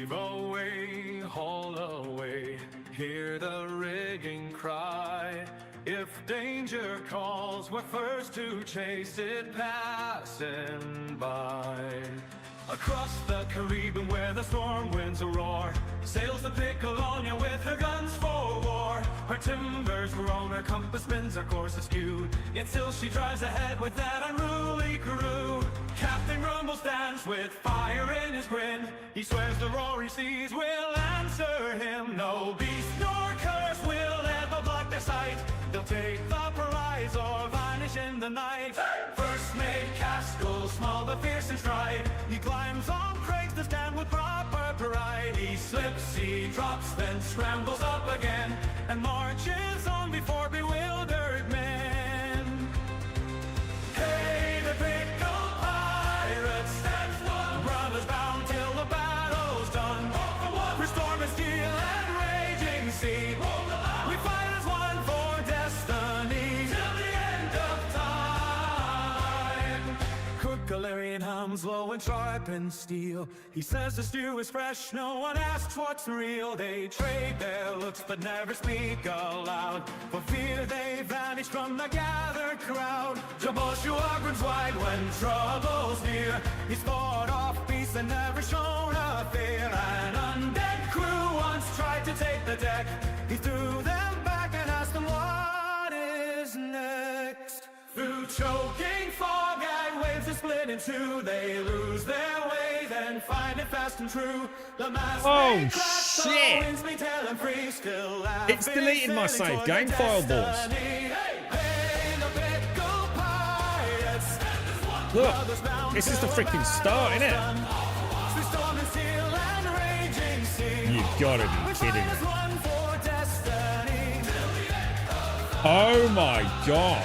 Heave away, haul away, hear the rigging cry. If danger calls, we're first to chase it passing by. Across the Caribbean where the storm winds roar, sails the Piccolonia with her guns for war. Her timbers groan, her compass spins, her course askew, yet still she drives ahead with that unruly crew. Captain Rumble stands with fire in his grin. He swears the roaring seas will answer him. No beast nor curse will ever block their sight. They'll take the prize or vanish in the night. First mate Castle, small but fierce in stride. He climbs on crags to stand with proper pride. He slips, he drops, then scrambles up again, and marches on before bewildered men. Hey, the pickle pirates, stand one, brothers bound till the battle's done. For storm and steel and raging sea, we fight as one for destiny till the end of time. Cook Galarian hums low and sharpened steel. He says the stew is fresh, no one asks what's real. They trade their looks but never speak aloud, for fear they vanish from the gathered crowd. Joshua grins wide when trouble's near. He's fought off beasts and never shown a fear. An undead crew once tried to take the deck. He threw them back and asked them what is next. Through choking fog and waves that split in two, they lose their way, then find it fast and true. The mast may crash, the winds may tell them free. Still it's deleted my save game file, boys. Look, this is the freaking start, isn't it? You've got to be kidding me. Oh my god.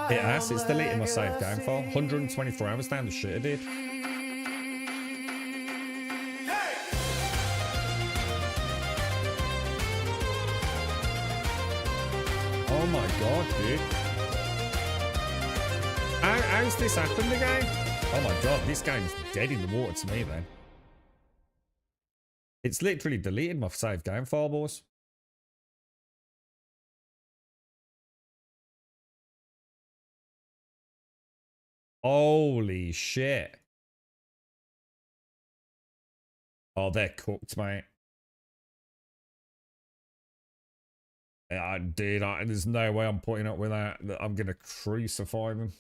It has, it's deleted my save game file. 124 hours down the shit I did. Oh my god, dude. How's this happened again? Oh my god, this game's dead in the water to me then. It's literally deleted my save game file, boys. Holy shit. Oh, they're cooked, mate. Yeah, dude, there's no way I'm putting up with that. I'm going to crucify them.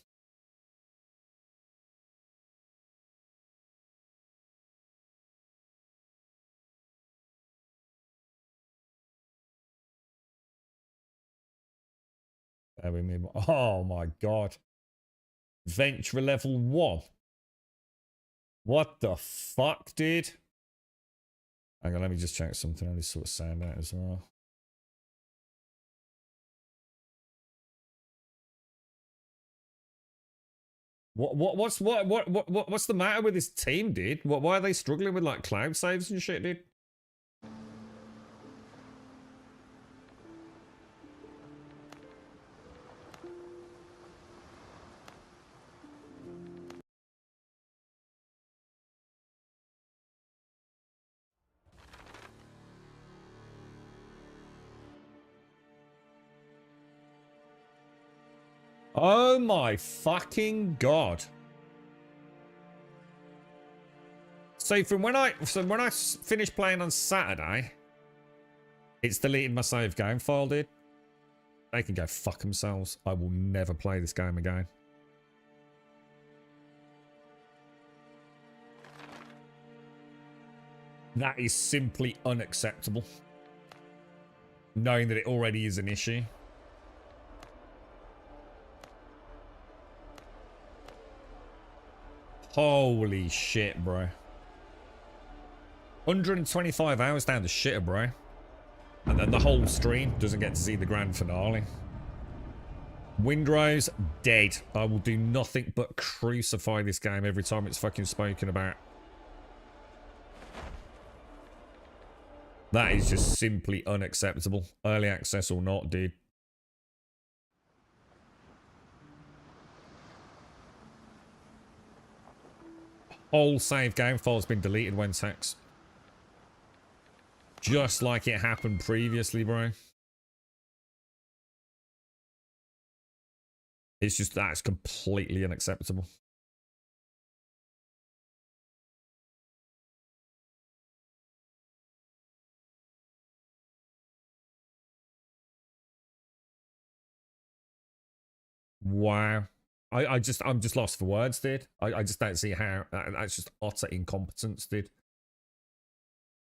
There we move. Oh my god. Venture level 1. What the fuck, dude? Hang on, let me just check something on this sort of sound out as well. What's the matter with this team, dude? Why are they struggling with like cloud saves and shit, dude? Oh my fucking god. So from when I finished playing on Saturday, it's deleted my save game file, dude. They can go fuck themselves. I will never play this game again. That is simply unacceptable. Knowing that it already is an issue. Holy shit, bro. 125 hours down the shitter, bro. And then the whole stream doesn't get to see the grand finale. Windrose, dead. I will do nothing but crucify this game every time it's fucking spoken about. That is just simply unacceptable. Early access or not, dude. Whole save game file's been deleted when text. Just like it happened previously, bro. It's just, that's completely unacceptable. Wow. I'm just lost for words, dude. I just don't see how, that's just utter incompetence, dude.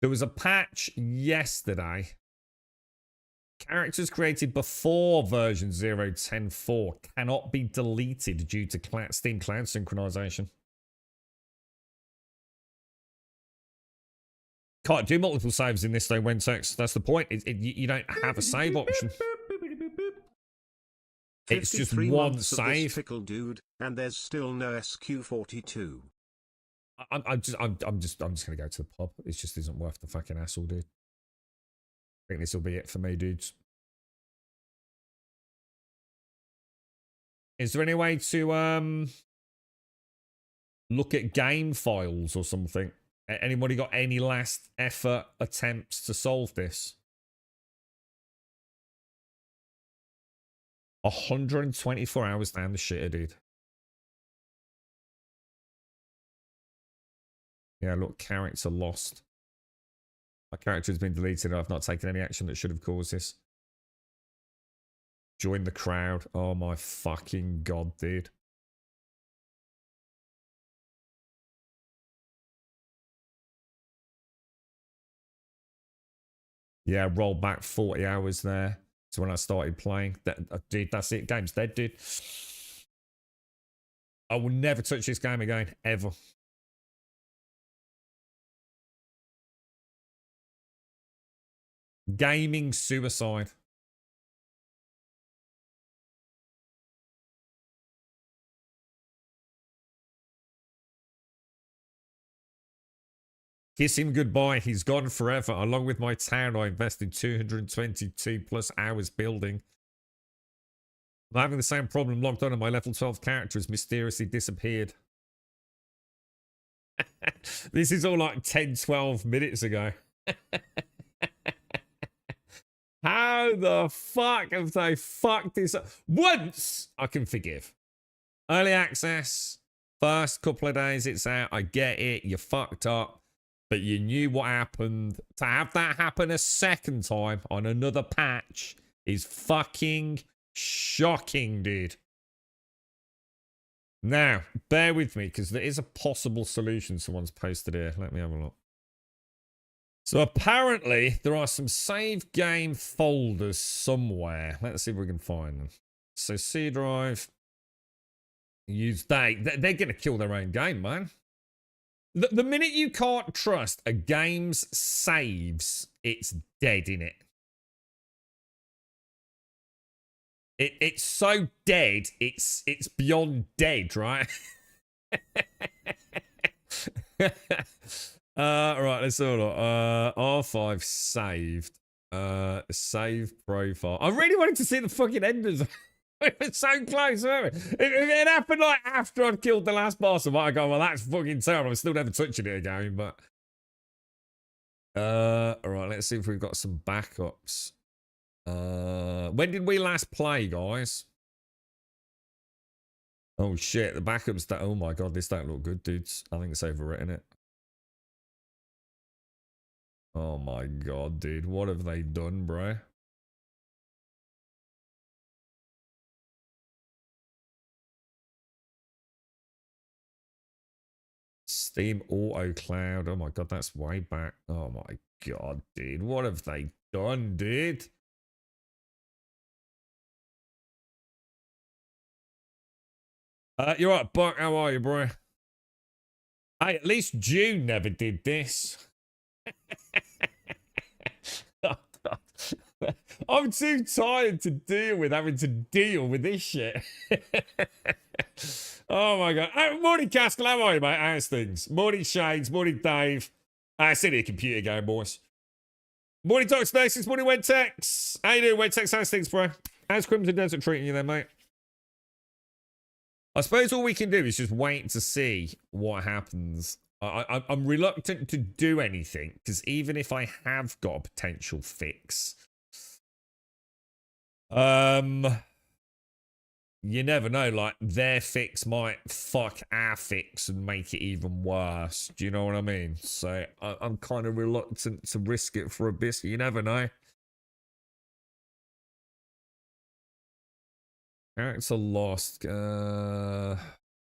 There was a patch yesterday. Characters created before version 0.10.4 cannot be deleted due to Steam Cloud synchronization. Can't do multiple saves in this though, Wentex. That's the point. You don't have a save option. It's just one save. Pickle dude, and there's still no SQ42. I'm just gonna go to the pub. It just isn't worth the fucking hassle, dude. I think this will be it for me, dudes. Is there any way to look at game files or something? Anybody got any last effort attempts to solve this? 124 hours down the shitter, dude. Yeah, look, character lost. My character has been deleted. I've not taken any action that should have caused this. Join the crowd. Oh my fucking god, dude. Yeah, roll back 40 hours there to when I started playing. Dude, that's it. Game's dead, dude. I will never touch this game again, ever. Gaming suicide. Kiss him goodbye. He's gone forever. Along with my town, I invested 222 plus hours building. I'm having the same problem logged on, and my level 12 character has mysteriously disappeared. This is all like 10, 12 minutes ago. How the fuck have they fucked this up? Once I can forgive. Early access, first couple of days it's out. I get it. You fucked up. But you knew what happened. To have that happen a second time on another patch is fucking shocking, dude. Now, bear with me, because there is a possible solution someone's posted here. Let me have a look. So apparently, there are some save game folders somewhere. Let's see if we can find them. So C drive. Use they. They're going to kill their own game, man. The minute you can't trust a game's saves, it's dead, innit? It's so dead, it's beyond dead, right? Right, let's have a look. R5 saved. Save profile. I really wanted to see the fucking enders. It was so close, weren't it? If it happened like after I'd killed the last boss, I might have gone, well, that's fucking terrible. I'm still never touching it again, but... Alright, let's see if we've got some backups. When did we last play, guys? Oh, shit, the backups... Oh, my God, this don't look good, dudes. I think it's overwritten it. Oh, my God, dude. What have they done, bro? Steam Auto Cloud. Oh my god, that's way back. Oh my god, dude. What have they done, dude? You're right, Buck. How are you, bro? Hey, at least June never did this. Oh, I'm too tired to deal with having to deal with this shit. Oh my god. Oh, morning, Caskell. How are you, mate? How's things? Morning, Shades. Morning, Dave. I see the computer game, boys. Morning, Dr. Stasis. Morning, Wentex. How you doing, Wentex? How's things, bro? How's Crimson Desert treating you then, mate? I suppose all we can do is just wait to see what happens. I'm reluctant to do anything because even if I have got a potential fix, you never know. Like their fix might fuck our fix and make it even worse. Do you know what I mean? So I'm kind of reluctant to risk it for a biscuit. You never know. Character lost.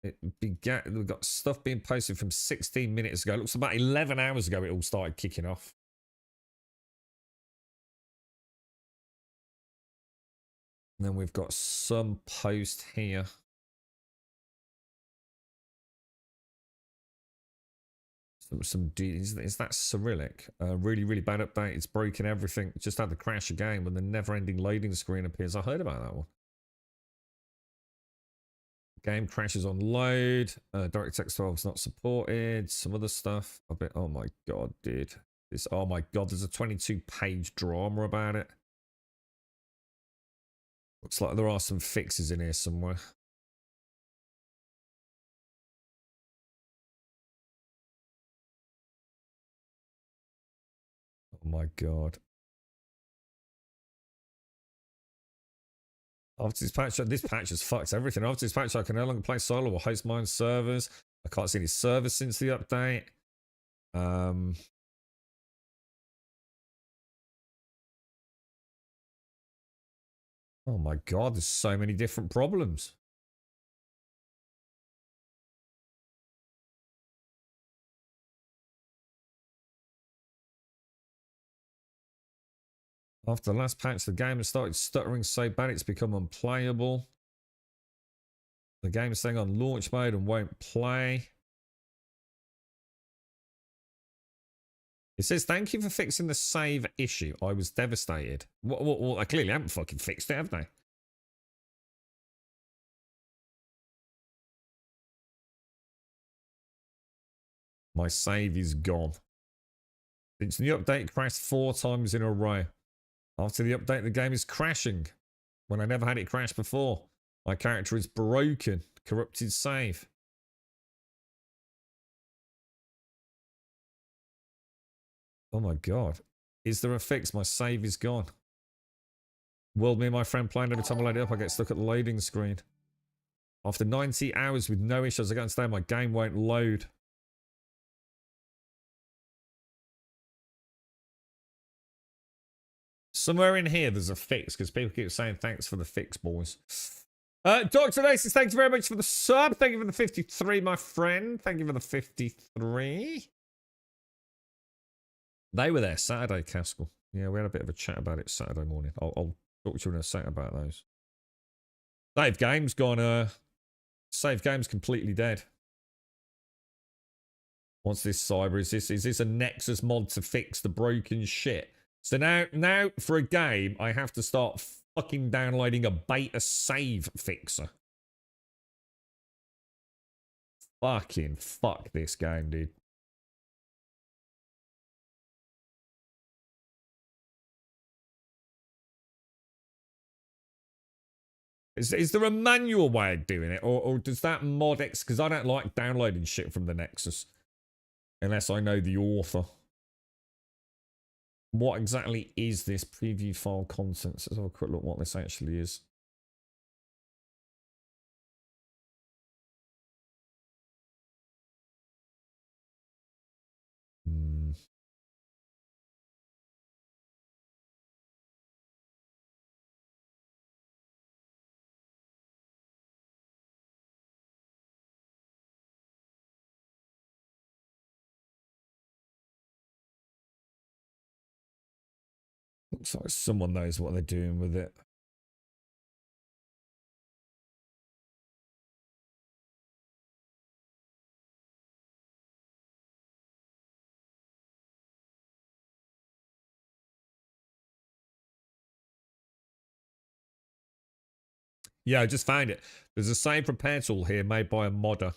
It began. We've got stuff being posted from 16 minutes ago. It looks about 11 hours ago. It all started kicking off. And then we've got some post here. Is that Cyrillic? Really, really bad update. It's broken everything. Just had to crash again when the never-ending loading screen appears. I heard about that one. Game crashes on load. DirectX 12 is not supported. Some other stuff. I bet. Oh my god, dude. This. Oh my god. There's a 22-page drama about it. Looks like there are some fixes in here somewhere. Oh my god. After this patch has fucked everything. After this patch, I can no longer play solo or host my own servers. I can't see any servers since the update. Oh my god, there's so many different problems. After the last patch, the game has started stuttering so bad it's become unplayable. The game is staying on launch mode and won't play. It says, thank you for fixing the save issue. I was devastated. Well, I clearly haven't fucking fixed it, have they? My save is gone. Since the update, it crashed 4 times in a row. After the update, the game is crashing. When I never had it crash before. My character is broken. Corrupted save. Oh my god. Is there a fix? My save is gone. World, me and my friend playing. Every time I load it up, I get stuck at the loading screen. After 90 hours with no issues, I can't stay. My game won't load. Somewhere in here, there's a fix because people keep saying thanks for the fix, boys. Dr. Aces, thank you very much for the sub. Thank you for the 53, my friend. Thank you for the 53. They were there Saturday, Caskell. Yeah, we had a bit of a chat about it Saturday morning. I'll talk to you in a second about those. Save game's gone. Save game's completely dead. What's this cyber? Is this a Nexus mod to fix the broken shit? So now for a game, I have to start fucking downloading a beta save fixer. Fucking fuck this game, dude. Is there a manual way of doing it? Or does that mod X... Because I don't like downloading shit from the Nexus. Unless I know the author. What exactly is this preview file contents? Let's have a quick look what this actually is. Looks like someone knows what they're doing with it. Yeah, I just found it. There's a save repair tool here made by a modder.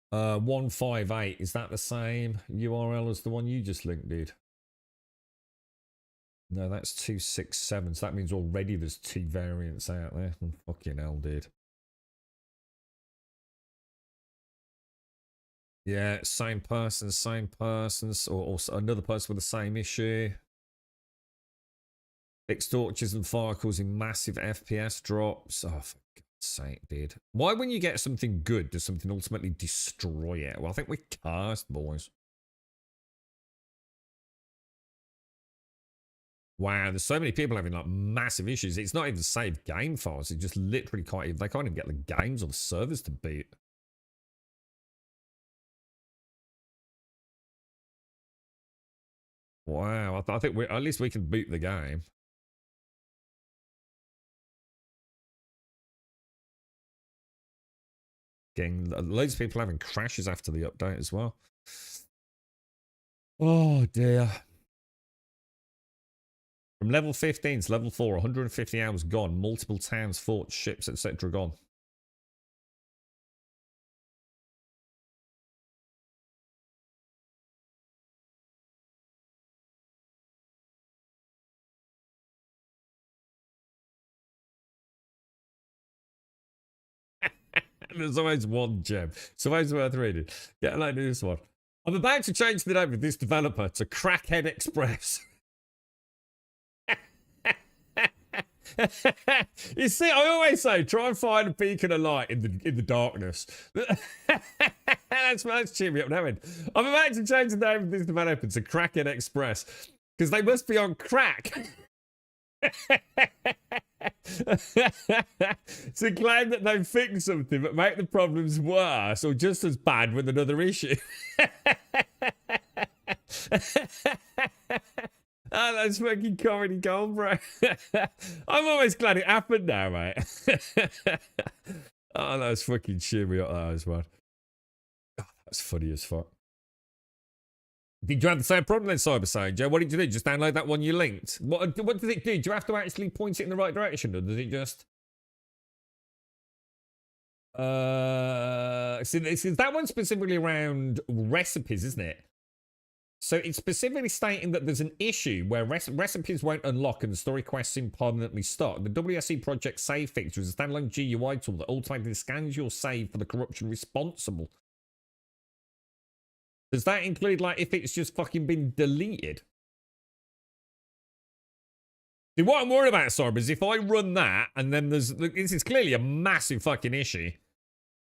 158. Is that the same URL as the one you just linked, dude? No, that's 267. So that means already there's 2 variants out there. Oh, fucking hell, dude. Yeah, same person, or another person with the same issue. Fixed torches and fire causing massive FPS drops. Oh, for God's sake, dude. Why, when you get something good, does something ultimately destroy it? Well, I think we're cursed, boys. Wow, there's so many people having like massive issues. It's not even saved game files. It just literally can't even, they can't even get the games or the servers to beat. Wow, I think at least we can boot the game. Getting loads of people having crashes after the update as well. Oh dear. From level 15 to level 4, 150 hours gone. Multiple towns, forts, ships, etc. gone. There's always one gem. It's always worth reading. Get a load of this one. I'm about to change the name of this developer to Crackhead Express. You see, I always say, try and find a beacon of light in the darkness. That's cheering me up now. I'm about to change the name of this developer to Crackhead Express because they must be on crack. To claim that they've fixed something but make the problems worse or just as bad with another issue. Oh, that's fucking comedy gold, bro. I'm always glad it happened now, mate. Oh, that's fucking cheer me up, that as well. Oh, that's funny as fuck. Did you have the same problem then, Cyber Sage? What did you do? Just download that one you linked? What does it do? Do you have to actually point it in the right direction, or does it just... See, that one's specifically around recipes, isn't it? So it's specifically stating that there's an issue where recipes won't unlock and the story quests seem permanently stuck. The WSE project save fixture is a standalone GUI tool that automatically scans your save for the corruption responsible. Does that include, like, if it's just fucking been deleted? See, what I'm worried about, Cyber, is if I run that and then this is clearly a massive fucking issue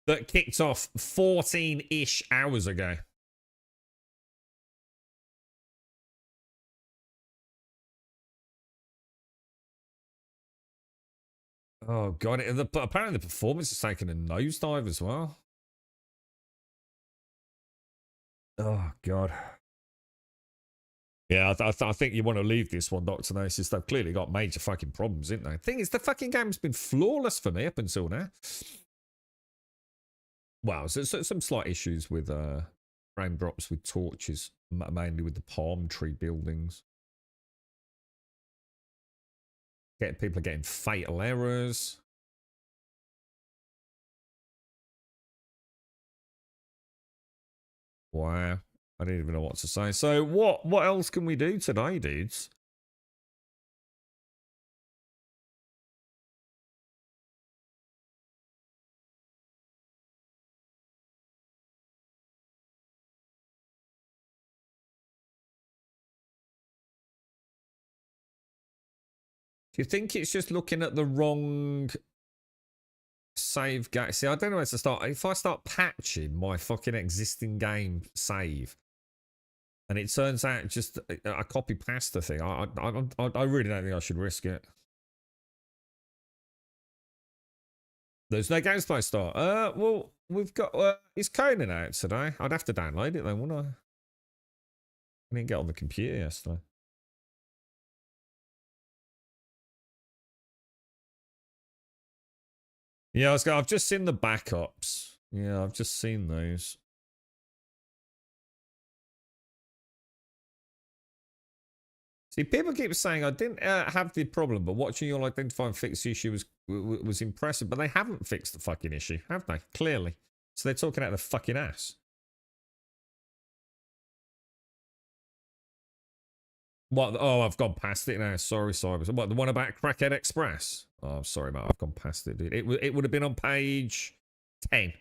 that kicked off 14-ish hours ago. Oh, God. Apparently the performance is taking a nosedive as well. Oh, God. Yeah, I think you want to leave this one, Dr. Nasis. They've clearly got major fucking problems, isn't they? Thing is, the fucking game's been flawless for me up until now. Wow, so some slight issues with frame drops with torches, mainly with the palm tree buildings. People are getting fatal errors. Wow. I don't even know what to say. So what else can we do today, dudes? Do you think it's just looking at the wrong save game? See, I don't know where to start. If I start patching my fucking existing game save, and it turns out just a copy pasta thing, I really don't think I should risk it. There's no games play start. Well, we've got is Conan out today? I'd have to download it then, wouldn't I? I didn't get on the computer yesterday. Yeah, I've just seen the backups. Yeah, I've just seen those. See, people keep saying I didn't have the problem, but watching you all identify and fix the issue was impressive. But they haven't fixed the fucking issue, have they? Clearly. So they're talking out the fucking ass. What? Oh, I've gone past it now. Sorry, Cybers. What, the one about Crackhead Express? Oh, I'm sorry, mate. I've gone past it, dude. It would have been on page 10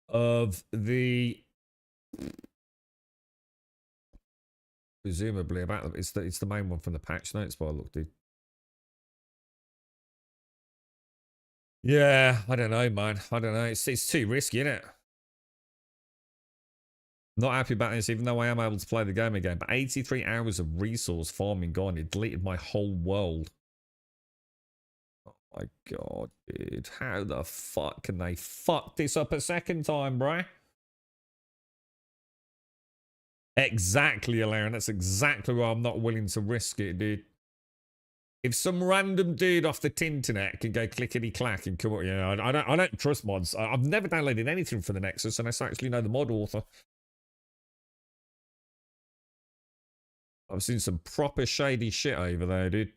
of the... Presumably about... It's the main one from the patch notes, but I looked, dude. Yeah, I don't know, man. I don't know. It's too risky, isn't it? Not happy about this, even though I am able to play the game again. But 83 hours of resource farming gone. It deleted my whole world. Oh my god, dude. How the fuck can they fuck this up a second time, bruh? Exactly, Alarian. That's exactly why I'm not willing to risk it, dude. If some random dude off the tinternet can go clickety-clack and come up... Yeah, I don't trust mods. I've never downloaded anything for the Nexus unless I actually know the mod author. I've seen some proper shady shit over there, dude.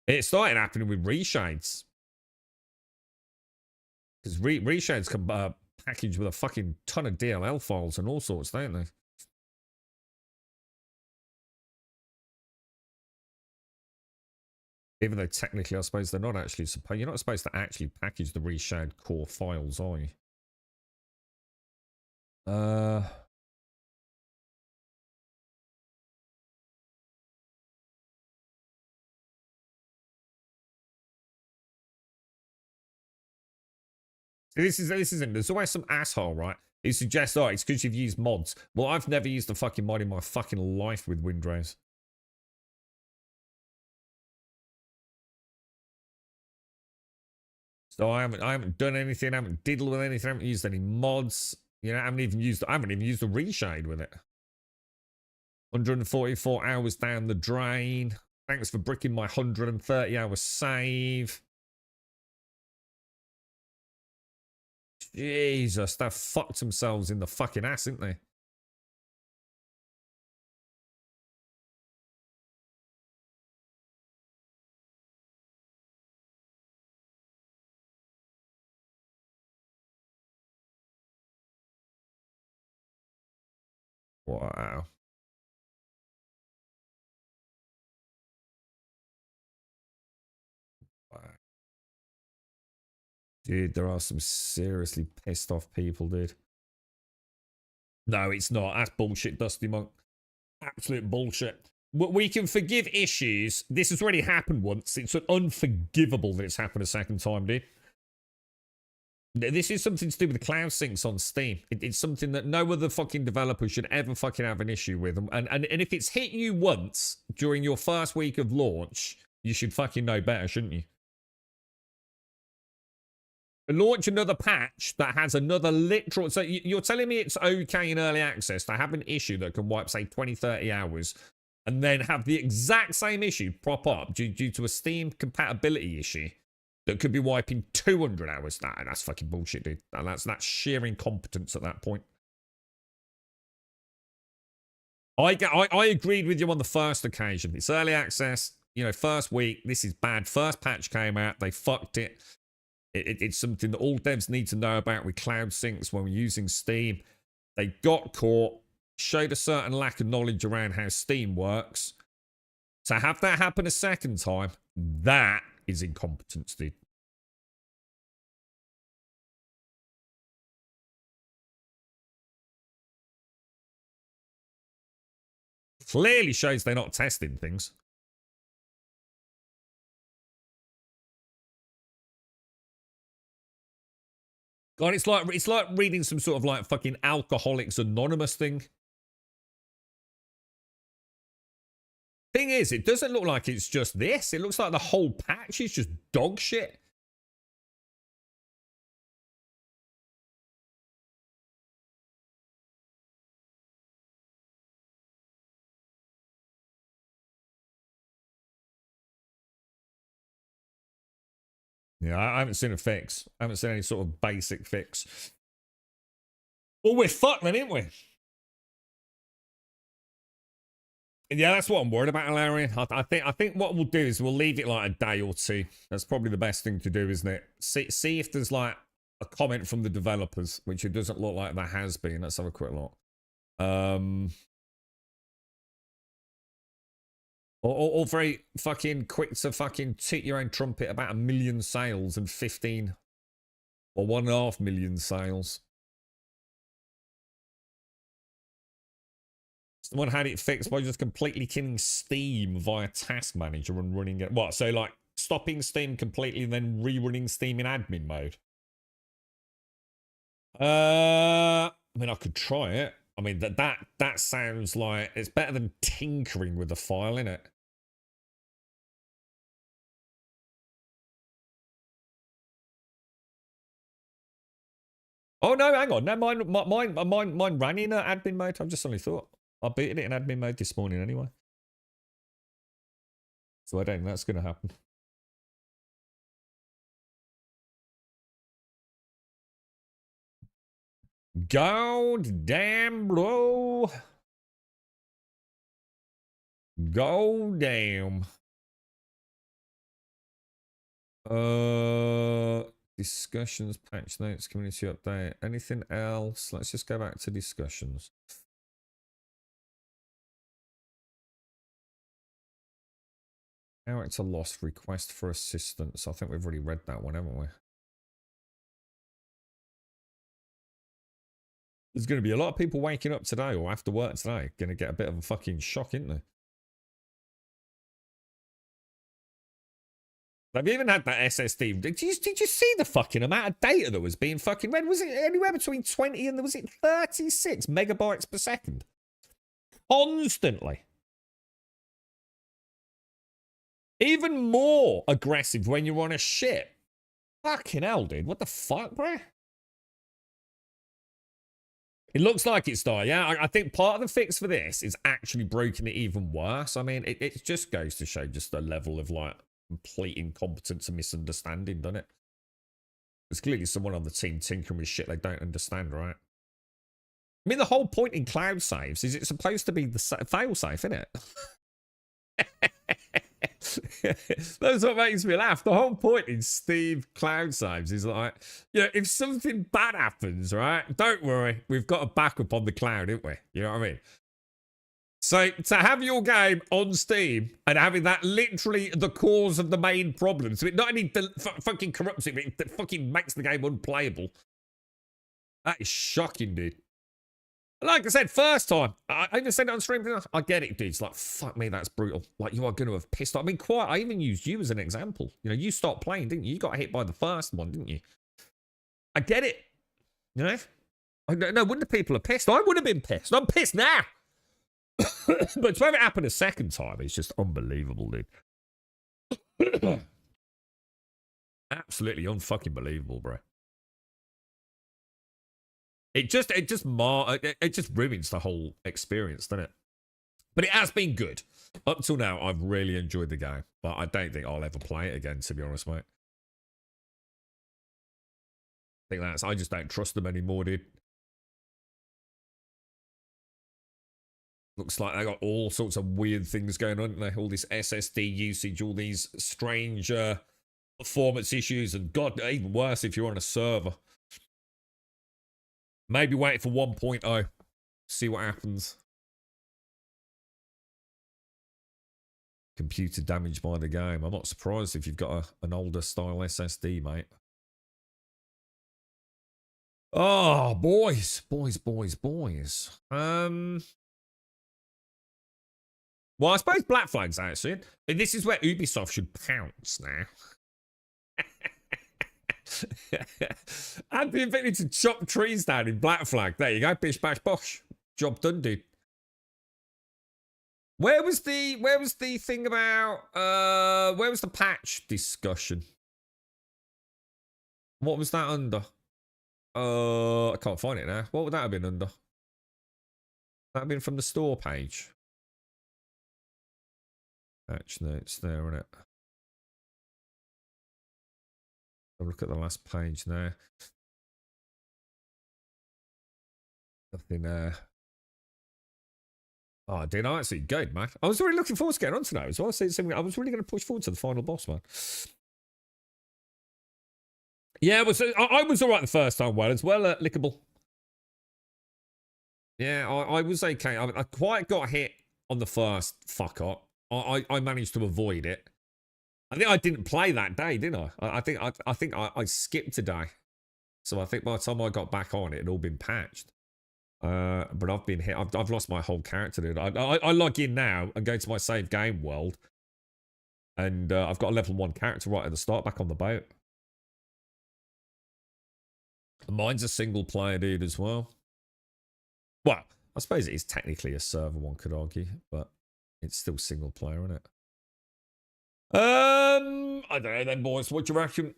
It started happening with reshades. Because reshades come packaged with a fucking ton of DLL files and all sorts, don't they? Even though technically, I suppose they're not actually supposed... You're not supposed to actually package the reshade core files, are you? This isn't. There's always some asshole, right? Who suggests, oh, it's because you've used mods. Well, I've never used a fucking mod in my fucking life with Windows. So I haven't done anything. I haven't diddled with anything. I haven't used any mods. You know, I haven't even used a reshade with it. 144 hours down the drain. Thanks for bricking my 130-hour save. Jesus, they've fucked themselves in the fucking ass, haven't they? Wow. Wow. Dude, there are some seriously pissed off people, dude. No, it's not. That's bullshit, Dusty Monk. Absolute bullshit. We can forgive issues. This has already happened once. It's unforgivable that it's happened a second time, dude. This is something to do with the cloud syncs on Steam. It's something that no other fucking developer should ever fucking have an issue with. And if it's hit you once during your first week of launch, you should fucking know better, shouldn't you? Launch another patch that has another literal... So you're telling me it's okay in early access to have an issue that can wipe, say, 20, 30 hours and then have the exact same issue prop up due to a Steam compatibility issue that could be wiping 200 hours? Nah, that's fucking bullshit, dude. That's sheer incompetence at that point. I agreed with you on the first occasion. It's early access. You know, first week, this is bad. First patch came out. They fucked it. It's something that all devs need to know about with cloud syncs when we're using Steam. They got caught, showed a certain lack of knowledge around how Steam works. To have that happen a second time, that is incompetence, dude. Clearly shows they're not testing things. God, it's like reading some sort of like fucking Alcoholics Anonymous thing. Thing is, it doesn't look like it's just this. It looks like the whole patch is just dog shit. Yeah, I haven't seen a fix. I haven't seen any sort of basic fix. Well, we're fucked then, ain't we? Yeah, that's what I'm worried about, Larry. I think what we'll do is we'll leave it like a day or two. That's probably the best thing to do, isn't it? See if there's like a comment from the developers, which it doesn't look like there has been. Let's have a quick look. Or very fucking quick to fucking toot your own trumpet about 1 million sales and 15 or 1.5 million sales. Someone had it fixed by just completely killing Steam via Task Manager and running it. What? So like stopping Steam completely and then rerunning Steam in admin mode? I mean, I could try it. I mean, that sounds like it's better than tinkering with the file, innit? Oh no, hang on. No, mine ran in admin mode. I've just suddenly thought I beat it in admin mode this morning anyway. So I don't think that's going to happen. God damn, bro. Go damn. Discussions, patch notes, community update. Anything else? Let's just go back to discussions. Character lost, request for assistance. I think we've already read that one, haven't we? There's going to be a lot of people waking up today or after work today. Going to get a bit of a fucking shock, isn't there? They've even had that SSD. Did you see the fucking amount of data that was being fucking read? Was it anywhere between 20 and was it 36 megabytes per second? Constantly. Even more aggressive when you're on a ship. Fucking hell, dude. What the fuck, bruh? It looks like it's died, yeah. I think part of the fix for this is actually breaking it even worse. I mean, it just goes to show just the level of, like, complete incompetence and misunderstanding, doesn't it? There's clearly someone on the team tinkering with shit they don't understand, right? I mean, the whole point in cloud saves is it's supposed to be the fail-safe, isn't it? That's what makes me laugh. The whole point in Steve cloud saves is like, you know, if something bad happens, right, don't worry, we've got a backup on the cloud, haven't we? You know what I mean? So to have your game on Steam and having that literally the cause of the main problem, so it not only fucking corrupts it, but it fucking makes the game unplayable. That is shocking, dude. Like I said, first time, I even said it on stream, I get it, dude. It's like, fuck me, that's brutal. Like, you are going to have pissed off. I mean, I even used you as an example. You know, you stopped playing, didn't you? You got hit by the first one, didn't you? I get it. You know? No, wouldn't the people have pissed? I would have been pissed. I'm pissed now. But to have it happen a second time, it's just unbelievable, dude. Absolutely unfucking believable, bro. It just ruins the whole experience, doesn't it? But it has been good. Up till now, I've really enjoyed the game. But I don't think I'll ever play it again, to be honest, mate. I just don't trust them anymore, dude. Looks like they got all sorts of weird things going on. All this SSD usage, all these strange performance issues, and God, even worse if you're on a server. Maybe wait for 1.0. See what happens. Computer damaged by the game. I'm not surprised if you've got an older style SSD, mate. Oh, boys. Well, I suppose Black Flag's out soon. And this is where Ubisoft should pounce now. Had the ability to chop trees down in Black Flag. There you go. Bish, bash, bosh. Job done, dude. Where was the thing about, where was the patch discussion? What was that under? I can't find it now. What would that have been under? That have been from the store page. Patch notes there, isn't it? I'll look at the last page now. Nothing there. Oh, did I actually? Good, man. I was really looking forward to getting on tonight as well. I was really going to push forward to the final boss, man. Yeah, I was all right the first time, well, as well, lickable. Yeah, I was okay. I quite got hit on the first fuck up. I managed to avoid it. I think I didn't play that day, didn't I? I think I skipped a day. So I think by the time I got back on, it had all been patched. But I've been hit. I've lost my whole character, dude. I log in now and go to my save game world. And I've got a level 1 character right at the start, back on the boat. Mine's a single player, dude, as well. Well, I suppose it is technically a server, one could argue, but it's still single player, isn't it? I don't know then, boys. What do you reckon?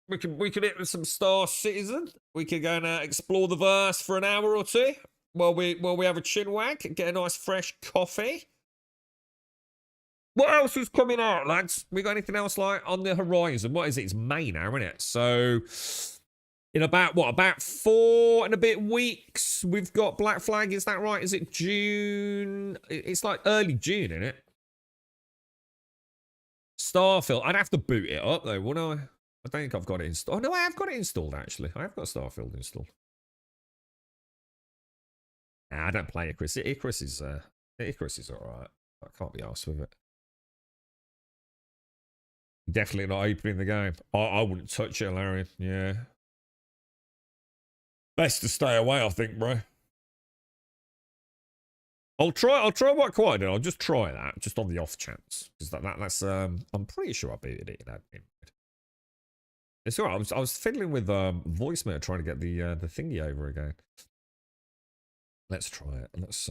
We could hit with some Star Citizen. We could go and explore the verse for an hour or two while we have a chin wag and get a nice fresh coffee. What else is coming out, lads? We got anything else like on the horizon? What is it? It's May now, isn't it? So in about 4 and a bit weeks, we've got Black Flag. Is that right? Is it June? It's like early June, isn't it? Starfield. I'd have to boot it up though, wouldn't I? I don't think I've got it installed. Oh no, I have got it installed actually. I have got Starfield installed. Nah, I don't play Icarus. Icarus is alright. I can't be arsed with it. Definitely not opening the game. I wouldn't touch it, Larry. Yeah. Best to stay away, I think, bro. I'll try what quiet then. I'll just try that, just on the off chance. Because that's I'm pretty sure I booted it in admin. It's alright. I was fiddling with voicemail trying to get the thingy over again. Let's try it. Let's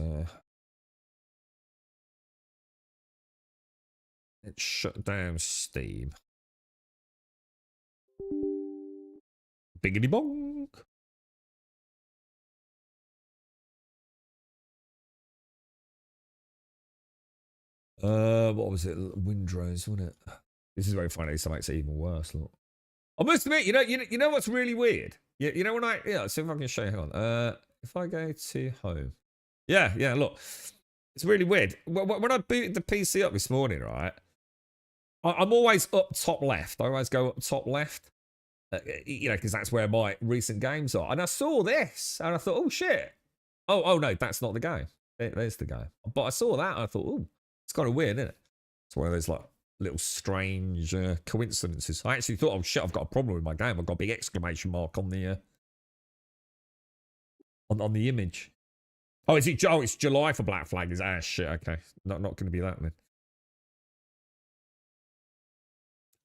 shut down Steam. Biggity bong. What was it? Windrose, wasn't it? This is very funny. This makes it even worse. Look. I must admit, you know what's really weird? You know when let's see if I can show you. Hang on. If I go to home. Yeah, look. It's really weird. When I booted the PC up this morning, right? I'm always up top left. I always go up top left. Because that's where my recent games are. And I saw this, and I thought, oh, shit. Oh, no, that's not the game. There's the game. But I saw that, and I thought, oh, it's kind of weird, isn't it? It's one of those, like, little strange coincidences. I actually thought, oh, shit, I've got a problem with my game. I've got a big exclamation mark on the on the image. Oh, it's July for Black Flag. Shit, okay. Not going to be that, then.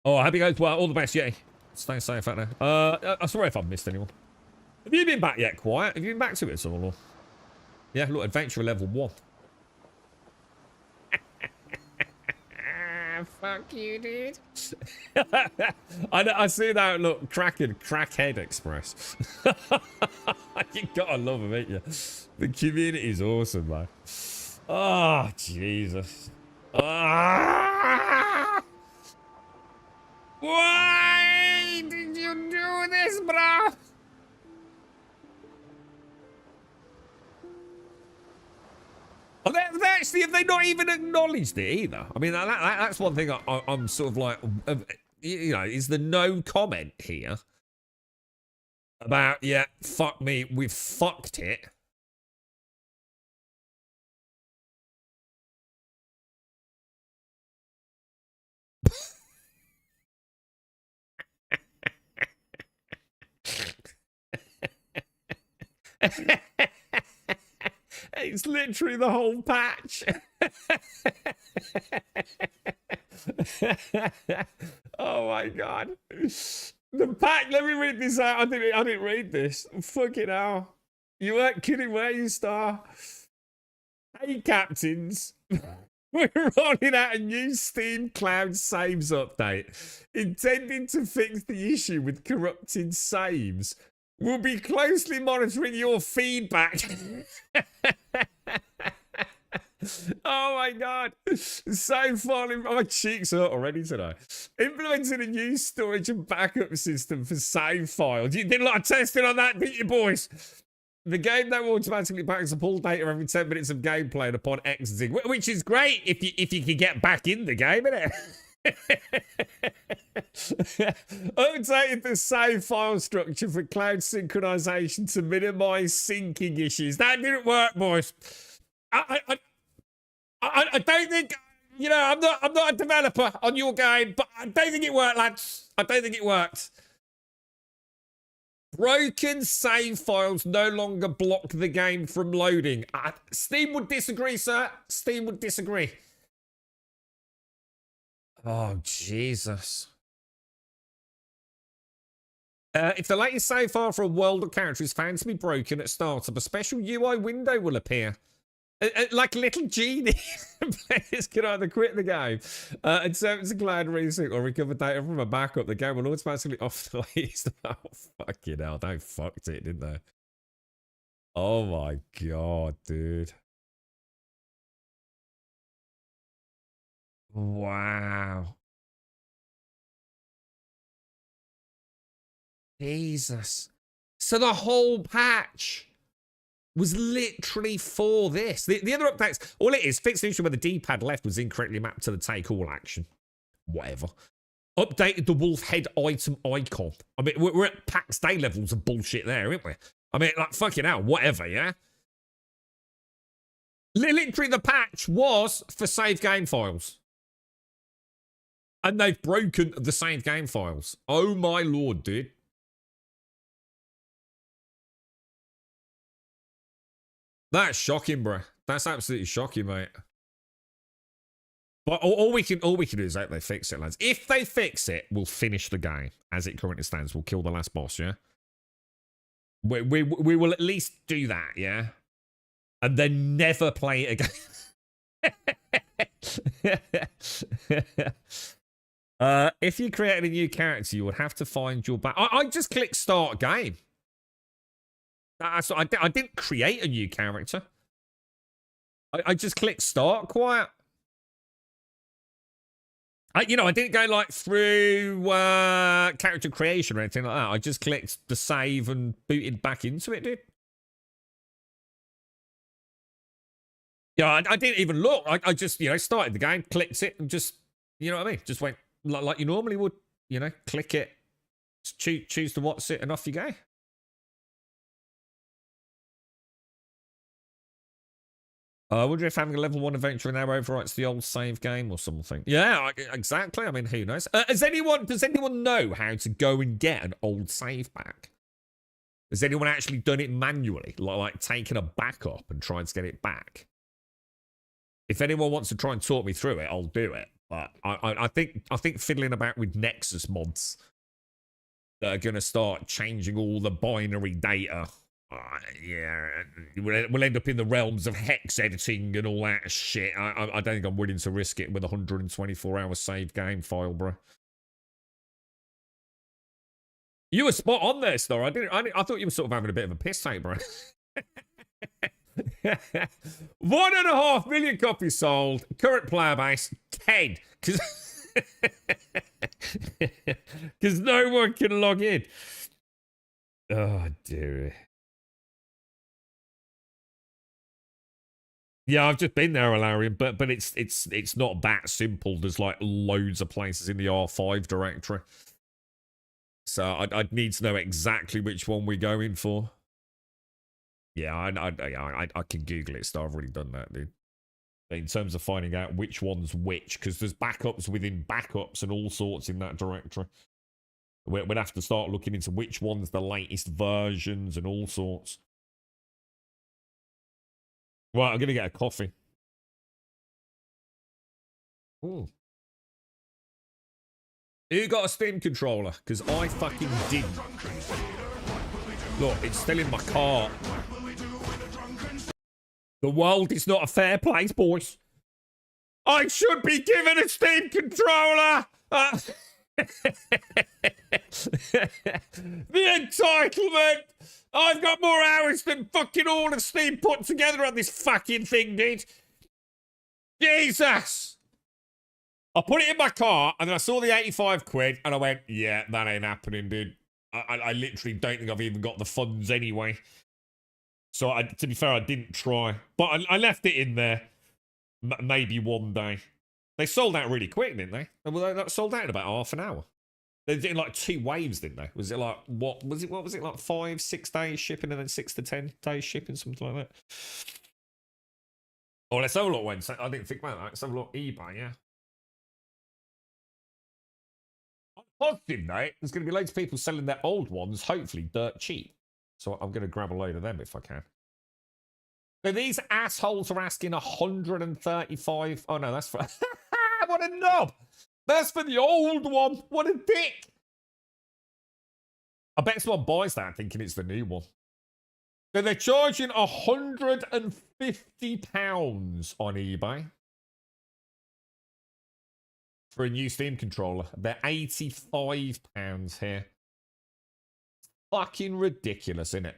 Oh, I hope it goes well. All the best, yeah. Stay safe out there. I'm sorry if I've missed anyone. Have you been back yet, Quiet? Have you been back to it at all? Yeah, look, adventure level 1. Fuck you, dude. I see that. Look, Crackhead Express. You gotta love him, ain't you? The community is awesome, man. Oh, Jesus. Why did you do this, bro? Have they not even acknowledged it either? I mean, that's one thing I'm sort of like, is the no comment here about, yeah, fuck me, we've fucked it. It's literally the whole patch. Oh my god. The patch, let me read this out. I didn't read this. Fucking hell. You weren't kidding, were you, Star? Hey, captains. We're rolling out a new Steam Cloud Saves update, intended to fix the issue with corrupted saves. We'll be closely monitoring your feedback. Oh my god. So funny. My cheeks hurt already today. Implementing a new storage and backup system for save files. You did a lot of testing on that, didn't you, boys? The game now automatically packs up all data every 10 minutes of gameplay upon exiting, which is great if you can get back in the game, isn't it? Updated the save file structure for cloud synchronization to minimize syncing issues. That didn't work, boys. I don't think, you know, I'm not a developer on your game, but I don't think it worked, lads. I don't think it worked. Broken save files no longer block the game from loading. Steam would disagree, sir. Steam would disagree. Oh, Jesus. If the latest save file for a world or character is found to be broken at startup, a special UI window will appear. Like a little genie. Players can either quit the game, attempt to cloud resync, or recover data from a backup. The game will automatically off the latest. Oh, fucking hell. They fucked it, didn't they? Oh my God, dude. Wow. Jesus. So the whole patch was literally for this. The other updates, all it is, fixed the issue where the D-pad left was incorrectly mapped to the take-all action. Whatever. Updated the wolf head item icon. I mean, we're at PAX day levels of bullshit there, aren't we? I mean, like, fucking hell, whatever, yeah? Literally, the patch was for save game files. And they've broken the save game files. Oh my Lord, dude. That's shocking, bro. That's absolutely shocking, mate. But all we can do is hope they fix it, lads. If they fix it, we'll finish the game as it currently stands. We'll kill the last boss, yeah? We will at least do that, yeah? And then never play it again. If you created a new character, you would have to find your back. I just click start game. So I didn't create a new character. I just clicked start quiet. I didn't go like through character creation or anything like that. I just clicked the save and booted back into it, dude. Yeah, I didn't even look. I just, started the game, clicked it, and just, you know what I mean? Just went like you normally would, click it, choose to watch it, and off you go. I wonder if having a level 1 adventure now overwrites the old save game or something. Yeah, exactly. I mean, who knows? Does anyone know how to go and get an old save back? Has anyone actually done it manually? Like taken a backup and tried to get it back? If anyone wants to try and talk me through it, I'll do it. But I think fiddling about with Nexus mods that are going to start changing all the binary data. Yeah, we'll end up in the realms of hex editing and all that shit. I don't think I'm willing to risk it with a 124-hour save game file, bro. You were spot on there, Star. I thought you were sort of having a bit of a piss take, bro. 1.5 million copies sold. Current player base 10. Because no one can log in. Oh dear. Yeah, I've just been there, Alarian, but it's not that simple. There's like loads of places in the R5 directory. So I'd need to know exactly which one we're going for. Yeah, I can Google it, so I've already done that, dude. In terms of finding out which one's which, because there's backups within backups and all sorts in that directory. We'd have to start looking into which one's the latest versions and all sorts. Right, I'm going to get a coffee. Ooh. Who got a Steam controller? Because I fucking didn't. Look, it's still in my car. The world is not a fair place, boys. I should be given a Steam controller! The entitlement! I've got more hours than fucking all of Steam put together on this fucking thing, dude. Jesus! I put it in my car, and then I saw the 85 quid, and I went, yeah, that ain't happening, dude. I literally don't think I've even got the funds anyway. So to be fair, I didn't try, but I left it in there. Maybe one day. They sold out really quick, didn't they? Well, that sold out in about half an hour. They did like 2 waves, didn't they? Was it like what was it like 5-6 days shipping and then 6 to 10 days shipping, something like that? Oh, let's have a look. Wednesday. I didn't think about that. Let's have a look. eBay, yeah. On a positive note, there's going to be loads of people selling their old ones, hopefully dirt cheap. So I'm going to grab a load of them if I can. So these assholes are asking 135. Oh no, that's for what a knob. That's for the old one. What a dick. I bet someone buys that thinking it's the new one. So they're charging £150 on eBay for a new Steam controller. They're £85 here. Fucking ridiculous, isn't it?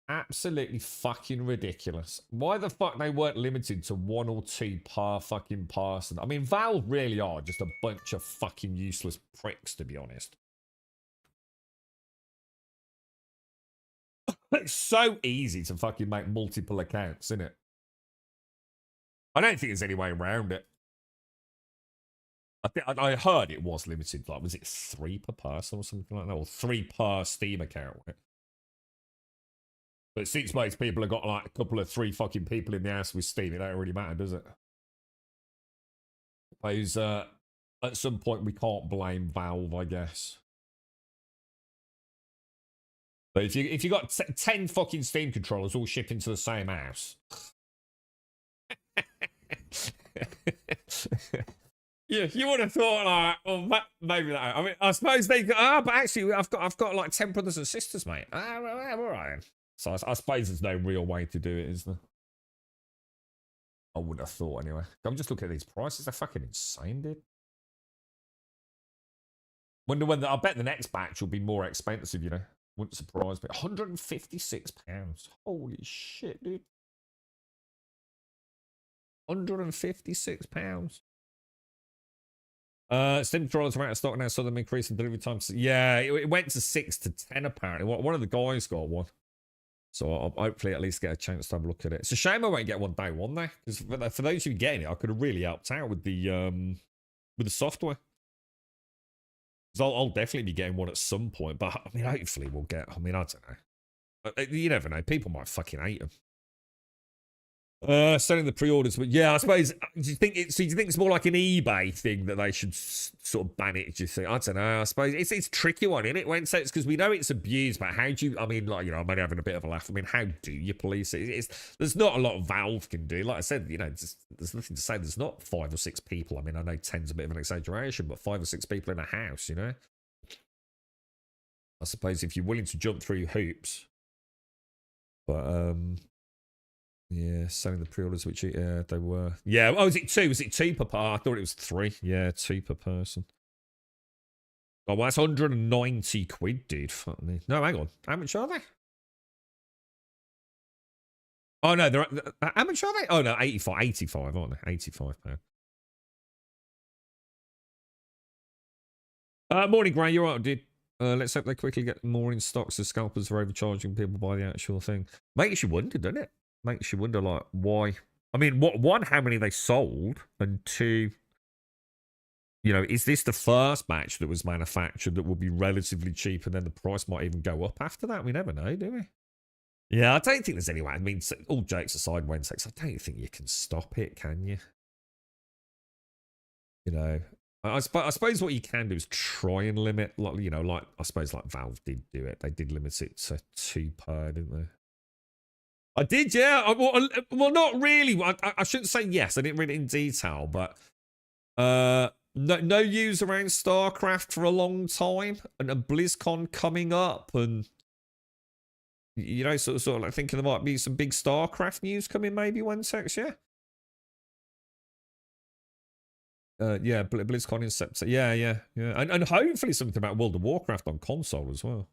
Absolutely fucking ridiculous. Why the fuck they weren't limited to 1 or 2 per fucking person? I mean, Valve really are just a bunch of fucking useless pricks, to be honest. It's so easy to fucking make multiple accounts, isn't it? I don't think there's any way around it. I heard it was limited. Like, was it 3 per person or something like that? Or 3 per Steam account? But since most people have got like a couple of 3 fucking people in the house with Steam, it don't really matter, does it? I suppose at some point we can't blame Valve, I guess. But if you got 10 fucking Steam controllers all shipping to the same house. Yeah, you would have thought like, well, maybe that. I mean, I suppose they but actually, I've got like 10 brothers and sisters, mate. All right. So I suppose there's no real way to do it, is there? I would have thought anyway. I'm just looking at these prices. They're fucking insane, dude. Wonder when I bet the next batch will be more expensive, you know. Wouldn't surprise me. £156. Holy shit, dude. £156. Steam controllers are out of stock now, so they're increasing delivery times. Yeah, it went to 6 to 10 apparently. One of the guys got one. So I'll hopefully at least get a chance to have a look at it. It's a shame I won't get one day one there. Because for those who are getting it, I could have really helped out with the software. Because I'll definitely be getting one at some point. But I mean, hopefully we'll get, I mean, I don't know. You never know. People might fucking hate them. Selling the pre-orders, but yeah, I suppose. Do you think it's more like an eBay thing that they should sort of ban it? Do you think? I don't know. I suppose it's a tricky one, isn't it? When it's because we know it's abused, but how do you? I mean, like, you know, I'm only having a bit of a laugh. I mean, how do you police it? There's not a lot of Valve can do. Like I said, you know, there's nothing to say. There's not 5 or 6 people. I mean, I know 10's a bit of an exaggeration, but 5 or 6 people in a house, you know. I suppose if you're willing to jump through hoops, but yeah, selling the pre-orders, which they were. Yeah, oh, was it 2? Was it 2 per person? I thought it was 3. Yeah, 2 per person. Oh, well, that's 190 quid, dude. Fuck me. No, hang on. How much are they? Oh, no, they're how much are they? Oh, no, 85, aren't they? £85. Morning, Gray. You're right, dude. Let's hope they quickly get more in stock so scalpers are overcharging people by the actual thing. Makes you wonder, doesn't it? Makes you wonder, like, why. I mean, one, how many they sold, and 2, you know, is this the first batch that was manufactured that will be relatively cheap, and then the price might even go up after that? We never know, do we? Yeah, I don't think there's any way. I mean, all jokes aside, Wednesday, I don't think you can stop it, can you? You know, I suppose what you can do is try and limit, like, you know, like, I suppose like Valve did do it. They did limit it to 2 per, didn't they? I did, yeah. Well, not really. I shouldn't say yes. I didn't read it in detail, but no news around StarCraft for a long time, and a BlizzCon coming up, and you know, sort of like thinking there might be some big StarCraft news coming maybe one sex, yeah. Yeah, BlizzCon in September. Yeah. And hopefully something about World of Warcraft on console as well.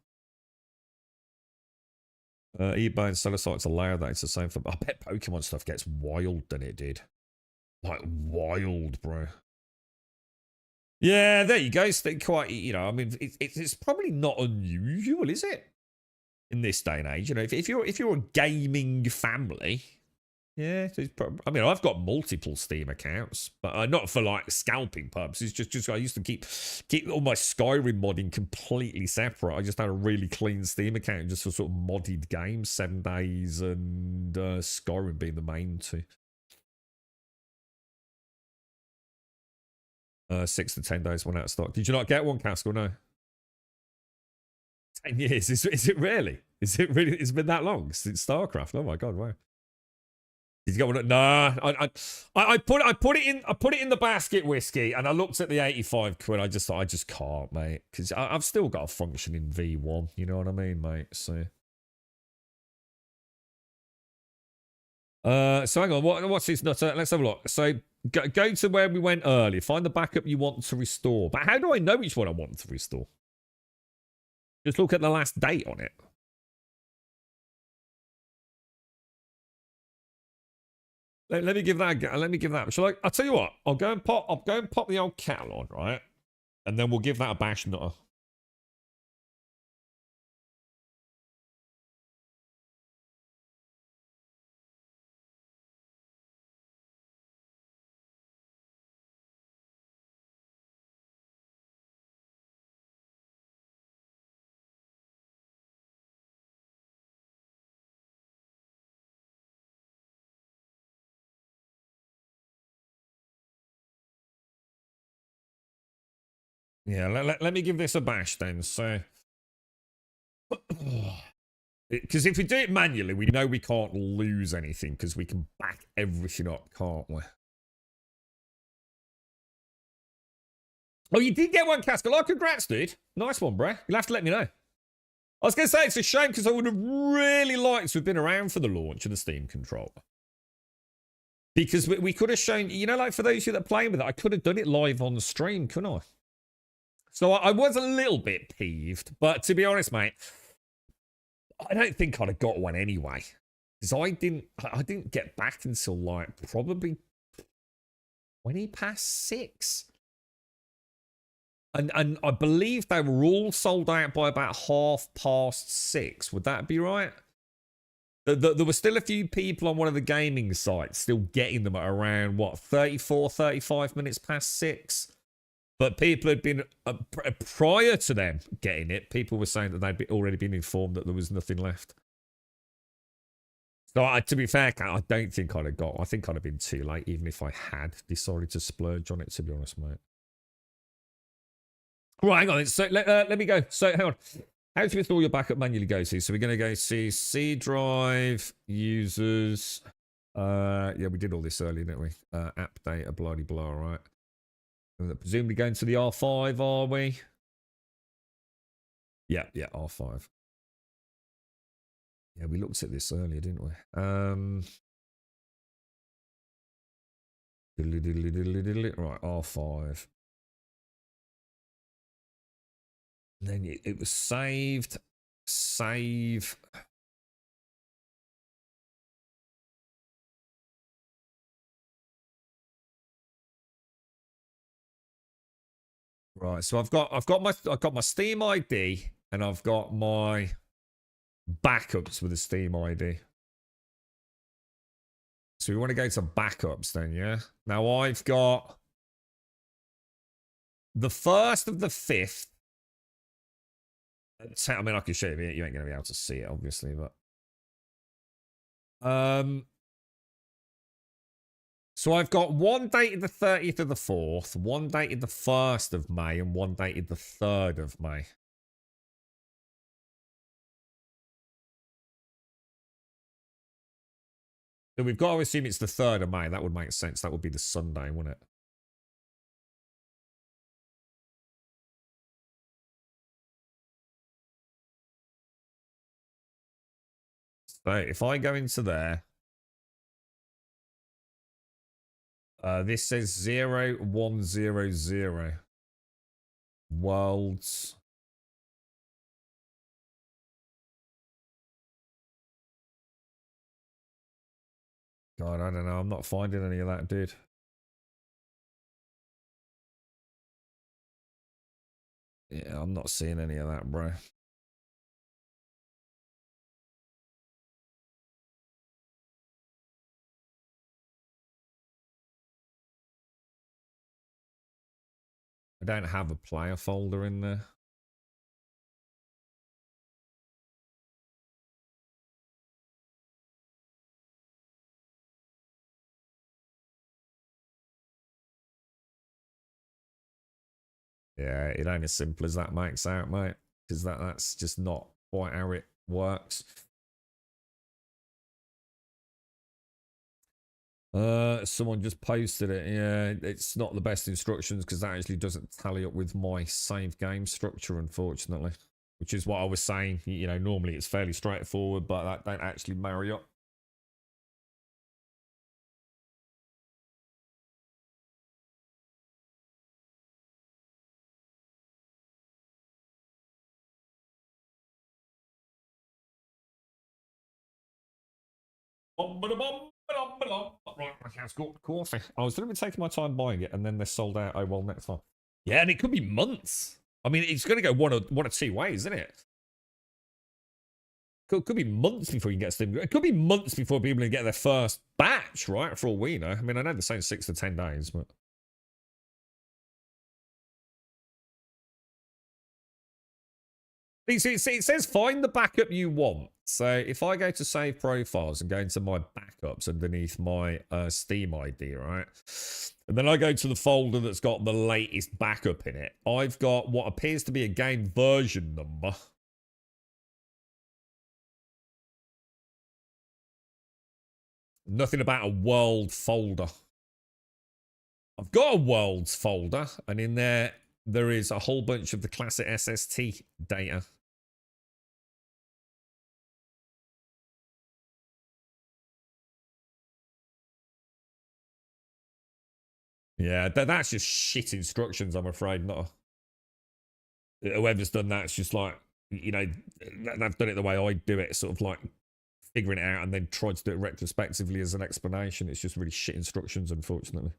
eBay and seller sites allow that. It's the same for. I bet Pokemon stuff gets wild than it did. Like wild, bro. Yeah, there you go. Quite, you know, I mean, it's probably not unusual, is it? in this day and age. You know, if you're a gaming family, yeah, I mean, I've got multiple Steam accounts, but not for like scalping purposes. Just I used to keep all my Skyrim modding completely separate. I just had a really clean Steam account just for sort of modded games, 7 Days and Skyrim being the main two. 6 to 10 days went out of stock. Did you not get one, Castle? No. 10 years. Is it really? Is it really? It's been that long since StarCraft. Oh my god! Wow. Did you get one? Nah. I put it in the basket whiskey, and I looked at the 85 quid. I just thought I just can't, mate, because I've still got a functioning V1. You know what I mean, mate? So. So hang on. What's this nutter? Let's have a look. So go to where we went earlier. Find the backup you want to restore. But how do I know which one I want to restore? Just look at the last date on it. Let me give that. Let me give that. Shall I? I'll tell you what. I'll go and pop the old kettle on, right? And then we'll give that a bash nutter. Yeah, let me give this a bash then. So, because if we do it manually, we know we can't lose anything because we can back everything up, can't we? Oh, you did get one, Castle. Oh, congrats, dude. Nice one, bruh. You'll have to let me know. I was going to say it's a shame because I would have really liked to have been around for the launch of the Steam controller. Because we could have shown, you know, like for those of you that are playing with it, I could have done it live on the stream, couldn't I? So I was a little bit peeved, but to be honest, mate, I don't think I'd have got one anyway. Because I didn't get back until like probably 20 past 6. And I believe they were all sold out by about 6:30. Would that be right? There were still a few people on one of the gaming sites still getting them at around, what, 34, 35 minutes past 6? But people had been, prior to them getting it, people were saying that they'd already been informed that there was nothing left. So to be fair, I don't think I'd have got, I think I'd have been too late, even if I had decided to splurge on it, to be honest, mate. Right, hang on. So let me go. So hang on. How do you install your backup manually go to? So we're going to go see C drive, users. Yeah, we did all this earlier, didn't we? App data, blah, blah, right? Presumably going to the R5, are we? Yeah, R5. Yeah, we looked at this earlier, didn't we? Right, R5. And then it was saved. Save. Right, so I've got my Steam ID and I've got my backups with the Steam ID. So we want to go to backups then, yeah? Now I've got the 1st of the 5th. I mean, I can show you. You ain't going to be able to see it, obviously, but so I've got one dated the 30th of the 4th, one dated the 1st of May, and one dated the 3rd of May. So we've got to assume it's the 3rd of May. That would make sense. That would be the Sunday, wouldn't it? So if I go into there, this says 0100 worlds. God, I don't know. I'm not finding any of that, dude. Yeah, I'm not seeing any of that, bro. I don't have a player folder in there. Yeah, it ain't as simple as that makes out, mate. Because that's just not quite how it works. Someone just posted it. Yeah, it's not the best instructions because that actually doesn't tally up with my save game structure, unfortunately. Which is what I was saying. You know, normally it's fairly straightforward, but that don't actually marry up. Right, okay, it's got coffee. I was literally taking my time buying it, and then they're sold out. Oh well, next time. Yeah, and it could be months. I mean, it's going to go one or two ways, isn't it? Could be months before you get Steam. It could be months before people get their first batch, right? For all we know. I mean, I know they're saying 6 to 10 days, but. See, it says find the backup you want. So if I go to save profiles and go into my backups underneath my Steam ID, right? And then I go to the folder that's got the latest backup in it. I've got what appears to be a game version number. Nothing about a world folder. I've got a worlds folder, and in there is a whole bunch of the classic SST data. Yeah, that's just shit instructions, I'm afraid. Not whoever's done that's just like, you know, they've done it the way I do it, sort of like figuring it out and then tried to do it retrospectively as an explanation. It's just really shit instructions, unfortunately.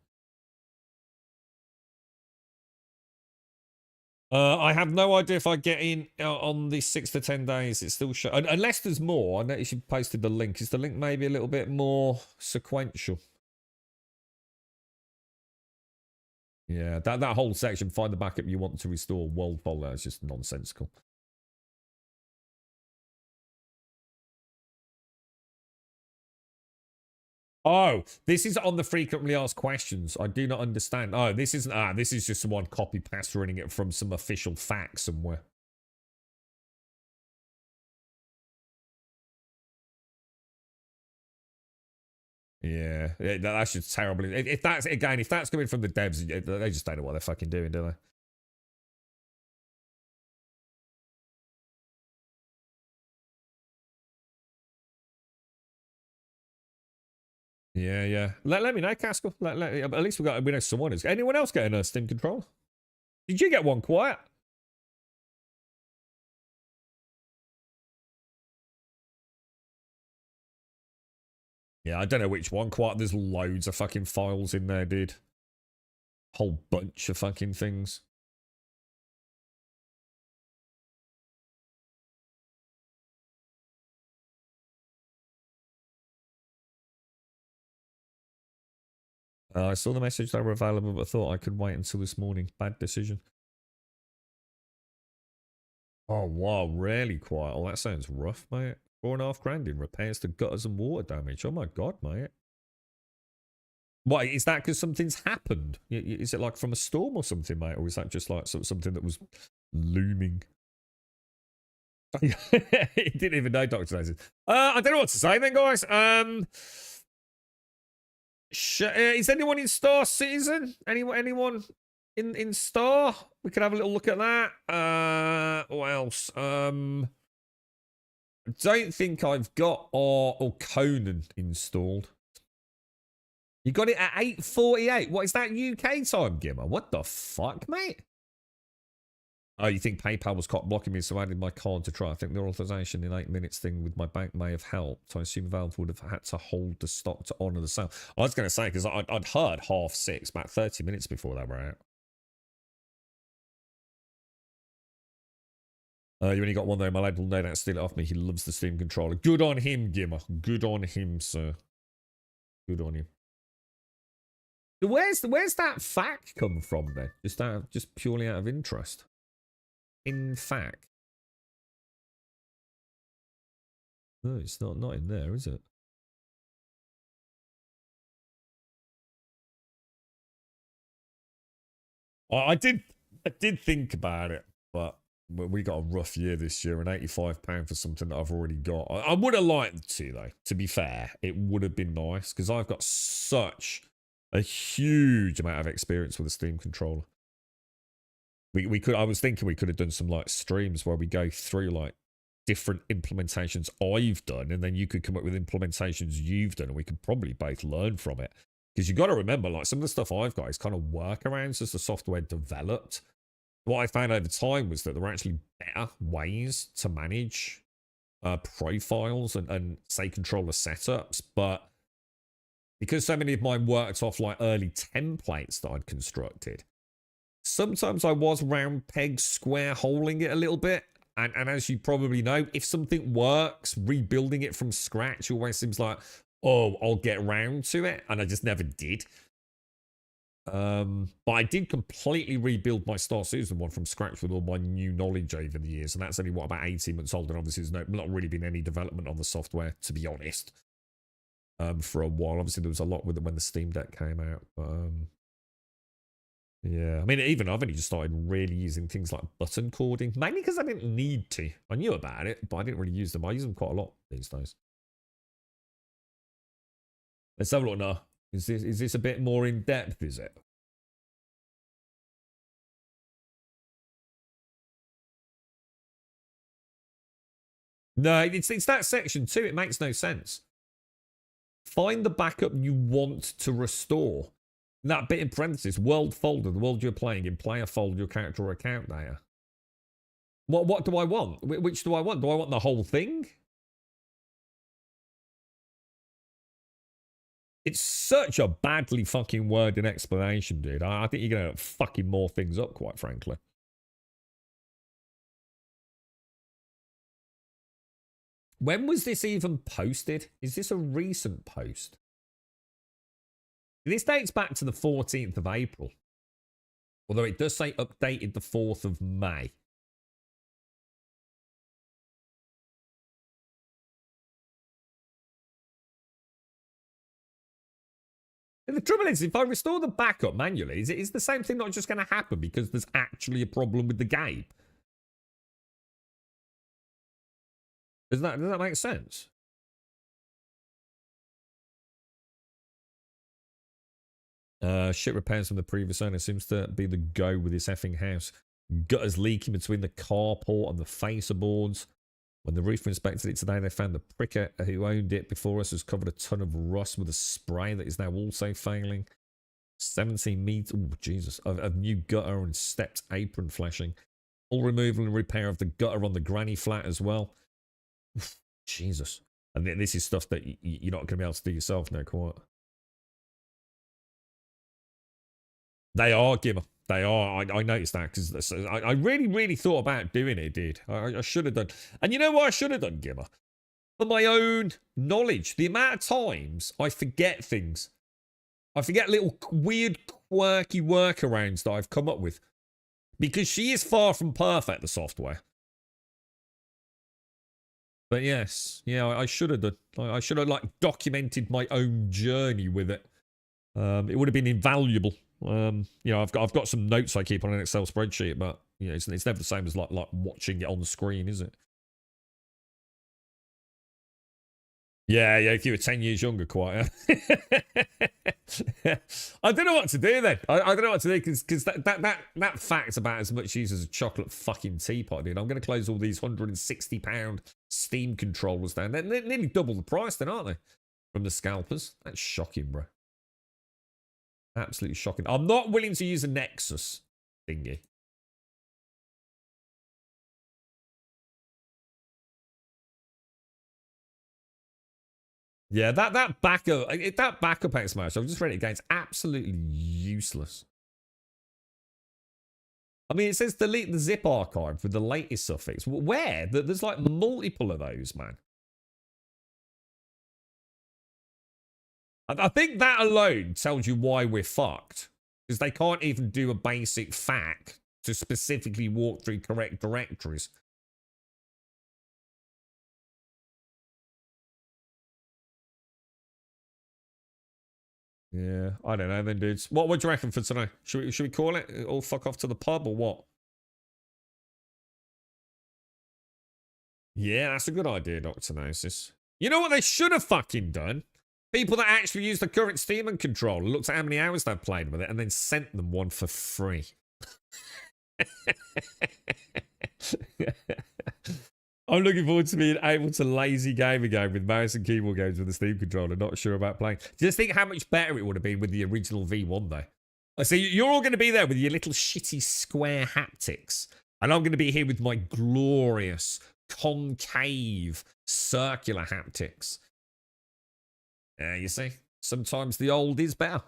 I have no idea if I get in on the 6 to 10 days. It's still unless there's more. I noticed you posted the link. Is the link maybe a little bit more sequential? Yeah, that whole section, find the backup you want to restore world folder, is just nonsensical. Oh, this is on the frequently asked questions. I do not understand. Oh, this isn't. This is just someone copy paste running it from some official fact somewhere. Yeah, that's just terrible. If that's coming from the devs, they just don't know what they're fucking doing, do they? Yeah. Let me know, Castle. At least we know someone is. Anyone else getting a Steam controller? Did you get one, Quiet? Yeah, I don't know which one. Quiet. There's loads of fucking files in there, dude. Whole bunch of fucking things. I saw the message they were available, but thought I could wait until this morning. Bad decision. Oh, wow. Really quiet. Oh, that sounds rough, mate. $4.5 grand in repairs to gutters and water damage. Oh, my God, mate. What, is that because something's happened? Is it like from a storm or something, mate? Or is that just like something that was looming? He didn't even know, Dr. Nathan. I don't know what to say then, guys. Is anyone in Star Citizen? Anyone in Star? We could have a little look at that. What else? I don't think I've got or Conan installed. You got it at 8:48. What is that UK time, Gimmer? What the fuck, mate? Oh, you think PayPal was caught blocking me, so I added my card to try. I think the authorization in 8 minutes thing with my bank may have helped. I assume Valve would have had to hold the stock to honour the sale. I was going to say, because I'd heard 6:30, about 30 minutes before they were out. You only got one though. My lad will no doubt steal it off me. He loves the Steam controller. Good on him, Gimmer. Good on him, sir. Good on him. Where's that fact come from then? Just purely out of interest. In fact. No, it's not in there, is it? I did think about it, but we got a rough year this year, and £85 for something that I've already got. I would have liked to, though. To be fair, it would have been nice because I've got such a huge amount of experience with a Steam controller. I was thinking we could have done some like streams where we go through like different implementations I've done, and then you could come up with implementations you've done, and we could probably both learn from it. Because you got to remember, like, some of the stuff I've got is kind of workarounds as the software developed. What I found over time was that there were actually better ways to manage profiles and say controller setups, but because so many of mine worked off like early templates that I'd constructed, sometimes I was round peg square holing it a little bit. And as you probably know, if something works, rebuilding it from scratch always seems like, oh, I'll get round to it. And I just never did. But I did completely rebuild my Star Citizen one from scratch with all my new knowledge over the years. And that's only, what, about 18 months old. And obviously there's not really been any development on the software, to be honest, for a while. Obviously there was a lot with it when the Steam Deck came out. But yeah, I mean, even I've only just started really using things like button coding, mainly because I didn't need to. I knew about it, but I didn't really use them. I use them quite a lot these days. Let's have a look now. Is this a bit more in depth, is it? No, it's that section too. It makes no sense. Find the backup you want to restore. That bit in parentheses, world folder, the world you're playing in, player folder, your character or account data. What do I want? Which do I want? Do I want the whole thing? It's such a badly fucking worded explanation, dude. I think you're going to fucking more things up, quite frankly. When was this even posted? Is this a recent post? This dates back to the 14th of April. Although it does say updated the 4th of May. And the trouble is, if I restore the backup manually, is the same thing not just going to happen because there's actually a problem with the game? Does that make sense? Shit repairs from the previous owner seems to be the go with this effing house. Gutters leaking between the carport and the facer boards. When the roofer inspected it today, they found the pricker who owned it before us has covered a ton of rust with a spray that is now also failing. 17 meters, oh Jesus, of new gutter and stepped apron flashing. All removal and repair of the gutter on the granny flat as well. Jesus. And this is stuff that you're not going to be able to do yourself now, quite. They are, Gimmer. They are. I noticed that because I really, really thought about doing it, dude. I should have done. And you know what I should have done, Gimmer? For my own knowledge. The amount of times I forget things. I forget little weird, quirky workarounds that I've come up with. Because she is far from perfect, the software. But yes, yeah, I should have done. I should have, like, documented my own journey with it. It would have been invaluable. You know, I've got some notes I keep on an Excel spreadsheet, but you know, it's never the same as like watching it on the screen, is it? Yeah, if you were 10 years younger, quite. I don't know what to do then. I don't know what to do because that fact's about as much use as a chocolate fucking teapot, dude. I'm going to close all these £160 Steam controllers down. They're nearly double the price then, aren't they? From the scalpers. That's shocking, bro. Absolutely shocking. I'm not willing to use a Nexus thingy. Yeah, that backup explanation, I've just read it again. It's absolutely useless. I mean, it says delete the zip archive with the latest suffix. Where? There's like multiple of those, man. I think that alone tells you why we're fucked. Because they can't even do a basic FAQ to specifically walk through correct directories. Yeah, I don't know then, dudes. What do you reckon for today? Should we call it? All fuck off to the pub or what? Yeah, that's a good idea, Dr. Gnosis. You know what they should have fucking done? People that actually use the current Steam and controller looked at how many hours they've played with it and then sent them one for free. I'm looking forward to being able to lazy game again with mouse and keyboard games with the Steam controller. Not sure about playing. Just think how much better it would have been with the original V1 though. I see you're all going to be there with your little shitty square haptics. And I'm going to be here with my glorious concave circular haptics. You see, sometimes the old is better.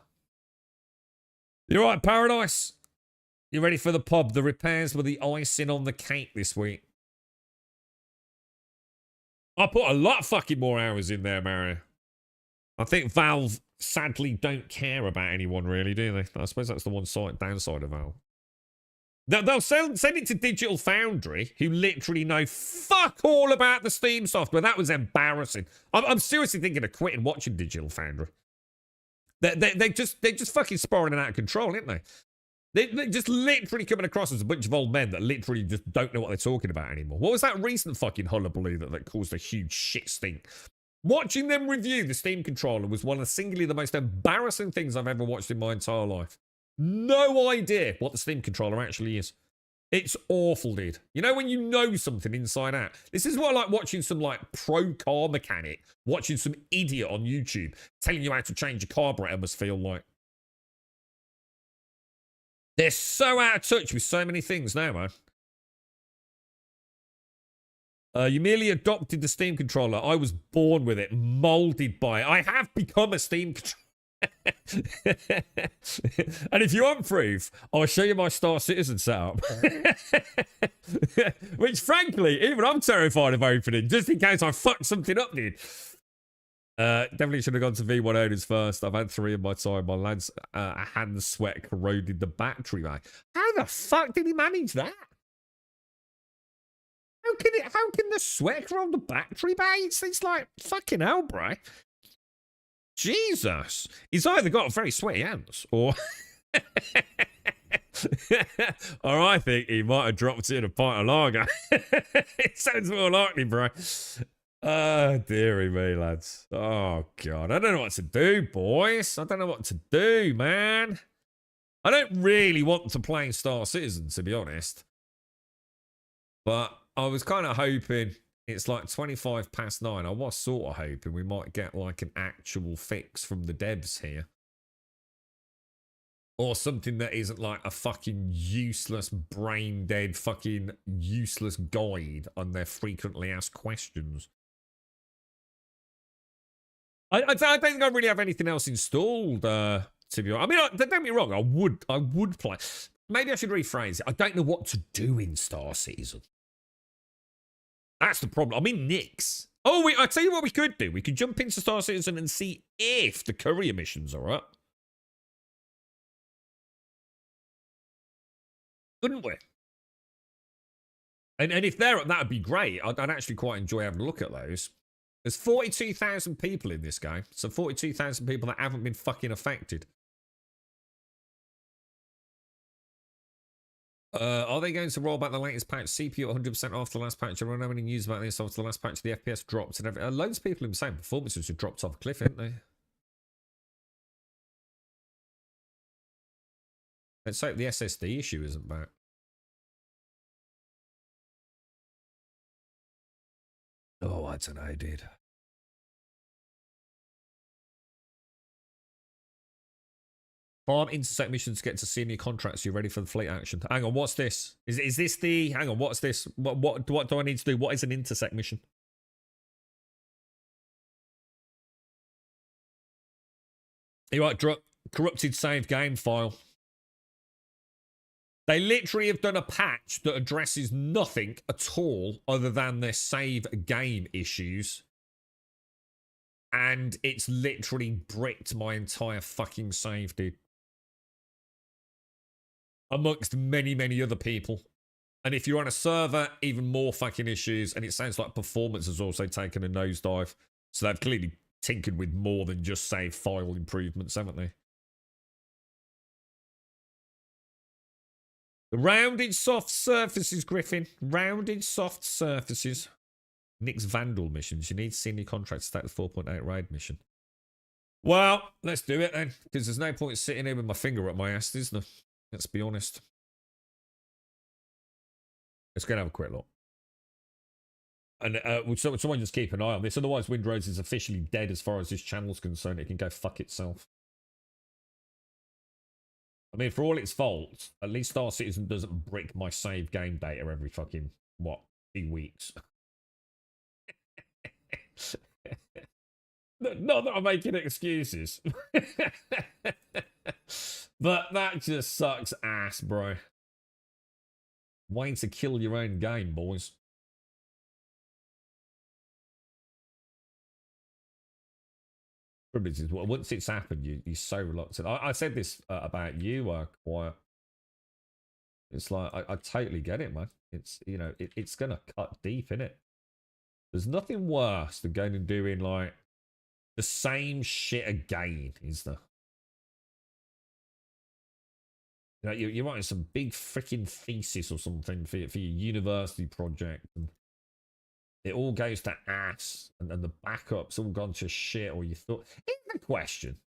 You're right, Paradise. You ready for the pub? The repairs were the icing on the cake this week. I put a lot of fucking more hours in there, Mario. I think Valve sadly don't care about anyone really, do they? I suppose that's the one downside of Valve. They'll send it to Digital Foundry, who literally know fuck all about the Steam software. That was embarrassing. I'm seriously thinking of quitting watching Digital Foundry. They're just fucking spiraling out of control, aren't they? They're just literally coming across as a bunch of old men that literally just don't know what they're talking about anymore. What was that recent fucking hullabaloo that caused a huge shit stink? Watching them review the Steam controller was one of singularly the most embarrassing things I've ever watched in my entire life. No idea what the Steam controller actually is. It's awful, dude. You know when you know something inside out? This is what I like watching some like pro car mechanic, watching some idiot on YouTube telling you how to change a carburetor must feel like. They're so out of touch with so many things now, man. You merely adopted the Steam controller. I was born with it, molded by it. I have become a Steam controller. And if you want proof, I'll show you my Star Citizen setup. Which, frankly, even I'm terrified of opening, just in case I fuck something up, dude. Definitely should have gone to V1 owners first. I've had 3 in my time. My lad's hand sweat corroded the battery, man. How the fuck did he manage that? How can the sweat corrode the battery, mate? It's like fucking hell, bro. Jesus. He's either got very sweaty hands or or I think he might have dropped it in a pint of lager. It sounds more likely, bro. Oh, dearie me, lads. Oh, God. I don't know what to do, boys. I don't know what to do, man. I don't really want to play Star Citizen, to be honest. But I was kind of hoping, it's like 9:25. I was sort of hoping we might get like an actual fix from the devs here. Or something that isn't like a fucking useless, brain-dead, fucking useless guide on their frequently asked questions. I don't think I really have anything else installed, to be honest. I mean, don't get me wrong, I would play. Maybe I should rephrase it. I don't know what to do in Star Citizen. That's the problem. I'm in Nix. Oh, wait, I'll tell you what we could do. We could jump into Star Citizen and see if the courier missions are up. Couldn't we? And if they're up, that'd be great. I'd actually quite enjoy having a look at those. There's 42,000 people in this game. So 42,000 people that haven't been fucking affected. Are they going to roll back the latest patch? CPU 100% after the last patch. I don't know any news about this after the last patch. The FPS dropped and everything. Loads of people have been saying performances have dropped off a cliff, haven't they? Let's hope the SSD issue isn't back. Oh, I don't know, dude. Farm intersect missions to get to senior contracts. You ready for the fleet action? Hang on, what's this? Is this the... Hang on, what's this? What do I need to do? What is an intersect mission? You right, corrupted save game file. They literally have done a patch that addresses nothing at all other than their save game issues. And it's literally bricked my entire fucking save, dude. Amongst many, many other people. And if you're on a server, even more fucking issues. And it sounds like performance has also taken a nosedive. So they've clearly tinkered with more than just save file improvements, haven't they? The rounded soft surfaces, Griffin. Rounded soft surfaces. Nick's Vandal missions. You need senior contract to start the 4.8 raid mission. Well, let's do it then. Because there's no point sitting here with my finger up my ass, is there? Let's be honest. Let's go and have a quick look. And someone just keep an eye on this. Otherwise, Windrose is officially dead as far as this channel's concerned. It can go fuck itself. I mean, for all its faults, at least Star Citizen doesn't brick my save game data every fucking, what, 2 weeks. Not that I'm making excuses. But that just sucks ass, bro. Waiting to kill your own game, boys. Is once it's happened, you're so reluctant. I said this about you, Quiet. It's like I totally get it, man. It's, you know, it's gonna cut deep, innit? There's nothing worse than going and doing like the same shit again, is there? You know, you're writing some big freaking thesis or something for your university project, and it all goes to ass, and then the backup's all gone to shit, or you thought. Here's the question.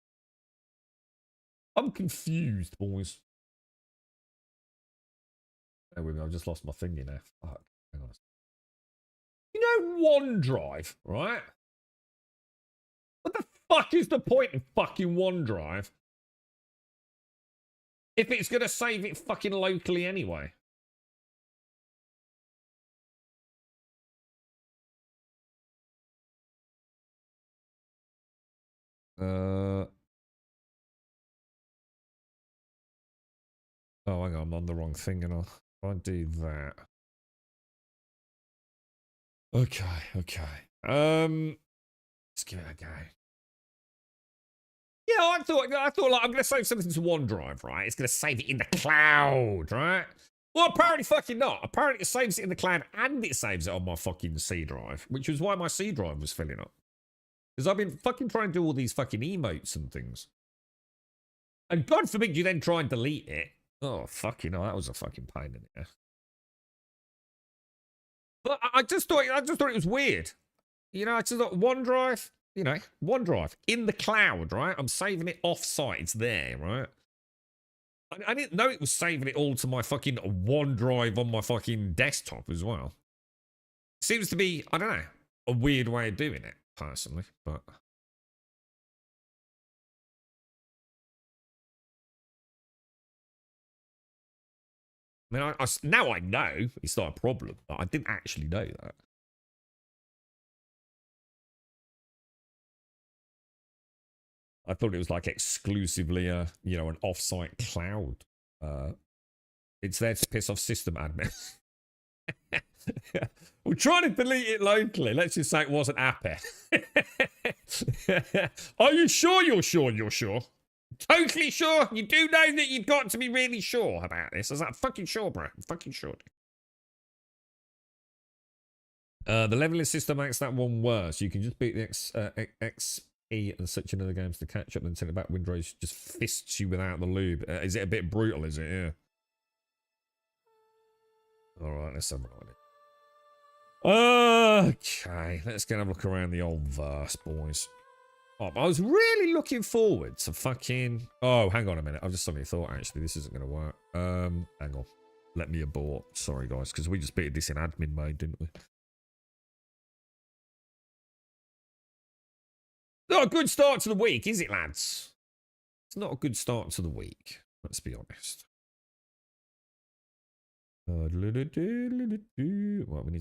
I'm confused, boys. Bear with me, I've just lost my finger now. Fuck. Hang on. You know OneDrive, right? What the fuck is the point of fucking OneDrive if it's going to save it fucking locally anyway? Oh, hang on, I'm on the wrong thing, and I'll do that. Okay. Let's give it a go. Yeah, I thought like I'm gonna save something to OneDrive, right? It's gonna save it in the cloud, right? Well, apparently fucking not. Apparently it saves it in the cloud and it saves it on my fucking C drive, which was why my C drive was filling up. Because I've been fucking trying to do all these fucking emotes and things. And God forbid you then try and delete it. Oh, fucking hell, that was a fucking pain in the ass. But I just thought it was weird. You know, I just thought OneDrive, you know, OneDrive in the cloud, right? I'm saving it off-site. It's there, right? I didn't know it was saving it all to my fucking OneDrive on my fucking desktop as well. Seems to be, I don't know, a weird way of doing it, personally, but... I mean, now I know it's not a problem, but I didn't actually know that. I thought it was like exclusively you know, an off-site cloud. It's there to piss off system admins. We're trying to delete it locally. Let's just say it wasn't Ape. Are you sure you're sure you're sure? Totally sure? You do know that you've got to be really sure about this. I was like, fucking sure, bro. I'm fucking sure. The leveling system makes that one worse. You can just beat the XP and such in other games to catch up and send it back. Windrose just fists you without the lube. Is it a bit brutal, is it? Yeah. Alright, let's have a look at it. Okay, let's go and have a look around the old verse, boys. Oh, I was really looking forward to fucking... Oh, hang on a minute. I've just suddenly thought, actually, this isn't going to work. Hang on. Let me abort. Sorry, guys, because we just beat this in admin mode, didn't we? Not a good start to the week, is it, lads? It's not a good start to the week. Let's be honest. Well, we need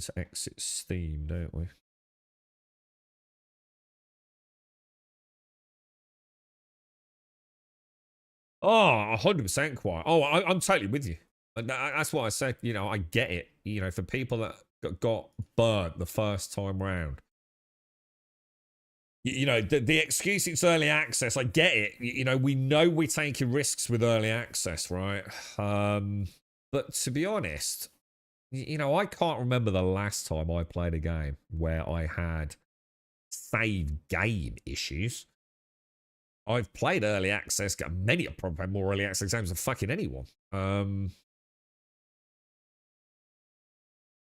to exit Steam, don't we? Oh, 100% quiet. Oh, I'm totally with you. That's what I said. You know, I get it. You know, for people that got burnt the first time round. You know, the excuse it's early access, I get it. You know, we know we're taking risks with early access, right? But to be honest, you know, I can't remember the last time I played a game where I had save game issues. I've played early access, got many, probably had more early access games than fucking anyone.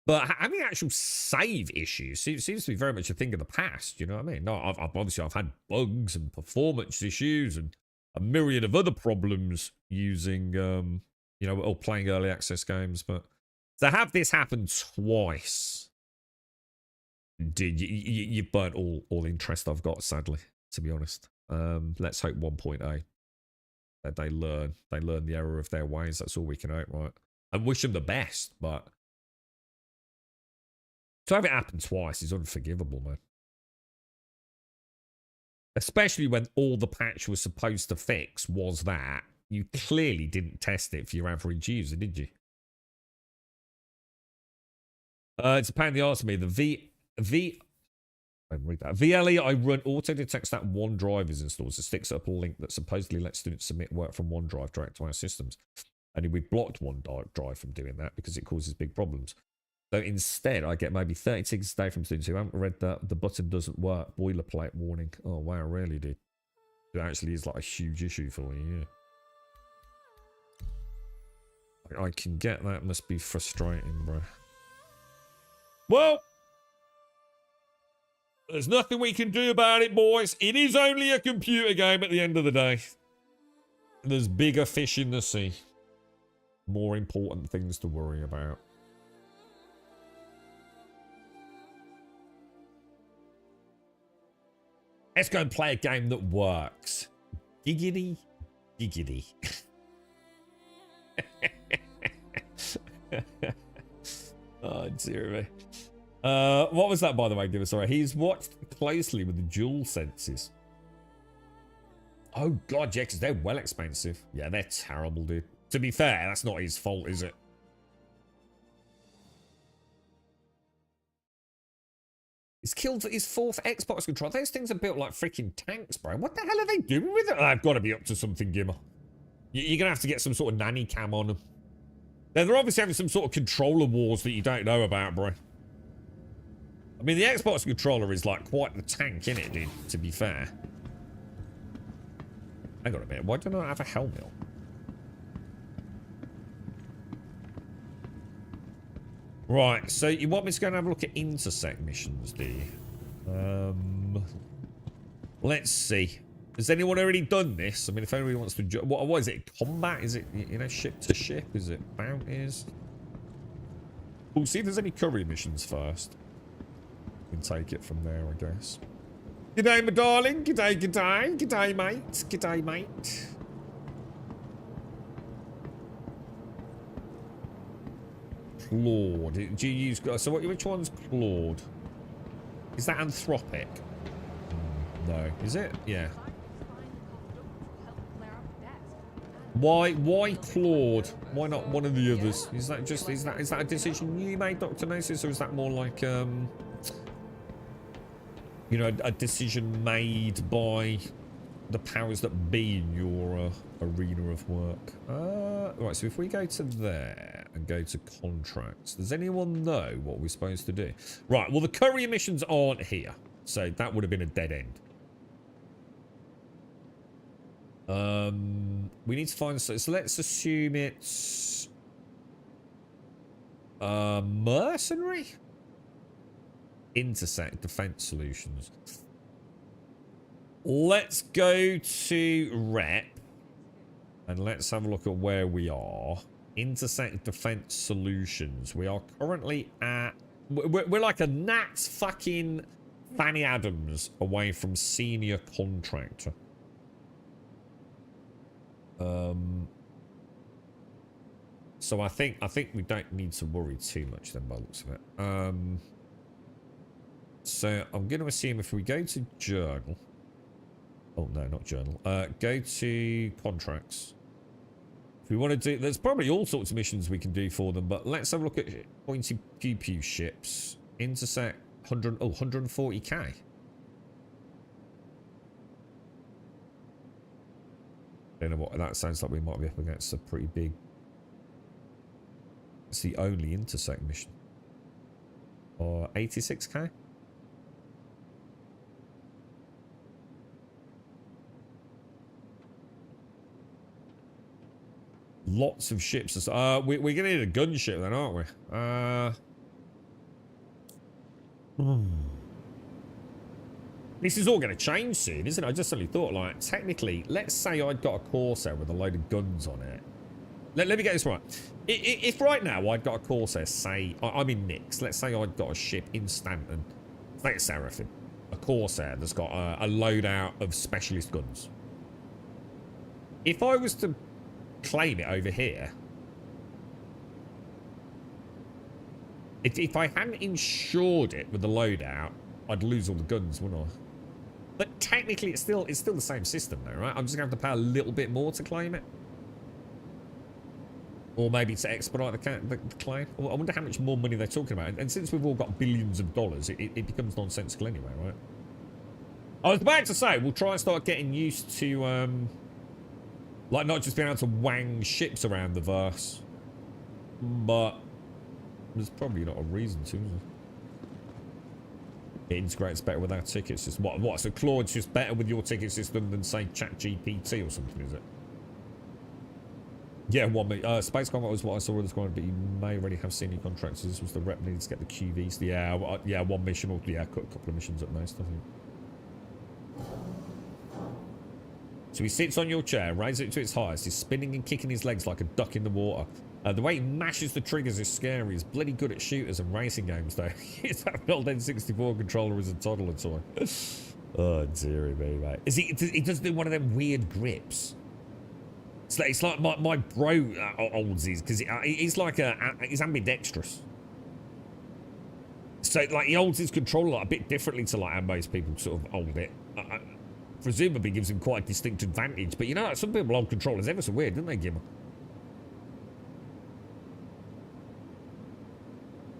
But having actual save issues seems to be very much a thing of the past. You know what I mean? No, I've obviously had bugs and performance issues and a myriad of other problems using, you know, or playing early access games. But to have this happen twice, dude, you've burnt all interest I've got. Sadly, to be honest. Let's hope 1.8 that they learn the error of their ways. That's all we can hope, right? And wish them the best, but. To have it happen twice is unforgivable, man. Especially when all the patch was supposed to fix was that. You clearly didn't test it for your average user, did you? It's a pain in the arse to me. The VLE I run auto detects that OneDrive is installed. So it sticks up a link that supposedly lets students submit work from OneDrive direct to our systems. And we blocked OneDrive from doing that because it causes big problems. So instead, I get maybe 30 tickets a day from students who haven't read that the button doesn't work. Boilerplate warning. Oh, wow, really, dude. It actually is like a huge issue for you, yeah. I can get that. Must be frustrating, bro. Well, there's nothing we can do about it, boys. It is only a computer game at the end of the day. There's bigger fish in the sea. More important things to worry about. Let's go and play a game that works. Giggity, giggity. Oh, dear me. What was that, by the way, Giver? Sorry. He's watched closely with the dual senses. Oh, God, yeah, because they're well expensive. Yeah, they're terrible, dude. To be fair, that's not his fault, is it? He's killed his fourth Xbox controller. Those things are built like freaking tanks, bro. What the hell are they doing with it? I've got to be up to something, Gimmer. You're going to have to get some sort of nanny cam on them. They're obviously having some sort of controller wars that you don't know about, bro. I mean, the Xbox controller is like quite the tank, innit, dude? To be fair. Hang on a minute. Why don't I have a helmet on? Right, so you want me to go and have a look at intersect missions, do you? Let's see. Has anyone already done this? I mean, if anybody wants to... What is it? Combat? Is it, you know, ship to ship? Is it bounties? We'll see if there's any curry missions first. We can take it from there, I guess. G'day, my darling. G'day, g'day. G'day, mate. G'day, mate. Claude. Do you use... So which one's Claude? Is that Anthropic? No. Is it? Yeah. Why Claude? Why not one of the others? Is that just... Is that a decision you made, Dr. Gnosis, or is that more like, you know, a decision made by the powers that be in your arena of work? Right, so if we go to there and go to contracts, does anyone know what we're supposed to do? Right, well, the courier missions aren't here, so that would have been a dead end. We need to find... So let's assume it's... mercenary? Intersect Defense Solutions. Let's go to rep. And let's have a look at where we are. Intersect Defense Solutions. We are currently at... We're like a gnat's fucking Fanny Adams away from senior contractor. So I think we don't need to worry too much then by the looks of it. So I'm going to assume if we go to journal... Oh, no, not journal. Go to contracts. If we want to do... There's probably all sorts of missions we can do for them, but let's have a look at pointy pew-pew ships. Intersect 140k. don't know what that sounds like. We might be up against a pretty big. It's the only intersect mission. Or 86k. Lots of ships. We're gonna need a gunship then, aren't we? This is all gonna change soon, isn't it? I just suddenly thought, like, technically, let's say I'd got a Corsair with a load of guns on it. Let me get this right. If right now I'd got a Corsair, say, I'm in Nix. Let's say I'd got a ship in Stanton, like Seraphim, a Corsair that's got a loadout of specialist guns. If I was to claim it over here, if I hadn't insured it with the loadout, I'd lose all the guns, wouldn't I? But technically, it's still the same system, though, right? I'm just gonna have to pay a little bit more to claim it, or maybe to expedite the claim. I wonder how much more money they're talking about. And since we've all got billions of dollars, it becomes nonsensical anyway, right? I was about to say we'll try and start getting used to like not just being able to wang ships around the verse, but there's probably not a reason to. It integrates better with our ticket system. What? So Claude's just better with your ticket system than, say, ChatGPT or something, is it? Yeah, Space Combat was what I saw with the squad, but you may already have senior contracts. This was the rep needed to get the QVs. Yeah, one mission or a couple of missions at most, I think. So he sits on your chair, raises it to its highest. He's spinning and kicking his legs like a duck in the water. The way he mashes the triggers is scary. He's bloody good at shooters and racing games, though. He's that old N64 controller as a toddler toy. Oh, dearie me, mate. He does do one of them weird grips. It's like my bro holds his, because he's like he's ambidextrous. So, like, he holds his controller like, a bit differently to, like, how most people sort of hold it. Presumably gives him quite a distinct advantage. But, you know, some people hold controllers ever so weird, don't they, Gimmer?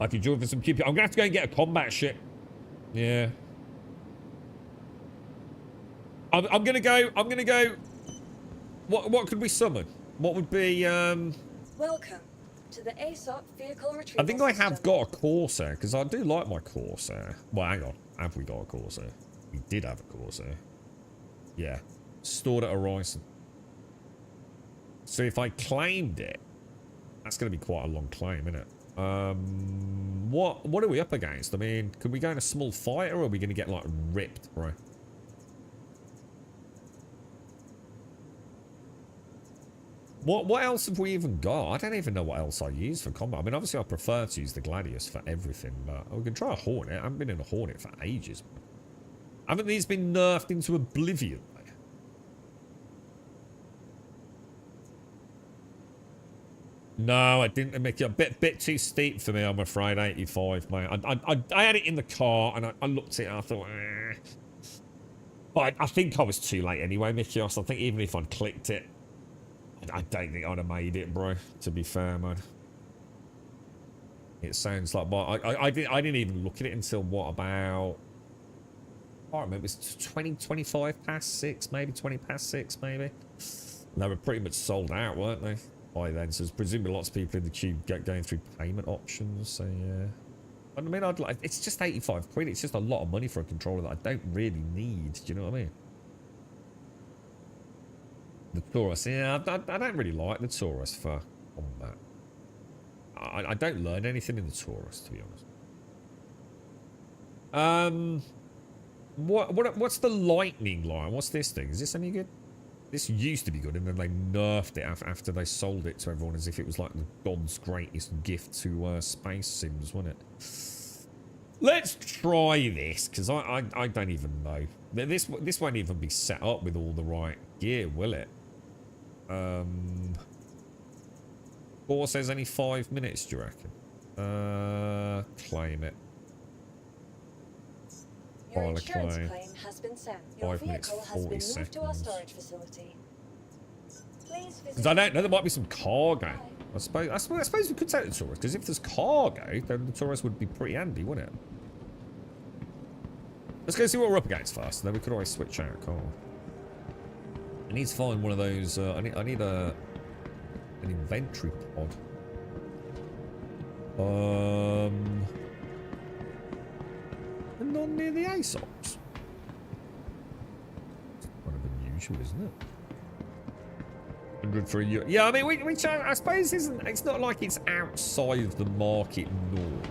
I could join for some QP. I'm gonna have to go and get a combat ship. Yeah. I'm gonna go. What could we summon? What would be Welcome to the ASOP vehicle retrieval I think I have system. got a Corsair, because I do like my Corsair. Well, hang on. Have we got a Corsair? We did have a Corsair. Yeah. Stored at Horizon. So if I claimed it, that's gonna be quite a long claim, isn't it? What are we up against? I mean, can we go in a small fighter, or are we going to get, like, ripped, bro? What else have we even got? I don't even know what else I use for combat. I mean, obviously I prefer to use the Gladius for everything, but we can try a Hornet. I haven't been in a Hornet for ages. Haven't these been nerfed into oblivion? No, I didn't make it a bit too steep for me, I'm afraid. 85, mate. I had it in the car and I looked at it and I thought, eh. But I think I was too late anyway, Mikios. I think even if I'd clicked it, I don't think I'd have made it, bro. To be fair, man. It sounds like, but I didn't even look at it until what, about, I don't remember, it was 25 past 6, maybe 20 past 6, maybe. And they were pretty much sold out, weren't they? By then, so there's presumably lots of people in the queue going through payment options, so yeah. I mean, I'd like, it's just 85 quid, it's just a lot of money for a controller that I don't really need, do you know what I mean? The Taurus, yeah, I don't really like the Taurus for combat. I don't learn anything in the Taurus, to be honest. What's the lightning line? What's this thing? Is this any good? This used to be good, and then they nerfed it after they sold it to everyone as if it was like the God's greatest gift to space sims, wasn't it? Let's try this, because I don't even know. This won't even be set up with all the right gear, will it? Or says only 5 minutes, do you reckon? Claim it. Your File a insurance claim. claim has been sent. Your 5 minutes, vehicle has 40 been moved to our seconds. storage facility. Please visit. Because I don't know, there might be some cargo. I suppose we could take the Taurus, because if there's cargo, then the Taurus would be pretty handy, wouldn't it? Let's go see what we're up against first, and then we could always switch out, can't we? need to find one of those. I need an inventory pod. And not near the ASOPs. Kind of unusual, isn't it? 100 for a year. Yeah, I mean, which I suppose isn't. It's not like it's outside of the market norm.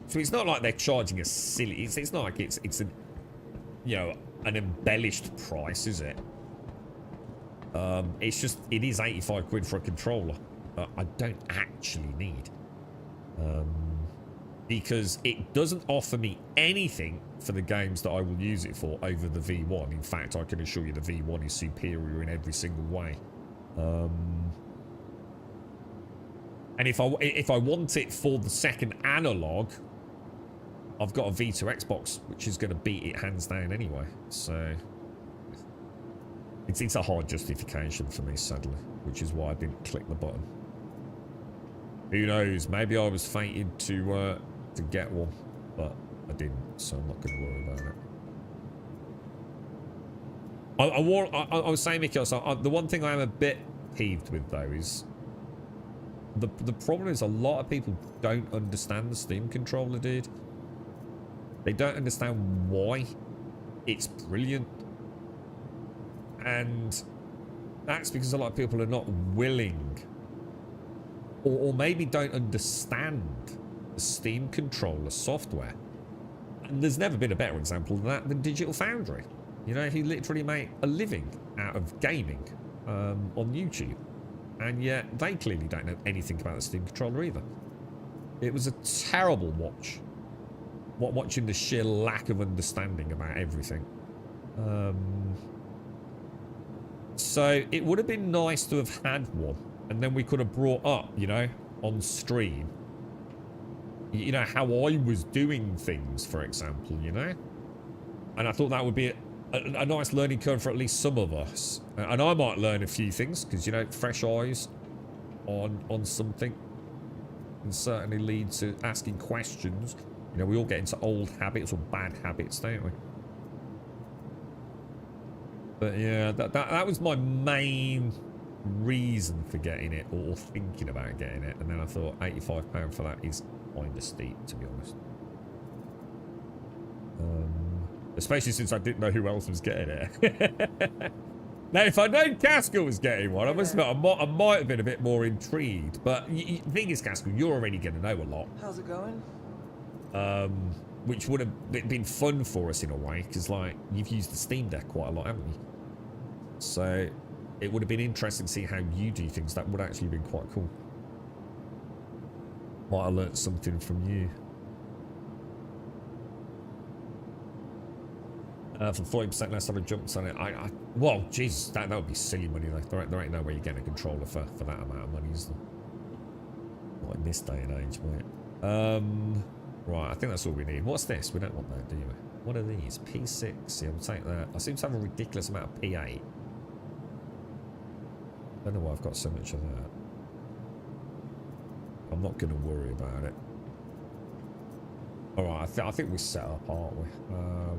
So it's not like they're charging a silly. It's not like it's an, you know, an embellished price, is it? It's just it is 85 quid for a controller. I don't actually need. Because it doesn't offer me anything for the games that I will use it for over the V1. In fact, I can assure you the V1 is superior in every single way. And if I want it for the second analog, I've got a V2 Xbox, which is going to beat it hands down anyway. So it's a hard justification for me, sadly, which is why I didn't click the button. Who knows? Maybe I was fated to get one, but I didn't, so I'm not going to worry about it. I was saying, Mickey, the one thing I am a bit peeved with, though, is the problem is a lot of people don't understand the Steam controller, dude. They don't understand why it's brilliant. And that's because a lot of people are not willing or maybe don't understand the Steam controller software. And there's never been a better example than that than Digital Foundry. You know, he literally made a living out of gaming on YouTube. And yet they clearly don't know anything about the Steam controller either. It was a terrible watch. Watching the sheer lack of understanding about everything. So it would have been nice to have had one. And then we could have brought up, you know, on stream, you know, how I was doing things, for example, you know? And I thought that would be a nice learning curve for at least some of us. And I might learn a few things, because, you know, fresh eyes on something can certainly lead to asking questions. You know, we all get into old habits or bad habits, don't we? But yeah, that was my main reason for getting it, or thinking about getting it. And then I thought £85 for that is kind of steep, to be honest. Especially since I didn't know who else was getting it. Now, if I'd known Casco was getting one, I must admit, I might have been a bit more intrigued. But the thing is, Casco, you're already going to know a lot. How's it going? Which would have been fun for us in a way, because, like, you've used the Steam Deck quite a lot, haven't you? So it would have been interesting to see how you do things. That would actually have been quite cool. Might have learnt something from you. For 40% less, I've jumped on it. Well, Jesus, that would be silly money. Like, there ain't no way you're getting a controller for that amount of money, is there? Not in this day and age, mate. Right, I think that's all we need. What's this? We don't want that, do you? What are these? P6. Yeah, we'll take that. I seem to have a ridiculous amount of P8. I don't know why I've got so much of that. I'm not going to worry about it. Alright, I think we're set up, aren't we?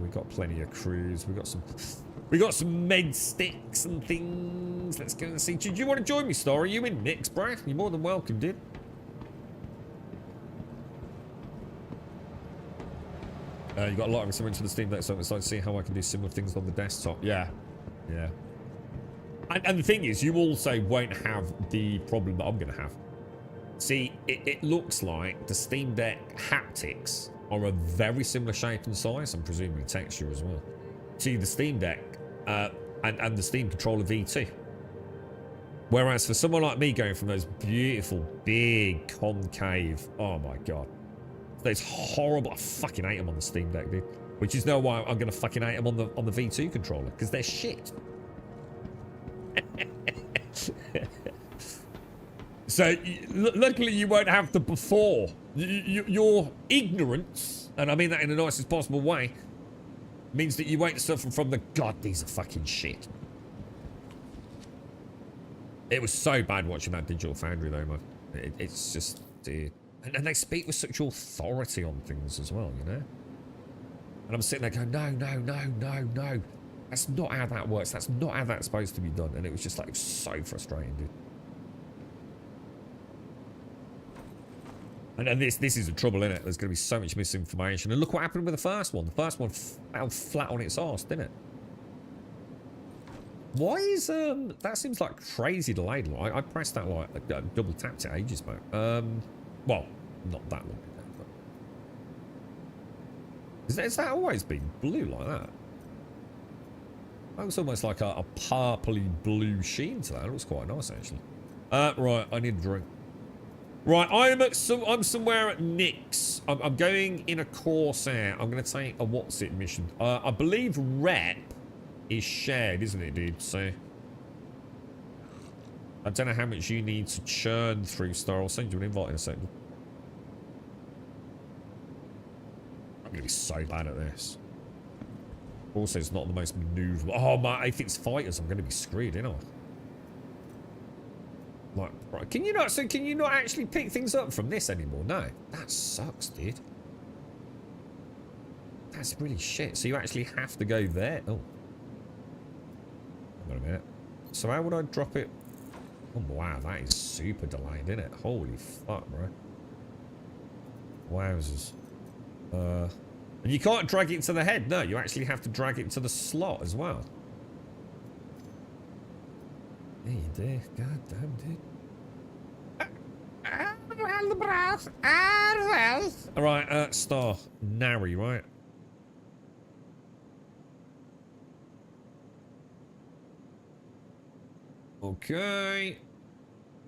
We've got plenty of crews. We got some med sticks and things. Let's go and see. Do you want to join me, Star? Are you in mix, bro? You're more than welcome, dude. You got a lot of experience for the Steam Deck, so I'm excited to see how I can do similar things on the desktop. Yeah. Yeah. And the thing is, you also won't have the problem that I'm going to have. See, it looks like the Steam Deck haptics are a very similar shape and size, and presumably texture as well, to the Steam Deck and the Steam Controller V2. Whereas for someone like me going from those beautiful, big, concave, oh my god, those horrible, I fucking hate them on the Steam Deck, dude. Which is no why I'm going to fucking hate them on the V2 controller, because they're shit. So, luckily you won't have to before. Your ignorance, and I mean that in the nicest possible way, means that you won't suffer from the, God, these are fucking shit. It was so bad watching that Digital Foundry, though, man. It's just, dude. And they speak with such authority on things as well, you know? And I'm sitting there going, no, no, no, no, no. That's not how that works. That's not how that's supposed to be done. And it was just like so frustrating, dude. And this is the trouble, isn't it? There's going to be so much misinformation. And look what happened with the first one. The first one fell flat on its arse, didn't it? Why is that seems like crazy delayed. I pressed that like double tapped it ages back. Well, not that long ago. But... Has that always been blue like that? That was almost like a purpley blue sheen to that. It looks quite nice actually. Right, I need a drink. Right, I'm somewhere at Nick's. I'm going in a Corsair. I'm going to take a what's it mission. I believe rep is shared, isn't it, dude? So I don't know how much you need to churn through Star. I'll send you an invite in a second. I'm going to be so bad at this. Also, it's not the most maneuverable. Oh my! If it's fighters, I'm going to be screwed, ain't I? Like, right, can you not? So can you not actually pick things up from this anymore? No, that sucks, dude. That's really shit. So you actually have to go there. Oh, hang on a minute. So how would I drop it? Oh wow, that is super delayed, isn't it? Holy fuck, bro. Wowzers. And you can't drag it to the head. No, you actually have to drag it to the slot as well. Yeah, you do. God damn, dude. Alright, Star. Nary, right? Okay.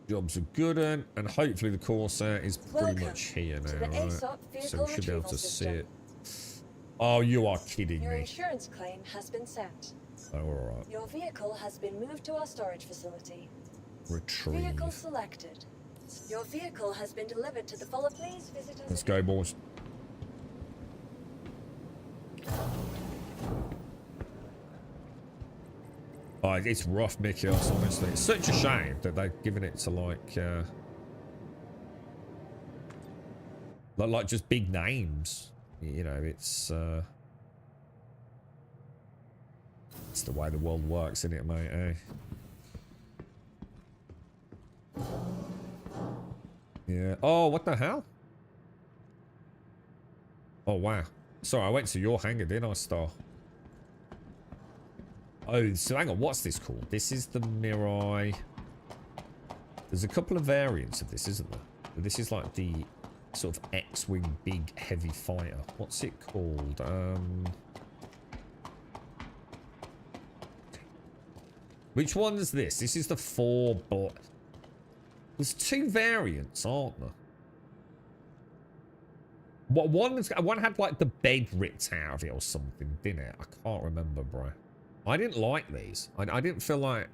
Jobs are good, and hopefully the Corsair is pretty much here now, right? So we should be able to see it. Oh, you are kidding Your me. insurance claim has been sent. Oh, alright. Your vehicle has been moved to our storage facility. Retrieve. Vehicle selected. Your vehicle has been delivered to the follow. Please visit us. Let's go, boys. Oh, it's rough, Mickey, honestly. It's such a shame that they've given it to, like just big names. You know, it's the way the world works, isn't it, mate, eh? Yeah. Oh, what the hell? Oh, wow. Sorry, I went to your hangar, didn't I, Star? Oh, so hang on. What's this called? This is the Mirai. There's a couple of variants of this, isn't there? This is like the sort of X-Wing big heavy fighter. What's it called? Which one is this? This is the 4 black. There's 2 variants, aren't there? What one had like the bed ripped out of it or something, didn't it? I can't remember, bro. I didn't like these. I didn't feel like.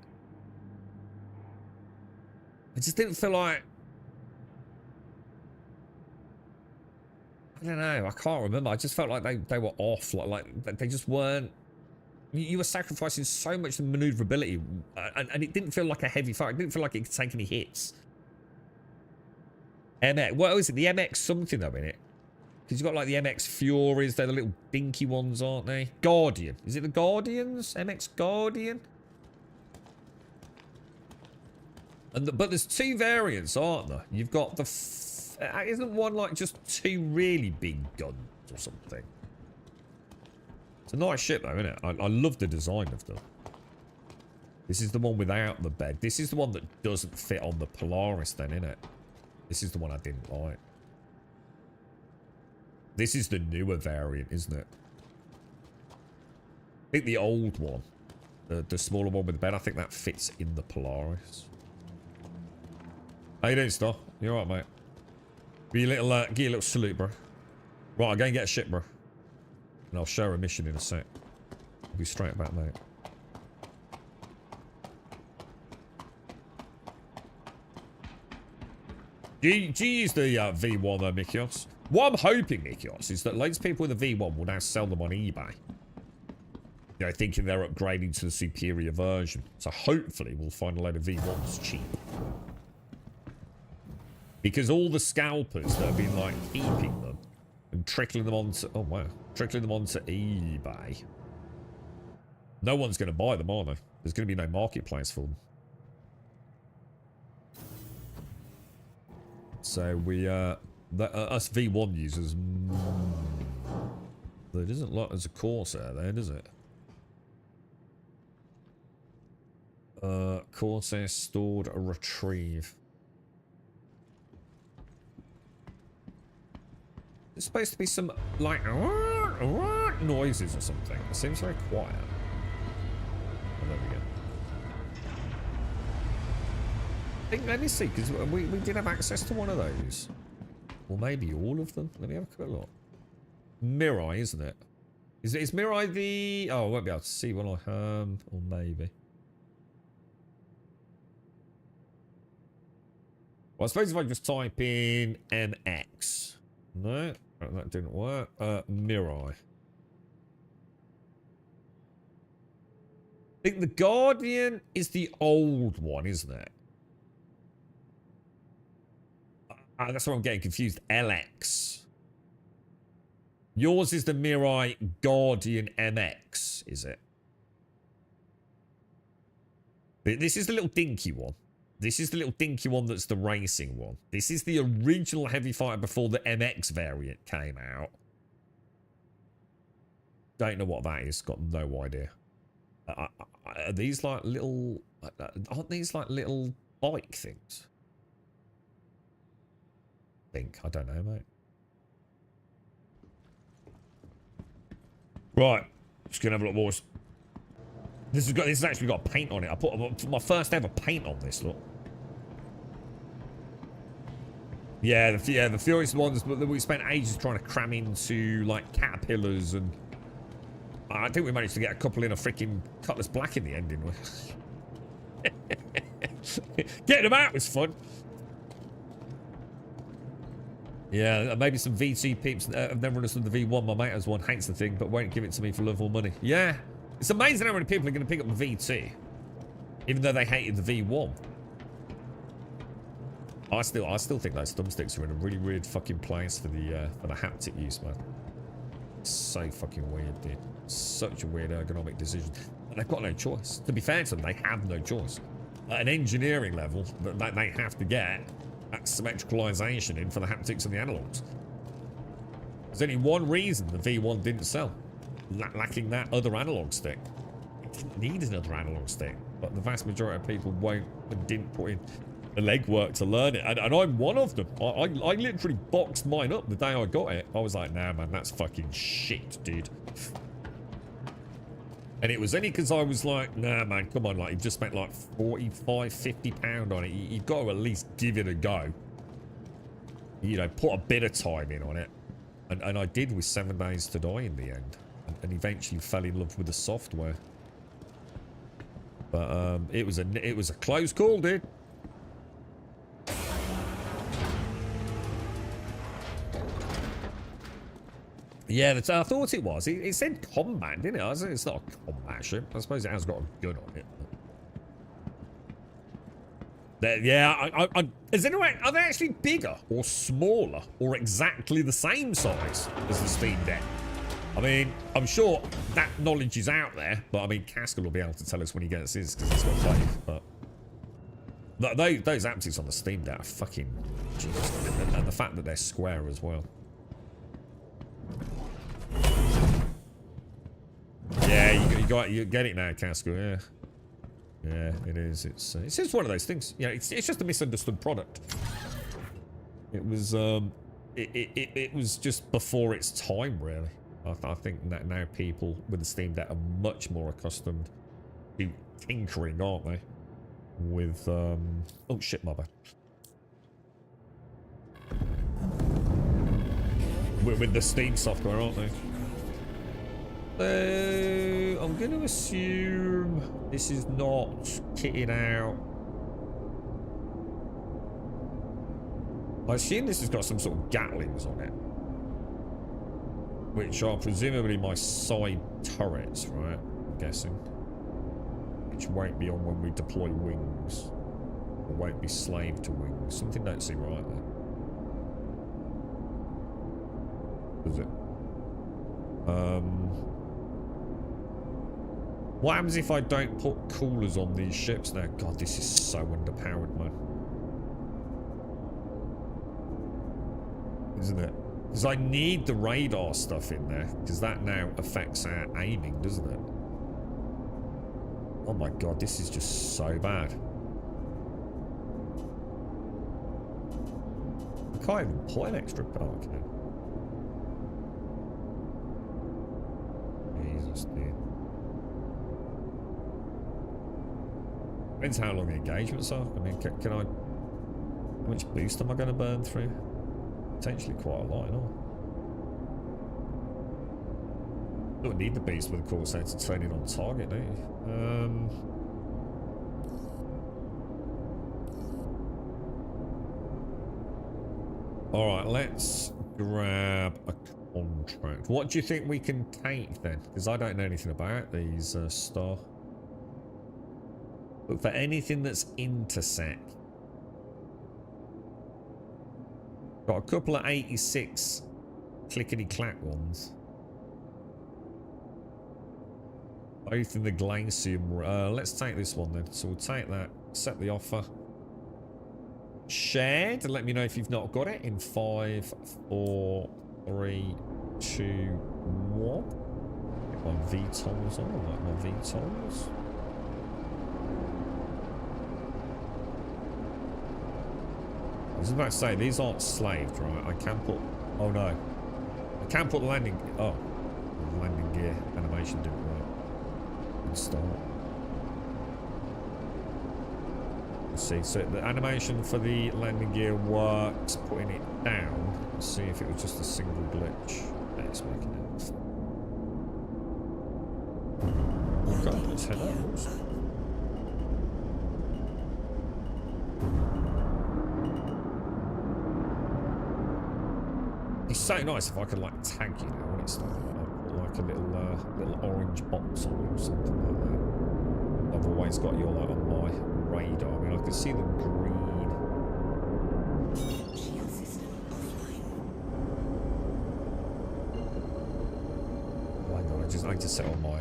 I just didn't feel like. I don't know. I can't remember. I just felt like they were off. Like they just weren't. You were sacrificing so much maneuverability, and it didn't feel like a heavy fight. It didn't feel like it could take any hits. MX. What was it? The MX something though in it. Because you've got like the MX Furies. They're the little dinky ones, aren't they? Guardian. Is it the Guardians? MX Guardian? But there's 2 variants, aren't there? You've got the... isn't one like just 2 really big guns or something? It's a nice ship though, isn't it? I love the design of them. This is the one without the bed. This is the one that doesn't fit on the Polaris then, isn't it? This is the one I didn't like. This is the newer variant, isn't it? I think the old one, the smaller one with the bed, I think that fits in the Polaris. How you doing, Star? You alright, mate? Give you a little salute, bro. Right, I'll go and get a ship, bro. And I'll show her a mission in a sec. I'll be straight back, mate. Do you use the V1 though, Mikios? What I'm hoping, Mikios, is that loads of people with the V1 will now sell them on eBay. You know, thinking they're upgrading to the superior version. So hopefully we'll find a load of V1s cheap. Because all the scalpers that have been like keeping them and trickling them onto... Oh wow. Trickling them onto eBay. No one's going to buy them, are they? There's going to be no marketplace for them. So we, us V1 users, there isn't a lot as a Corsair there, does it? Corsair stored a retrieve. There's supposed to be some, like, noises or something. It seems very quiet. Oh, there we go. Let me see, because we did have access to one of those. Or maybe all of them. Let me have a quick look. Mirai, isn't it? Is Mirai the... Oh, I won't be able to see, will I? Or maybe. Well, I suppose if I just type in MX. No, that didn't work. Mirai. I think the Guardian is the old one, isn't it? That's where I'm getting confused. LX. Yours is the Mirai Guardian MX, is it? This is the little dinky one. This is the little dinky one that's the racing one. This is the original heavy fighter before the MX variant came out. Don't know what that is. Got no idea. Are these like little... Aren't these like little bike things? I don't know, mate. Right. Just gonna have a look, boys. This has actually got paint on it. I put my first ever paint on this, look. Yeah, the Furious ones, but we spent ages trying to cram into like caterpillars, and I think we managed to get a couple in a freaking Cutlass Black in the end, didn't we? Getting them out was fun. Yeah, maybe some V2 peeps have never understood the V1. My mate has one, hates the thing, but won't give it to me for love or money. Yeah, it's amazing how many people are going to pick up the V2, even though they hated the V1. I still think those thumbsticks are in a really weird fucking place for the haptic use, man. So fucking weird, dude. Such a weird ergonomic decision. And they've got no choice. To be fair to them, they have no choice. At an engineering level, that they have to get that symmetricalization in for the haptics and the analogs. There's only one reason the V1 didn't sell. Lacking that other analog stick. It didn't need another analog stick, but the vast majority of people won't and didn't put in the legwork to learn it. And I'm one of them. I literally boxed mine up the day I got it. I was like, nah, man, that's fucking shit, dude. And it was only because I was like, nah, man, come on, like, you've just spent like 45, 50 pound on it. You've got to at least give it a go. You know, put a bit of time in on it. And I did with 7 Days to Die in the end. And eventually fell in love with the software. But it was a close call, dude. Yeah, I thought it was. It said combat, didn't it? It's not a combat ship. I suppose it has got a gun on it. Yeah, are they actually bigger or smaller or exactly the same size as the Steam Deck? I mean, I'm sure that knowledge is out there, but I mean, Caskell will be able to tell us when he gets his because he's got played. But those haptics on the Steam Deck are fucking Jesus, and the fact that they're square as well. Yeah, you get it now, Caskell. Yeah, yeah, it is. It's just one of those things. You know, it's just a misunderstood product. It was it was just before its time, really. I think that now people with the Steam Deck are much more accustomed to tinkering, aren't they? With oh shit, my bad. With the Steam software, aren't they? I'm going to assume this is not kitted out. I assume this has got some sort of Gatlings on it, which are presumably my side turrets, right? I'm guessing. Which won't be on when we deploy wings. Or won't be slave to wings. Something don't seem right there. Does it? What happens if I don't put coolers on these ships now? God, this is so underpowered, man. Isn't it? Because I need the radar stuff in there, because that now affects our aiming, doesn't it? Oh my god, this is just so bad. I can't even put an extra power can. Jesus, dude. Depends how long the engagements are. I mean, can I... How much boost am I going to burn through? Potentially quite a lot, you know. Don't need the beast with the core set to turn it on target, do you? Alright, let's grab a contract. What do you think we can take then? Because I don't know anything about these Star. But for anything that's intersect. Got a couple of 86 clickety-clack ones. Both in the Glacium. Let's take this one then. So we'll take that. Set the offer. Shared. Let me know if you've not got it in 5, 4, 3, 2, 1. Get my VTOLs on. I like my VTOLs. I was about to say, these aren't slaved, right? I can put... Oh, no. I can put the landing... Oh. The landing gear animation didn't work. Good start. Let's see. So the animation for the landing gear works. Putting it down. Let's see if it was just a single glitch. Yeah, it's working out. Okay, let's head out. It's so nice if I could like tag you now when it started. I'd put like a little orange box on it or something like that. I've always got your like on my radar. I mean, I can see the green. Shield system offline. Oh my god, I need to set all my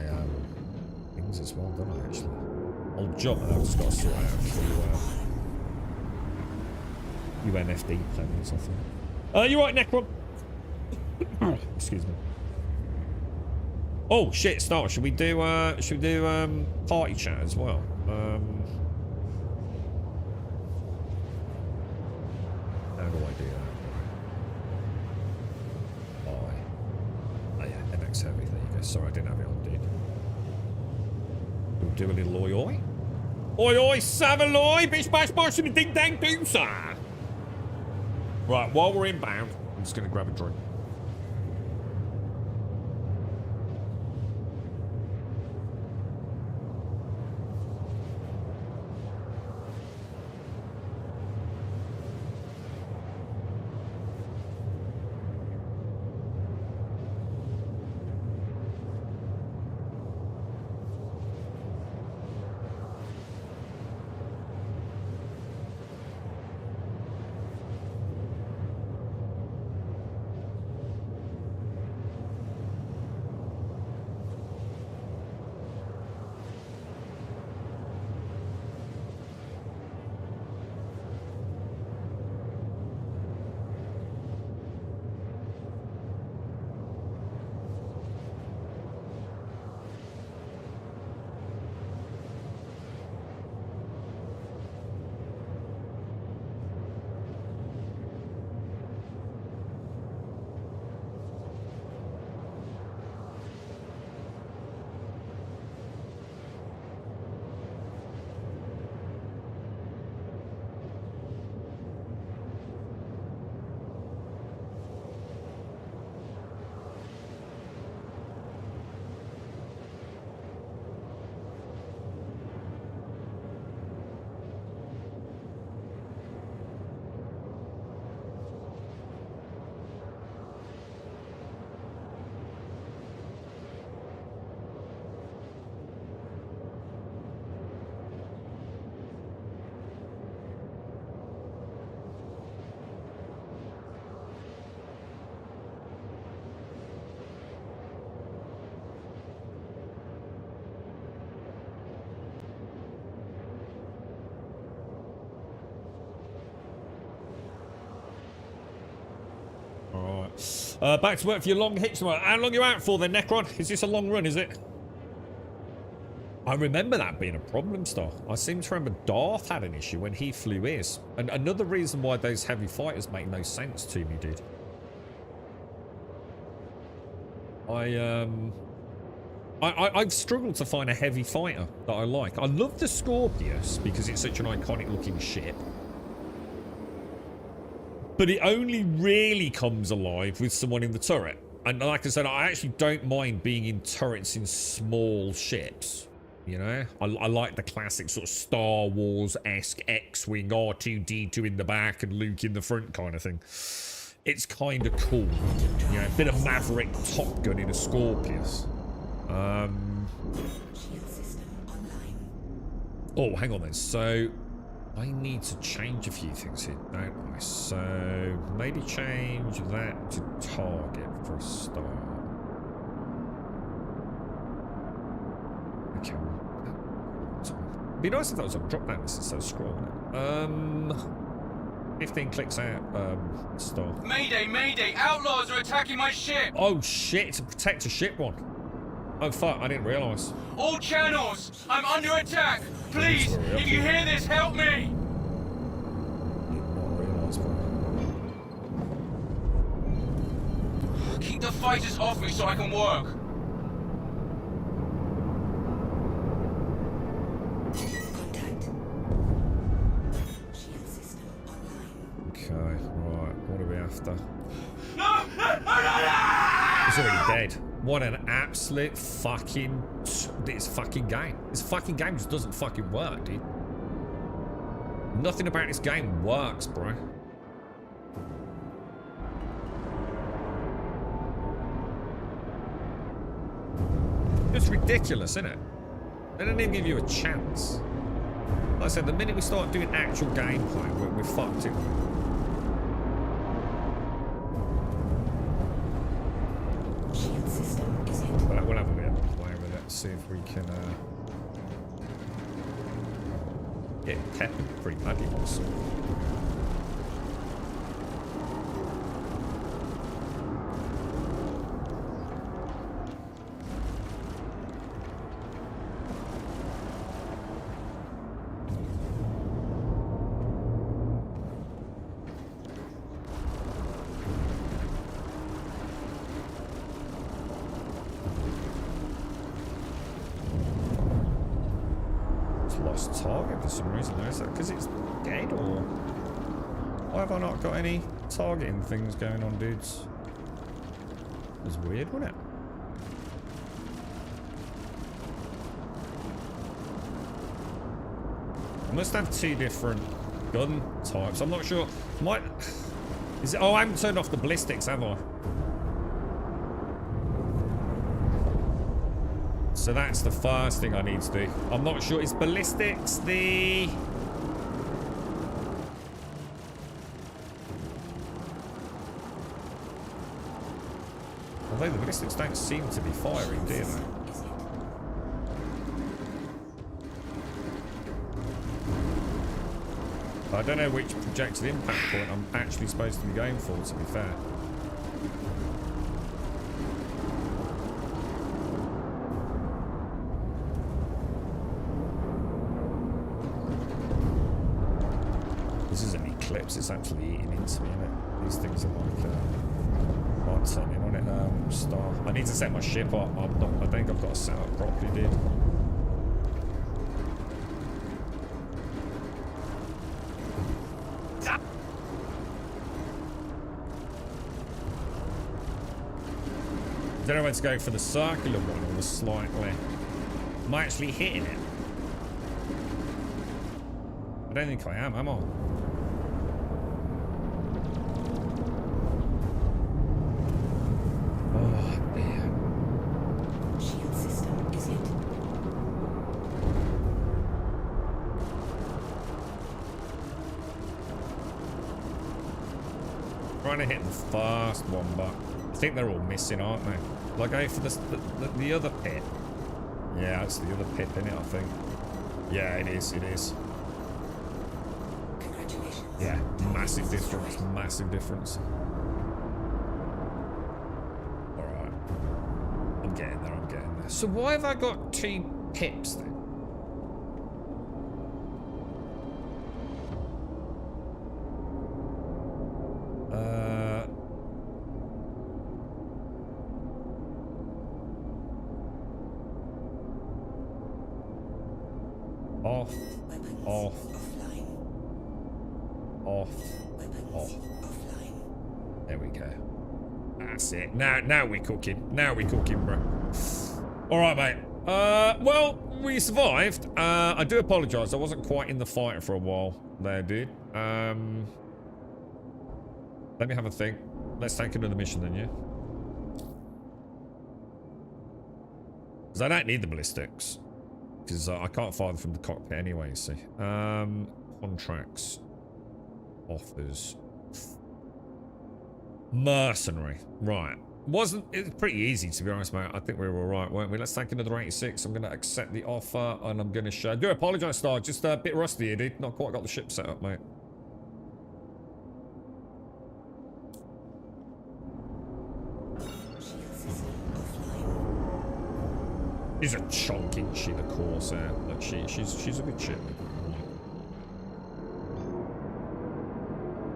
things as well, don't I? Actually, I'll jump and I've just got to sort out a few UNFD plans, I think. You're right, Necron. Excuse me. Oh shit, Star, should we do party chat as well? How do I do that? Oh yeah, MX heavy, there you go. Sorry, I didn't have it on, dude. We'll do a little oi oi. Oi oi, Savaloy, bish bash bosh and a ding dang doom, sir. Right, while we're inbound, I'm just gonna grab a drink. Back to work for your long hit tomorrow. How long are you out for then, Necron? Is this a long run, is it? I remember that being a problem, Star. I seem to remember Darth had an issue when he flew his. And another reason why those heavy fighters make no sense to me, dude. I've struggled to find a heavy fighter that I like. I love the Scorpius because it's such an iconic looking ship. But it only really comes alive with someone in the turret. And like I said, I actually don't mind being in turrets in small ships. You know? I like the classic sort of Star Wars-esque X-Wing, R2-D2 in the back and Luke in the front kind of thing. It's kind of cool. You know, a bit of Maverick Top Gun in a Scorpius. Shield system online. Oh, hang on then. So, I need to change a few things here, don't I? So, maybe change that to target for a start. Okay. It'd be nice if that was a drop down list instead of scrolling. 15 clicks out, star. Mayday, mayday! Outlaws are attacking my ship! Oh shit, it's a protector ship one. Oh fuck, I didn't realise. All channels! I'm under attack! Please, if you hear this, help me! Did not realise, bro. Keep the fighters off me so I can work. Contact. Shield system online. Okay, right, what are we after? No! He's already dead. What an absolute fucking... This fucking game. This fucking game just doesn't fucking work, dude. Nothing about this game works, bro. It's ridiculous, isn't it? They don't even give you a chance. Like I said, the minute we start doing actual gameplay, we're fucked in. Shield system is it. We'll have a bit of play with it, see if we can get peppered pretty badly also. Lost target for some reason though. Is that because it's dead or why have I not got any targeting things going on, dudes? It was weird, wasn't it? I must have two different gun types. I'm not sure. Might is it? Oh, I haven't turned off the ballistics, have I? So that's the first thing I need to do. I'm not sure. Is ballistics the... Although the ballistics don't seem to be firing, do they? I don't know which projected impact point I'm actually supposed to be going for, to be fair. This is an eclipse, it's actually eating into me, isn't it? These things are like, I'll turn in on it, star. I need to set my ship up. I think I've got to set up properly, dude. I don't know whether to go for the circular one or the slightly... Am I actually hitting it? I don't think I am I? Oh, dear. Shield system is it. Trying to hit the first one, but I think they're all missing, aren't they? Will I go for the other pit? Yeah, it's the other pit, isn't it, I think? Yeah, it is, it is. Congratulations. Yeah, massive difference, massive difference. So why have I got 2 pips then? Off, Weapons off, offline. off, Weapons off. offline. There we go. That's it. Now we're cooking. Now we're cooking, bro. All right, mate. Well, we survived. I do apologise. I wasn't quite in the fight for a while there, dude. Let me have a think. Let's take another mission then, yeah? Because I don't need the ballistics. Because I can't fire them from the cockpit anyway, you see. Contracts. Offers. Mercenary. Right. It was pretty easy, to be honest, mate. I think we were alright, weren't we? Let's take another 86. I'm going to accept the offer, and I'm going to show... I do apologise, Star. Just a bit rusty here, dude. Not quite got the ship set up, mate. Shield system offline. She's a chunk, isn't she, the Corsair? Like, she's a good ship.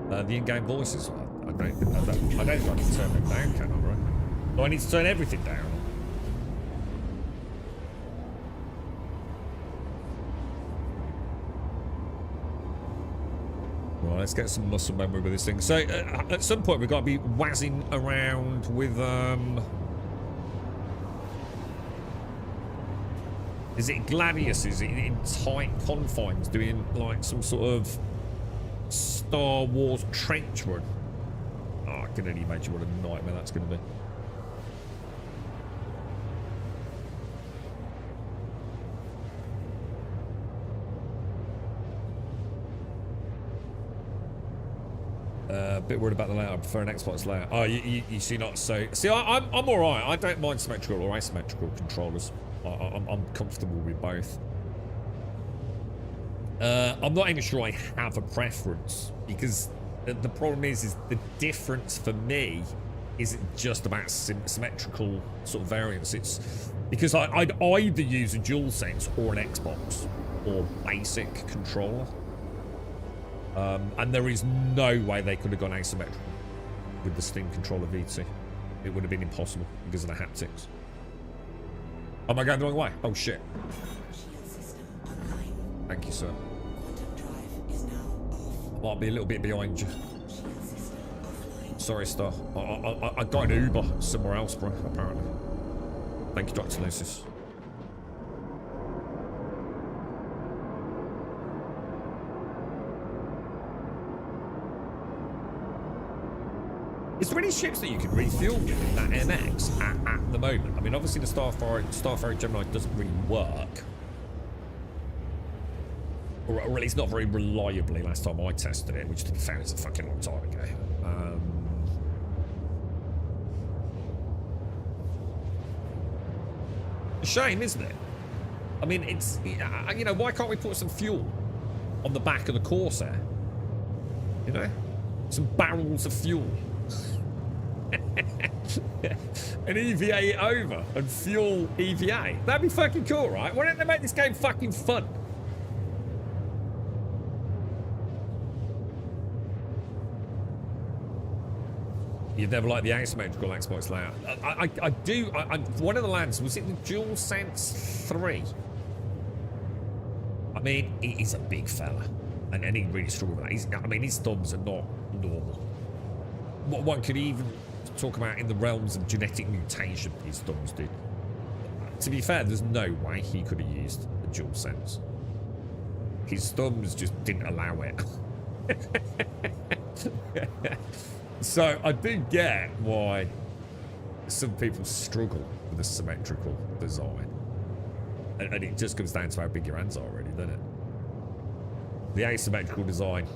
The in-game voices. I don't think I can turn them down, can I, right? Do I need to turn everything down? Well, let's get some muscle memory with this thing. So, at some point, we've got to be wazzing around with, is it gladiuses in tight confines doing, like, some sort of Star Wars trench run? Oh, I can only imagine what a nightmare that's going to be. A bit worried about the layout. I prefer an Xbox layout. Oh, you see, not so. See, I'm all right. I don't mind symmetrical or asymmetrical controllers. I'm comfortable with both. I'm not even sure I have a preference, because the problem is the difference for me isn't just about symmetrical sort of variance. It's because I'd either use a DualSense or an Xbox or basic controller. And there is no way they could have gone asymmetrical with the Steam Controller V2. It would have been impossible because of the haptics. Am I going the wrong way? Oh shit. Shield system online. Thank you, sir. Quantum drive is now off. I might be a little bit behind you. Shield system offline. Sorry, Star. I got an Uber somewhere else, bro, apparently. Thank you, Dr. Lucis. Is there any ships that you can refuel with in that MX at the moment? I mean, obviously the Starfarer Gemini doesn't really work. Or at least not very reliably last time I tested it, which to be fair is a fucking long time ago. A shame, isn't it? I mean, it's, you know, why can't we put some fuel on the back of the Corsair? You know? Some barrels of fuel. And EVA it over and fuel EVA. That'd be fucking cool, right? Why don't they make this game fucking fun? You've never liked the asymmetrical Xbox layout. I do. One of the lads, was it the DualSense 3? I mean, he's a big fella, and he really struggled with that. I mean, his thumbs are not normal. What one could even talk about in the realms of genetic mutation, his thumbs did. To be fair, there's no way he could have used a DualSense. His thumbs just didn't allow it. So I do get why some people struggle with a symmetrical design. And it just comes down to how big your hands are, really, doesn't it? The asymmetrical design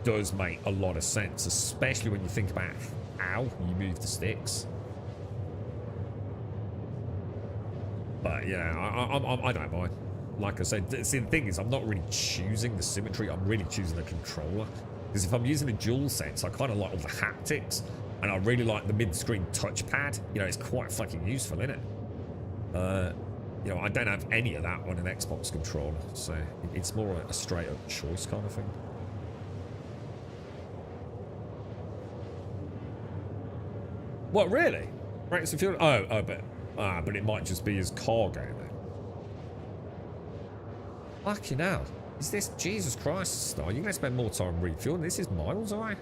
does make a lot of sense, especially when you think about how you move the sticks. But yeah, I don't mind. Like I said, see, the thing is, I'm not really choosing the symmetry, I'm really choosing the controller. Because if I'm using a DualSense, I kind of like all the haptics, and I really like the mid-screen touchpad. You know, it's quite fucking useful, isn't it? You know, I don't have any of that on an Xbox controller, so it's more a straight up choice kind of thing. What, really? Rates of fuel? Oh, but it might just be as cargo then. Fucking hell. Is this Jesus Christ Star? You're gonna spend more time refueling. This is miles away.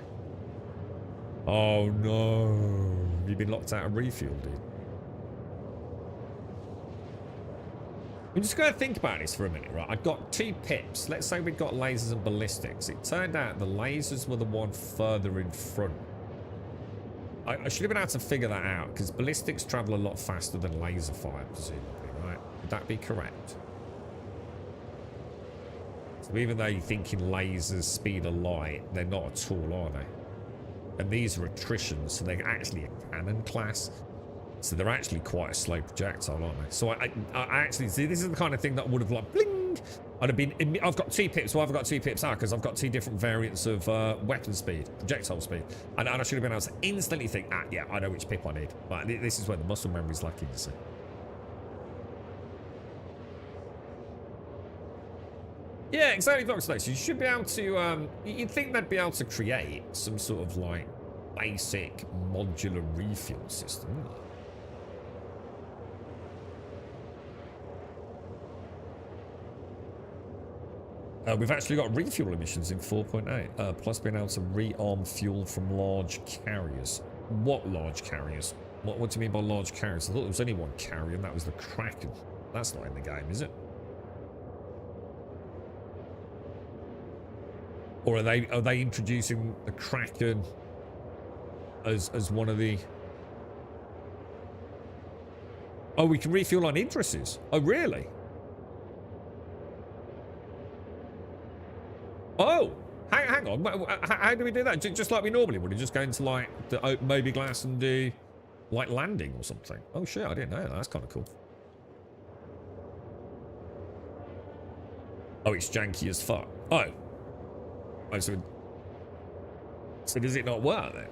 Oh no. Have you been locked out of refuel, dude? I'm just going to think about this for a minute, right? I've got 2 pips. Let's say we've got lasers and ballistics. It turned out the lasers were the one further in front. I should have been able to figure that out, because ballistics travel a lot faster than laser fire, presumably, right? Would that be correct? So even though you're thinking lasers, speed of light, they're not at all, are they? And these are attritions, so they're actually a cannon class. So they're actually quite a slow projectile, aren't they? So I actually see, this is the kind of thing that would have like bling. I'd have been. I've got 2 pips. Well, I've got 2 pips out because I've got 2 different variants of weapon speed, projectile speed, and I should have been able to instantly think, yeah, I know which pip I need. But this is where the muscle memory is lacking, you see. Yeah, exactly, Dr. Snakes. You should be able to. You'd think they'd be able to create some sort of like basic modular refuel system, wouldn't you? We've actually got refuel emissions in 4.8, plus being able to rearm fuel from large carriers. What large carriers? What do you mean by large carriers? I thought there was only one carrier, and that was the Kraken. That's not in the game, is it? Or are they introducing the Kraken as one of the? Oh, we can refuel on Idrises. Oh, really? Oh, hang on. How do we do that? Just like we normally would. You just go into like the Moby Glass and do like landing or something. Oh shit, I didn't know that. That's kind of cool. Oh, it's janky as fuck. Oh, so does it not work then?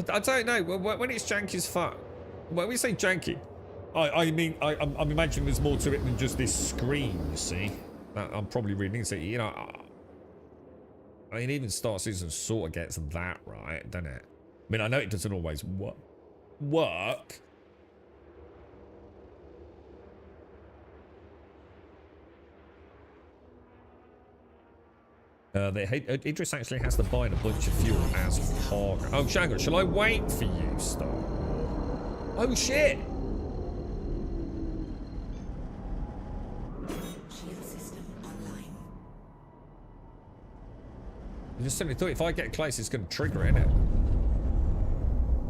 I don't know. When it's janky as fuck, when we say janky, I mean I'm imagining there's more to it than just this screen. You see, I'm probably reading. So you know, I mean, even Star Citizen sort of gets that right, doesn't it? I mean, I know it doesn't always work. Idris actually has to buy a bunch of fuel as cargo. Oh, Shango, shall I wait for you, Star? Oh, shit! Shield system online. I just suddenly thought if I get close, it's going to trigger, innit?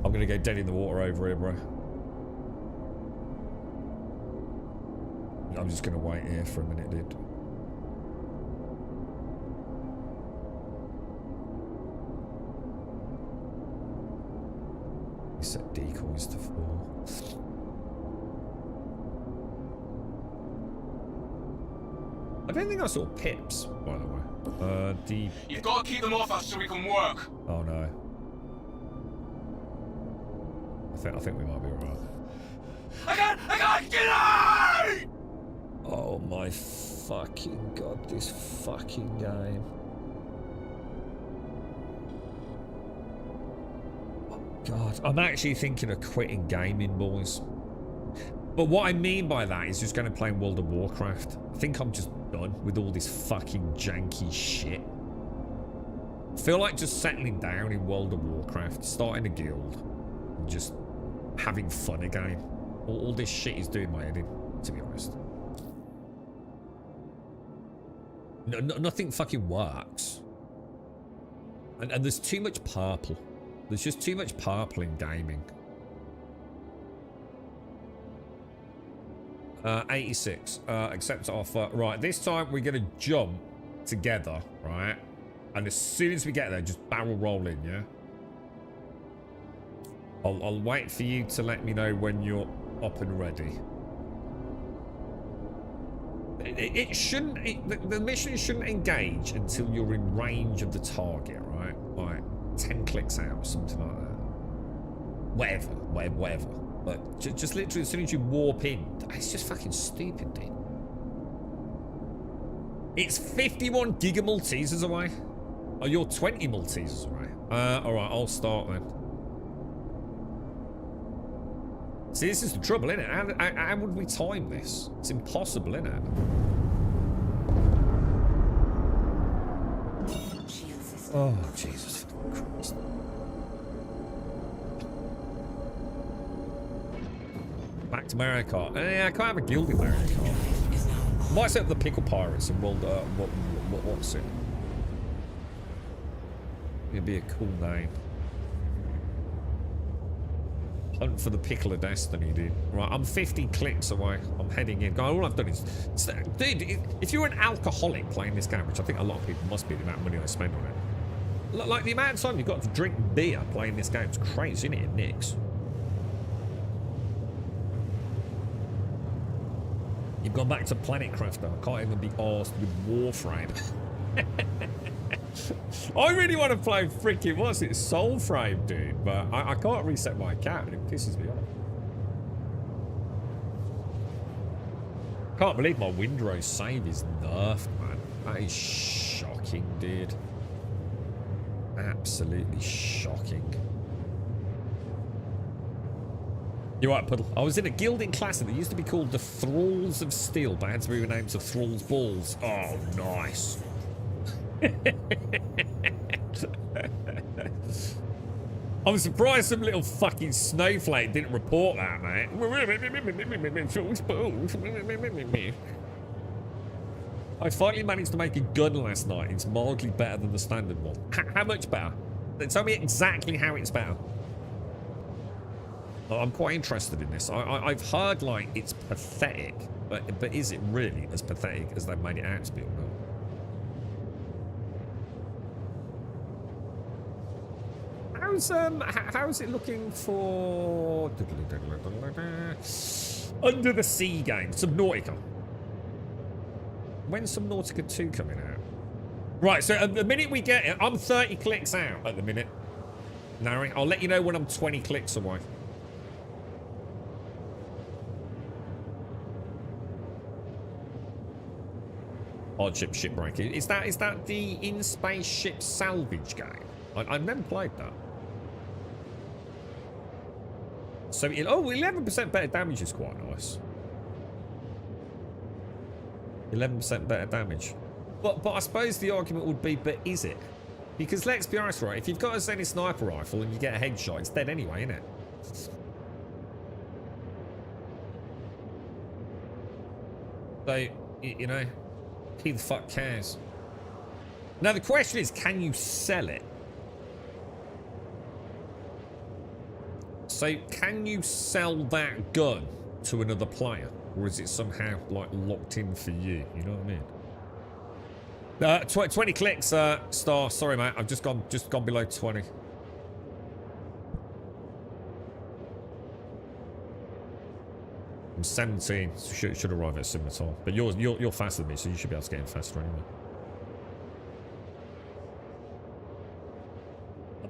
I'm going to go dead in the water over here, bro. I'm just going to wait here for a minute, dude. Set decoys to 4. I don't think I saw pips, by the way. You've got to keep them off us so we can work. Oh no. I think we might be alright. I can't get out! Oh my fucking god, this fucking game. God, I'm actually thinking of quitting gaming, boys. But what I mean by that is just going to play World of Warcraft. I think I'm just done with all this fucking janky shit. I feel like just settling down in World of Warcraft, starting a guild, and just having fun again. All this shit is doing my head in, to be honest. Nothing fucking works. And there's too much purple. There's just too much purple in gaming. 86. Accept offer. Right, this time we're going to jump together, right? And as soon as we get there, just barrel roll in, yeah? I'll wait for you to let me know when you're up and ready. It shouldn't. The mission shouldn't engage until you're in range of the target, right? Like 10 clicks out, something like that. Whatever. But just literally, as soon as you warp in, it's just fucking stupid, dude. It's 51 giga Maltesers away. Oh, you're 20 Maltesers away. All right, I'll start then. See, this is the trouble, isn't it? How would we time this? It's impossible, isn't it? Shield system. Oh, Jesus Christ. Back to Mario Kart. Yeah, I can't have a guild in Mario Kart. Is now on. Might set up the Pickle Pirates and World, what's it? It'd be a cool name. Hunt for the Pickle of Destiny, dude. Right, I'm 50 clicks away. I'm heading in. All I've done is... Dude, if you're an alcoholic playing this game, which I think a lot of people must be, the amount of money they spend on it. Like, the amount of time you've got to drink beer playing this game, it's crazy, isn't it, Nix? You've gone back to Planet Crafter. I can't even be arsed with Warframe. I really want to play freaking, what's it, Soulframe, dude, but I can't reset my account and it pisses me off. Can't believe my Windrose save is nerfed, man. That is shocking, dude. Absolutely shocking. You're right, Puddle. I was in a guild in Classic that used to be called the Thralls of Steel, but had to be renamed to Thralls Balls. Oh, nice. I'm surprised some little fucking snowflake didn't report that, mate. I finally managed to make a gun last night. It's mildly better than the standard one. How much better? Tell me exactly how it's better. I'm quite interested in this. I've heard, like, it's pathetic, but is it really as pathetic as they've made it out to be or not? How's it looking for Under the Sea game, Subnautica? When's Subnautica 2 coming out? Right, so the minute we get it, I'm 30 clicks out at the minute. Nary, I'll let you know when I'm 20 clicks away. Hardship Shipbreak. Is that the in-space ship salvage game? I've never played that. So, 11% better damage is quite nice. 11% better damage. But I suppose the argument would be, but is it? Because let's be honest, right? If you've got a Zenith sniper rifle and you get a headshot, it's dead anyway, isn't it? So, you know, who the fuck cares? Now, the question is, can you sell it? So, can you sell that gun to another player? Or is it somehow, like, locked in for you? You know what I mean? 20 clicks, Star. Sorry, mate. I've just gone below 20. I'm 17. So should arrive at a similar time. But you're faster than me, so you should be able to get in faster anyway.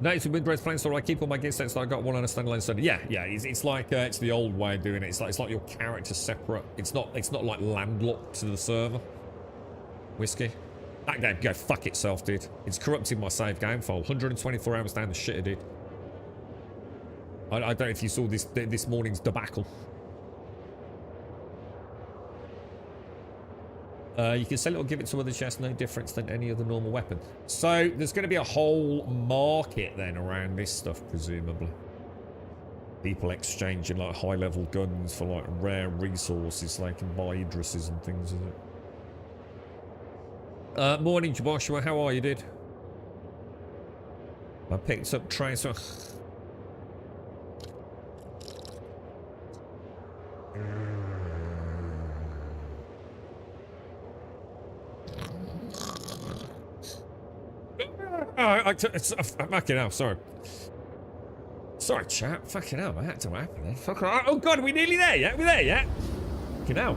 No, it's a Windrose playing store. I keep all my gear sets that I got one on a standalone server. Yeah. It's like it's the old way of doing it. It's like your character separate. It's not like landlocked to the server. Whiskey. That game go fuck itself, dude. It's corrupting my save game file. 124 hours down the shitter, dude. I don't know if you saw this morning's debacle. You can sell it or give it to other chests, no difference than any other normal weapon. So there's going to be a whole market then around this stuff, presumably. People exchanging like high-level guns for like rare resources, so they can buy Idrises and things, is it? Morning, Joshua. How are you, dude? I picked up Tracer. Fucking hell, sorry. Sorry, chat. Fucking hell, that had to happen then. Oh god, are we nearly there yet? We're there yet? Fucking hell.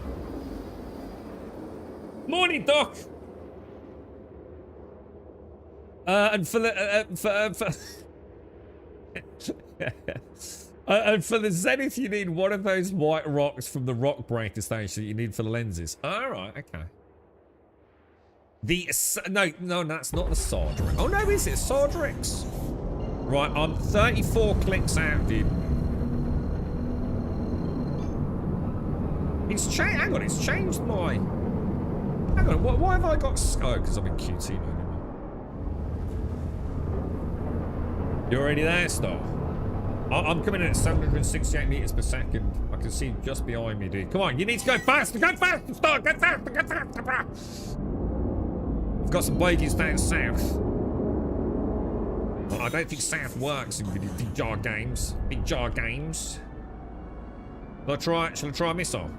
Morning, Doc. And for the and for the Zenith, you need one of those white rocks from the rock breaker station that you need for the lenses. All right, okay. No, that's not the Sardrix. Oh no, is it Sardrix? Right, I'm 34 clicks out, dude. It's changed. Hang on, it's changed my. Hang on, why have I got? Oh, because I'm in QT now. You already there, Star? I'm coming in at 768 meters per second. I can see just behind me, dude. Come on, you need to go faster, Star, go faster. I've got some bogies down south. Well, I don't think south works in big jar games. Big jar games. Shall I try a missile?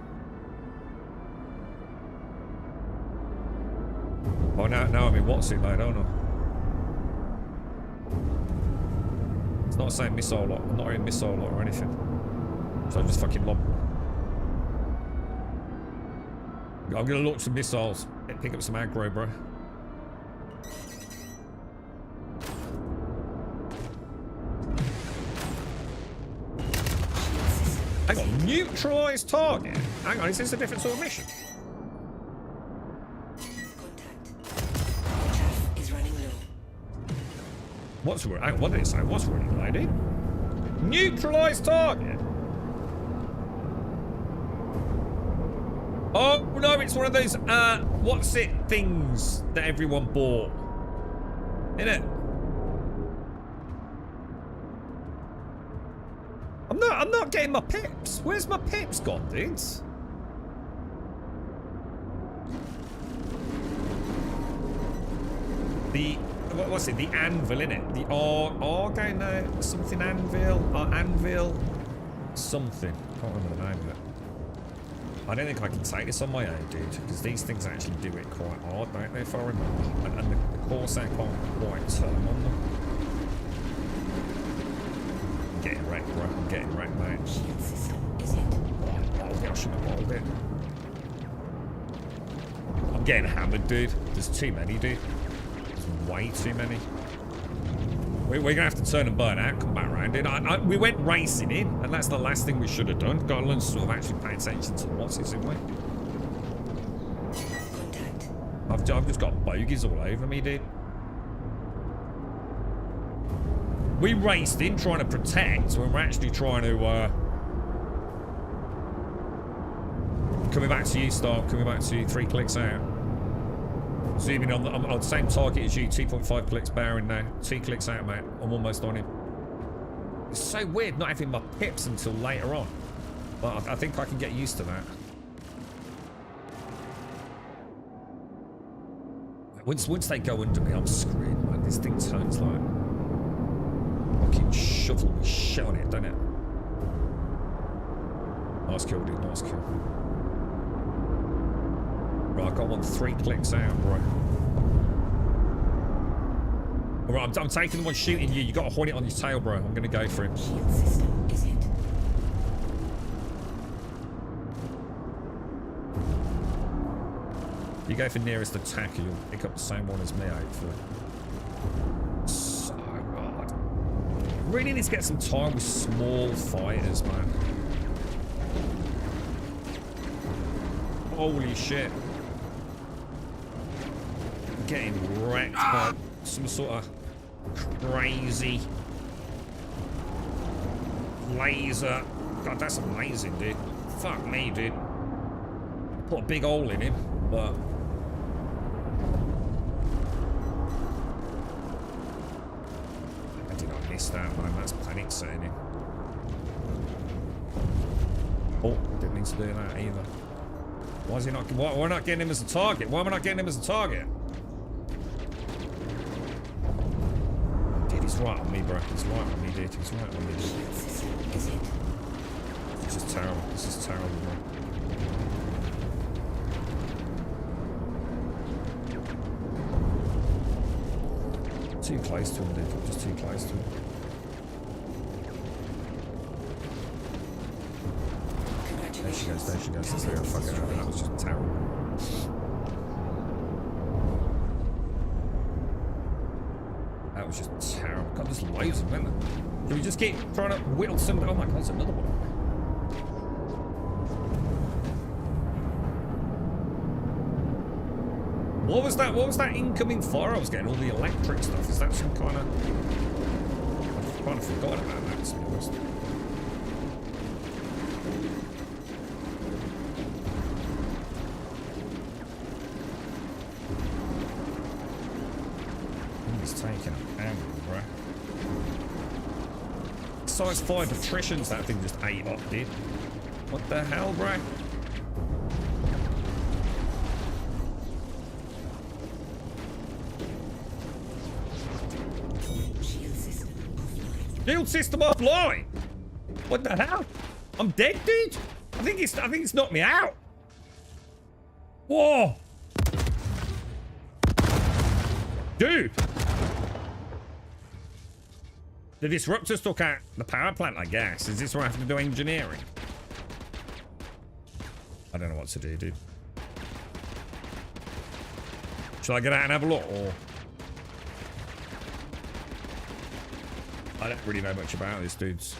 Oh, now I'm in what's it mode, don't I? It's not saying missile lot. I'm not in missile lot or anything. So I just fucking lob. I'm gonna launch some missiles. Pick up some aggro, bro. Hang on, neutralize target. Hang on, is this a different sort of mission? What did it say? What's running, lady? Neutralize target. Oh no, it's one of those what's it things that everyone bought. Isn't it? I'm not getting my pips. Where's my pips gone, dudes? What's it? The anvil, innit? The organ, something anvil, or anvil, something. Can't remember the name of it. I don't think I can take this on my own, dude, because these things actually do it quite hard, don't they, if I remember? And the Corsair can't quite turn on them. I'm getting wrecked, bro. I'm getting wrecked, mate. Oh, I shouldn't have rolled it. I'm getting hammered, dude. There's too many, dude. Way too many. We're gonna have to turn and burn out, come back round it. We went racing in, and that's the last thing we should have done. Got to learn to sort of actually pay attention to what's it, haven't we? I've just got bogies all over me, dude. We raced in trying to protect when we're actually trying to coming back to you, Star, coming back to you, 3 clicks out. Zooming on the same target as you, 2.5 clicks bearing now. 2 clicks out, mate. I'm almost on him. It's so weird not having my pips until later on. But I think I can get used to that. Once they go under me, I'm screwed, man. This thing turns like fucking shovel with shit on it, doesn't it? Nice kill, dude. Nice kill. Right, I got one 3 clicks out, bro. Alright, I'm taking the one shooting you. You got a hornet on your tail, bro. I'm gonna go for him. Shield system is hit. You go for nearest attacker, you'll pick up the same one as me, hopefully. So hard. Really need to get some time with small fighters, man. Holy shit. Getting wrecked by some sort of crazy laser. God, that's amazing, dude. Fuck me, dude. Put a big hole in him, but I did not miss that, man. That's panic setting in. Oh, didn't mean to do that either. Why is he not? Why am I not getting him as a target? Why am I not getting him as a target? Dude, he's right on me, bro. He's right on me, dude. He's right on me. This is terrible. This is terrible, bro. Too close to him, dude. Just too close to him. There she goes, there she goes. That's the fucking hell. That was just terrible. was just terrible. God, there's loads of them, isn't there? Can we just keep trying to whittle some? Oh my God, there's another one. What was that? What was that incoming fire? I was getting all the electric stuff. Is that some kind of... I've kind of forgotten about that, to be honest. He's taking a hammer, bruh. Size 5 attritions that thing just ate up, dude. What the hell, bruh? Shield system offline. What the hell? I'm dead, dude. I think it's knocked me out. Whoa. Dude. The disruptors took out the power plant, I guess. Is this where I have to do engineering? I don't know what to do, dude. Shall I get out and have a look, or... I don't really know much about this, dudes.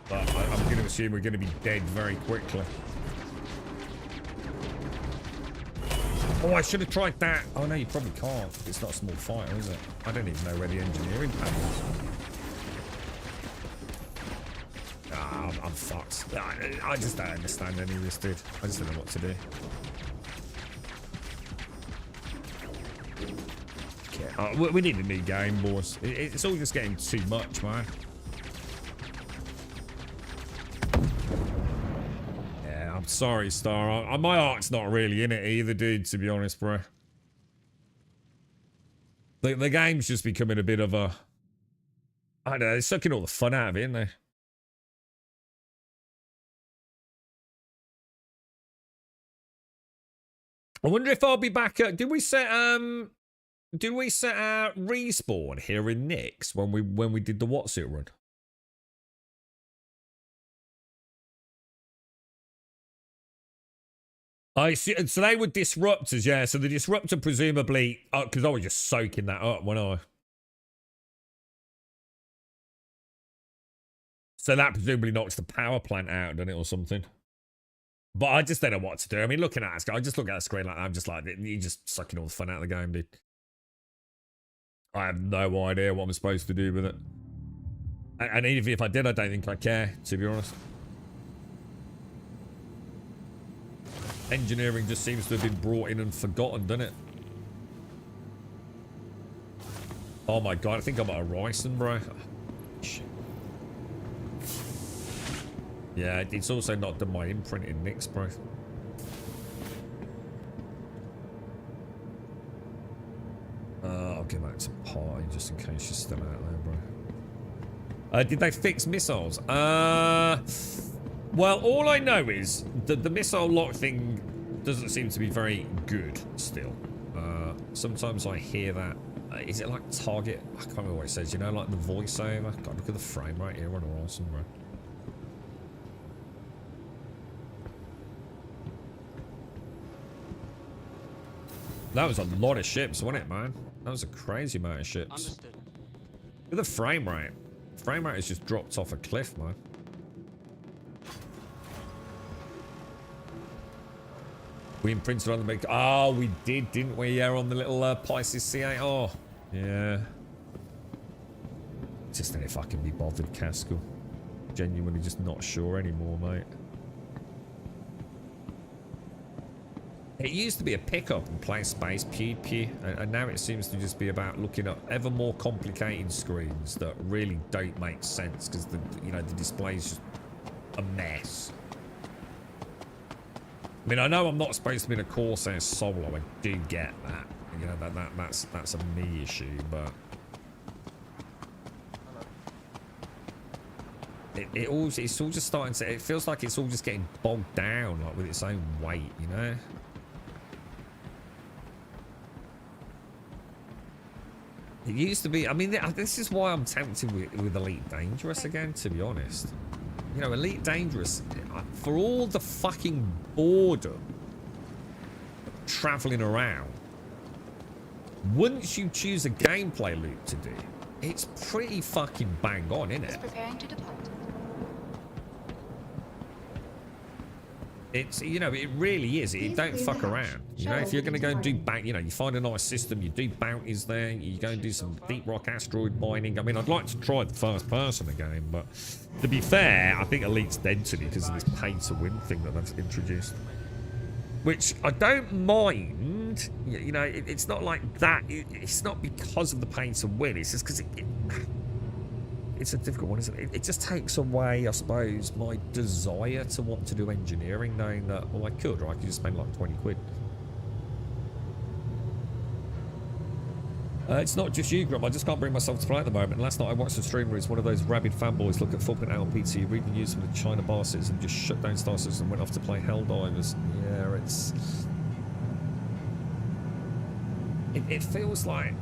But I'm going to assume we're going to be dead very quickly. Oh, I should have tried that. Oh, no, you probably can't. It's not a small fighter, is it? I don't even know where the engineering panel is. Ah, I'm fucked. I just don't understand any of this, dude. I just don't know what to do. We need a new game, boys. It's all just getting too much, man. Yeah, I'm sorry, Star. My heart's not really in it either, dude, to be honest, bro. The game's just becoming a bit of a... I don't know, they're sucking all the fun out of it, aren't they? I wonder if I'll be back at... Did we set our respawn here in Nix when we did the What's-It run? I see. So they were disruptors, yeah. So the disruptor presumably, because I was just soaking that up when I. So that presumably knocks the power plant out, doesn't it, or something? But I just don't know what to do. I mean, looking at this guy, I just look at the screen like that, I'm just like, you're just sucking all the fun out of the game, dude. I have no idea what I'm supposed to do with it. And even if I did, I don't think I care, to be honest. Engineering just seems to have been brought in and forgotten, doesn't it? Oh my god, I think I'm at a Ryson, bro. Oh, shit. Yeah, it's also not done my imprint in Nix, bro. I'll get back to party just in case she's still out there, bro. Did they fix missiles? Well, all I know is that the missile lock thing doesn't seem to be very good still. Sometimes I hear that. Is it like target? I can't remember what it says. You know, like the voiceover. God, look at the frame right here on Horizon, bro. That was a lot of ships, wasn't it, man? That was a crazy amount of ships. Understood. Look at the frame rate. Frame rate has just dropped off a cliff, man. We imprinted on the big... Oh, we did, didn't we? Yeah, on the little Pisces C8. Oh, yeah. Just then if I can be bothered, Cascal. Genuinely just not sure anymore, mate. It used to be a pickup and play space pew, and now it seems to just be about looking at ever more complicated screens that really don't make sense because the display's just a mess. I mean, I know I'm not supposed to be in a Corsair solo. I do get that. You know, that's a me issue, but it's all just starting to. It feels like it's all just getting bogged down, like with its own weight, you know. It used to be. I mean, this is why I'm tempted with Elite Dangerous again, to be honest. You know, Elite Dangerous, for all the fucking boredom traveling around, once you choose a gameplay loop to do, it's pretty fucking bang on, isn't it? Preparing to depart. It's, you know, it really is. It don't fuck around. You know, if you're going to go and do you know, you find a nice system, you do bounties there, you go and do some deep rock asteroid mining. I mean, I'd like to try the first person again, but to be fair, I think Elite's dead to me because of this pay to win thing that they've introduced. Which I don't mind. You know, it's not like that. It's not because of the pay to win. It's just because it's a difficult one, isn't it? It just takes away, I suppose, my desire to want to do engineering, knowing that, well, I could, or I could just spend like 20 quid. It's not just you, Grum. I just can't bring myself to play at the moment. Last night I watched a streamer who's one of those rabid fanboys look at 4.8 on PT, read the news from the China bar sits and just shut down Star Citizen and went off to play Helldivers. Yeah, it's... It feels like...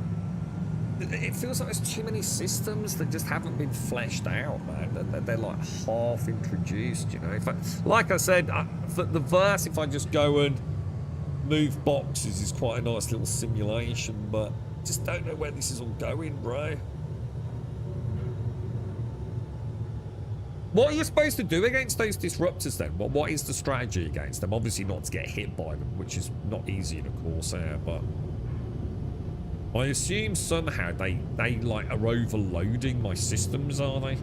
It feels like there's too many systems that just haven't been fleshed out, man. They're like half introduced, you know. If like I said, the verse, if I just go and move boxes, is quite a nice little simulation, but just don't know where this is all going, bro. What are you supposed to do against those disruptors then? What is the strategy against them? Obviously not to get hit by them, which is not easy in a Corsair, but I assume somehow they like are overloading my systems, are they?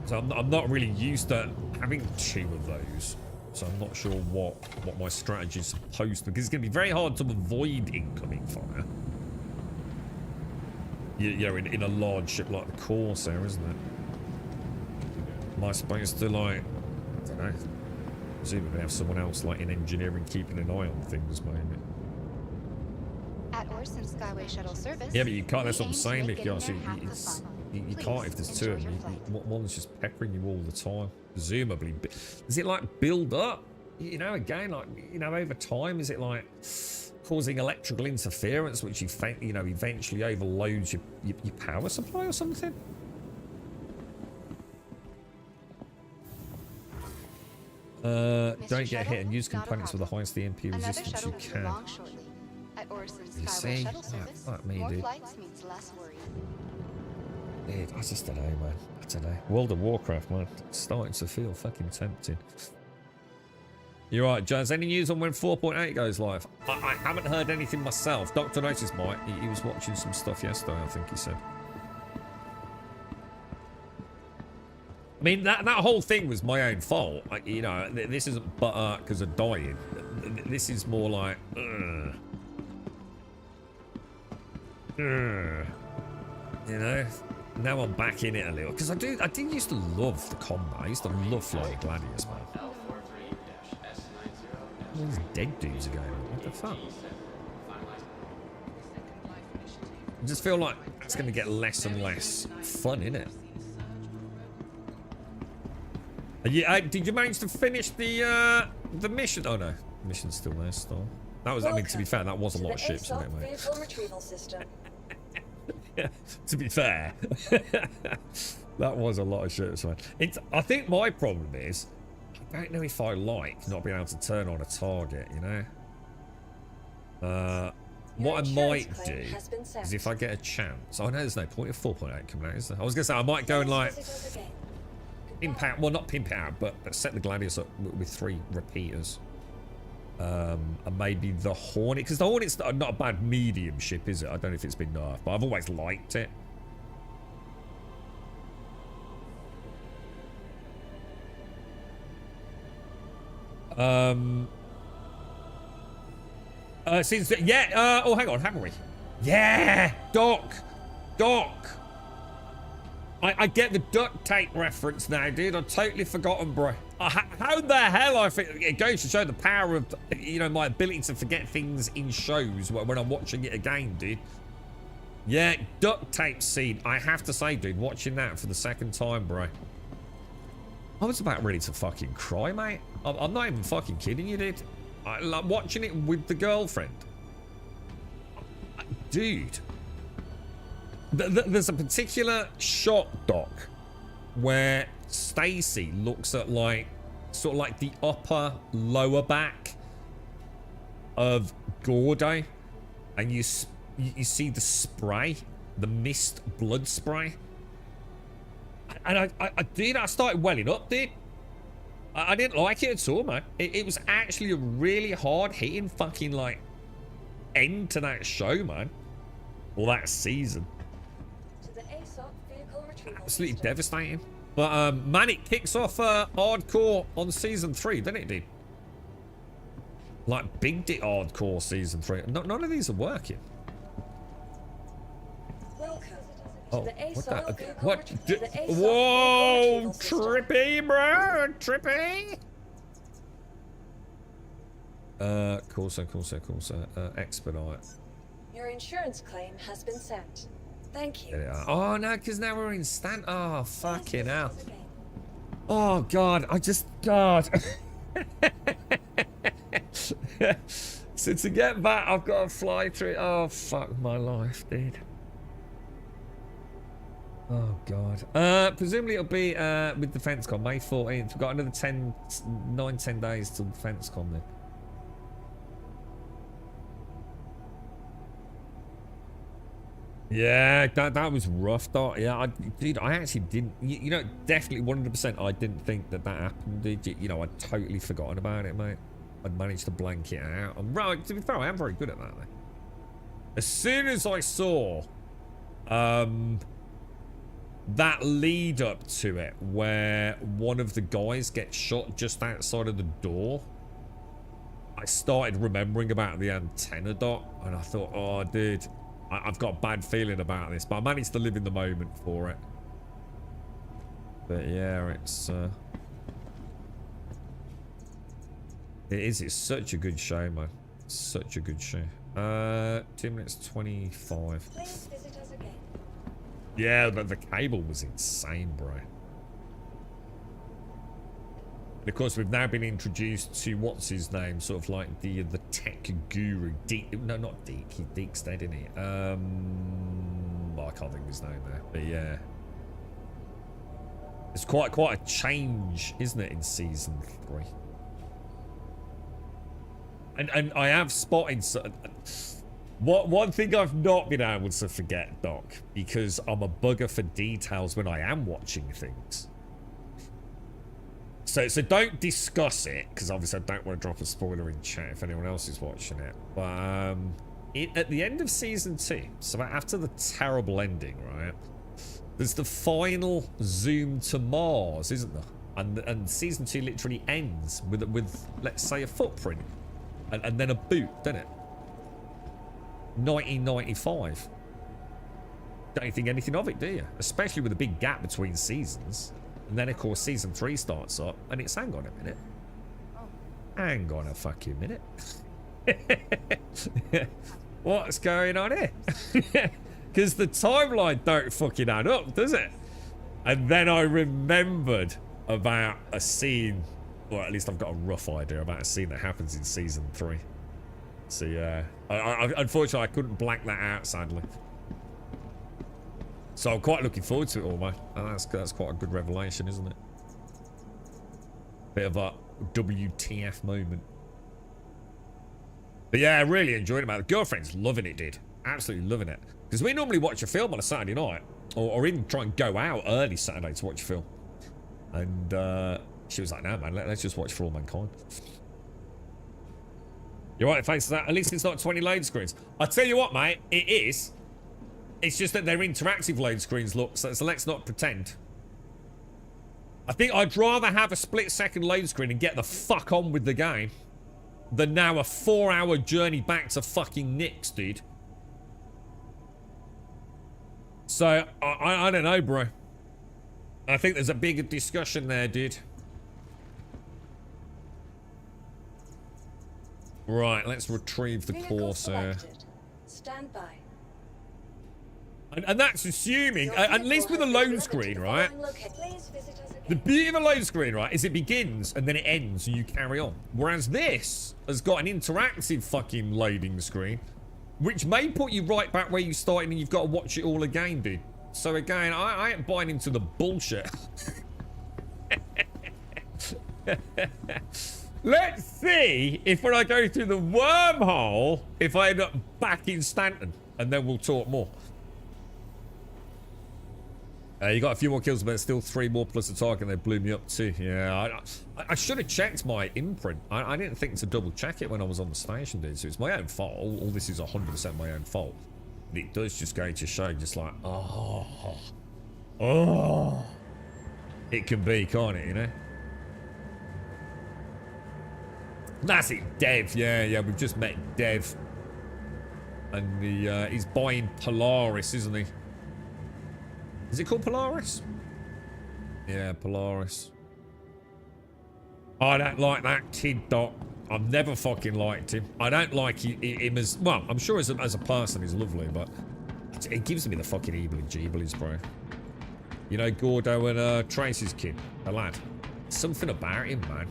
So I'm not really used to having two of those. So I'm not sure what my strategy is supposed to, because it's going to be very hard to avoid incoming fire. You know, in a large ship like the Corsair, isn't it? Am I supposed to, like, I don't know, presumably have someone else like in engineering keeping an eye on things, maybe. At Orson Skyway Shuttle Service. Yeah, but you can't. That's what I'm saying, Mickey. You can't if there's two of them. One's just peppering you all the time. Presumably, does it like build up? You know, again, like, you know, over time, is it like causing electrical interference, which you know eventually overloads your power supply or something? Don't get hit and use components with the highest EMP resistance you can. You see? Fuck me, dude. Dude, I just don't know, man. I don't know. World of Warcraft, man. It's starting to feel fucking tempting. You're right, Jazz. Any news on when 4.8 goes live? I haven't heard anything myself. Dr. Notice might. He was watching some stuff yesterday, I think he said. I mean, that whole thing was my own fault. Like, you know, this isn't butter because of dying. This is more like, you know. Now I'm back in it a little because I did used to love the combat. I used to love flying Gladius, man. All these dead dudes are going on. What the fuck? I just feel like it's going to get less and less fun, innit? Yeah, did you manage to finish the mission? Oh no, the mission's still there. Still, that was. I mean, to be fair, that was a lot of ships, wasn't it, mate? Vehicle retrieval system. Yeah, to be fair, that was a lot of ships, man. I think my problem is, I don't know if I like not being able to turn on a target. You know. What I might do is if I get a chance. I know there's no point of 4.8 coming out, is there? I was gonna say I might go and like. Pimp out, well, not pimp it out, but set the Gladius up with 3 repeaters. And maybe the Hornet, because the Hornet's not a bad medium ship, is it? I don't know if it's been nerfed, but I've always liked it. Since yeah, oh, hang on, haven't we? Yeah, Doc. I get the duct tape reference now, dude. I've totally forgotten, bro. How the hell I think it goes to show the power of, you know, my ability to forget things in shows when I'm watching it again, dude. Yeah, duct tape scene. I have to say, dude, watching that for the second time, bro. I was about ready to fucking cry, mate. I'm not even fucking kidding you, dude. Like watching it with the girlfriend. Dude. There's a particular shot, Doc, where Stacy looks at like sort of like the upper lower back of Gordo, and you see the spray, the mist blood spray, and I started welling up, dude. I didn't like it at all, man. It was actually a really hard hitting fucking like end to that show, man, or that season. To the ASOP vehicle retrieval Absolutely system. devastating. But man, it kicks off hardcore on season 3, doesn't it, dude? Like big dick hardcore season 3. None of these are working. Welcome Oh, to the what ASOP the? vehicle What? retrieval- to the ASOP Whoa, vehicle retrieval system. trippy, bro, trippy. Cool, sir. Expedite. Your insurance claim has been sent. Thank you. There they are. Oh no, because now we're in stand. Oh, Please fucking visit hell. us again. Oh god, God. So to get back, I've got to fly through. Oh fuck my life, dude. Oh god. Presumably it'll be with Defense.com, May 14th. We've got another 10 days till Defense.com then. Yeah, that was rough, Dot. Yeah, dude, I actually didn't. You know, definitely 100%. I didn't think that happened. You know, I'd totally forgotten about it, mate. I'd managed to blank it out. I'm right. To be fair, I am very good at that, though. As soon as I saw, that lead up to it, where one of the guys gets shot just outside of the door, I started remembering about the antenna, Dot, and I thought, oh, dude. I've got a bad feeling about this, but I managed to live in the moment for it. But yeah, it's it's such a good show, man. Such a good show. 2 minutes 25. Please visit us again. Yeah, but the cable was insane, bro. And of course, we've now been introduced to what's his name, sort of like the tech guru. No, not Deke. Deke's dead, isn't he? Well, I can't think of his name there, but yeah, it's quite a change, isn't it, in season 3? And I have spotted one thing I've not been able to forget, Doc, because I'm a bugger for details when I am watching things. So don't discuss it, because obviously I don't want to drop a spoiler in chat if anyone else is watching it. But at the end of season 2, so after the terrible ending, right? There's the final zoom to Mars, isn't there? And season 2 literally ends with let's say a footprint, and then a boot, doesn't it? 1995. Don't think anything of it, do you? Especially with a big gap between seasons. And then, of course, season 3 starts up, and it's, hang on a minute. Hang on a fucking minute. What's going on here? Because the timeline don't fucking add up, does it? And then I remembered about a scene, or at least I've got a rough idea about a scene that happens in season 3. So, yeah. Unfortunately, I couldn't blank that out, sadly. So I'm quite looking forward to it all, man. And that's quite a good revelation, isn't it? Bit of a WTF moment. But yeah, I really enjoyed it, man. The girlfriend's loving it, dude. Absolutely loving it. Because we normally watch a film on a Saturday night. Or even try and go out early Saturday to watch a film. And she was like, no, man, let's just watch For All Mankind. You're right, thanks for that. At least it's not 20 load screens. I tell you what, mate, it is. It's just that they're interactive load screens, look, so let's not pretend. I think I'd rather have a split-second load screen and get the fuck on with the game than now a 4-hour journey back to fucking Nick's, dude. So, I don't know, bro. I think there's a bigger discussion there, dude. Right, let's retrieve the Vehicle Corsair. selected. Stand by. And that's assuming, Your at least with vehicle a has been load delivered to screen, the right? following Please visit us again. The beauty of a load screen, right, is it begins and then it ends and you carry on. Whereas this has got an interactive fucking loading screen, which may put you right back where you started and you've got to watch it all again, dude. So again, I ain't buying into the bullshit. Let's see if when I go through the wormhole, if I end up back in Stanton, and then we'll talk more. You got a few more kills, but still 3 more plus a target, and they blew me up too. Yeah, I should have checked my imprint. I didn't think to double check it when I was on the station, dude. So it's my own fault. All this is 100% my own fault. And it does just go to show, just like, oh, it can be, can't it? You know. That's it, Dev. Yeah, we've just met Dev, and he's buying Polaris, isn't he? Is it called Polaris? Yeah, Polaris. I don't like that kid, Doc. I've never fucking liked him. I don't like him as... Well, I'm sure as a person he's lovely, but... It gives me the fucking evil and jeeblies, bro. You know, Gordo and Tracy's kid, the lad. Something about him, man.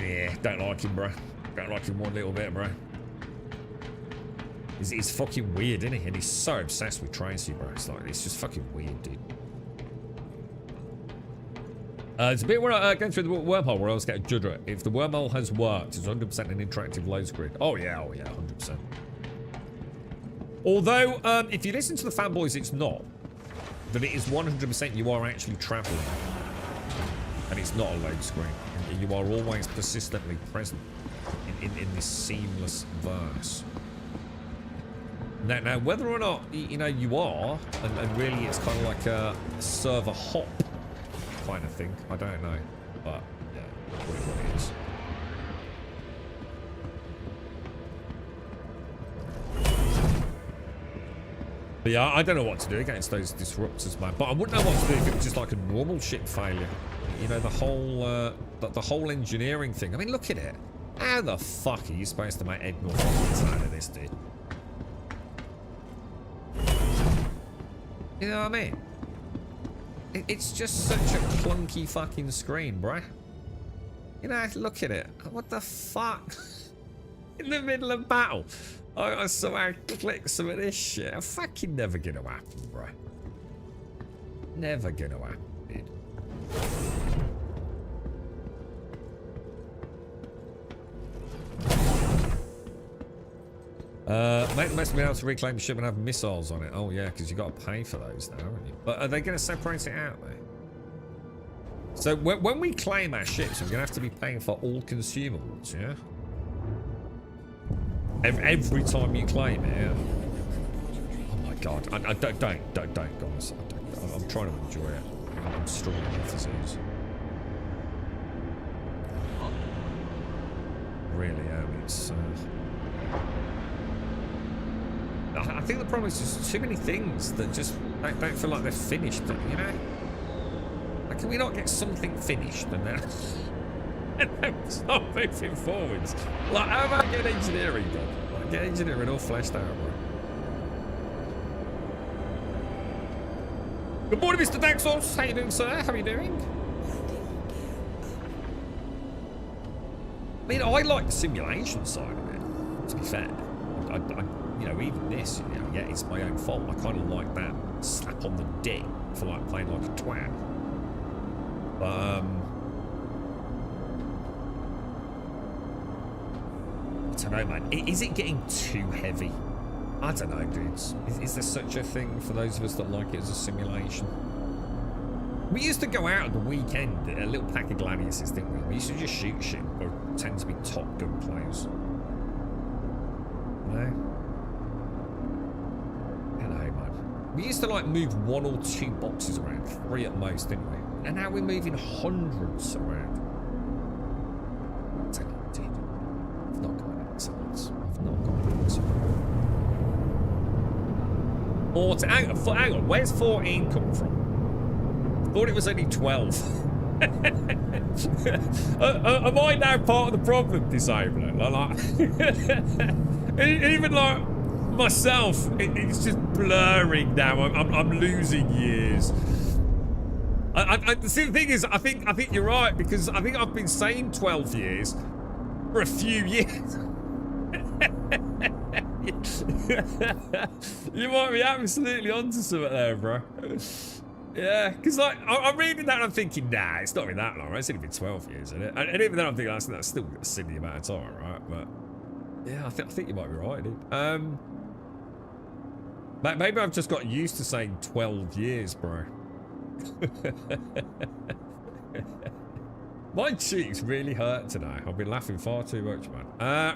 Yeah, don't like him, bro. Don't like him one little bit, bro. He's fucking weird, isn't he? And he's so obsessed with Tracy, bro. It's just fucking weird, dude. It's a bit where I going through the wormhole where I was getting judder. If the wormhole has worked, it's 100% an interactive load screen. Oh yeah, 100%. Although, if you listen to the fanboys, it's not. But it is 100% you are actually traveling. And it's not a load screen. You are always persistently present in this seamless verse. Now, whether or not, you know, you are, and really it's kind of like a server hop kind of thing, I don't know. But, yeah, what it is. But yeah, I don't know what to do against those disruptors, man. But I wouldn't know what to do if it was just like a normal ship failure. You know, the whole engineering thing. I mean, look at it. How the fuck are you supposed to make egg nor fucking out of this, dude? You know what I mean? It's just such a clunky fucking screen, bruh. You know, look at it. What the fuck? In the middle of battle, I somehow click some of this shit. I'm fucking never gonna happen, bruh. Never gonna happen, dude. Must be able to reclaim the ship and have missiles on it. Oh yeah, because you got to pay for those now, haven't you? But are they going to separate it out there? So when we claim our ships, we're going to have to be paying for all consumables, yeah? Every time you claim it, yeah? Oh my god! Don't, guys. I'm trying to enjoy it. I'm struggling with disease. Really am. It's. I think the problem is just too many things that just don't feel like they're finished, you know? Like, can we not get something finished and then start moving forwards? Like, how about getting engineering done? Like, get engineering all fleshed out, bro. Good morning, Mr. Daxos. How you doing, sir? How are you doing? I mean, I like the simulation side of it, to be fair. You know, even this, you know, yeah, it's my own fault. I kind of like that slap on the dick for like playing like a twat. But I don't know, man. Is it getting too heavy? I don't know, dudes. Is there such a thing for those of us that like it as a simulation? We used to go out at the weekend, a little pack of gladiuses, didn't we? We used to just shoot shit, or tend to be Top Gun players. No? We used to like move 1 or 2 boxes around, 3 at most, didn't we? And now we're moving hundreds around. I don't know, dude. I've not got an excellence. I've not got an excellence. Hang on, where's 14 come from? I thought it was only 12. Am I now part of the problem, Disabler? Like, even like myself, it's just blurring now. I'm losing years. See, the thing is, I think you're right, because I think I've been saying 12 years for a few years. You might be absolutely onto something there, bro. Yeah, because like I'm reading that and I'm thinking, nah, it's not been that long. Right? It's only been 12 years, isn't it? And even then I'm thinking that's still a silly amount of time, right? But yeah, I think you might be right, dude. Maybe I've just got used to saying 12 years, bro. My cheeks really hurt today. I've been laughing far too much, man.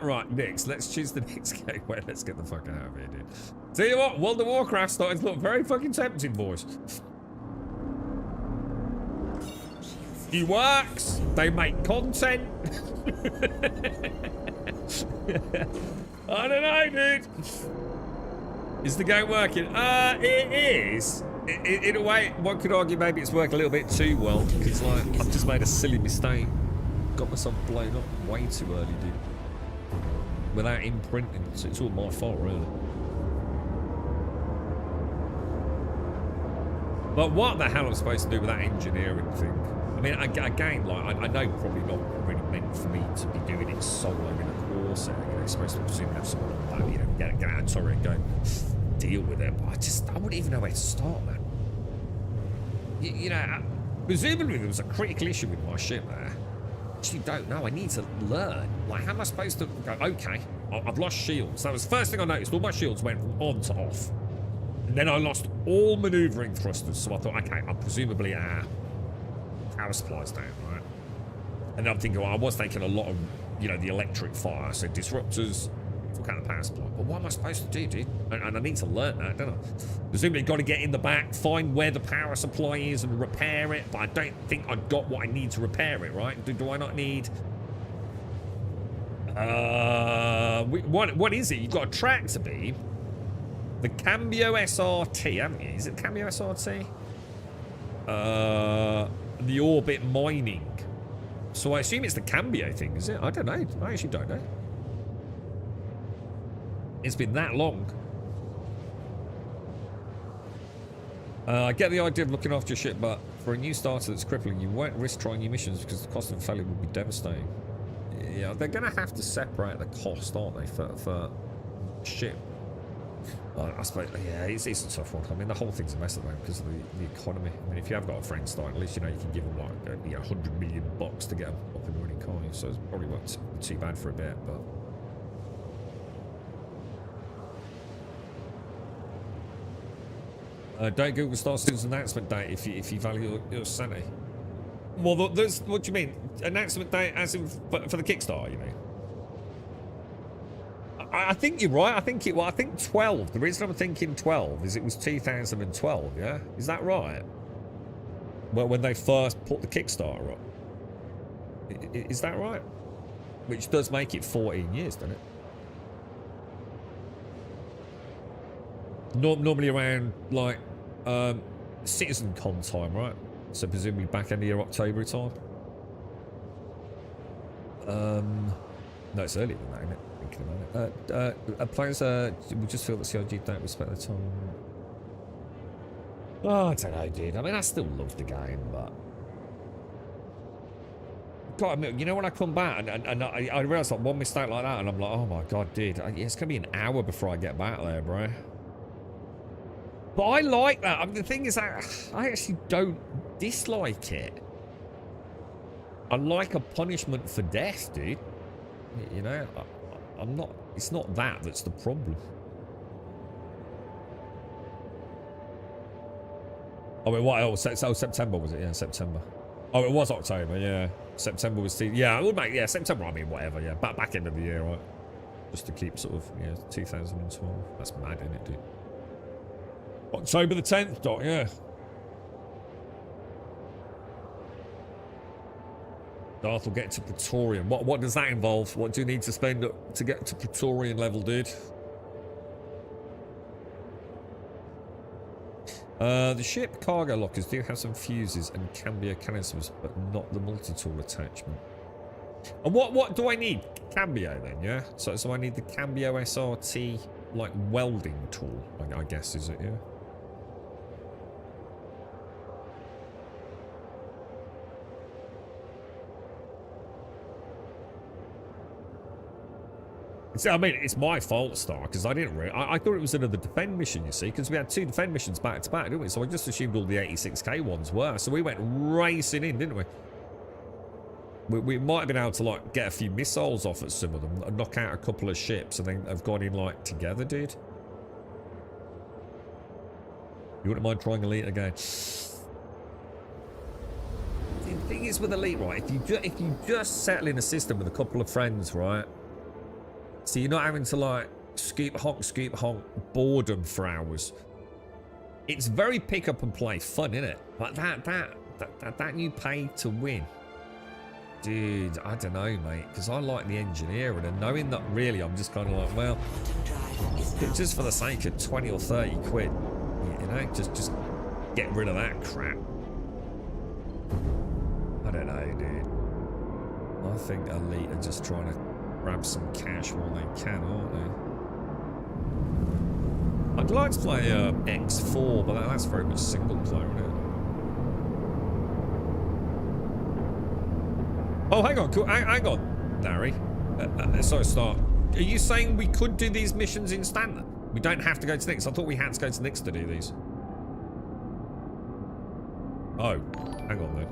Right, next. Let's choose the next gateway. Let's get the fuck out of here, dude. Tell you what, World of Warcraft starting to look very fucking tempting, boys. It works. They make content. I don't know, dude. Is the game working? It is. In a way, one could argue maybe it's working a little bit too well, because like I've just made a silly mistake. Got myself blown up way too early, dude. Without imprinting, so it's all my fault, really. But what the hell am I supposed to do with that engineering thing? I mean, again, like I know probably not really meant for me to be doing it solo in a course area. You know, it's supposed to presume have someone on that, you know, get out of the turret and go deal with it. But I wouldn't even know where to start, man. You know, presumably there was a critical issue with my ship there. I actually don't know. I need to learn. Like, how am I supposed to go, okay, I've lost shields. That was the first thing I noticed. All my shields went from on to off. And then I lost all maneuvering thrusters. So I thought, okay, I'm presumably power supplies down, right? And then I'm thinking, well, I was taking a lot of, you know, the electric fire. So disruptors, took out the power supply. But what am I supposed to do, dude? And I need to learn that, don't I? Presumably got to get in the back, find where the power supply is and repair it. But I don't think I've got what I need to repair it, right? Do I not need... what is it? You've got a tractor beam. The Cambio SRT, haven't you? Is it Cambio SRT? The orbit mining. So I assume it's the Cambio thing, is it? I don't know. I actually don't know. It's been that long. I get the idea of looking after your ship, but for a new starter that's crippling, you won't risk trying new missions because the cost of failure would be devastating. Yeah, they're going to have to separate the cost, aren't they, for ship? I suppose, yeah, it's a tough one. I mean, the whole thing's a mess at the moment because of the economy. I mean, if you have got a friend starting, at least you know you can give them like you know, $100 million to get them up and running, can't you? So it's probably not too bad for a bit, but don't Google Star Citizen's announcement date if you value your sanity. Well, there's what do you mean? Announcement date as in for the Kickstarter, you mean? I think you're right. I think 12. The reason I'm thinking 12 is it was 2012, yeah? Is that right? Well, when they first put the Kickstarter up. Is that right? Which does make it 14 years, doesn't it? Normally around, like, CitizenCon time, right? So presumably back end of year October time. No, it's earlier than that, isn't it? Thinking about it. Players we just feel that CIG don't respect the time. Oh, I don't know, dude. I mean, I still love the game, but God, I mean, you know, when I come back and I realise like one mistake like that, and I'm like, oh my God, dude, it's gonna be an hour before I get back there, bro. But I like that. I mean, the thing is that I actually don't dislike it. I like a punishment for death, dude. You know, I'm not. It's not that that's the problem. Oh, wait, what? Oh, September was it? Yeah, September. Oh, it was October. Yeah, September was. Yeah, it would make. Yeah, September. I mean, whatever. Yeah, back end of the year, right? Just to keep sort of 2012. That's mad, isn't it, dude? October the 10th, Doc. Yeah. Darth will get to Praetorian. What does that involve? What do you need to spend to get to Praetorian level, dude? The ship cargo lockers do have some fuses and cambio canisters, but not the multi-tool attachment. And what do I need? Cambio then, yeah? So I need the Cambio SRT, like, welding tool, I guess, is it, yeah? See, I mean, it's my fault, Star, because I didn't really... I thought it was another defend mission, you see, because we had 2 defend missions back to back, didn't we? So I just assumed all the 86k ones were. So we went racing in, didn't we? We might have been able to, like, get a few missiles off at some of them and knock out a couple of ships, and then have gone in, like, together, dude. You wouldn't mind trying Elite again? The thing is with Elite, right, if you just settle in a system with a couple of friends, right, so you're not having to, like, scoop honk boredom for hours. It's very pick up and play fun, isn't it? Like that you pay to win. Dude, I don't know, mate, because I like the engineering, and knowing that really I'm just kind of like, well, just for the sake of 20 or 30 quid, you know, just get rid of that crap. I don't know, dude. I think Elite are just trying to grab some cash while they can, aren't they? I'd like to play X4, but that's very much single player, isn't it? Oh, hang on, cool. Hang on, Larry. Sorry, Star. Are you saying we could do these missions in Stanton? We don't have to go to Nix. I thought we had to go to Nix to do these. Oh, hang on then.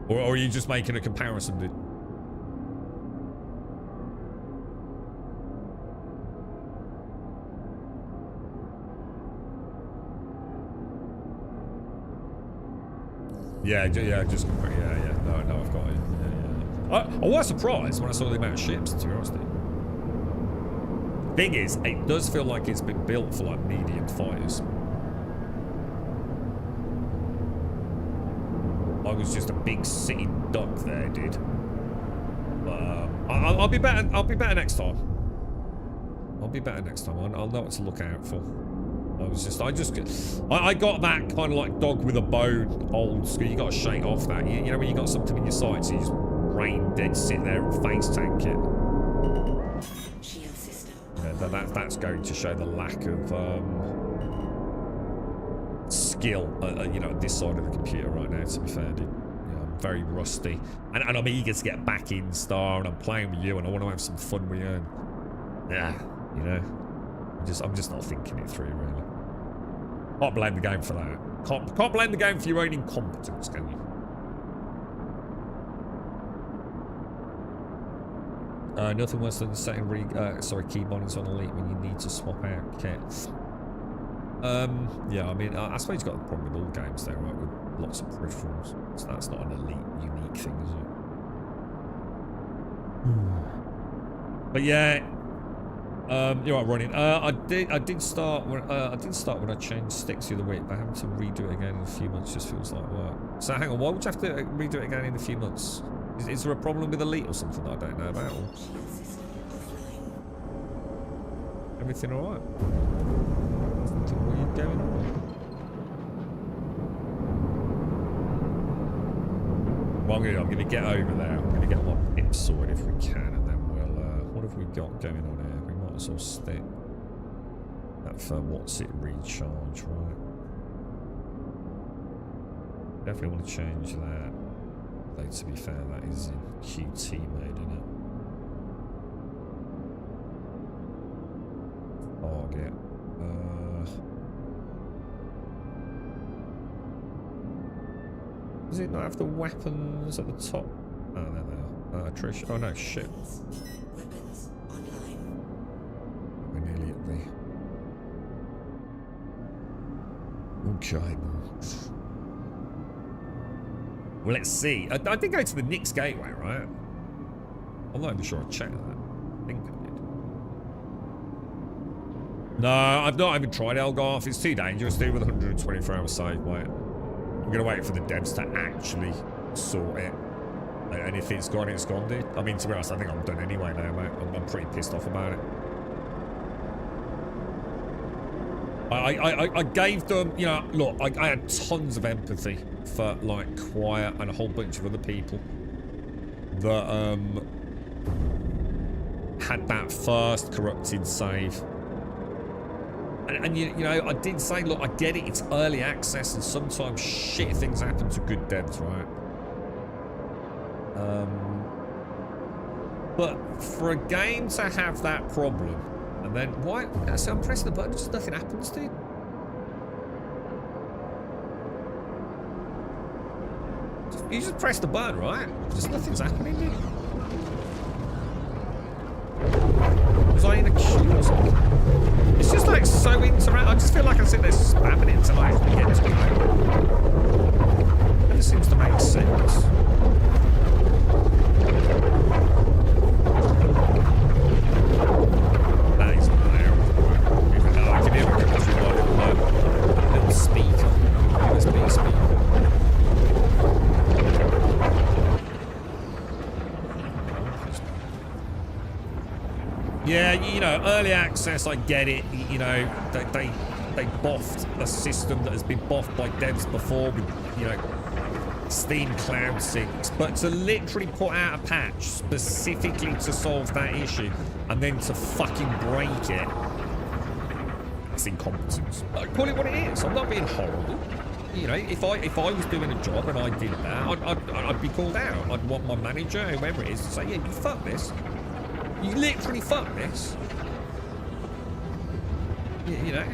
Or are you just making a comparison, dude? Yeah, just yeah. No, I've got it. Yeah. I was surprised when I saw the amount of ships, to be honest. Thing is, it does feel like it's been built for like medium fighters. I was just a big city duck there, dude. But I'll be better. I'll be better next time. I'll be better next time. I'll know what to look out for. I got that kind of like dog with a bone old school. You got to shake off that. You know when you got something in your sights, you just brain dead sit there and face tank it. Shield system. Yeah, that's going to show the lack of skill, you know, at this side of the computer right now. To be fair, dude. Yeah, I'm very rusty, and I'm eager to get back in Star, and I'm playing with you, and I want to have some fun with you. And yeah, you know. I'm just not thinking it through, really. Can't blame the game for that. Can't blame the game for your own incompetence, can you? Nothing worse than setting key bindings on Elite when you need to swap out kits. Yeah, I mean, I suppose you've got the problem with all games there, right? With lots of peripherals. So that's not an Elite unique thing, is it? But yeah. You're right, running. I did start when I changed sticks the other week, but having to redo it again in a few months just feels like work. So hang on, why would you have to redo it again in a few months? Is there a problem with Elite or something that I don't know about? Or... Everything alright? Something weird going on? Well, I'm gonna get over there. I'm gonna get my pips sorted if we can, and then we'll what have we got going on here? So stick that for what's it recharge, right? Definitely want to change that. Though to be fair, that is in QT mode, isn't it? Target. Does it not have the weapons at the top? Oh, there they are. Trish. Oh no, shit. Okay. Well, let's see. I did go to the Nix Gateway, right? I'm not even sure I checked that. I think I did. No, I've not even tried Elgarth. It's too dangerous, dude, with 124-hour save, mate. I'm going to wait for the devs to actually sort it. And if it's gone, it's gone, dude. I mean, to be honest, I think I'm done anyway now, mate. I'm pretty pissed off about it. I gave them, you know, look, I had tons of empathy for, like, Quiet and a whole bunch of other people that, had that first corrupted save. And you know, I did say, look, I get it, it's early access, and sometimes shit things happen to good devs, right? But for a game to have that problem, and then why? So I'm pressing the button, just nothing happens, dude. You just press the button, right? Just nothing's happening, dude. Was I in a queue or something? It's just like so interactive. I just feel like I sit there spamming it until I actually get to it. It just seems to make sense. That is loud. I can hear it coming through my little speaker. USB speaker. Yeah, you know, early access, I get it. You know, they boffed a system that has been boffed by devs before with, you know, Steam Cloud Syncs. But to literally put out a patch specifically to solve that issue and then to fucking break it, it's incompetence. Call it what it is. I'm not being horrible. You know, if I was doing a job and I did that, I'd be called out. I'd want my manager, whoever it is, to say, yeah, you fuck this. You literally fucked this. You know?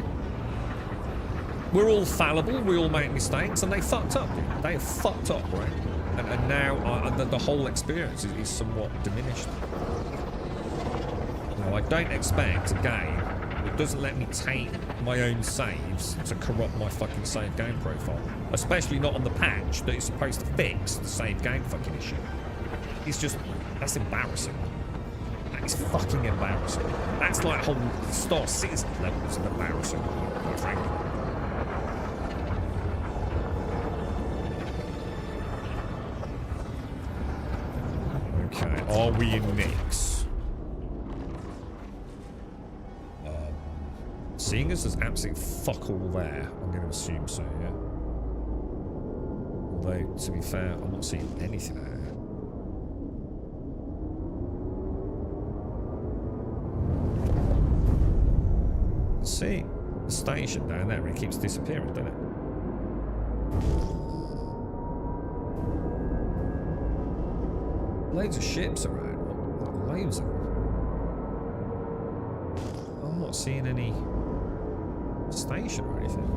We're all fallible, we all make mistakes, and they fucked up. They have fucked up, right? And now the whole experience is somewhat diminished. You know, I don't expect a game that doesn't let me take my own saves to corrupt my fucking save game profile. Especially not on the patch that is supposed to fix the save game fucking issue. It's just, that's embarrassing. It's fucking embarrassing. That's like whole Star Citizen levels of embarrassing, quite frankly. Okay, are we in mix? Seeing as there's absolutely fuck all there, I'm going to assume so, yeah? Although, to be fair, I'm not seeing anything out here. See, the station down there, it keeps disappearing, doesn't it? Loads of ships around, loads of them. I'm not seeing any station or anything.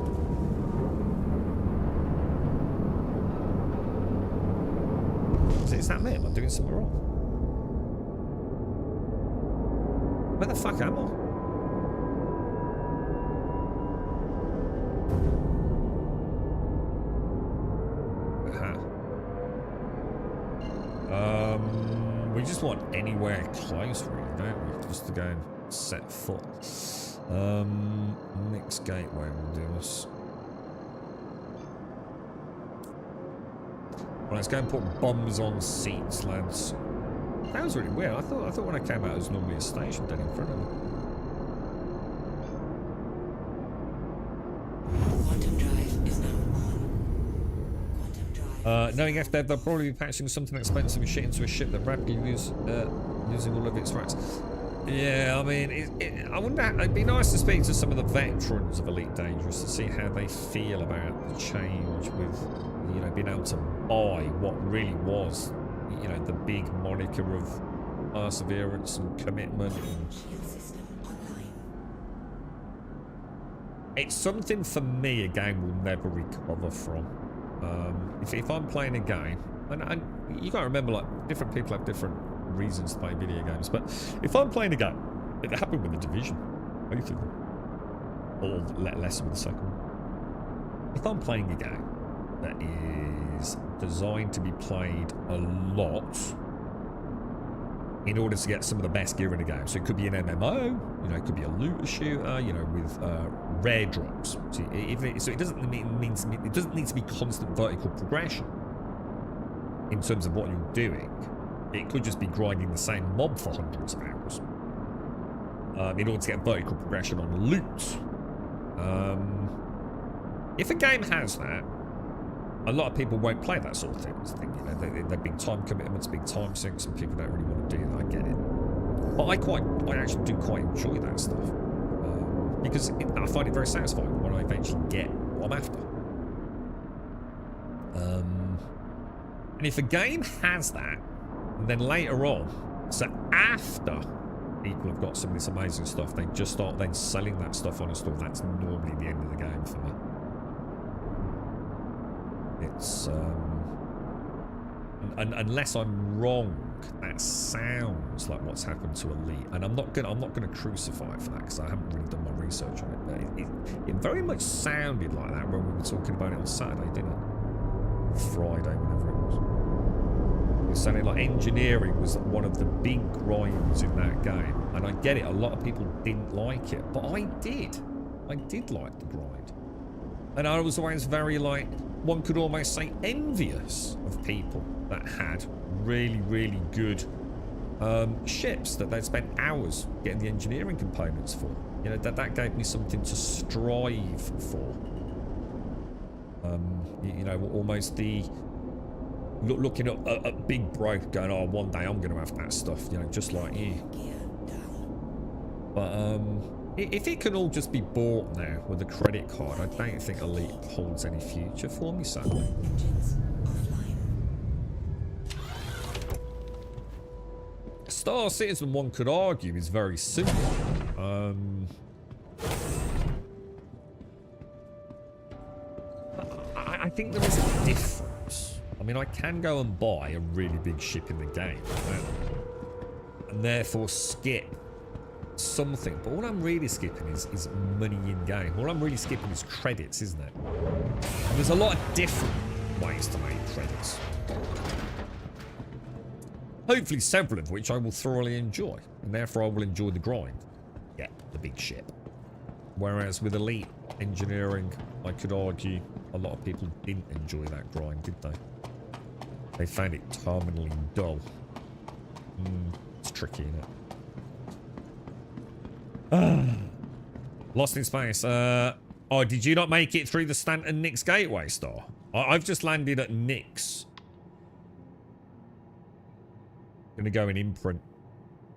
Is that me? Am I doing something wrong? Where the fuck am I? We just want anywhere close, really, don't we? Just to go and set foot. Next gateway will do us. Well, let's go and put bombs on seats, lads. That was really weird. I thought when I came out, it was normally a station down in front of me. Quantum drive is now on. Knowing FDev, they'll probably be patching something expensive and shit into a ship that rapidly losing all of its rights. Yeah, I mean, I wonder. It'd be nice to speak to some of the veterans of Elite Dangerous to see how they feel about the change with, you know, being able to buy what really was, you know, the big moniker of perseverance and commitment. Shield system online. It's something for me a game will never recover from. If I'm playing a game, and you gotta remember, like, different people have different reasons to play video games, but if I'm playing a game, it happened with The Division, both of them, or less with the second one. If I'm playing a game that is designed to be played a lot in order to get some of the best gear in the game, so it could be an MMO, you know, it could be a looter shooter, you know, with rare drops. So it doesn't need to be constant vertical progression in terms of what you're doing. It could just be grinding the same mob for hundreds of hours in order to get vertical progression on loot. If a game has that, a lot of people won't play that sort of thing. You know, they're big time commitments, big time sinks, and people don't really want to do that. I get it, but I actually do quite enjoy that stuff because I find it very satisfying when I eventually get what I'm after. And if a game has that, and then later on So after people have got some of this amazing stuff, they just start then selling that stuff on a store. That's normally the end of the game for me. It's unless I'm wrong, that sounds like what's happened to Elite, and I'm not gonna crucify it for that because I haven't really done my research on it. But it very much sounded like that when we were talking about it on Saturday, didn't it? Friday, whenever it was. It sounded like engineering was one of the big grinds in that game, and I get it. A lot of people didn't like it, but I did. I did like the grind, and I was always very like, one could almost say, envious of people that had really, really good ships that they'd spent hours getting the engineering components for. You know, that gave me something to strive for. You know, almost the looking at big bro going, oh, one day I'm going to have that stuff, you know, just like you. But if it can all just be bought now with a credit card, I don't think Elite holds any future for me, sadly. Star Citizen, one could argue, is very simple. I think there is a difference. I mean, I can go and buy a really big ship in the game, right? And therefore skip something, but all I'm really skipping is money in game. All I'm really skipping is credits, isn't it? And there's a lot of different ways to make credits. Hopefully several of which I will thoroughly enjoy, and therefore I will enjoy the grind. Yeah, the big ship. Whereas with Elite Engineering, I could argue a lot of people didn't enjoy that grind, did they? They found it terminally dull. It's tricky, isn't it? Lost in space. Oh, did you not make it through the Stanton Nix Gateway, Star? I've just landed at Nix. Gonna go and imprint.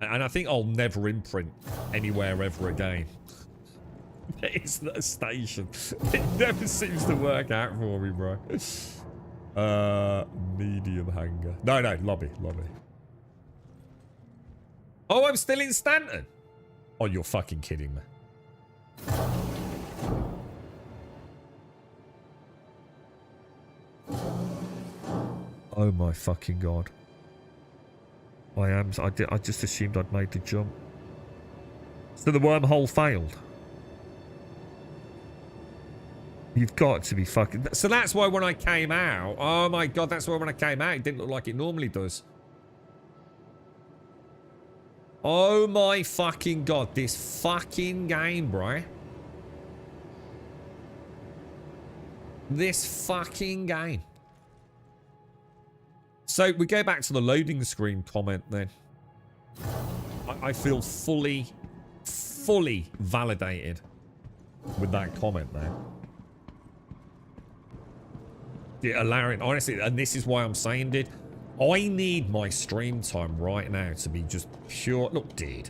And I think I'll never imprint anywhere ever again. It's not a station. It never seems to work out for me, bro. Medium hangar. No, lobby. Oh, I'm still in Stanton. Oh, you're fucking kidding me. Oh my fucking god. I just assumed I'd made the jump. So the wormhole failed. You've got to be fucking... So that's why when I came out... Oh my god, that's why when I came out, it didn't look like it normally does. Oh my fucking god. This fucking game, bro. This fucking game. So we go back to the loading screen comment then. I feel fully validated with that comment there. Yeah, allowing, honestly, and this is why I'm saying, dude, I need my stream time right now to be just pure. Look, dude,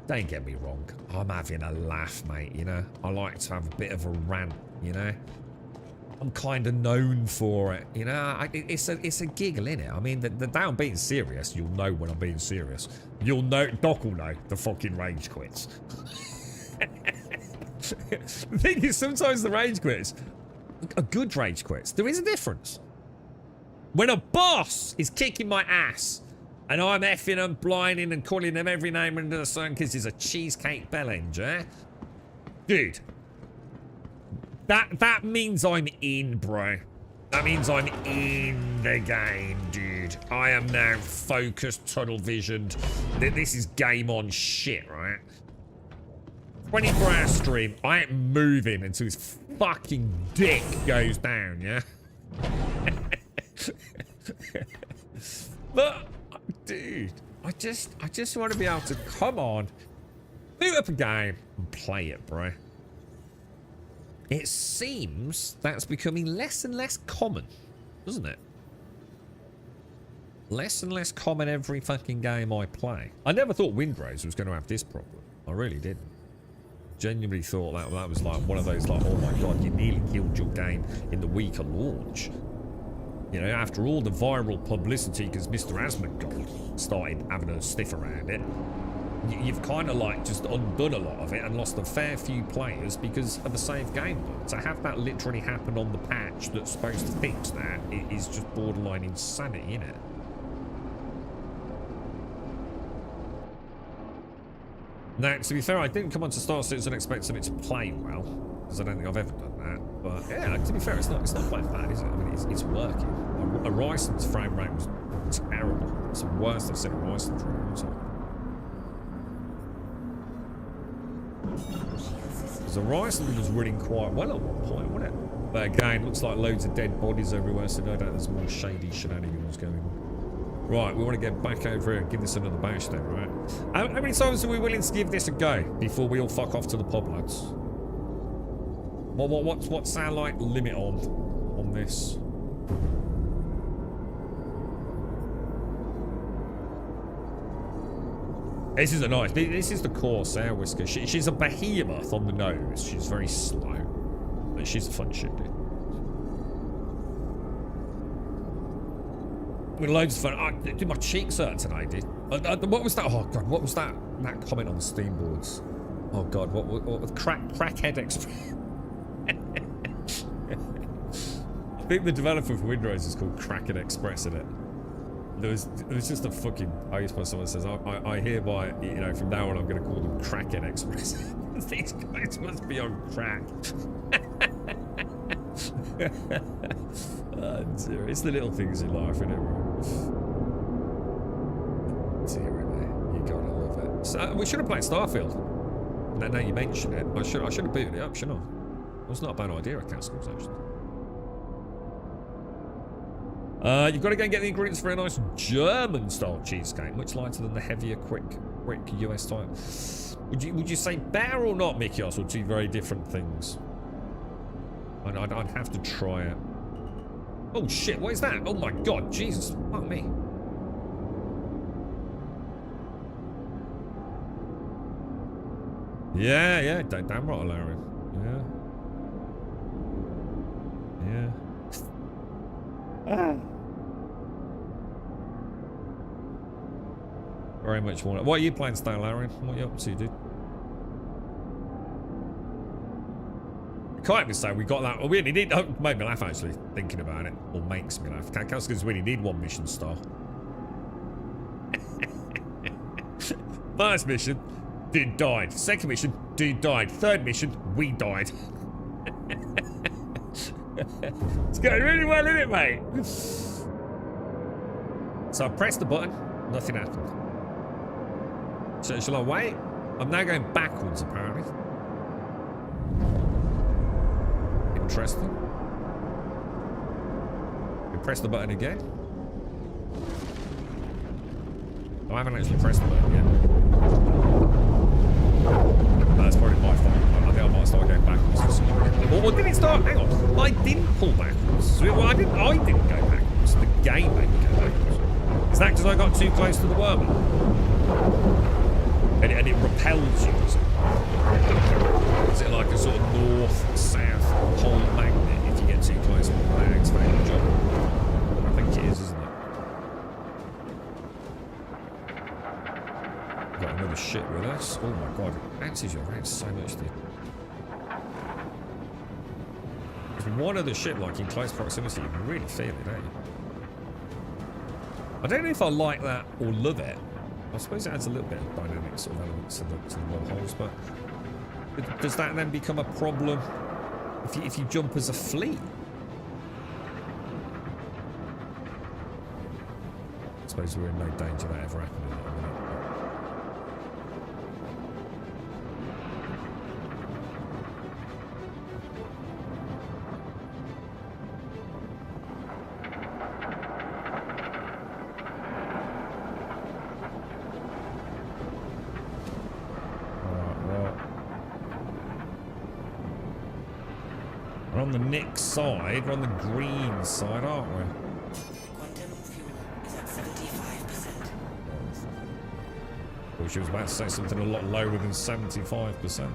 don't get me wrong. I'm having a laugh, mate, you know? I like to have a bit of a rant, you know? I'm kind of known for it, you know? It's a giggle, innit? I mean, the day I'm being serious, you'll know when I'm being serious. You'll know, Doc will know, the fucking rage quits. The thing is, sometimes the rage quits, a good rage quits. There is a difference. When a boss is kicking my ass and I'm effing and blinding and calling them every name under the sun because he's a cheesecake bellend, yeah? Dude. That means I'm in, bro. That means I'm in the game, dude. I am now focused, tunnel visioned. This is game on shit, right? 24-hour stream. I ain't moving until his fucking dick goes down, yeah? But, dude, I just want to be able to, come on, boot up a game and play it, bro. It seems that's becoming less and less common, doesn't it? Less and less common every fucking game I play. I never thought Windrose was going to have this problem. I really didn't. Genuinely thought that was like one of those like, oh my god, you nearly killed your game in the week of launch. You know, after all the viral publicity, because Mr. Asmongold started having a sniff around it, you've kind of like just undone a lot of it and lost a fair few players because of a save game mode. To have that literally happen on the patch that's supposed to fix that, it is just borderline insanity, isn't it? Now, to be fair, I didn't come onto Star Citizen expecting it to play well, because I don't think I've ever done that. But yeah, to be fair, it's not quite bad, is it? I mean, it's working. Horizon's frame rate was terrible. It's the worst I've seen a Horizon for a long time. Because Horizon was running quite well at one point, wasn't it? But again, looks like loads of dead bodies everywhere, so no doubt there's more shady shenanigans going on. Right, we want to get back over here and give this another bash then, right? How many times are we willing to give this a go before we all fuck off to the pub, lads? What's our, like, limit on this? This is a nice... This is the Corsair Whisker. She's a behemoth on the nose. She's very slow. But she's a fun shit, dude. With loads of fun. Dude, my cheeks hurt tonight, dude. What was that? Oh, God. What was that? That comment on the Steam boards. Oh, God. What Crackhead Express. I think the developer for Windows is called Crackhead Express, isn't it? There was just a fucking post where someone says, I hereby, you know, from now on I'm going to call them Crackhead Express. These guys must be on crack. Oh, dear. It's the little things in life, isn't it, bro? Dear, you gotta love it. So, we should have played Starfield. Now you mention it, I should have booted it up, shouldn't I? It was not a bad idea, I can't actually. You've got to go and get the ingredients for a nice German-style cheesecake, much lighter than the heavier, quick US type. Would you say better or not, Mikios, or two very different things? I'd have to try it. Oh shit! What is that? Oh my God! Jesus! Fuck me! Yeah. Damn right, Larry. Yeah. Very much want it. What are you playing, Stan, Larry? What are you up to, dude? Can't even say we got that. Well, we only need. Oh, made me laugh actually thinking about it, or makes me laugh. Because we only need one mission star. First mission, dude died. Second mission, dude died. Third mission, we died. It's going really well, isn't it, mate? So I pressed the button, nothing happened. So shall I wait? I'm now going backwards, apparently. Interesting. We press the button again. I haven't actually pressed the button yet. That's probably my fault. I think I might start going backwards. Or did it start? Hang on. I didn't pull backwards. Well, I didn't go backwards. The game made me go backwards. Is that because I got too close to the worm? And it repels you, is it? Is it like a sort of north-south pole magnet if you get too close to the flags? I think it is, isn't it? Got another ship with us. Oh my God, it bounces you around so much, dude. There's one other ship like in close proximity, you can really feel it, don't you? I don't know if I like that or love it. I suppose it adds a little bit of dynamic sort of elements to the wormholes, but does that then become a problem if you jump as a fleet? I suppose we're in no danger of that ever happening at the minute. We're on the Nick side, we're on the green side, aren't we? Quantum fuel is at 75%. Well, she was about to say something a lot lower than 75%. Huh?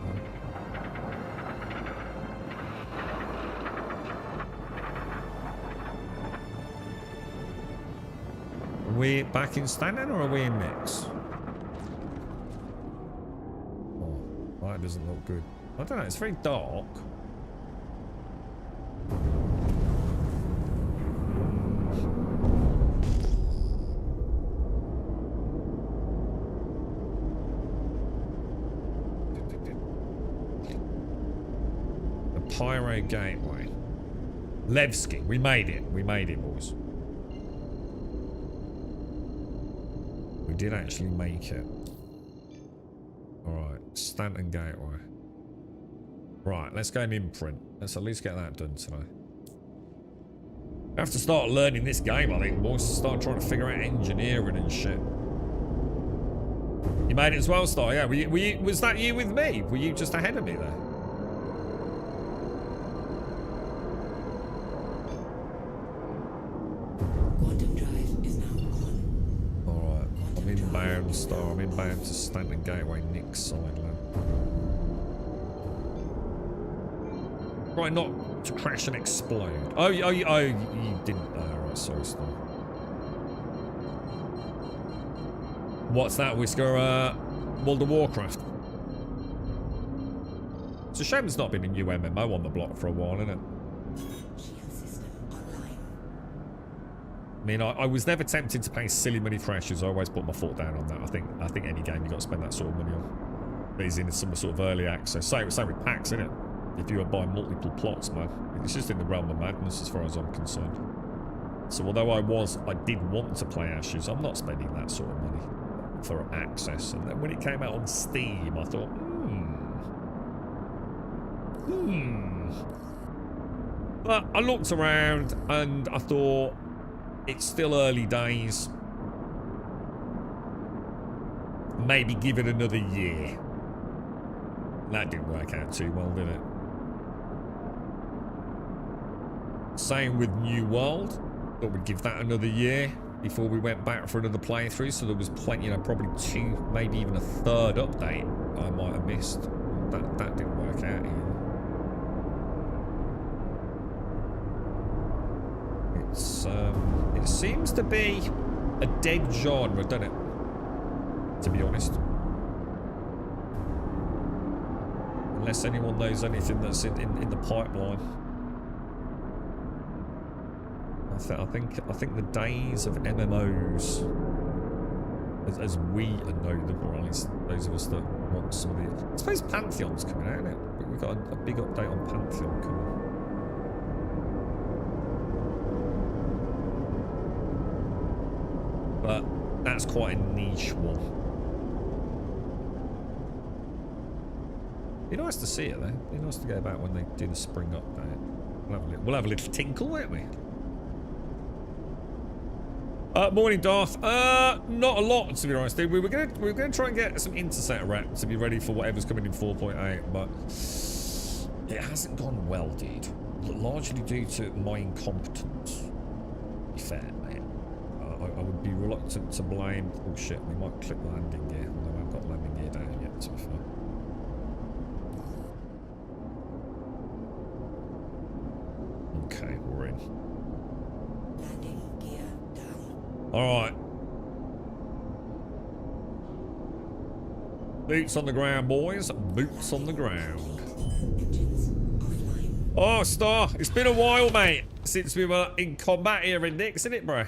we back in standing or are we in mix? Oh, that doesn't look good. I don't know, it's very dark. The Pyro Gateway. Levski, we made it. We made it, boys. We did actually make it. Alright, Stanton Gateway. Right, let's go and imprint. Let's at least get that done today. I have to start learning this game, I think, boys. Start trying to figure out engineering and shit. You made it as well, Star? Yeah, was that you with me? Were you just ahead of me there? Quantum drive is now on. Alright, I'm inbound, Star. I'm inbound to Stanton Gateway, Nick's side, lad. Right, not to crash and explode. Oh, you didn't. Right, sorry, Star. What's that, Whisker? World of Warcraft. It's a shame there's not been a new MMO on the block for a while, isn't it? Shield system online. I mean, I was never tempted to pay silly money for Ashes. I always put my foot down on that. I think any game you got to spend that sort of money on. But he's in some sort of early access. Same with packs, isn't it? If you were buying multiple plots, man. It's just in the realm of madness as far as I'm concerned. So although I did want to play Ashes, I'm not spending that sort of money for access. And then when it came out on Steam, I thought, But I looked around and I thought, it's still early days. Maybe give it another year. That didn't work out too well, did it? Same with New World. Thought we'd give that another year before we went back for another playthrough. So there was plenty, you know, probably 2, maybe even a 3rd update I might have missed. That didn't work out either. It seems to be a dead genre, doesn't it? To be honest. Unless anyone knows anything that's in the pipeline. I think the days of MMOs, as we know them, or at least those of us that want some of the... I suppose Pantheon's coming out, isn't it? We've got a big update on Pantheon coming. But that's quite a niche one. Be nice to see it though. Be nice to go back when they do the spring update. We'll have a little tinkle, won't we? Morning, Darth. Not a lot, to be honest. We were gonna try and get some intercept wrap to be ready for whatever's coming in 4.8, but it hasn't gone well, dude. Largely due to my incompetence. To be fair, mate. I would be reluctant to blame. Oh shit, we might click landing gear, although I haven't got landing gear down yet, to be fair. Okay, we're in. Landing gear down. Alright. Boots on the ground, boys. Boots on the ground. Engines offline. Oh, Star, it's been a while, mate, since we were in combat here in Nick, isn't it, bro?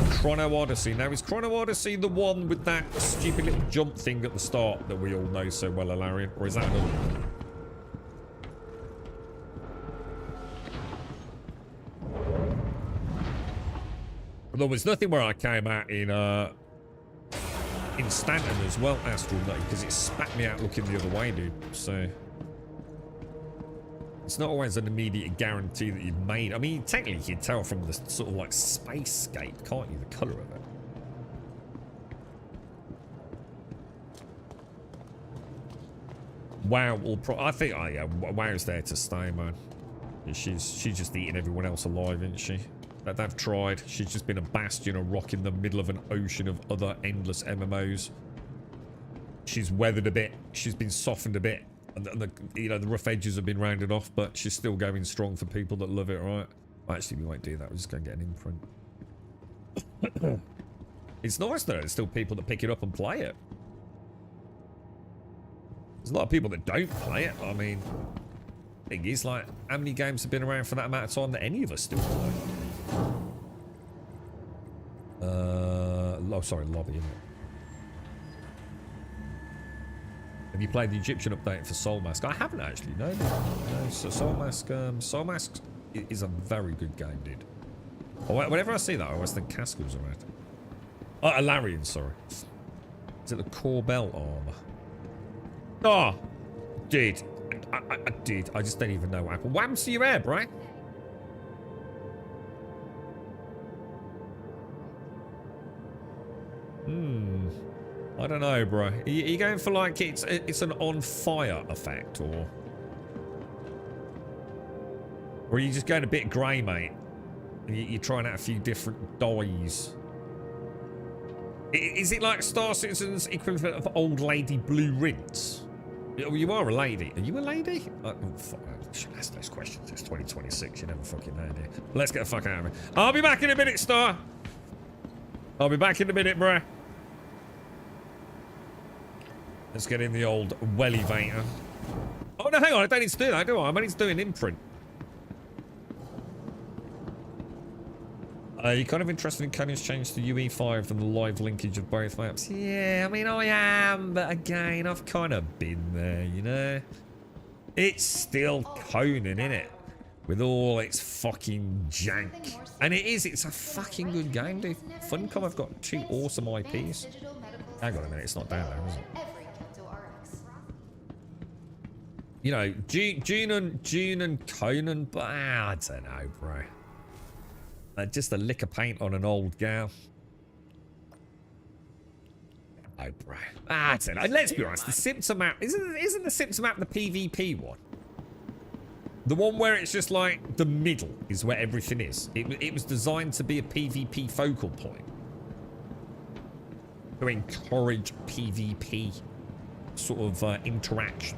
Chrono Odyssey. Now, is Chrono Odyssey the one with that stupid little jump thing at the start that we all know so well, Alarian? Or is that another one? There was nothing where I came out in Stanton as well, Astral Nutty, because it spat me out looking the other way, dude. So it's not always an immediate guarantee that you've made. I mean, technically you can tell from the sort of like spacescape, can't you? The colour of it. WoW will I think, oh yeah, WoW's there to stay, man. She's just eating everyone else alive, isn't she? That they've tried. She's just been a bastion, a rock in the middle of an ocean of other endless MMOs. She's weathered a bit. She's been softened a bit. And the you know, the rough edges have been rounded off, but she's still going strong for people that love it, right? Well, actually, we won't do that. We're just going to get an imprint. It's nice though. There's still people that pick it up and play it. There's a lot of people that don't play it. I mean, thing is, like, how many games have been around for that amount of time that any of us still play? Oh, sorry, lobby, isn't it? Have you played the Egyptian update for Soul Mask? I haven't actually, no. So Soul Mask is a very good game, dude. Whenever I see that, I always think Cascal's around. Oh, Alarian, sorry. Is it the core belt armor? Oh, dude. I did. I just don't even know what happened. What happened to your hair, bro? I don't know, bro. Are you going for like it's an on fire effect, or are you just going a bit grey, mate? And you're trying out a few different dyes. Is it like Star Citizen's equivalent of old lady blue rinse? You are a lady. Are you a lady? Fuck, I should ask those questions. It's 2026. You never fucking know, do you? Let's get the fuck out of here. I'll be back in a minute, Star. I'll be back in a minute, bruh. Let's get in the old wellivator. Oh, no, hang on. I don't need to do that, do I? I need to do an imprint. You're kind of interested in Conan's change to UE5 and the live linkage of both maps. Yeah, I mean, I am, but again, I've kind of been there, you know? It's still Conan, innit? With all its fucking jank. And it's a fucking good game, dude. Funcom have got 2 awesome IPs. Hang on a minute, it's not down there, is it? You know, June and Conan, but I don't know, bro. Just a lick of paint on an old gal. Oh, bro. I don't know. Let's be honest. The Symptom map isn't the Symptom map the PvP one? The one where it's just like the middle is where everything is. It was designed to be a PvP focal point to encourage PvP sort of interaction.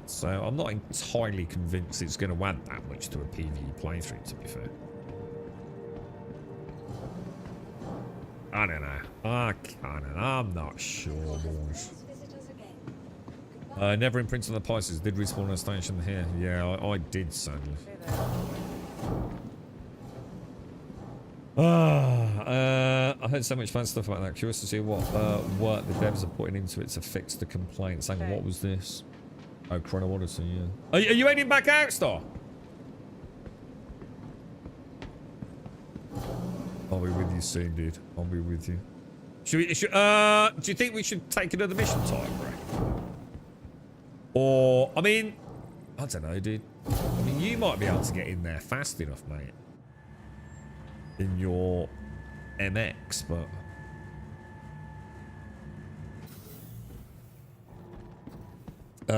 So I'm not entirely convinced it's going to add that much to a PvE playthrough, to be fair. I don't know. I'm not sure, boys. Never imprinted on the prices. Did respawn a station here? Yeah, I did, sadly. I heard so much fan stuff about that. Curious to see what work the devs are putting into it to fix the complaints. Hang on, what was this? Oh, Chrono Odyssey, yeah. Are you heading back out, Star? I'll be with you soon, dude. I'll be with you. Do you think we should take another mission time break? Or, I mean, I don't know, dude. I mean, you might be able to get in there fast enough, mate. In your MX, but...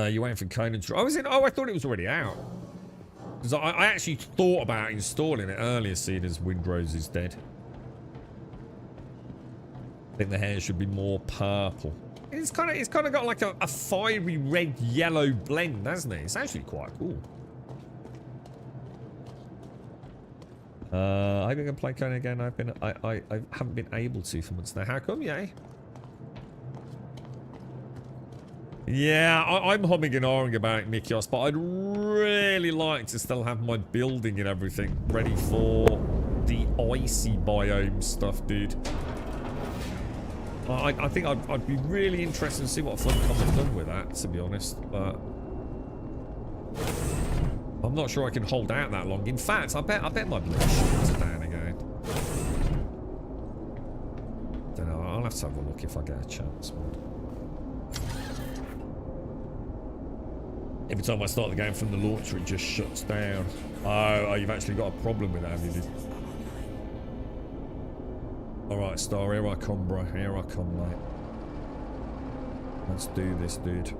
you waiting for Conan? Oh, I thought it was already out. Because I actually thought about installing it earlier, seeing as Windrose is dead. I think the hair should be more purple. It's kind of got like a fiery red yellow blend, hasn't it? It's actually quite cool. I hope you can play Conan again. I haven't been able to for months now. How come, yeah? Yeah, I'm humming and hawing about it, Mikios, but I'd really like to still have my building and everything ready for the icy biome stuff, dude. I think I'd be really interested to see what Funcom have done with that, to be honest, but I'm not sure I can hold out that long. In fact, I bet my blood shoots down again. Don't know. I'll have to have a look if I get a chance, man. Every time I start the game from the launcher, it just shuts down. Oh, you've actually got a problem with that, have you? Alright, Star, here I come, bro. Here I come, mate. Let's do this, dude.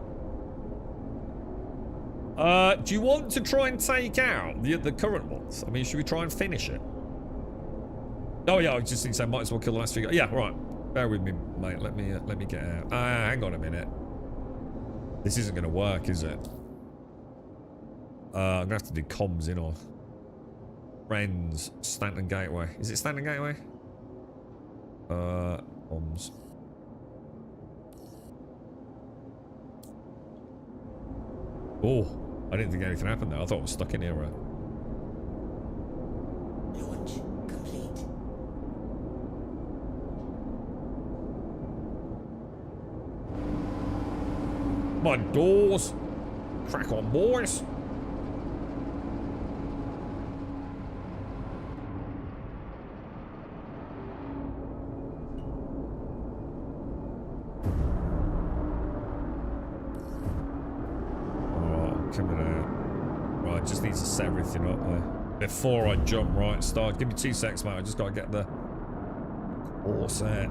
Do you want to try and take out the current ones? I mean, should we try and finish it? Oh, yeah, I was just saying, might as well kill the last few guys. Yeah, right. Bear with me, mate. Let me get out. Hang on a minute. This isn't going to work, is it? I'm going to have to do comms in or... Friends, Stanton Gateway. Is it Stanton Gateway? Bombs. Oh, I didn't think anything happened there. I thought I was stuck in here. Launch complete. My doors. Crack on, boys. Coming out. Right, just need to set everything up there before I jump. Right, start. Give me 2 seconds, mate. I just gotta get the all set.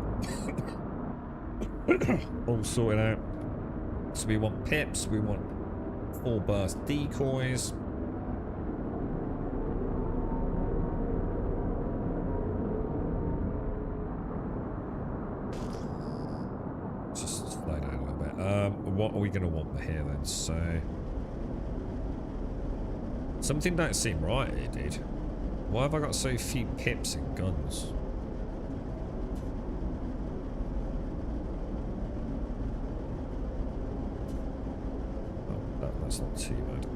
All sorted out. So we want pips, we want full burst decoys. Just slow down a little bit. What are we gonna want here then? So something don't seem right here, dude. Why have I got so few pips and guns? Oh, that's not too bad.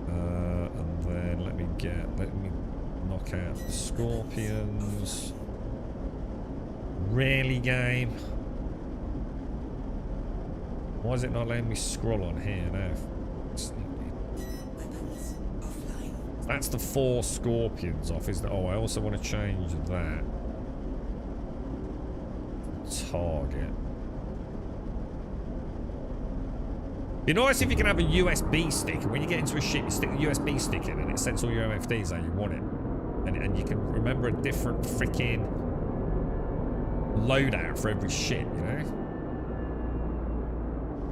And then let me knock out the scorpions. Really, game? Why is it not letting me scroll on here now? Weapons offline. That's the 4 scorpions off, isn't it? Oh, I also want to change that. Target. Be nice if you can have a USB stick, and when you get into a ship, you stick the USB stick in, and it sends all your MFDs how you want it. And you can remember a different freaking loadout for every ship, you know?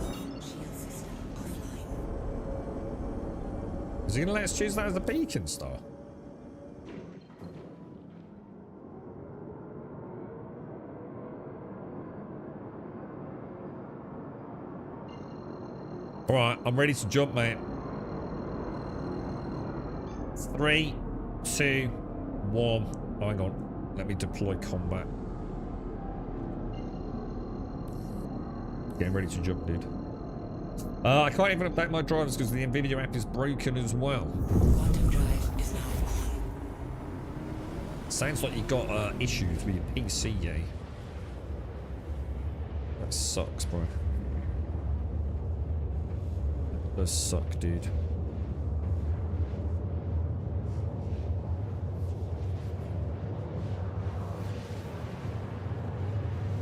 Shield system offline. Is he going to let us choose that as the beacon star? Alright, I'm ready to jump, mate. 3, 2, 1. Hang on. Let me deploy combat. Getting ready to jump, dude. I can't even update my drivers because the NVIDIA app is broken as well. Quantum drive is now on. Sounds like you got issues with your PC, yeah. That sucks, bro. That does suck, dude.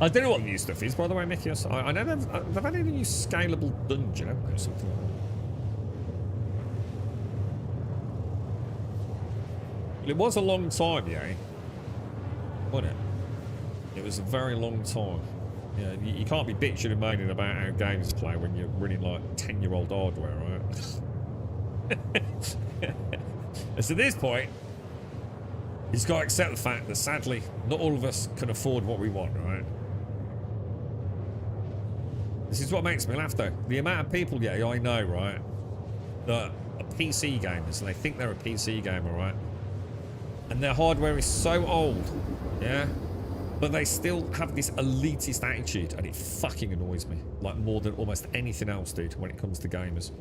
I don't know what the new stuff is, by the way, Mickey. I know they've added a new scalable dungeon, haven't they, or something like that. It was a long time, yeah. Wasn't it? It was a very long time. Yeah, you can't be bitching and moaning about how games play when you're running like 10-year-old hardware, right? So at this point, you've got to accept the fact that sadly, not all of us can afford what we want, right? This is what makes me laugh, though. The amount of people, yeah, I know, right, that are PC gamers, and they think they're a PC gamer, right? And their hardware is so old, yeah? But they still have this elitist attitude, and it fucking annoys me. Like, more than almost anything else, dude, when it comes to gamers.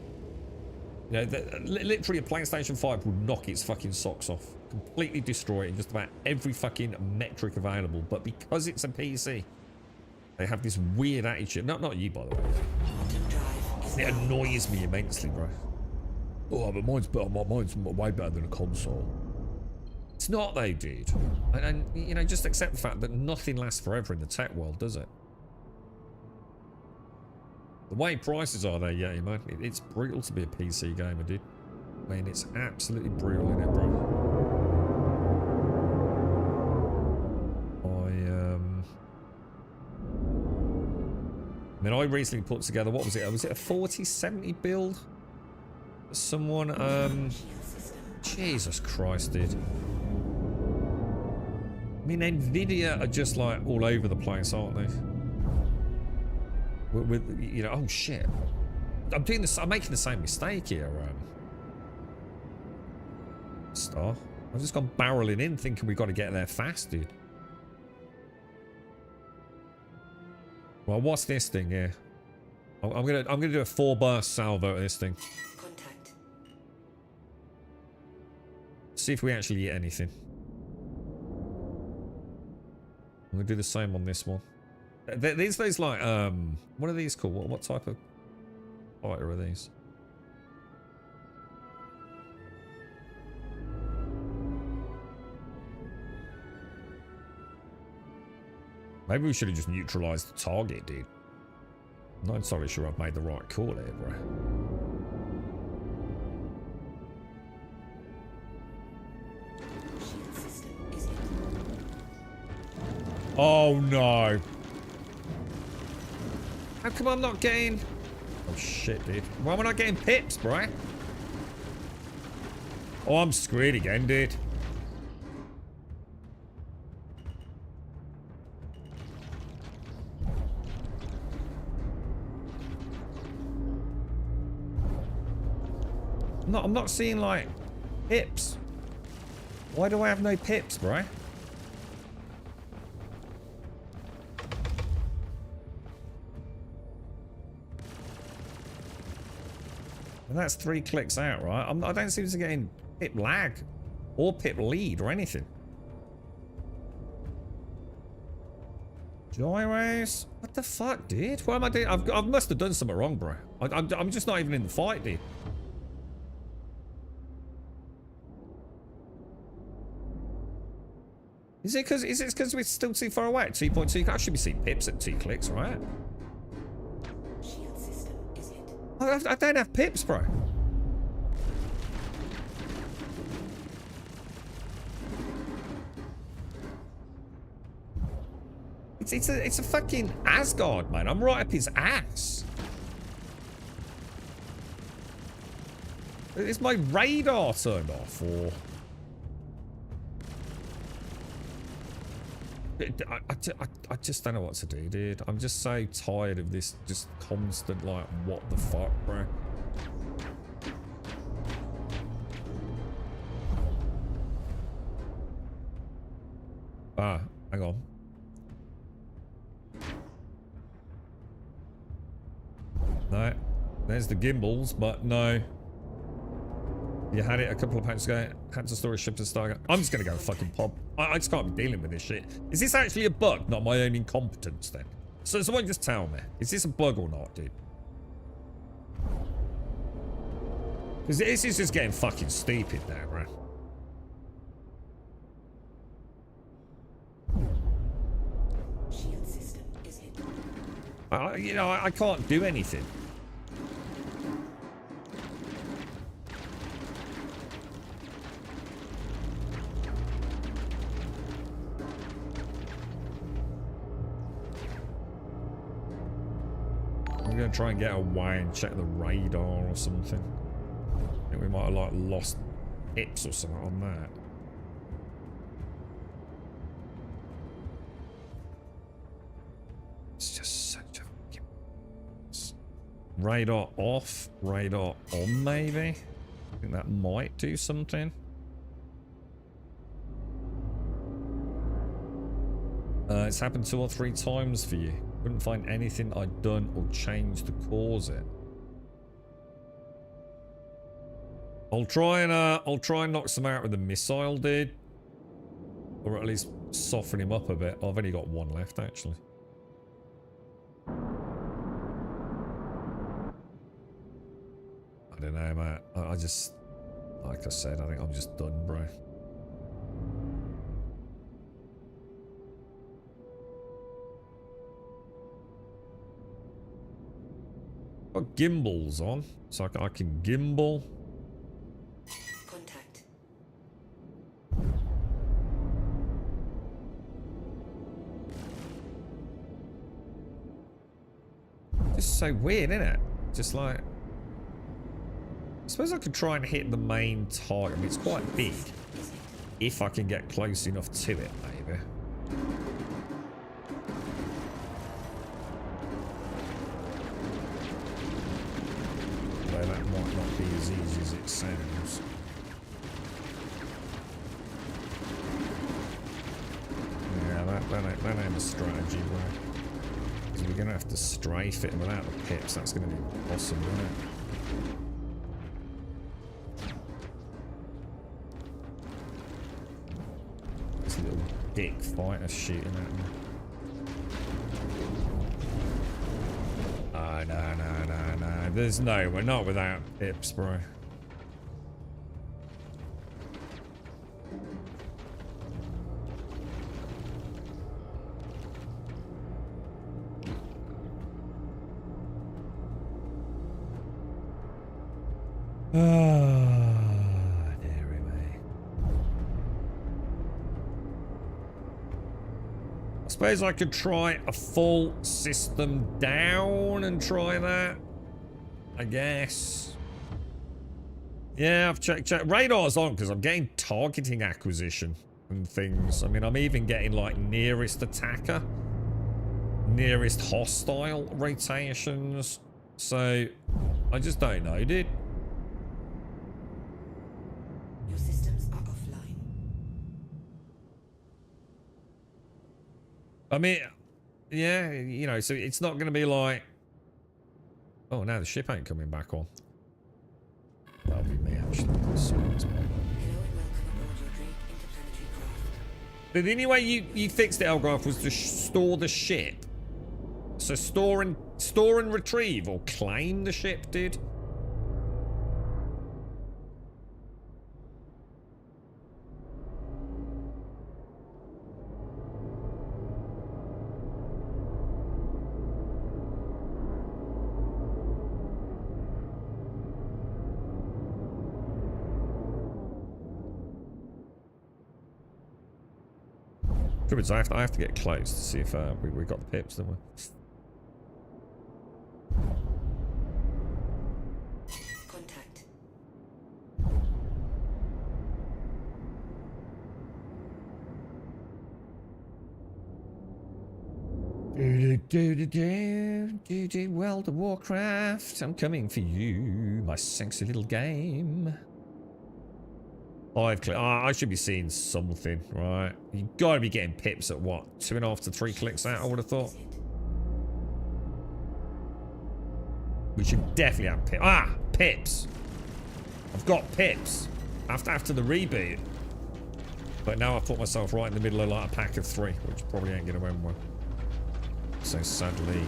You know, literally a PlayStation 5 will knock its fucking socks off. Completely destroy it in just about every fucking metric available. But because it's a PC, they have this weird attitude. Not you, by the way. Quantum drive is It now annoys me immensely, bro. Oh, but mine's better. Mine's way better than a console. It's not, though, dude. And you know, just accept the fact that nothing lasts forever in the tech world, does it? The way prices are there, yeah, man, it's brutal to be a PC gamer, dude. I mean, it's absolutely brutal, innit, bro? I mean, I recently put together, what was it? Was it a 4070 build? Someone, Jesus Christ, dude. I mean, NVIDIA are just like all over the place, aren't they? With you know, oh shit. I'm doing this, I'm making the same mistake here, Star. I've just gone barreling in thinking we've got to get there fast, dude. Well, what's this thing here? I'm gonna do a 4-bar salvo at this thing. Contact. See if we actually get anything. I'm gonna do the same on this one. These like what are these called? What type of fighter are these? Maybe we should have just neutralized the target, dude. I'm not entirely sure I've made the right call here, bro. Shield system is hit. Oh no. How come I'm not getting... Oh shit, dude. Why am I not getting pips, bro? Oh, I'm screwed again, dude. No, I'm not seeing like pips. Why do I have no pips, bro? And that's 3 clicks out, right? I don't seem to be getting pip lag or pip lead or anything. Gyros? What the fuck, dude? What am I doing? I must have done something wrong, bro. I'm just not even in the fight, dude. Is it because we're still too far away at 2.2? I should be seeing pips at 2 clicks, right? Shield system is hit. I don't have pips, bro. It's a fucking Asgard, man. I'm right up his ass. Is my radar turned off, or... I just don't know what to do, dude. I'm just so tired of this just constant, like, what the fuck, bro. Ah, hang on. No. There's the gimbals, but no. You had it a couple of pounds ago. Had to store a ship to start. I'm just going to go fucking pop. I just can't be dealing with this shit. Is this actually a bug, not my own incompetence then? So someone just tell me. Is this a bug or not, dude? Because this is just getting fucking stupid now, bro. Shield system is hit. You know, I can't do anything. I'm gonna try and get away and check the radar or something. I think we might have like lost hips or something on that. It's just such a fucking... Radar off, radar on maybe? I think that might do something. It's happened 2 or 3 times for you. Couldn't find anything I'd done or changed to cause it. I'll try and knock some out with a missile, dude. Or at least soften him up a bit. I've only got 1 left, actually. I don't know, mate. I just... Like I said, I think I'm just done, bro. Got gimbals on, so I can gimbal. Contact. Just so weird, isn't it? Just like... I suppose I could try and hit the main target. I mean, it's quite big. If I can get close enough to it, maybe. Although that might not be as easy as it sounds. Yeah, that ain't a strategy, right? Because we're going to have to strafe it without the pips. That's going to be awesome, isn't it? This little dick fighter shooting at me. Oh, no. There's no, we're not without pips, bro. Dearie me. I suppose I could try a full system down and try that. I guess. Yeah, I've checked. Radar's on because I'm getting targeting acquisition and things. I mean, I'm even getting like nearest attacker, nearest hostile rotations. So, I just don't know, dude. Your systems are offline. I mean, yeah, you know, so it's not going to be like... Oh, now the ship ain't coming back on. That'll be me, actually. Hello and welcome aboard your Drake interplanetary craft. But the only way you fixed it, Elgraf, was to store the ship. So store and retrieve or claim the ship, dude. So I have to get close to see if we got the pips, don't we? Contact. World of Warcraft, I'm coming for you, my sexy little game. 5 clicks. Oh, I should be seeing something, right? You gotta be getting pips at what? 2.5 to 3 clicks out, I would have thought. We should definitely have pips. Ah, pips. I've got pips. After the reboot. But now I've put myself right in the middle of like a pack of 3, which probably ain't gonna win one. So sadly,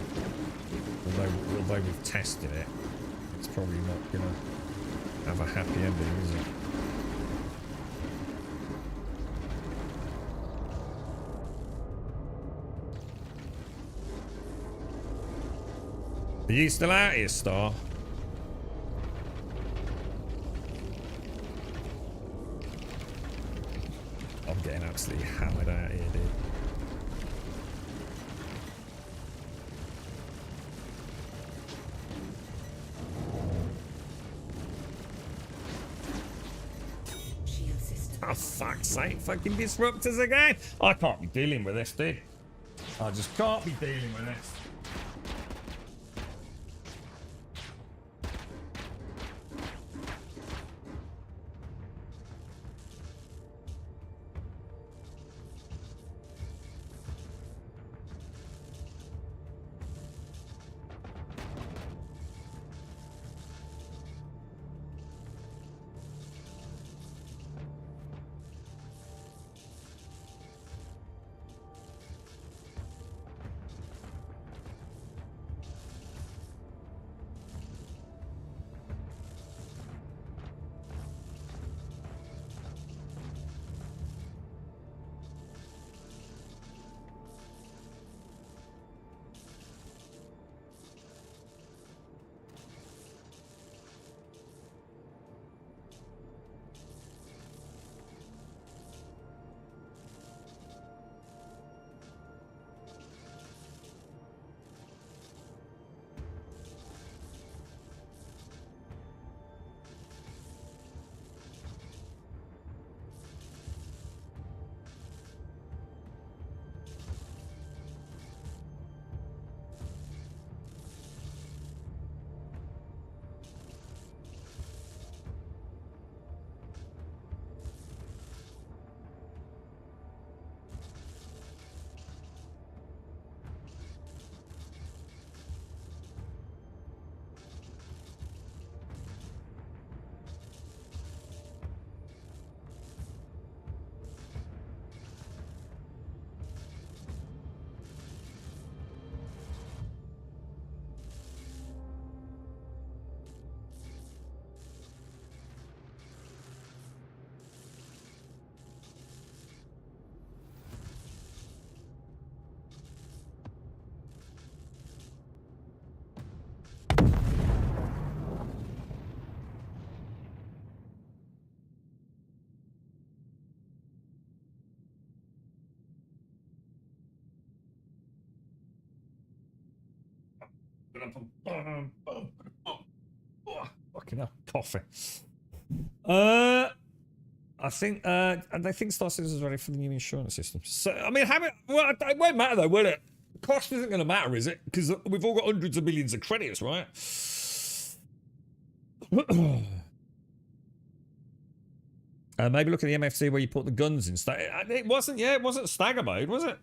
although we've tested it, it's probably not gonna have a happy ending, is it? Are you still out here, Star? I'm getting absolutely hammered out here, dude. Shield system. Oh, fuck's sake, fucking disruptors again! I can't be dealing with this, dude. I just can't be dealing with this. Fucking hell, coffee. I think they think Star Citizen is ready for the new insurance system. So I mean, well, it won't matter though, will it? Cost isn't going to matter, is it? Because we've all got hundreds of millions of credits, right? Maybe look at the MFC where you put the guns in. It wasn't. Yeah, it wasn't stagger mode, was it?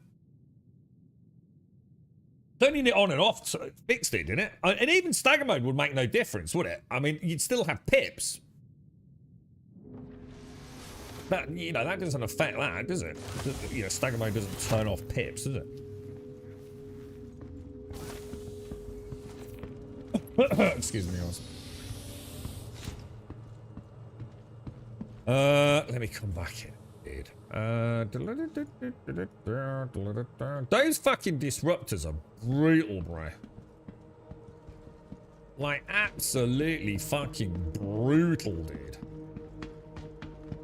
Turning it on and off fixed it, didn't it? And even stagger mode would make no difference, would it? I mean, you'd still have pips. That, you know, that doesn't affect that, does it? You know, stagger mode doesn't turn off pips, does it? Excuse me, guys. Let me come back in, dude. Those fucking disruptors are brutal, bro. Like, absolutely fucking brutal, dude.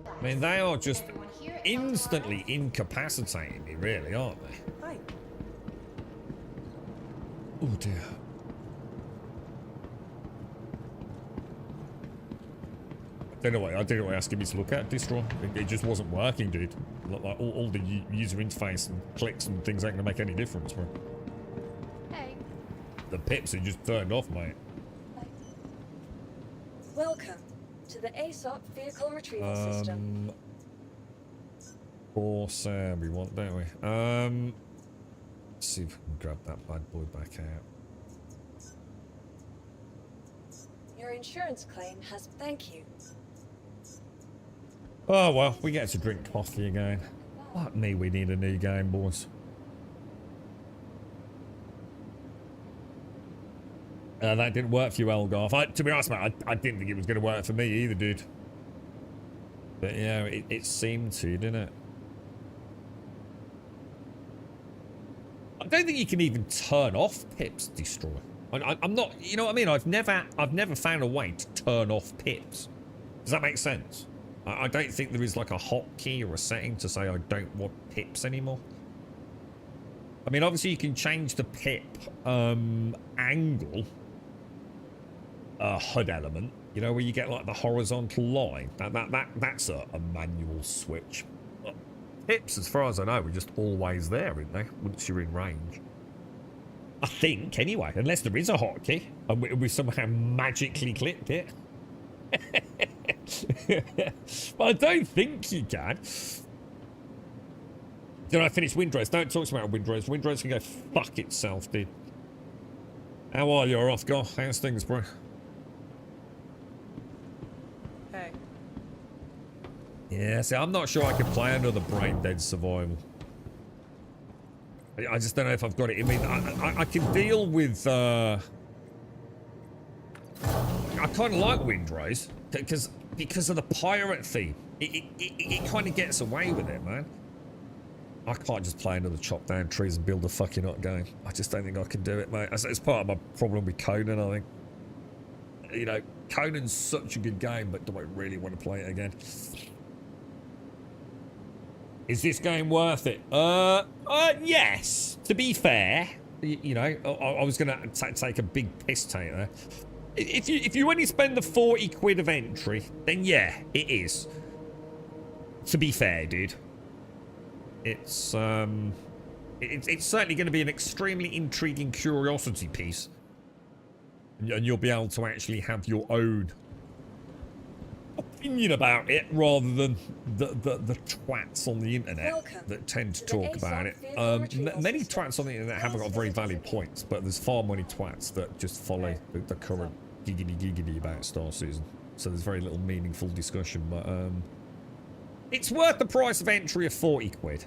I mean, they are just instantly incapacitating me, really, aren't they? Hi. Oh, dear. I don't know what you're asking me to look at, Distro. It just wasn't working, dude. Like all the user interface and clicks and things ain't gonna make any difference, bro. Hey. The pips are just turned off, mate. Welcome to the ASOP vehicle retrieval system. Of course, we want, don't we? Let's see if we can grab that bad boy back out. Your insurance claim has thank you. Oh, well, we get to drink coffee again. Fuck me, we need a new game, boys. That didn't work for you, Elgarth. To be honest, mate, I didn't think it was going to work for me either, dude. But yeah, it seemed to, didn't it? I don't think you can even turn off pips destroy. I'm not, you know what I mean? I've never found a way to turn off pips. Does that make sense? I don't think there is like a hotkey or a setting to say I don't want pips anymore. I mean, obviously you can change the pip angle HUD element, you know, where you get like the horizontal line. That's a manual switch. But pips, as far as I know, are just always there, aren't they? Once you're in range. I think, anyway, unless there is a hotkey and we somehow magically clicked it. But I don't think you can. Did I finish Windrose? Don't talk to me about Windrose. Windrose can go fuck itself, dude. How are you, off, go? How's things, bro? Hey. Yeah, see, I'm not sure I can play another Brain Dead Survival. I just don't know if I've got it. I mean, I can deal with, I kind of like Windrose because of the pirate theme. It kind of gets away with it, man. I can't just play another chop down trees and build a fucking hot game. I just don't think I can do it, mate. It's part of my problem with Conan, I think. You know, Conan's such a good game, but do I really want to play it again? Is this game worth it? Yes. To be fair, you know, I was going to take a big piss take there. If you only spend the 40 quid of entry, then yeah, it is. To be fair, dude. It's certainly going to be an extremely intriguing curiosity piece. And you'll be able to actually have your own opinion about it rather than the twats on the internet that tend to talk about it. Many twats on the internet haven't got very valid points, but there's far many twats that just follow the current giggity about Star Citizen. So there's very little meaningful discussion, but it's worth the price of entry of 40 quid.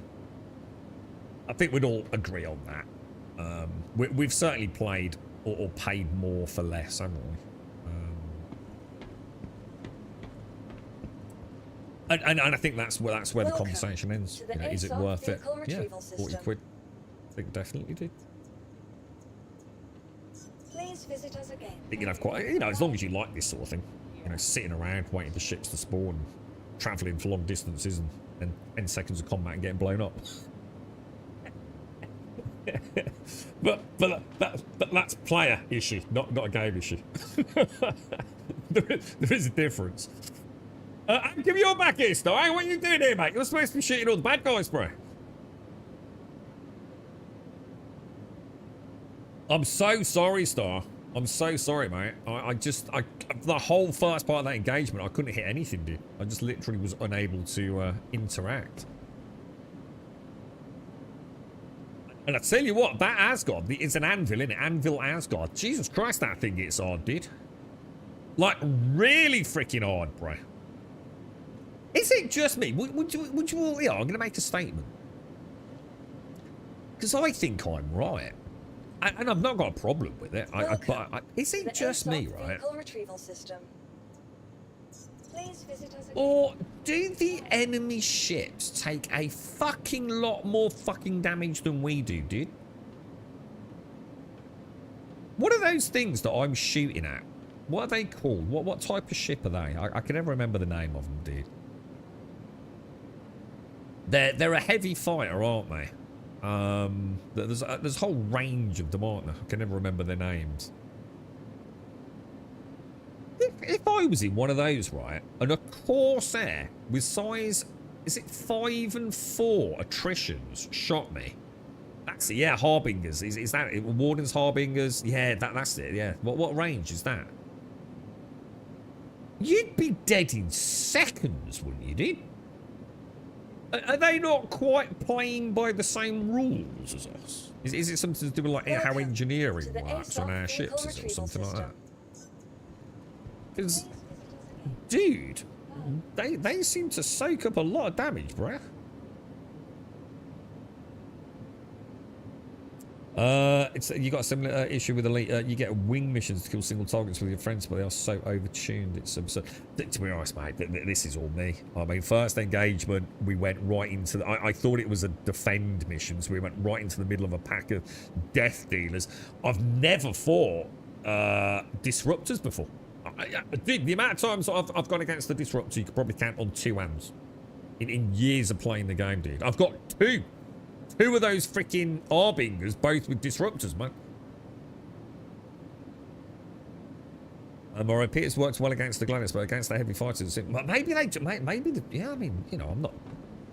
I think we'd all agree on that. We've certainly played or paid more for less, haven't we? And I think that's where the conversation ends. You know, is it worth it? Yeah, 40 quid. I think definitely did. Please visit us again. You can have quite, you know, as long as you like this sort of thing. You know, sitting around waiting for ships to spawn, travelling for long distances, and 10 seconds of combat and getting blown up. but that's player issue, not a game issue. there is a difference. I'm giving you a back here, Star. Hey, what are you doing here, mate? You're supposed to be shooting all the bad guys, bro. I'm so sorry, Star. I'm so sorry, mate. The whole first part of that engagement, I couldn't hit anything, dude. I just literally was unable to interact. And I tell you what, that Asgard, it's an anvil, isn't it? Anvil Asgard. Jesus Christ, that thing gets hard, dude. Like, really freaking hard, bro. Is it just me? Would you all... Yeah, I'm going to make a statement. Because I think I'm right. And I've not got a problem with it. Is it just me, right? Retrieval system. Please visit us again. Or do the enemy ships take a fucking lot more fucking damage than we do, dude? What are those things that I'm shooting at? What are they called? What type of ship are they? I can never remember the name of them, dude. They're a heavy fighter, aren't they? There's a whole range of them, aren't there? I can never remember their names. If I was in one of those, right, and a Corsair with size, is it 5 and 4 attritions shot me? That's it, yeah, Harbingers. Is that it? Warden's Harbingers? Yeah, that's it, yeah. What range is that? You'd be dead in seconds, wouldn't you, dude? Are they not quite playing by the same rules as us? Is it something to do with like how engineering works on our ships, is it, or something like that? Because, dude, they seem to soak up a lot of damage, bruh. You got a similar issue with Elite. You get wing missions to kill single targets with your friends, but they are so overtuned. It's absurd. To be honest, mate, this is all me. I mean, first engagement, we went right into the... I thought it was a defend mission, so we went right into the middle of a pack of death dealers. I've never fought disruptors before. The amount of times I've gone against the disruptor, you could probably count on 2 hands. In years of playing the game, dude. I've got 2. 2 of those freaking Harbingers, both with disruptors, man. Alright, Peters works well against the Gladius, but against the heavy fighters, maybe yeah, I mean, you know, I'm not.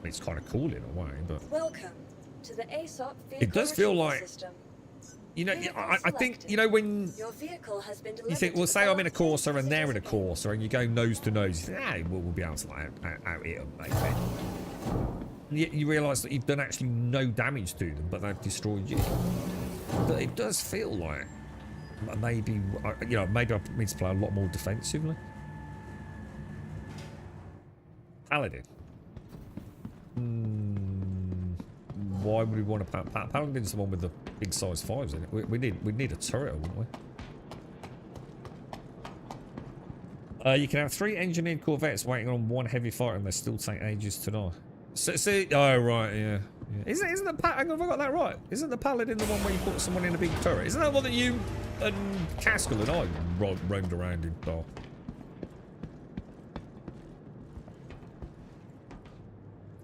It's kind of cool in a way, but. Welcome to the ASOP vehicle it does feel like. system. You know, I think, you know, when your vehicle has been you think, well, say I'm in a Corsair and they're in a Corsair, and you go nose to nose, you think, hey, we'll be able to like out hit them, maybe. You realise that you've done actually no damage to them, but they've destroyed you. But it does feel like maybe, you know, maybe I need to play a lot more defensively. Paladin. Why would we want to... Paladin's the one with the big size 5s in it. We'd need a turret, wouldn't we? You can have 3 engineered corvettes waiting on 1 heavy fighter and they still take ages to die. So, oh, right, yeah. Isn't the... Have I got that right? Isn't the Paladin the one where you put someone in a big turret? Isn't that one that you and Caskell and I roamed around in? Oh.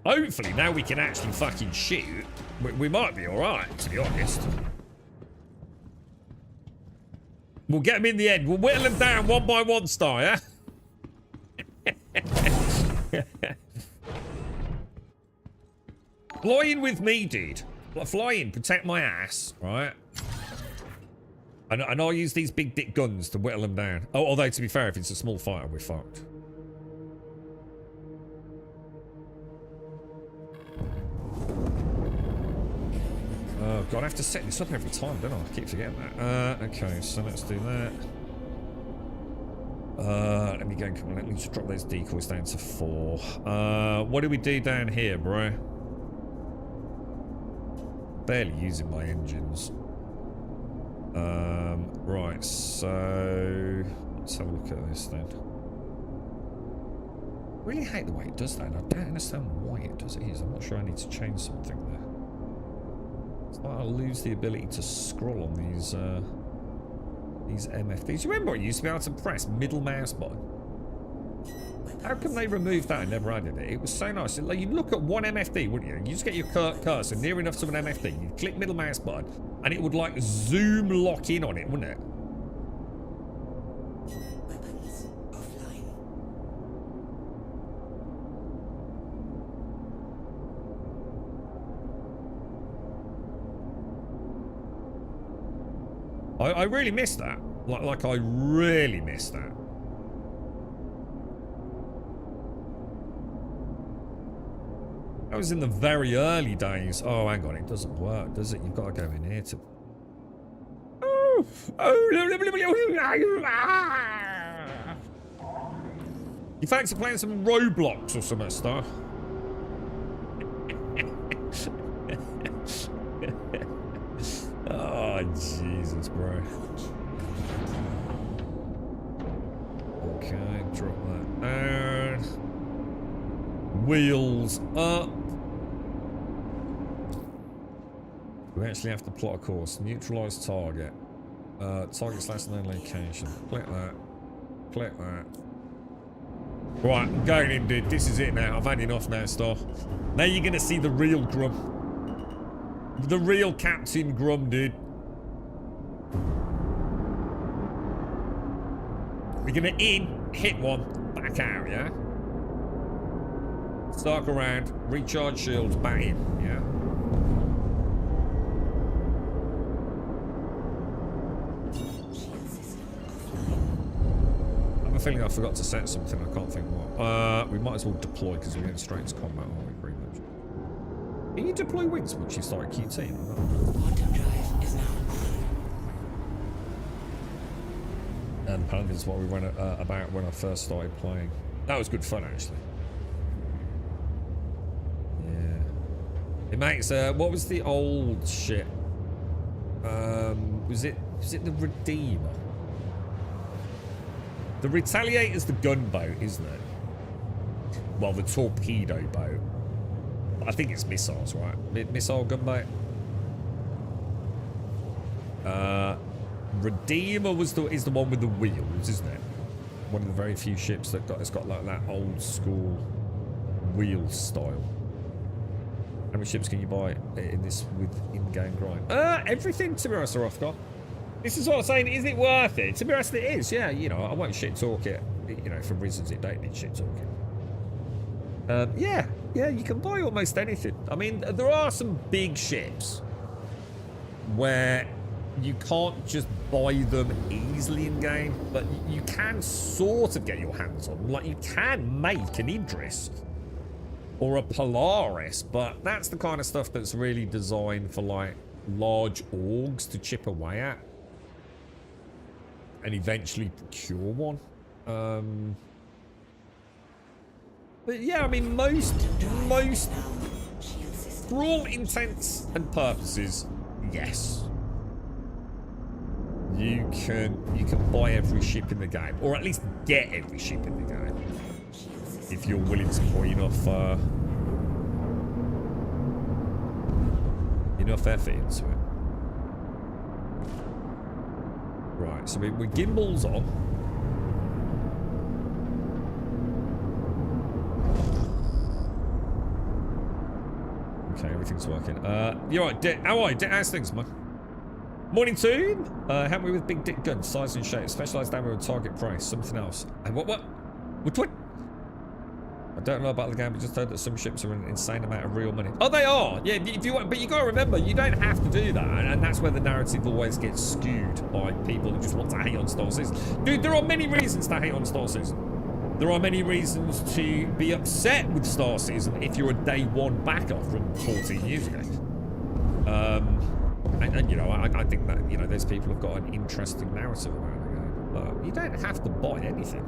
Hopefully, now we can actually fucking shoot. We might be alright, to be honest. We'll get them in the end. We'll whittle them down one by one, Star, yeah? Fly in with me, dude. Fly in, protect my ass, right? And I'll use these big dick guns to whittle them down. Oh, although, to be fair, if it's a small fighter, we're fucked. Oh god, I have to set this up every time, don't I? I keep forgetting that. Okay, so let's do that. Let me go. Let me just drop those decoys down to 4. What do we do down here, bro? Barely using my engines. Right, so let's have a look at this then. I really hate the way it does that, and I don't understand why it does it. I'm not sure I need to change something there. So I'll lose the ability to scroll on these MFDs. You remember I used to be able to press middle mouse button? How come they removed that and never added it? It was so nice. Like, you'd look at one MFD, wouldn't you? You just get your cursor near enough to an MFD. You'd click middle mouse button, and it would, like, zoom lock in on it, wouldn't it? Weapons offline. I really missed that. Like I really missed that. That was in the very early days. Oh, hang on, it doesn't work, does it? You've got to go in here to... You fancy playing some Roblox or some stuff? Oh, Jesus, bro. Okay, drop that down. Wheels up. We actually have to plot a course. Neutralize target. Target's last known location. Click that. Click that. Right, I'm going in, dude. This is it now. I've had enough now, Star. Now you're going to see the real Grum. The real Captain Grum, dude. We're going to hit one, back out, yeah? Circle around, recharge shields, back in, yeah? I have a feeling I forgot to set something. I can't think what. We might as well deploy because we're going straight into combat, aren't we, pretty much? Can you deploy wings once you start QT? Quantum drive is now on. And apparently that's what we went about when I first started playing. That was good fun, actually. Yeah. It makes, what was the old shit? Was it the Redeemer? The Retaliator's the gunboat, isn't it? Well, the torpedo boat. I think it's missiles, right? Missile gunboat. Redeemer is the one with the wheels, isn't it? One of the very few ships that has got like that old school wheel style. How many ships can you buy in this with in-game grind? Everything, to be honest, Rothgar. This is what I'm saying. Is it worth it? To be honest, it is. Yeah, you know, I won't shit talk it. You know, for reasons it don't need shit talking. Yeah, you can buy almost anything. I mean, there are some big ships where you can't just buy them easily in game, but you can sort of get your hands on them. Like, you can make an Idris or a Polaris, but that's the kind of stuff that's really designed for, like, large orgs to chip away at and eventually procure one. But yeah, I mean, most, for all intents and purposes, yes. You can buy every ship in the game, or at least get every ship in the game, if you're willing to put enough effort into it. Right, so we're gimbals on. Okay, everything's working. You're right. How are you? How's things, man? Morning, Toon. Help me with big dick guns, size and shape, specialized ammo and target price. Something else. And what? I don't know about the game, but just heard that some ships are an insane amount of real money. Oh, they are. Yeah, if you want, but you got to remember, you don't have to do that, and that's where the narrative always gets skewed by people who just want to hate on Star Citizen. Dude, there are many reasons to hate on Star Citizen. There are many reasons to be upset with Star Citizen if you're a day one backer from 14 years ago. And you know, I think that, you know, those people have got an interesting narrative about the game. But you don't have to buy anything.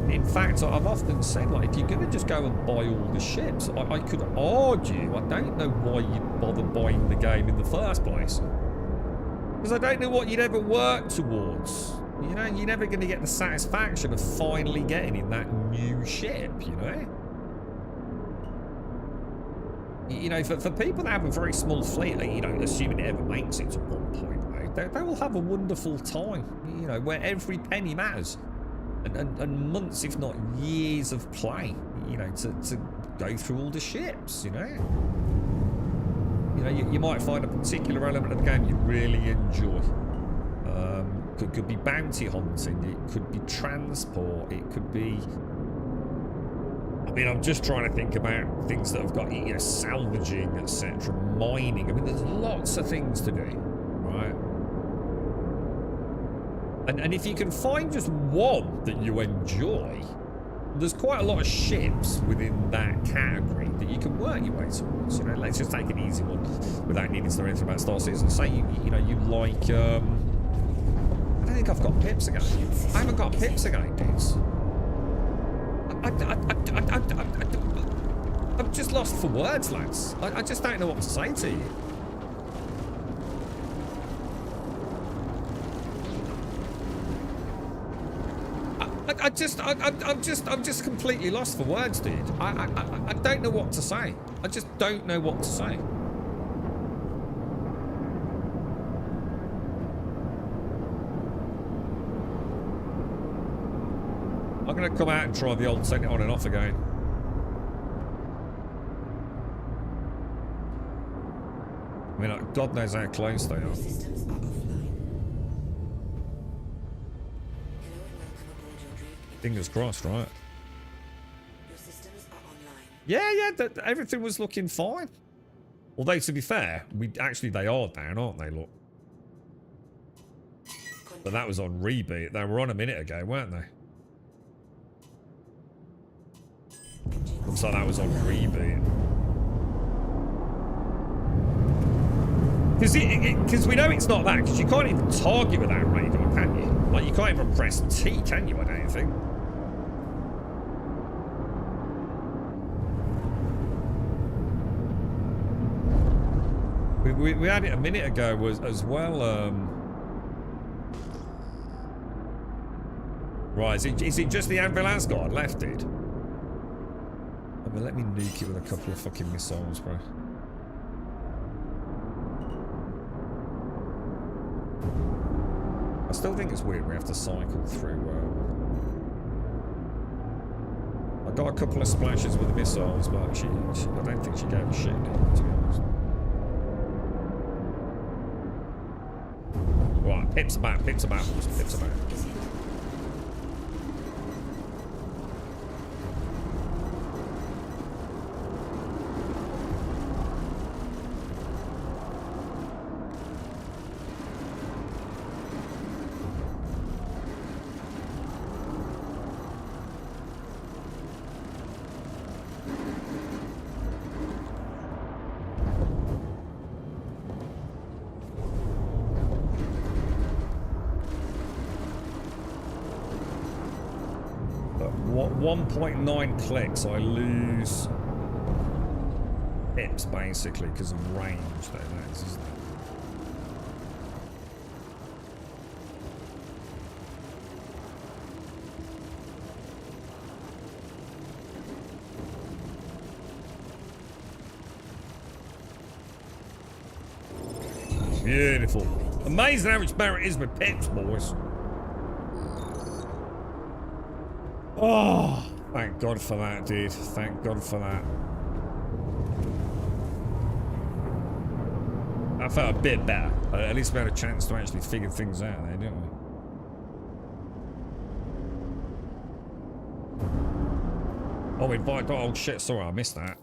In fact, I've often said, like, if you're going to just go and buy all the ships, I could argue, I don't know why you'd bother buying the game in the first place. Because I don't know what you'd ever work towards. You know, you're never going to get the satisfaction of finally getting in that new ship, you know? You know, for people that have a very small fleet, you know, assuming it ever makes it to one point, they will have a wonderful time, you know, where every penny matters. and months, if not years of play, you know, to go through all the ships, you know. You know, you might find a particular element of the game you really enjoy. Could be bounty hunting, it could be transport, it could be... I mean, I'm just trying to think about things that have got, you know, salvaging, etc., mining. I mean, there's lots of things to do, right? And if you can find just one that you enjoy, there's quite a lot of ships within that category that you can work your way towards. You know, let's just take an easy one without needing to know anything about Star Citizen. Say you know, you like, I don't think I've got pips again. I haven't got pips again, dudes. I'm just lost for words, lads. I just don't know what to say to you. I'm just completely lost for words, dude. I don't know what to say. I just don't know what to say. I'm gonna come out and try the old setting it on and off again. I mean, like, God knows how close they are. Systems are offline. Hello and welcome aboard your Drake. Fingers crossed, right? Your systems are online. Yeah, everything was looking fine. Although, to be fair, they are down, aren't they? Look. But that was on reboot. They were on a minute ago, weren't they? Looks like that was on reboot. Because we know it's not that, because you can't even target with that radar, can you? Like, you can't even press T, can you, I don't think? We had it a minute ago as well. Right, is it just the ambulance guard left, dude? I mean, let me nuke it with a couple of fucking missiles, bro. I still think it's weird we have to cycle through. I got a couple of splashes with the missiles, but I don't think she gave a shit, to be honest. Right, pips about, pips about, pips about. But 1.9 clicks, I lose pips basically because of range, though. That is, isn't it? Beautiful. Amazing how much better it is with pips, boys. Oh, thank God for that, dude. Thank God for that. I felt a bit better. At least we had a chance to actually figure things out there, didn't we? Oh, invite. Oh, shit. Sorry, I missed that.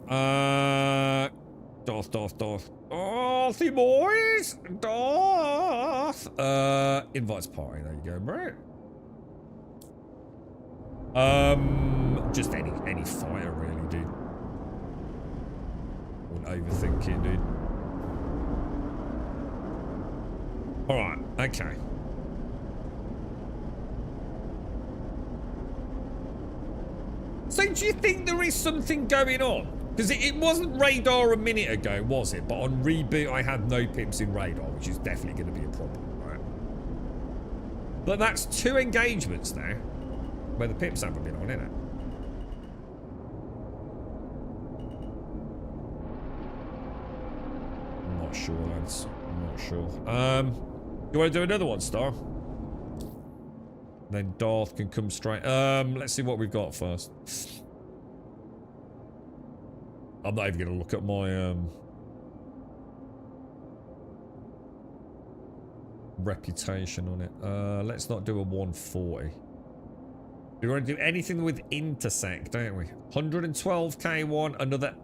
Darth. Darthy boys! Darth! Invites party. There you go, bro. Just any fire, really, dude. Wouldn't overthink it, dude. Alright, okay. So do you think there is something going on? Because it wasn't radar a minute ago, was it? But on reboot, I had no pips in radar, which is definitely going to be a problem, right? But that's 2 engagements now, where the pips haven't been on, innit? I'm not sure, lads. I'm not sure. You want to do another one, Star? Then Darth can come straight. Let's see what we've got first. I'm not even going to look at my reputation on it. Let's not do a 140. We want to do anything with intersect, don't we? 112k one, another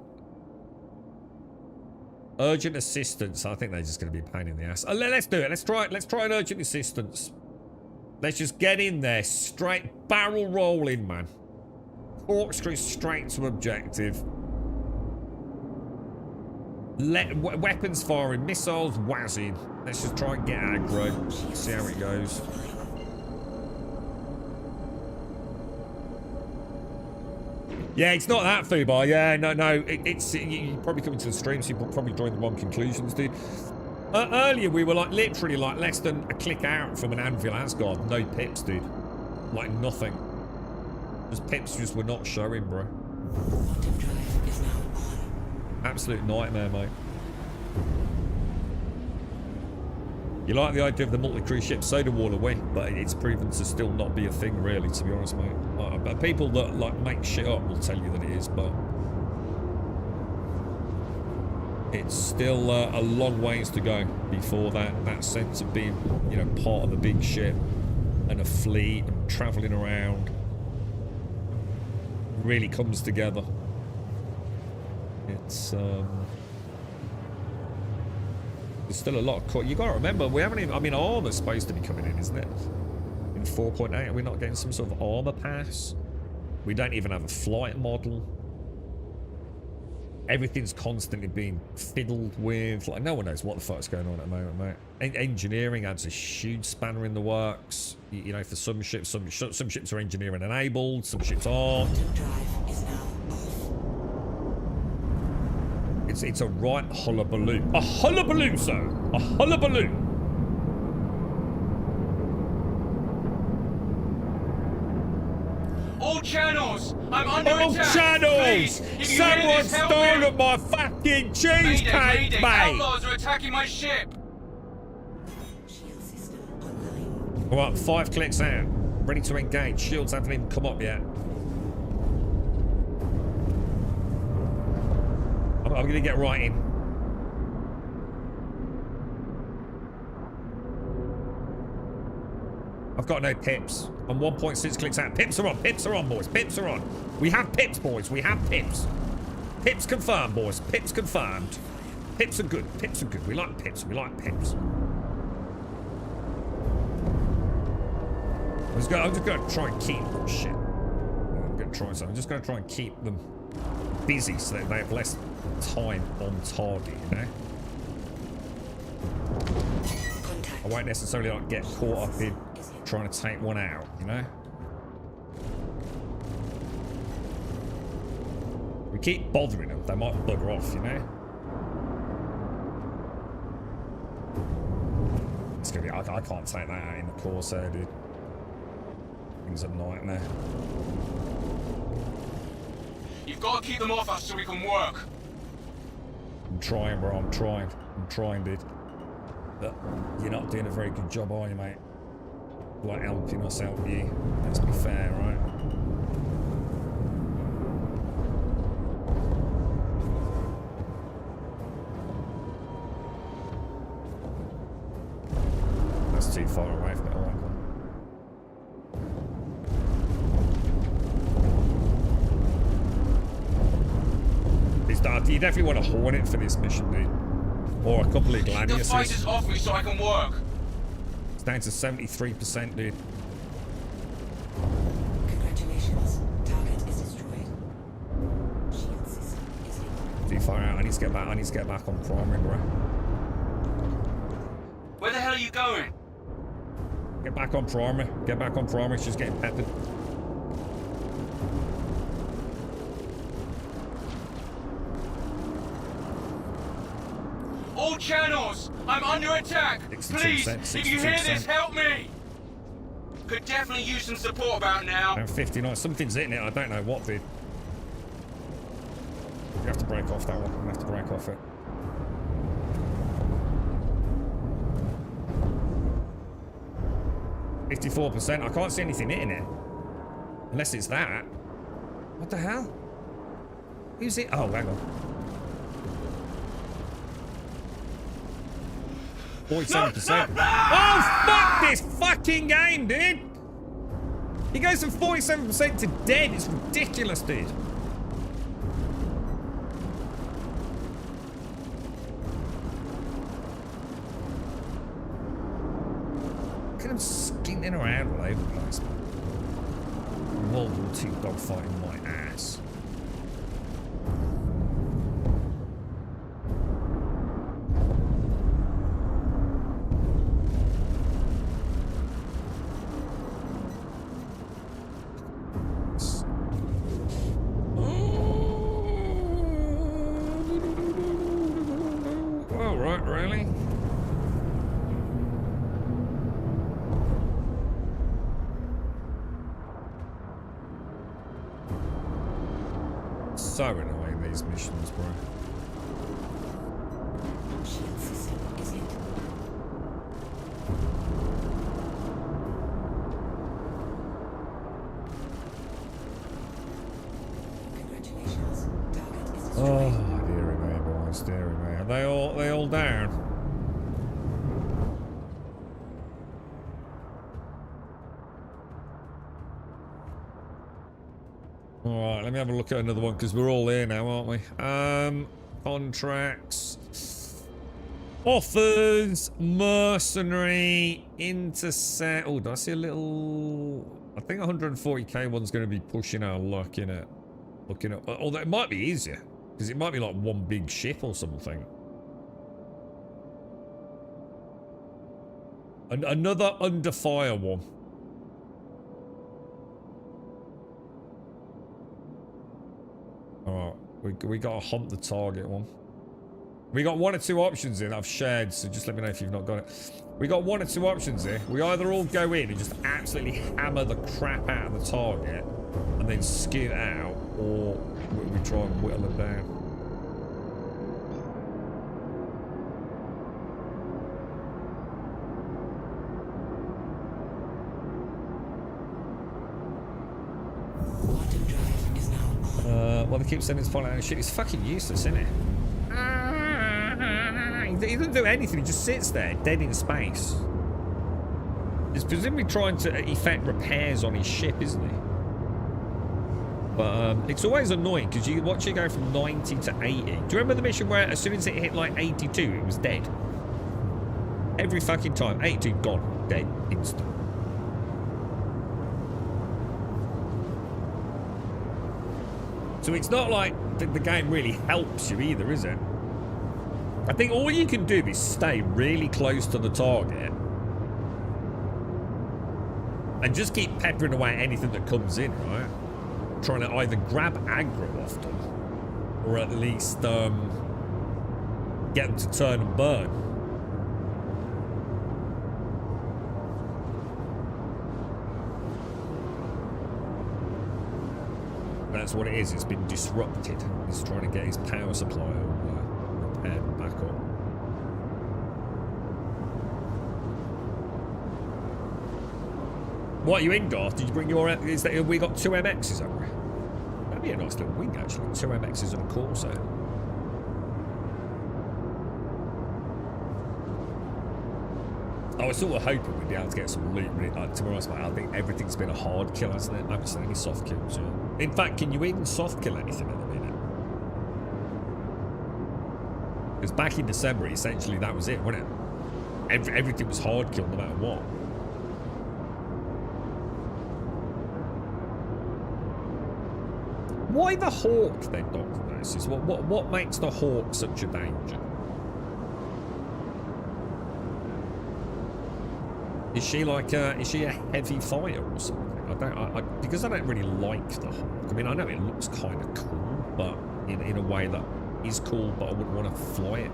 urgent assistance. I think they're just going to be a pain in the ass. Let's do it. Let's try it. Let's try an urgent assistance. Let's just get in there, straight barrel rolling, man. Corkscrew straight to objective. Weapons firing, missiles whizzing. Let's just try and get aggro. See how it goes. Yeah, it's not that Fubar. Yeah, no. It's you probably coming to the stream, so you probably drawing the wrong conclusions, dude. Earlier we were like literally like less than a click out from an Anvil Asgard. No pips, dude. Like nothing. Those pips just were not showing, bro. Quantum drive is now on. Absolute nightmare, mate. You like the idea of the multi-crew ship, so do all we, but it's proven to still not be a thing, really, to be honest, mate. People that like make shit up will tell you that it is, but it's still a long ways to go before that sense of being, you know, part of a big ship and a fleet and traveling around really comes together. It's there's still a lot of you gotta remember, we haven't even, I mean, armor's supposed to be coming in, isn't it? In 4.8, are we not getting some sort of armor pass? We don't even have a flight model. Everything's constantly being fiddled with. Like, no one knows what the fuck's going on at the moment, mate. Engineering adds a huge spanner in the works. You know, for some ships, some ships are engineering enabled, some ships aren't. Quantum drive is now off. It's a right hullabaloo. A hullabaloo, sir. A hullabaloo. All channels! I'm under All attack! channels! Please, if you hear Someone this, help stole me! my fucking cheesecake, Mayday, mate! outlaws are attacking my ship! Shield system online. Alright, 5 clicks out. Ready to engage. Shields haven't even come up yet. I'm gonna get right in. I've got no pips. I'm 1.6 clicks out. Pips are on. Pips are on, boys. Pips are on. We have pips, boys. We have pips. Pips confirmed, boys. Pips confirmed. Pips are good. Pips are good. We like pips. We like pips. I'm just gonna try and keep them. Shit. I'm gonna try something. I'm just gonna try and keep them busy so that they have less time on target, you know? Contact. I won't necessarily like get caught up in trying to take one out, you know? We keep bothering them, they might bugger off, you know? It's gonna be, I can't take that out in the Corsair, dude. Things a nightmare. You've got to keep them off us so we can work. I'm trying, bro, I'm trying, dude. But you're not doing a very good job, are you, mate? Like helping us help you. Let's be fair, right? That's too far away from it, alright. You definitely want a Hornet for this mission, dude. Or a couple of Keep the Gladiuses. fighters off me so I can work. It's down to 73%, dude. Congratulations. Target is destroyed. Shield system is in. Too far out. I need to get back on primary, bro. Where the hell are you going? Get back on primary. Get back on primary. It's just getting peppered. All channels! I'm under attack! 62%, Please, if you hear this, 62%. help me! Could definitely use some support about now. I'm 59. Something's hitting it. I don't know what, dude. You have to break off that one. I have to break off it. 54%. I can't see anything hitting it. Unless it's that. What the hell? Who's it? Oh, hang on. 47%. Oh, fuck this fucking game, dude! He goes from 47% to dead. It's ridiculous, dude. Look at him skinning around all over the place, man. World War II dogfighting my ass. All right, really? So annoying, these missions, bro. Shield system is hit. Congratulations. Target is destroyed. Oh, dearie me, boys, dearie me. Are they all down? Alright, let me have a look at another one, because we're all here now, aren't we? Contracts. Offers, mercenary, intercept. Oh, do I see a little... I think 140k one's going to be pushing our luck in it. Looking at... Although it might be easier, because it might be like one big ship or something. Another under fire one. Alright, we got to hunt the target one. We got one or two options here that I've shared, so just let me know if you've not got it. We got one or two options here. We either all go in and just absolutely hammer the crap out of the target and then skew it out, or we try and whittle them down. Quantum drive is now on. Well, they keep sending this point out. Shit, it's fucking useless, isn't it? He doesn't do anything. He just sits there, dead in space. He's presumably trying to effect repairs on his ship, isn't he? But it's always annoying because you watch it go from 90 to 80. Do you remember the mission where as soon as it hit like 82, it was dead? Every fucking time. 82, gone. Dead. Instant. So it's not like the game really helps you either, is it? I think all you can do is stay really close to the target and just keep peppering away at anything that comes in, right? Trying to either grab aggro off them or at least get them to turn and burn. That's what it is. It's been disrupted. He's trying to get his power supply repaired back up. What, are you in, Garth? Did you bring your... Is that, we got 2 MXs, haven't we? That'd be a nice little wing, actually. 2 MXs and a Corsair. I was sort of hoping we'd be able to get some loot, but to be honest, I think everything's been a hard kill, hasn't it? I haven't seen any soft kills yet. In fact, can you even soft kill anything at the minute? Because back in December, essentially, that was it, wasn't it? Everything was hard kill no matter what. Why the Hawk then, Dr. Gnosis? What makes the Hawk such a danger? Is she like is she a heavy fighter or something? Because I don't really like the Hawk. I mean, I know it looks kind of cool, but in a way that is cool, but I wouldn't want to fly it.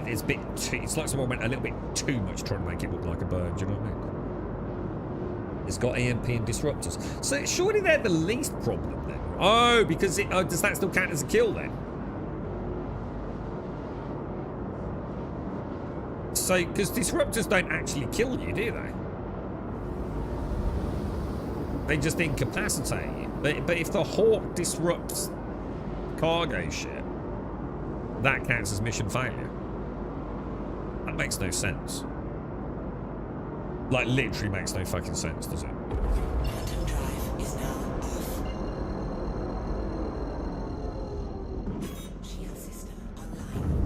It's a bit too, it's like someone went a little bit too much trying to make it look like a bird, do you know what I mean? It's got EMP and disruptors. So surely they're the least problem then. Oh, because it, does that still count as a kill then? So, because disruptors don't actually kill you, do they? They just incapacitate you. But if the Hawk disrupts cargo ship, that counts as mission failure. That makes no sense. Like, literally makes no fucking sense, does it? Quantum drive is now off. Shield system online.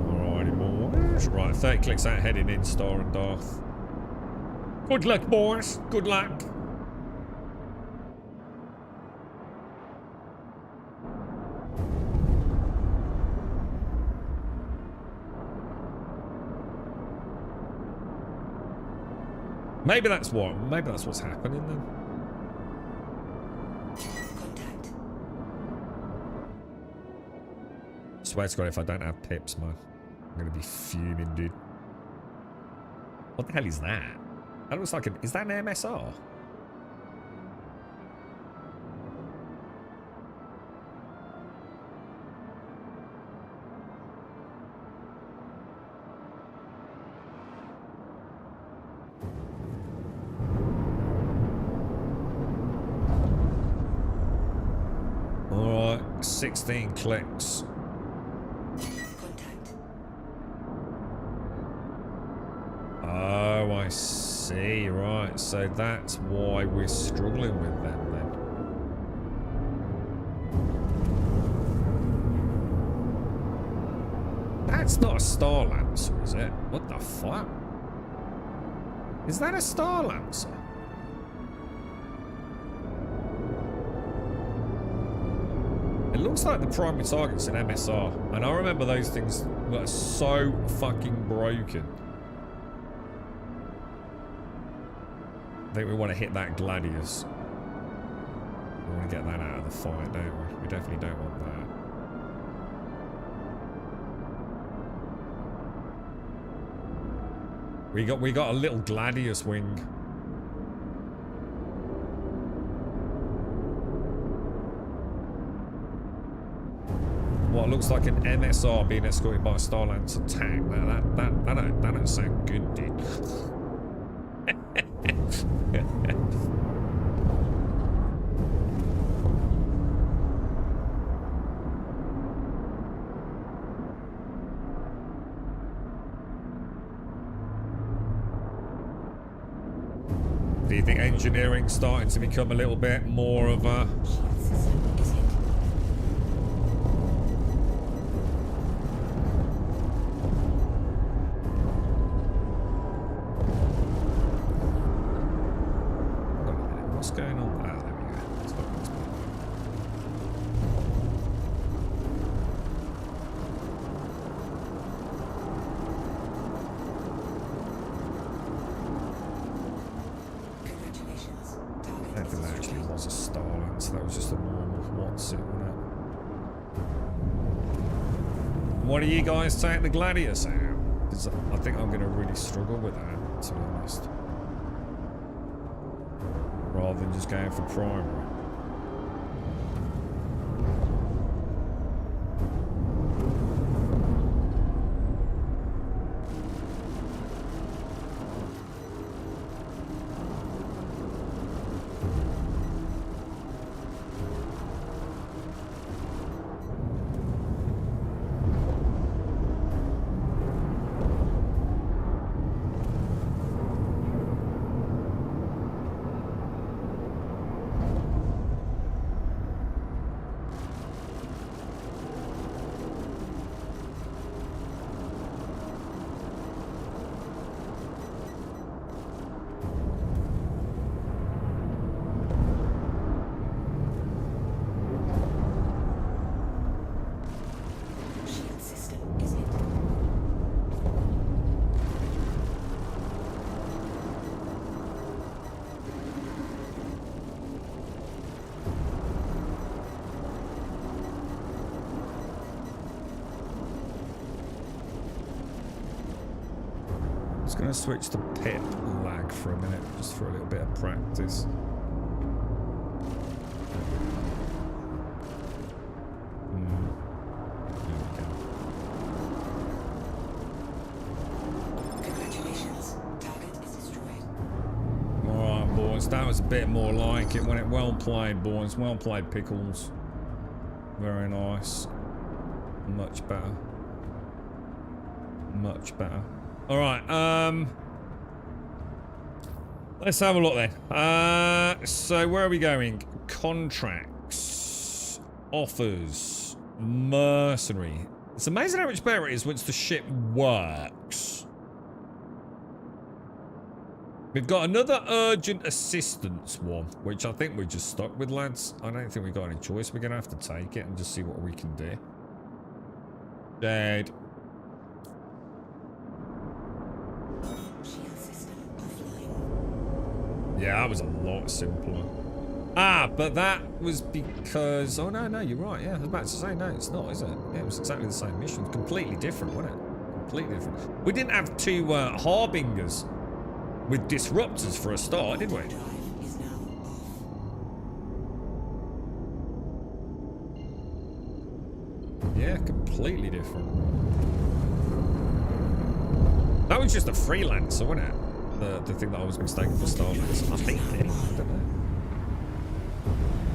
Alrighty, boys. Right, 30 clicks out, heading in, Star and Darth. Good luck, boys. Good luck. Maybe that's what's happening then. Contact. Swear to God, if I don't have pips, man, I'm gonna be fuming, dude. What the hell is that? That looks like is that an MSR? Alright, 16 clicks. Contact. Oh, I see. Right, so that's why we're struggling with them then. That's not a Star Lancer, is it? What the fuck? Is that a Star Lancer? It looks like the primary target's an MSR, and I remember those things were so fucking broken. I think we want to hit that Gladius. We want to get that out of the fight, don't we? We definitely don't want that. We got a little Gladius wing. What looks like an MSR being escorted by a Star Lancer tank. Now that don't sound good, dude. Do you think engineering's starting to become a little bit more of a... Shield system is hit. What's going on? Ah, there we go. It's not much better. Congratulations. I Target don't is think that actually destroyed. was a Star Lancer. That was just a normal what's it, wasn't it? What do you guys take the Gladius out? Because I think I'm going to really struggle with that, to be honest. Rather than just going for primary. Shield system is hit. Just going to switch to pip lag for a minute, just for a little bit of practice. That was a bit more like it when it well played, boys. Well played, Pickles. Very nice. Much better. Much better. Alright, let's have a look then. So where are we going? Contracts. Offers. Mercenary. It's amazing how much better it is once the ship works. We've got another urgent assistance one, which I think we're just stuck with, lads. I don't think we've got any choice. We're going to have to take it and just see what we can do. Dead. Shield system offline. Yeah, that was a lot simpler. Ah, but that was because... Oh, no, you're right. Yeah, I was about to say, no, it's not, is it? Yeah, it was exactly the same mission. Completely different, wasn't it? Completely different. We didn't have two harbingers with disruptors for a start, did we? Drive is now off. Yeah, completely different. That was just a freelancer, wasn't it? The thing that I was mistaken for Starlancer. I think it. I don't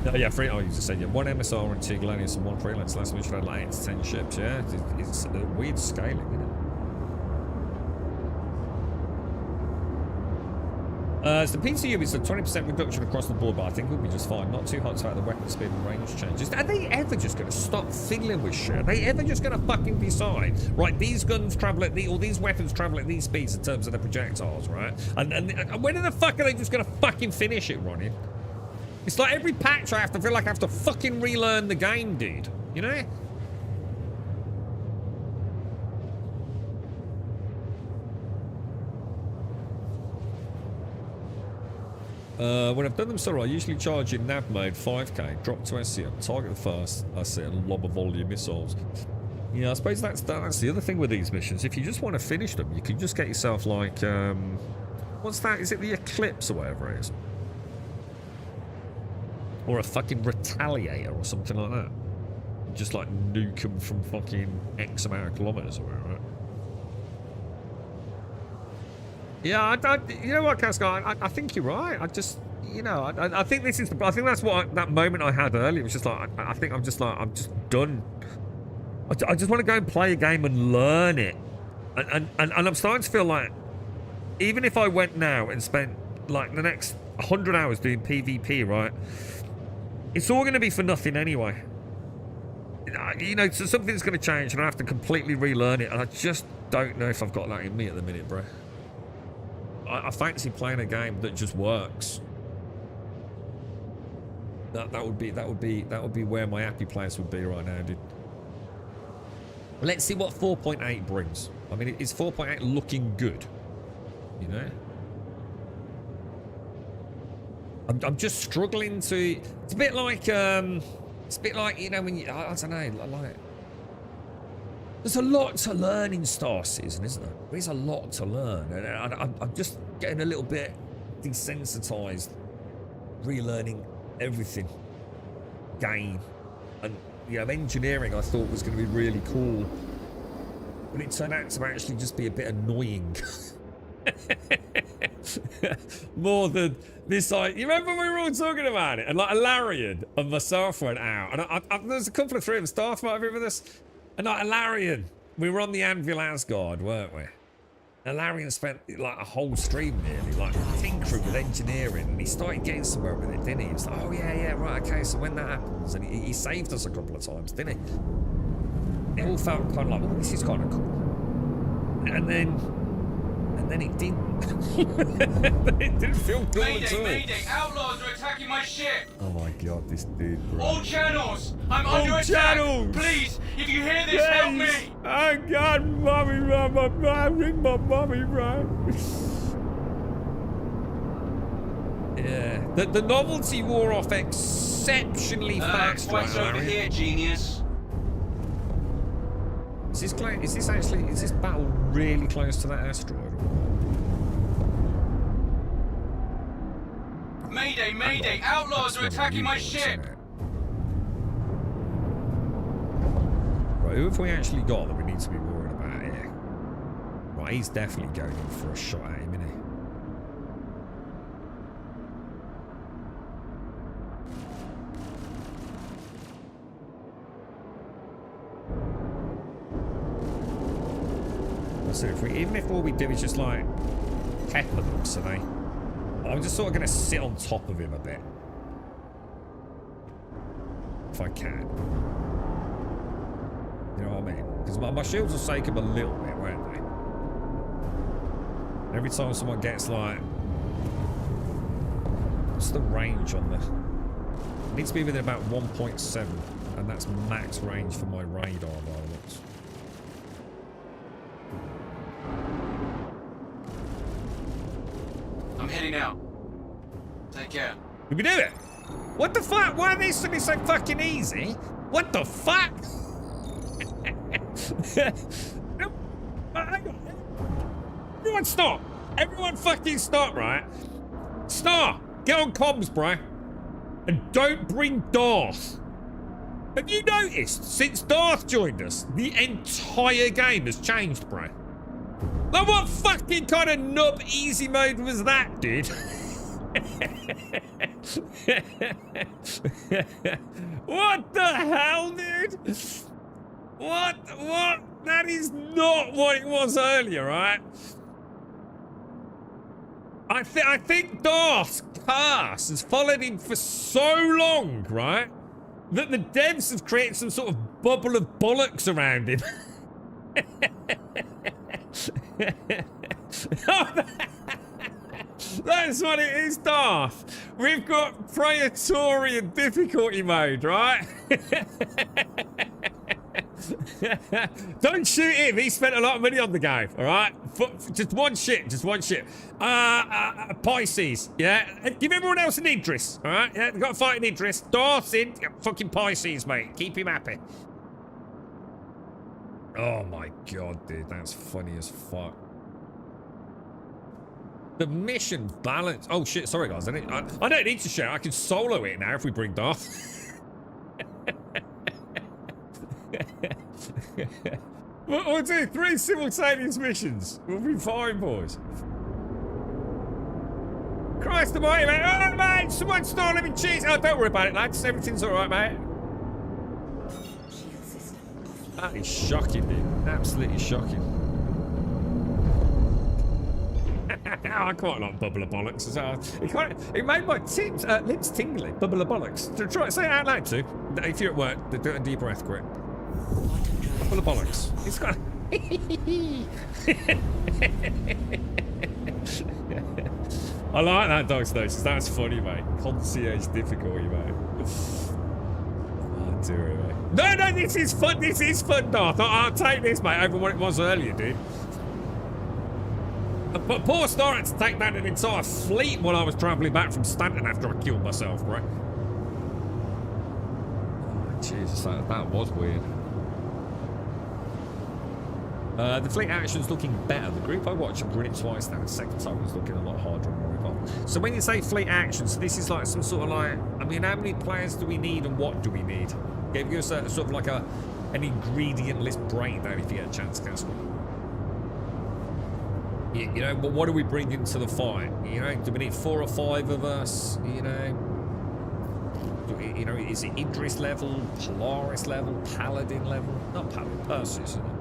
know. Yeah, free. Oh, you just said, yeah. 1 MSR and 2 Gladius and 1 freelance. Last mission had like 8 to 10 ships. Yeah, it's a weird scaling, isn't it? So the PCU is a 20% reduction across the board, but I think we'll be just fine. Not too hot to have the weapon speed and range changes. Are they ever just going to stop fiddling with shit? Are they ever just going to fucking decide, right, these guns travel at or these weapons travel at these speeds in terms of the projectiles, right? And when the fuck are they just going to fucking finish it, Ronnie? It's like every patch I feel like I have to fucking relearn the game, dude. You know? When I've done them solo, I usually charge in nav mode 5k, drop to SCM, target the first, that's it, and lob a volley of missiles. Yeah, I suppose that's the other thing with these missions. If you just want to finish them, you can just get yourself like, what's that? Is it the Eclipse or whatever it is? Or a fucking Retaliator or something like that. Just like nuke them from fucking X amount of kilometers or whatever, right? Yeah, you know what, Cascar? I think you're right. I just, you know, I think this is. I think that's what that moment I had earlier was just like. I think I'm just done. I just want to go and play a game and learn it, and I'm starting to feel like, even if I went now and spent like the next 100 hours doing PvP, right? It's all going to be for nothing anyway. You know, so something's going to change, and I have to completely relearn it, and I just don't know if I've got that in me at the minute, bro. I fancy playing a game that just works. That would be where my happy place would be right now, dude. Let's see what 4.8 brings. I mean, is 4.8 looking good? You know. I'm just struggling to. It's a bit like you know when you. I don't know. Like. There's a lot to learn in Star Citizen, isn't there? There's a lot to learn, and I'm just getting a little bit desensitized, relearning everything. Game, and you know, engineering I thought was going to be really cool, but it turned out to actually just be a bit annoying. More than this, like, you remember we were all talking about it, and like Alarian and myself went out, and there's a couple of 3 of the staff might have been with us. And like Alarian, we were on the Anvil Asgard, weren't we? Alarian spent like a whole stream nearly, like tinkering with engineering, and he started getting somewhere with it, didn't he? He was like, oh yeah, right, okay, so when that happens, and he saved us a couple of times, didn't he? It all felt kind of like, oh, this is kind of cool. And then it didn't. It didn't feel good at all. Mayday, outlaws are attacking my ship! Oh my god, this dude, bro. All channels! I'm under attack! Please, if you hear this, help me! Oh god, mommy, ring my mommy, bro. Yeah. The novelty wore off exceptionally fast, What's right, over here, genius? Is this battle really close to that asteroid? Mayday, outlaws are attacking my ship! Right, who have we actually got that we need to be worried about here? Right, he's definitely going in for a shot at him, isn't So even if all we do is just like pepper them, so I'm just sort of going to sit on top of him a bit. If I can. You know what I mean? Because my shields will shake him a little bit, won't they? Every time someone gets like... What's the range on the... It needs to be within about 1.7. And that's max range for my radar by the looks. I'm heading out. Take care. Did we do it? What the fuck? Why are these suddenly so fucking easy? What the fuck? Everyone stop. Everyone fucking stop, right? Star, get on comms, bro. And don't bring Darth. Have you noticed, since Darth joined us, the entire game has changed, bro? Like, what fucking kind of nub easy mode was that, dude? What the hell, dude? What? That is not what it was earlier, right? I think Darth's curse has followed him for so long, right? That the devs have created some sort of bubble of bollocks around him. That's what it is, Darth. We've got Praetorian difficulty mode, right? Don't shoot him. He spent a lot of money on the game, all right? Just one ship, Pisces, yeah? Give everyone else an Idris, all right? Yeah, they've got to fight an Idris. Darth's in. Fucking Pisces, mate. Keep him happy. Oh my god, dude. That's funny as fuck. The mission balance. Oh shit, sorry guys. I don't need to share. I can solo it now if we bring Darth. We'll do 3 simultaneous missions. We'll be fine, boys. Christ almighty, mate. Oh, mate, someone stole him in cheese. Oh, don't worry about it, lads. Everything's all right, mate. That is shocking, dude. Absolutely shocking. I quite like bubble of bollocks as well. It made my lips tingly. Bubble of bollocks. Try say it out loud too. If you're at work, do a deep breath, quick. Bubble of bollocks. It's got. I like that, Dog Stations. That's funny, mate. Concierge difficulty, mate. Oh dear, mate. No, this is fun. This is fun, Darth. I'll take this, mate, over what it was earlier, dude. But poor Star had to take down an entire fleet while I was travelling back from Stanton after I killed myself, right? Oh, Jesus, that was weird. The fleet action's looking better. The group I watched and it twice now. The second time was looking a lot harder and more evolved. So when you say fleet action, so this is like some sort of like, I mean, how many players do we need and what do we need? Give us a sort of like an ingredient list breakdown if you get a chance, Castle. You know, but what do we bring into the fight? You know, do we need 4 or 5 of us? You know, is it Idris level, Polaris level, Paladin level? Not Paladin, Perseus, isn't it?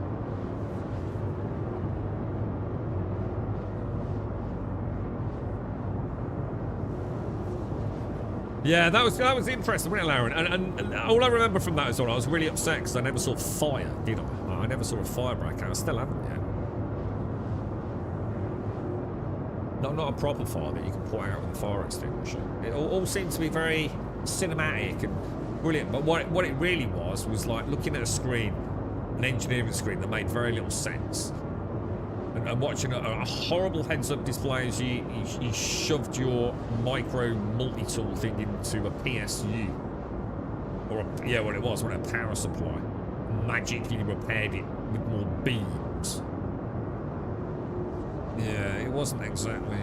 Yeah, that was interesting, wasn't it, Lauren? And all I remember from that is all I was really upset because I never saw fire, did I? I never saw a fire break out. I still haven't yet. Not a proper fire that you can put out with a fire extinguisher. It all seemed to be very cinematic and brilliant, but what it really was like looking at a screen, an engineering screen that made very little sense, and watching a horrible heads-up display as you shoved your micro multi-tool thing into a PSU, or what it was, a power supply, magically repaired it with more beams. Yeah, it wasn't exactly.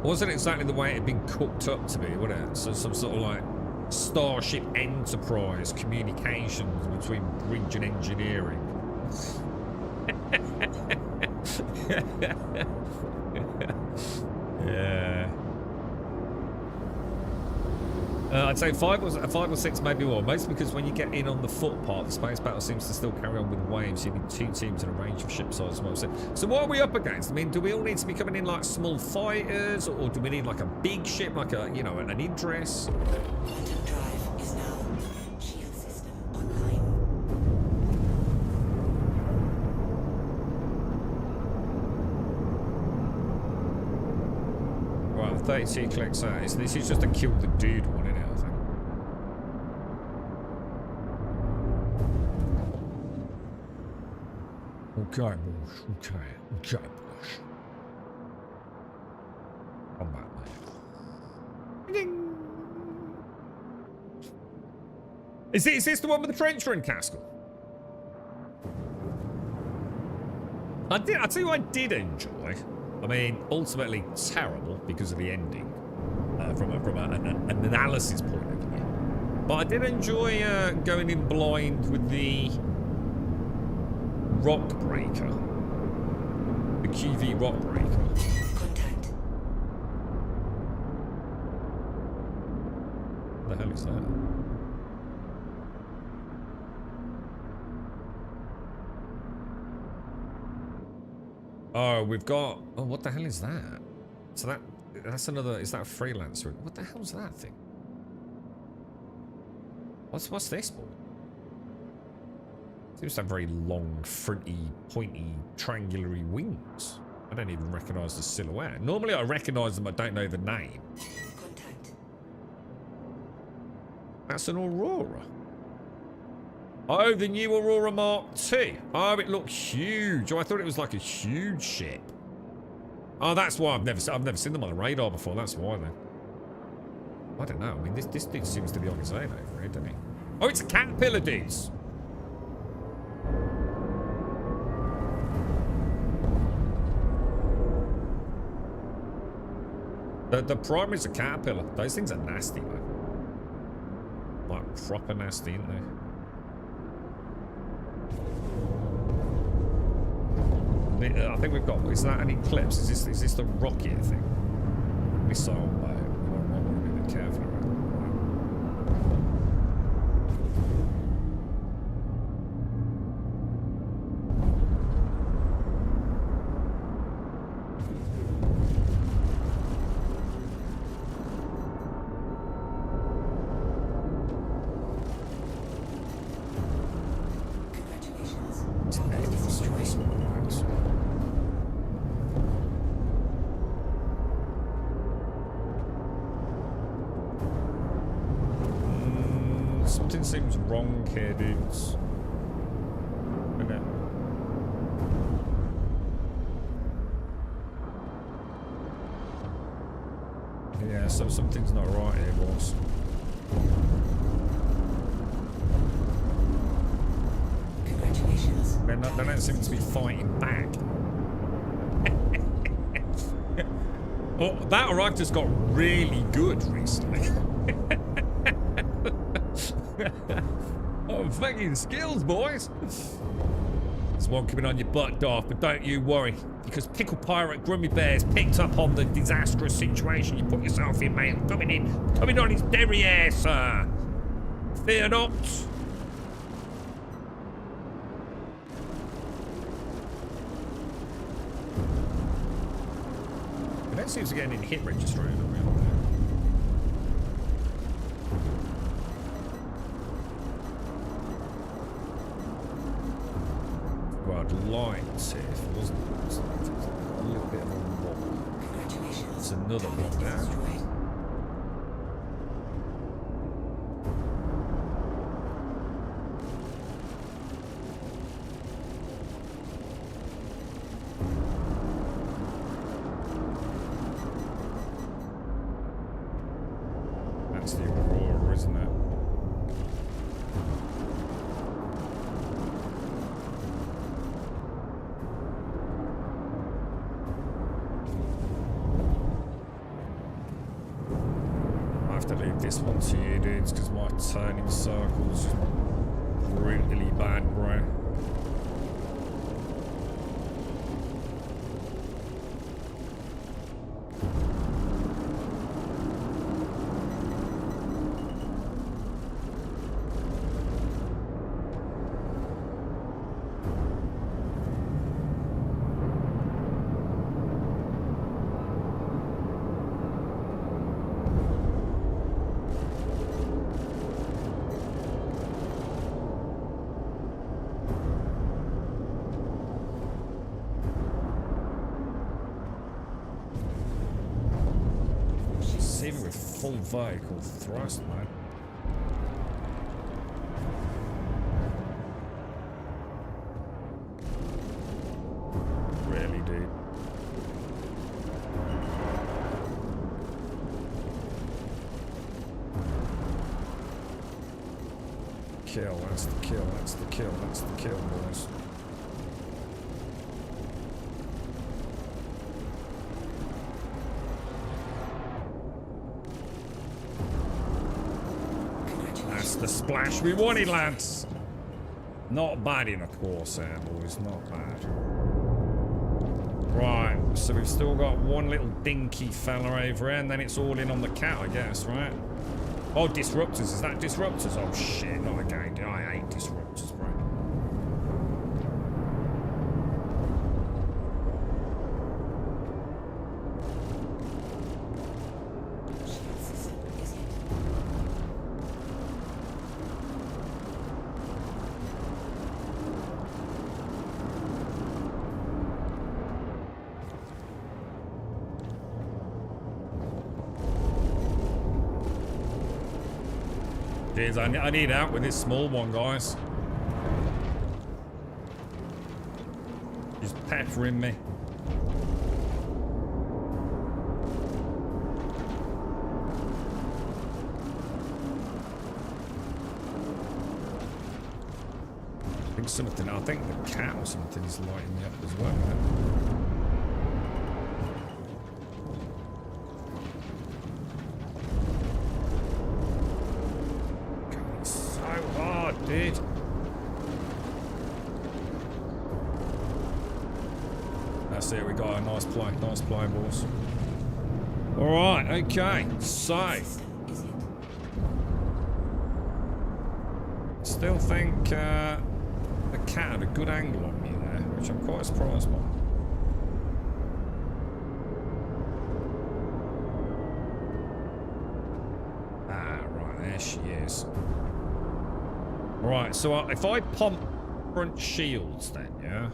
Wasn't exactly the way it had been cooked up to be, was it? So some sort of like Starship Enterprise communications between bridge and engineering. Yeah. I'd say 5 or 6, maybe more. Mostly because when you get in on the footpath, the space battle seems to still carry on with waves. You need 2 teams in a range of ship size as well. So what are we up against? I mean, do we all need to be coming in like small fighters, or do we need like a big ship, like a, you know, an Idris? Quantum drive is now. Shield system online. Right, 32 clicks out. This is just a kill the dude one, isn't it, I think? Okay, boss. Okay, boss. Come back, mate. Ding. Is this the one with the trench run, Caskell? I tell you what I did enjoy. I mean, ultimately terrible because of the ending, from an analysis point of view. But I did enjoy going in blind with the rock breaker, the QV rock breaker. Contact. What the hell is that? Oh, we've got... Oh, what the hell is that? So that's another... Is that a freelancer? What the hell's that thing? What's this for? Seems to have very long, fronty, pointy, triangulary wings. I don't even recognise the silhouette. Normally I recognise them, I don't know the name. Contact. That's an Aurora. Oh, the new Aurora Mark II. Oh, it looked huge. Oh, I thought it was like a huge ship. Oh, that's why I've never seen them on the radar before. That's why then. I don't know. I mean, this dude seems to be on his own over here, doesn't he? Oh, it's a caterpillar, dudes. The primary's a caterpillar. Those things are nasty, man. Like proper nasty, aren't they? I think we've got. Is that an eclipse? Is this the rocket thing? Missile boat. I might want to be a bit careful around Congratulations. It's Target is destroyed. Something seems wrong here, dudes. Isn't it? Yeah, so something's not right here, boss. Congratulations. They don't seem to be fighting back. Oh, that or I've just got really good recently. Oh, fucking skills, boys. There's one coming on your butt, Darth, but don't you worry. Because Pickle Pirate Grummy Bear's picked up on the disastrous situation you put yourself in, mate. Coming on his derriere, sir. Fear not. I don't seem to get any hit register over there. Well, I'd like to, if it wasn't a little bit of a wobble. Congratulations. It's another Target one is now. destroyed. That's the Aurora, isn't it? I have to leave this one to you, dudes, because my turning circle's just brutally bad, bro. full vehicle thrust, man. Really, dude. Kill, that's the kill, that's the kill, that's the kill, boys. That's the splash we wanted, lads. Not bad in a Corsair, boys, not bad. Right, so we've still got one little dinky fella over here, and then it's all in on the cat, I guess, right? Oh, disruptors. Is that disruptors? Oh, shit. Not again. I hate disruptors, bro. Jeez, I need out with this small one, guys. He's peppering me. I think the cat or something is lighting me up as well, man. Dude. That's it, we got a nice play, boys. Alright, okay, so. Still think the cat had a good angle on me there, which I'm quite surprised by. Ah, right, there she is. Right, so if I pump front shields then, yeah?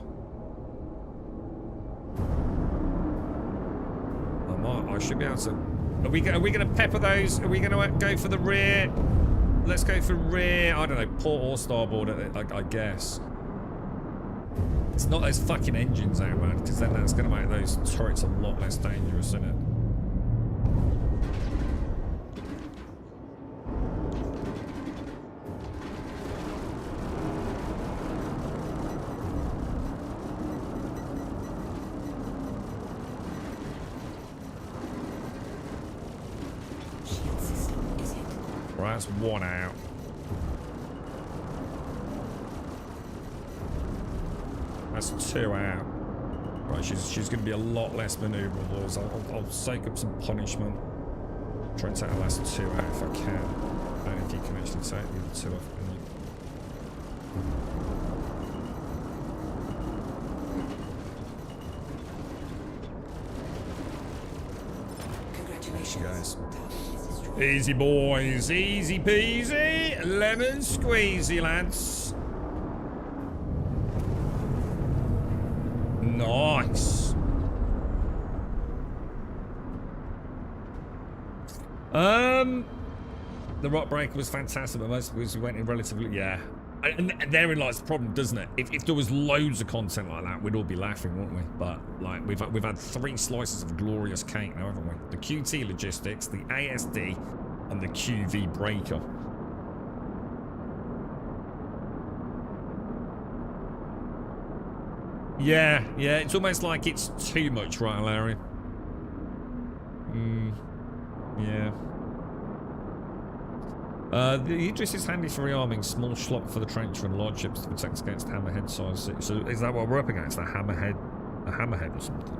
I should be able to... Are we going to pepper those? Are we going to go for the rear? Let's go for rear, I don't know, port or starboard, I guess. It's not those fucking engines out, man, because then that's going to make those turrets a lot less dangerous, isn't it? That's one out. That's two out. Right, she's going to be a lot less maneuverable. I'll soak up some punishment. Try and take the last two out if I can. I don't know if you can actually take the other two off. Congratulations, guys. Easy boys, easy peasy, lemon squeezy, lads. Nice. The rock breaker was fantastic, but most of us went in relatively, yeah. And therein lies the problem, doesn't it? If there was loads of content like that, we'd all be laughing, wouldn't we? But like we've had 3 slices of glorious cake now, haven't we? The QT logistics, the ASD, and the QV breaker. Yeah, it's almost like it's too much, right, Larry? Yeah. The Idris is handy for rearming, small slot for the trencher and large ships to protect against hammerhead size. So is that what we're up against? A hammerhead or something?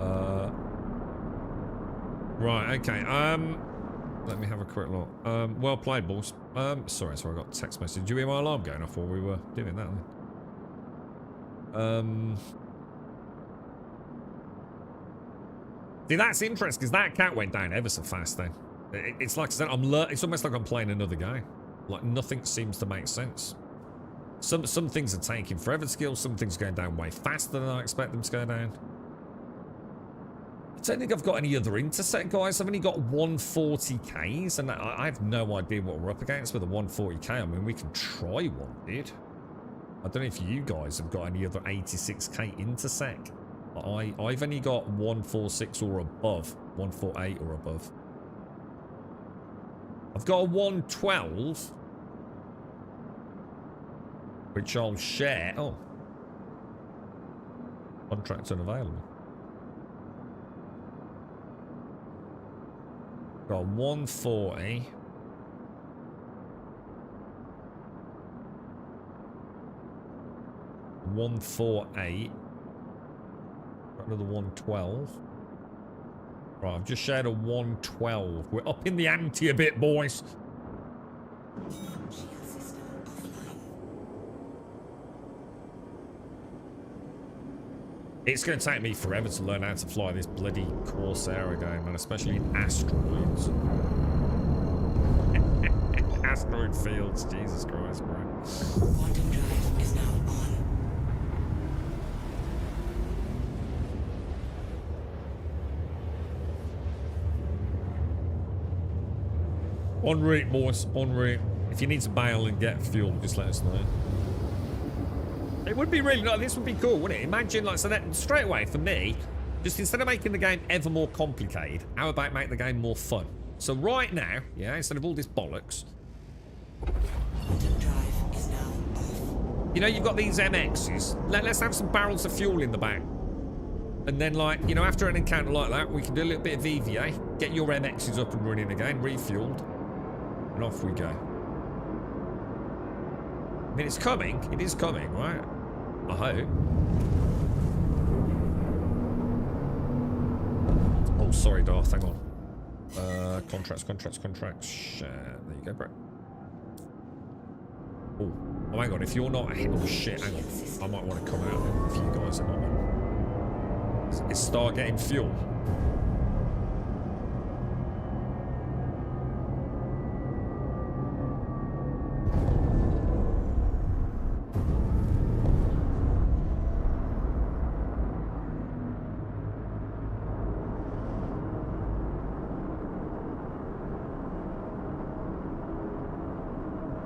Yeah. Right, okay. Let me have a quick look. Well played, boys. Sorry, I got a text message. Did you hear my alarm going off while we were doing that then? See, that's interesting, because that cat went down ever so fast then. It's like I said, it's almost like I'm playing another game. Like, nothing seems to make sense. Some things are taking forever to kill. Some things are going down way faster than I expect them to go down. I don't think I've got any other intersect, guys. I've only got 140Ks, and I have no idea what we're up against with a 140K. I mean, we can try one, dude. I don't know if you guys have got any other 86K intersect. I've only got 146 or above. 148 or above. I've got a 112, which I'll share. Oh. Contract unavailable. Got 140. $148. Got another 112. Right, I've just shared a 112. We're up in the ante a bit, boys. Shield system offline. It's going to take me forever to learn how to fly this bloody Corsair again, man, especially in asteroids. Asteroid fields, Jesus Christ, bro. Quantum drive is now on. En route, boys, en route. If you need to bail and get fuel, just let us know. It would be really nice. This would be cool, wouldn't it? Imagine, like, so that straight away for me, just instead of making the game ever more complicated, how about make the game more fun? So right now, yeah, instead of all this bollocks, Quantum drive is now off. you know, you've got these MXs. Let's have some barrels of fuel in the back. And then, like, you know, after an encounter like that, we can do a little bit of VVA, get your MXs up and running again, refueled, and off we go. I mean, it's coming. It is coming, right? I hope. Oh, sorry, Darth. Hang on. Contracts. There you go, bro. Oh, hang on. If you're not... Oh, shit. Hang on. I might want to come out if you guys are not on. Is Star getting fuel?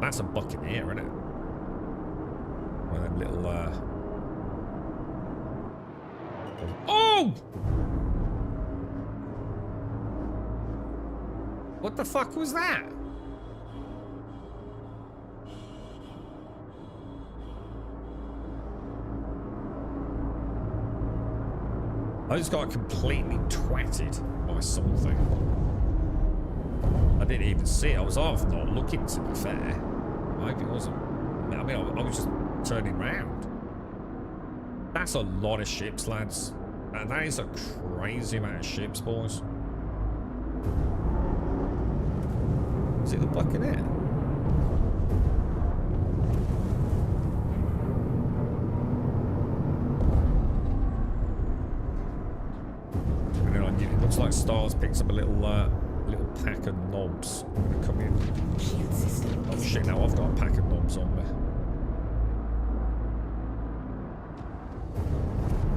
That's a buccaneer, isn't it? One of them little, Oh! What the fuck was that? I just got completely twatted by something. I didn't even see it. I was half not looking, to be fair. I hope it wasn't. I mean, I was just turning round. That's a lot of ships, lads. That is a crazy amount of ships, boys. Is it the Buccaneer? And then it looks like Stars picks up a little pack of knobs. I'm gonna come in. Shield system. Oh shit! Now I've got a pack of knobs on me.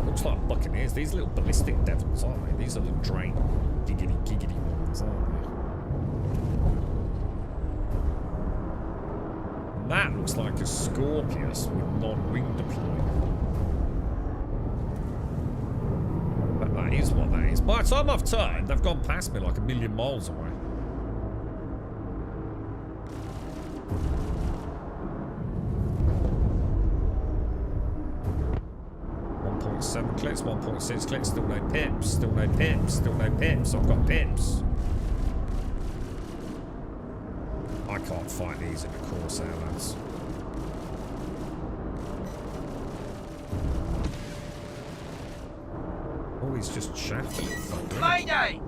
Looks like Buccaneers. These little ballistic devils, aren't they? These are the drain giggity ones, aren't they? And that looks like a Scorpius with non-wing deployment. But that is what that is. By the time I've turned, they've gone past me like a million miles away. Clicks, 1.6 clicks, still no pips, still no pips. I've got pips. I can't fight these in the Corsair, lads. Oh, he's just shafting it. Mayday!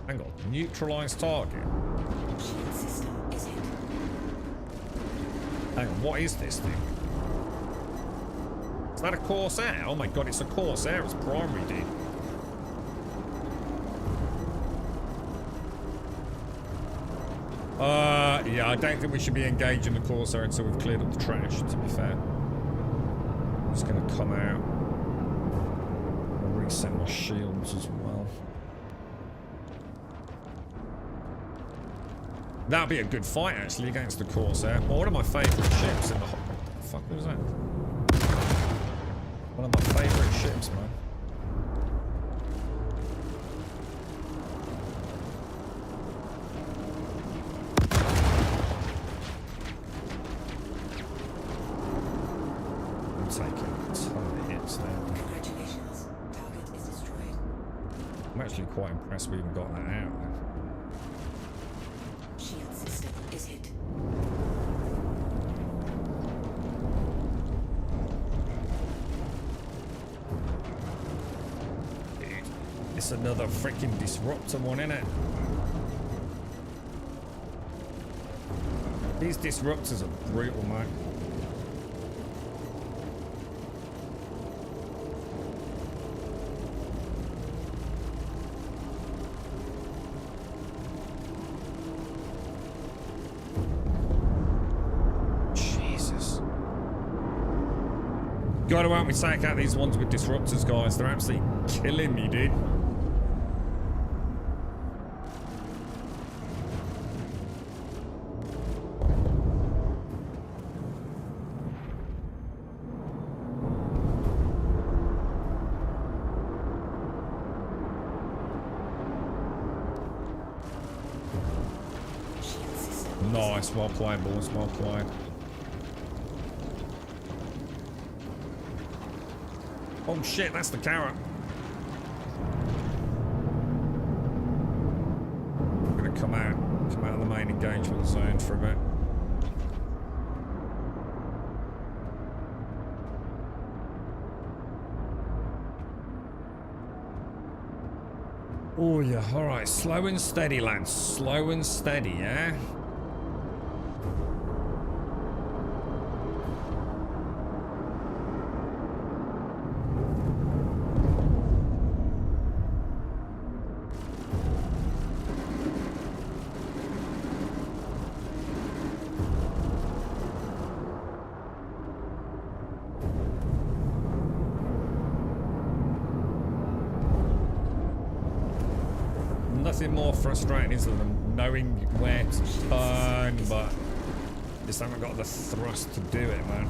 Hang on, neutralise target. Shield system is hit. Hang on, what is this thing? Is that a Corsair? Oh my god, it's a Corsair. It's primary, dude. Yeah, I don't think we should be engaging the Corsair until we've cleared up the trash, to be fair. I'm just going to come out and reset my shields as well. That'll be a good fight, actually, against the Corsair. Well, one of my favourite ships in the whole... What the fuck was that? One of my favourite ships, man. I'm taking a ton of hits there. Congratulations. Target is destroyed. I'm actually quite impressed we even got that out. Shield system is hit. It's another freaking disruptor one, isn't it? These disruptors are brutal, man. Jesus. Gotta help me take out these ones with disruptors, guys. They're absolutely killing me, dude. Nice, well played, boys, well played. Oh shit, that's the carrot. I'm gonna come out of the main engagement zone for a bit. Oh yeah, alright, slow and steady, lads, slow and steady, yeah? Nothing more frustrating is than knowing where to turn, but just haven't got the thrust to do it, man.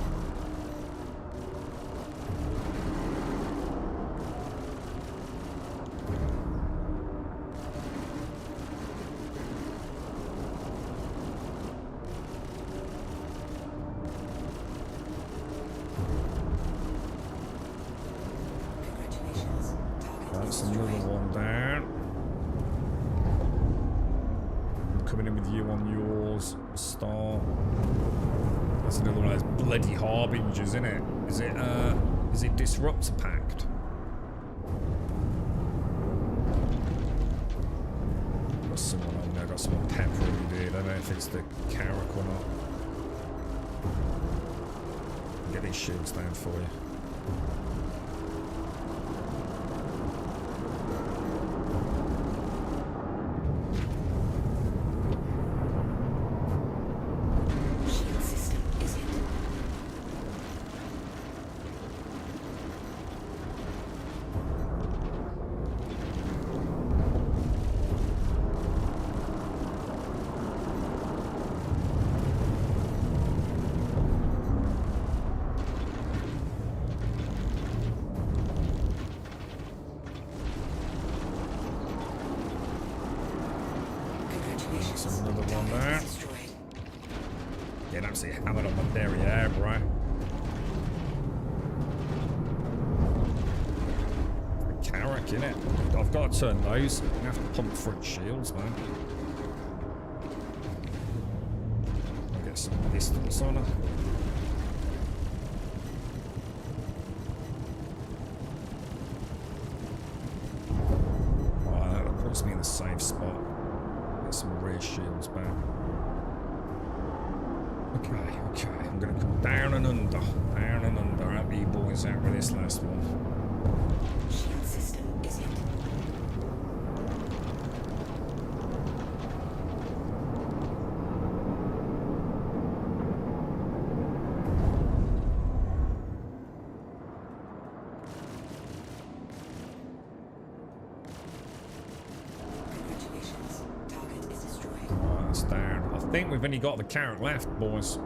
Congratulations. Target That's is another destroyed. one down. Coming in with you on yours, Star. That's another one of those bloody harbingers, isn't it? Is it Disruptor packed? Got someone on there, got someone peppering, dude. I don't know if it's the Carrack or not. Get these shields down for you. Shield system is hit. Congratulations. That's another one Target there. is destroyed. Getting absolutely hammered on my derriere, bro. The Carrack, innit? I've got to turn those. I'm gonna have to pump front shields, man. I'll get some distance on her. Alright, that puts me in the safe spot. Get some rear shields back. Okay, I'm gonna come down and under. Help you boys out with this last one. Shield system is hit. think we've only got the carrot left, boys.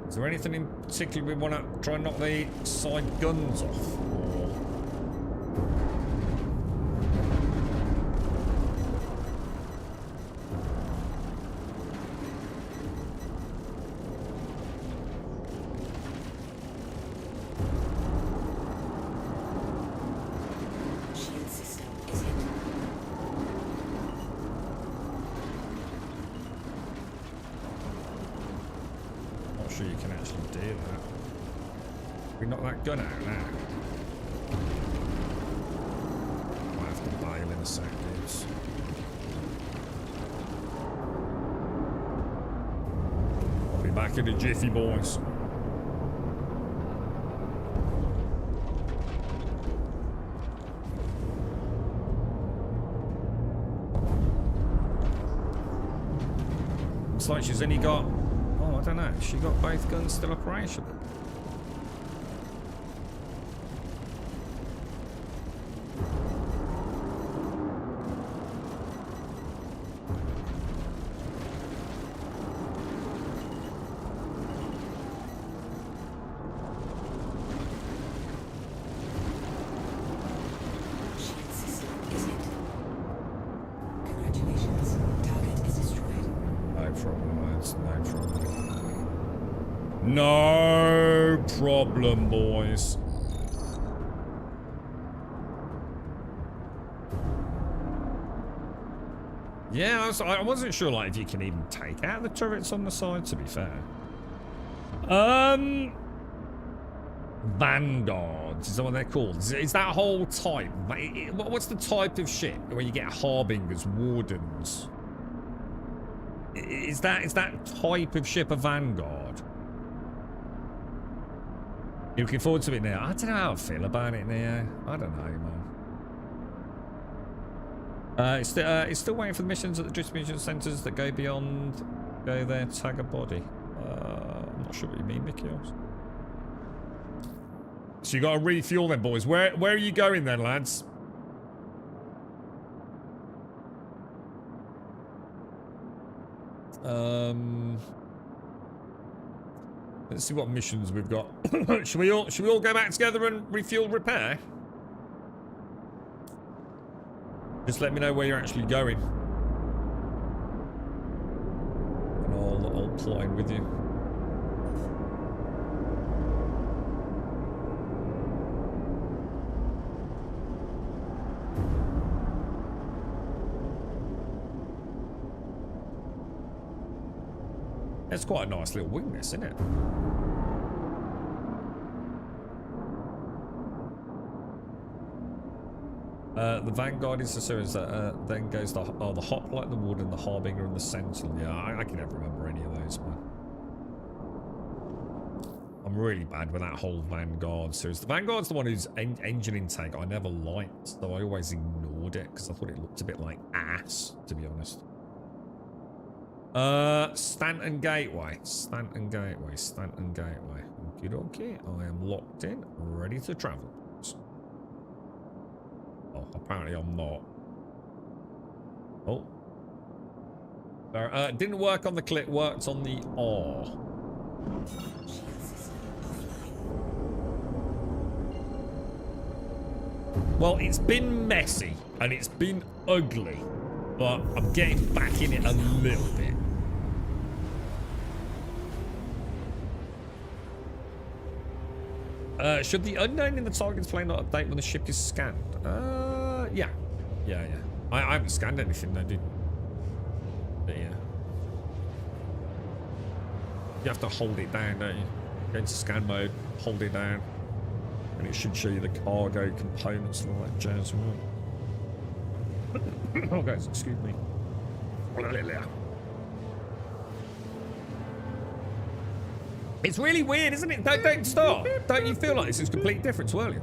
Is there anything in particular we want to try and knock the side guns off? Shield system is hit. Not sure you can actually do that. We knock that gun out now. Might have to bail in a sec, dudes. I'll be back in a jiffy, boys. Looks like she's only got... Oh, I don't know. She got both guns still operational. Shield system is hit. Congratulations. Target is destroyed. No problem, lads. No problem. No problem, boys. Yeah, I wasn't sure like if you can even take out the turrets on the side, to be fair. Vanguards, is that what they're called? Is that whole type? What's the type of ship where you get harbingers, wardens? Is that type of ship a Vanguard? You looking forward to it now? I don't know how I feel about it now. I don't know, man. It's still waiting for the missions at the distribution centers that go beyond. Go there, tag a body. I'm not sure what you mean, Mickey. So you got to refuel then, boys. Where are you going then, lads? Let's see what missions we've got. Should we all go back together and refuel repair? Just let me know where you're actually going. And I'll plot in with you. It's quite a nice little wing, this, isn't it? The Vanguard is the series that then goes the Hoplite, the Warden, the Harbinger, and the Sentinel. Yeah, I can never remember any of those, man. I'm really bad with that whole Vanguard series. The Vanguard's the one whose engine intake I never liked, so I always ignored it because I thought it looked a bit like ass, to be honest. Stanton Gateway. Stanton Gateway. Stanton Gateway. Okay. I am locked in, ready to travel. Oh, apparently I'm not. Oh. Didn't work on the click, worked on the R. Shield system offline. Well, it's been messy and it's been ugly, but I'm getting back in it a little bit. Should the unknown in the target's plane not update when the ship is scanned? Yeah. I haven't scanned anything though, dude. But yeah. You have to hold it down, don't you? Go into scan mode, hold it down, and it should show you the cargo components and all that jazz. Oh, guys, excuse me. It's really weird, isn't it? Don't stop. Don't you feel like this is completely different to earlier?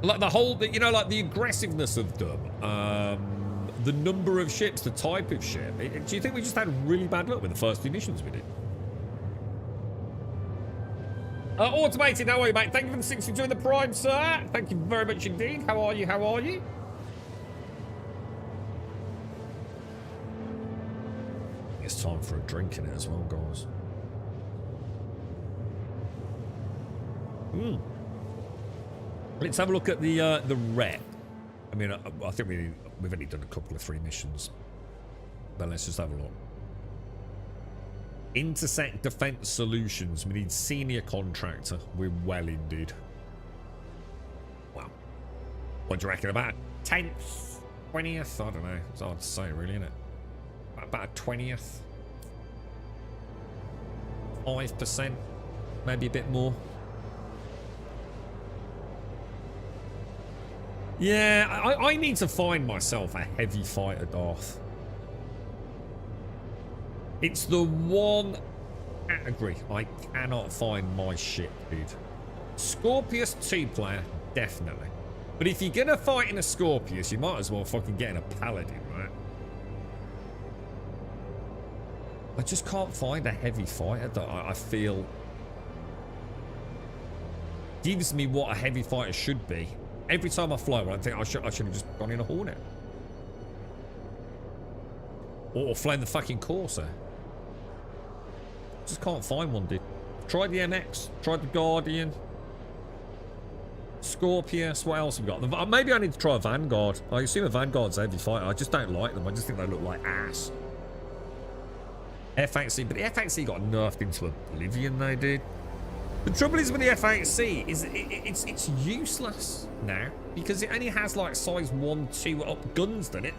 Like the whole, you know, like the aggressiveness of them, the number of ships, the type of ship. Do you think we just had really bad luck with the first few missions we did? Automated, how are you, mate? Thank you for the 62 in the Prime, sir. Thank you very much indeed. How are you? How are you? It's time for a drink in it as well, guys. Let's have a look at the rep. I mean, I think we've only done a couple of 3 missions, but let's just have a look. Intersect Defense Solutions. We need senior contractor. We're well indeed. Wow. What do you reckon? About 10th, 20th? I don't know. It's hard to say, really, isn't it? About a 20th. 5%. Maybe a bit more. Yeah, I need to find myself a heavy fighter, Darth. It's the one category I cannot find my ship, dude. Scorpius 2-player, definitely. But if you're gonna fight in a Scorpius, you might as well fucking get in a Paladin, right? I just can't find a heavy fighter that I feel gives me what a heavy fighter should be. Every time I fly one, I think I should have just gone in a Hornet. Or flown the fucking Corsair. Just can't find one, dude. Tried the MX, tried the Guardian, Scorpius. What else have we got? Maybe I need to try a Vanguard. I assume a Vanguard's a heavy fighter. I just don't like them. I just think they look like ass. F8C, but the F8C got nerfed into oblivion, they did. The trouble is with the F8C is it's useless now because it only has like size 1, 2 up guns, doesn't it?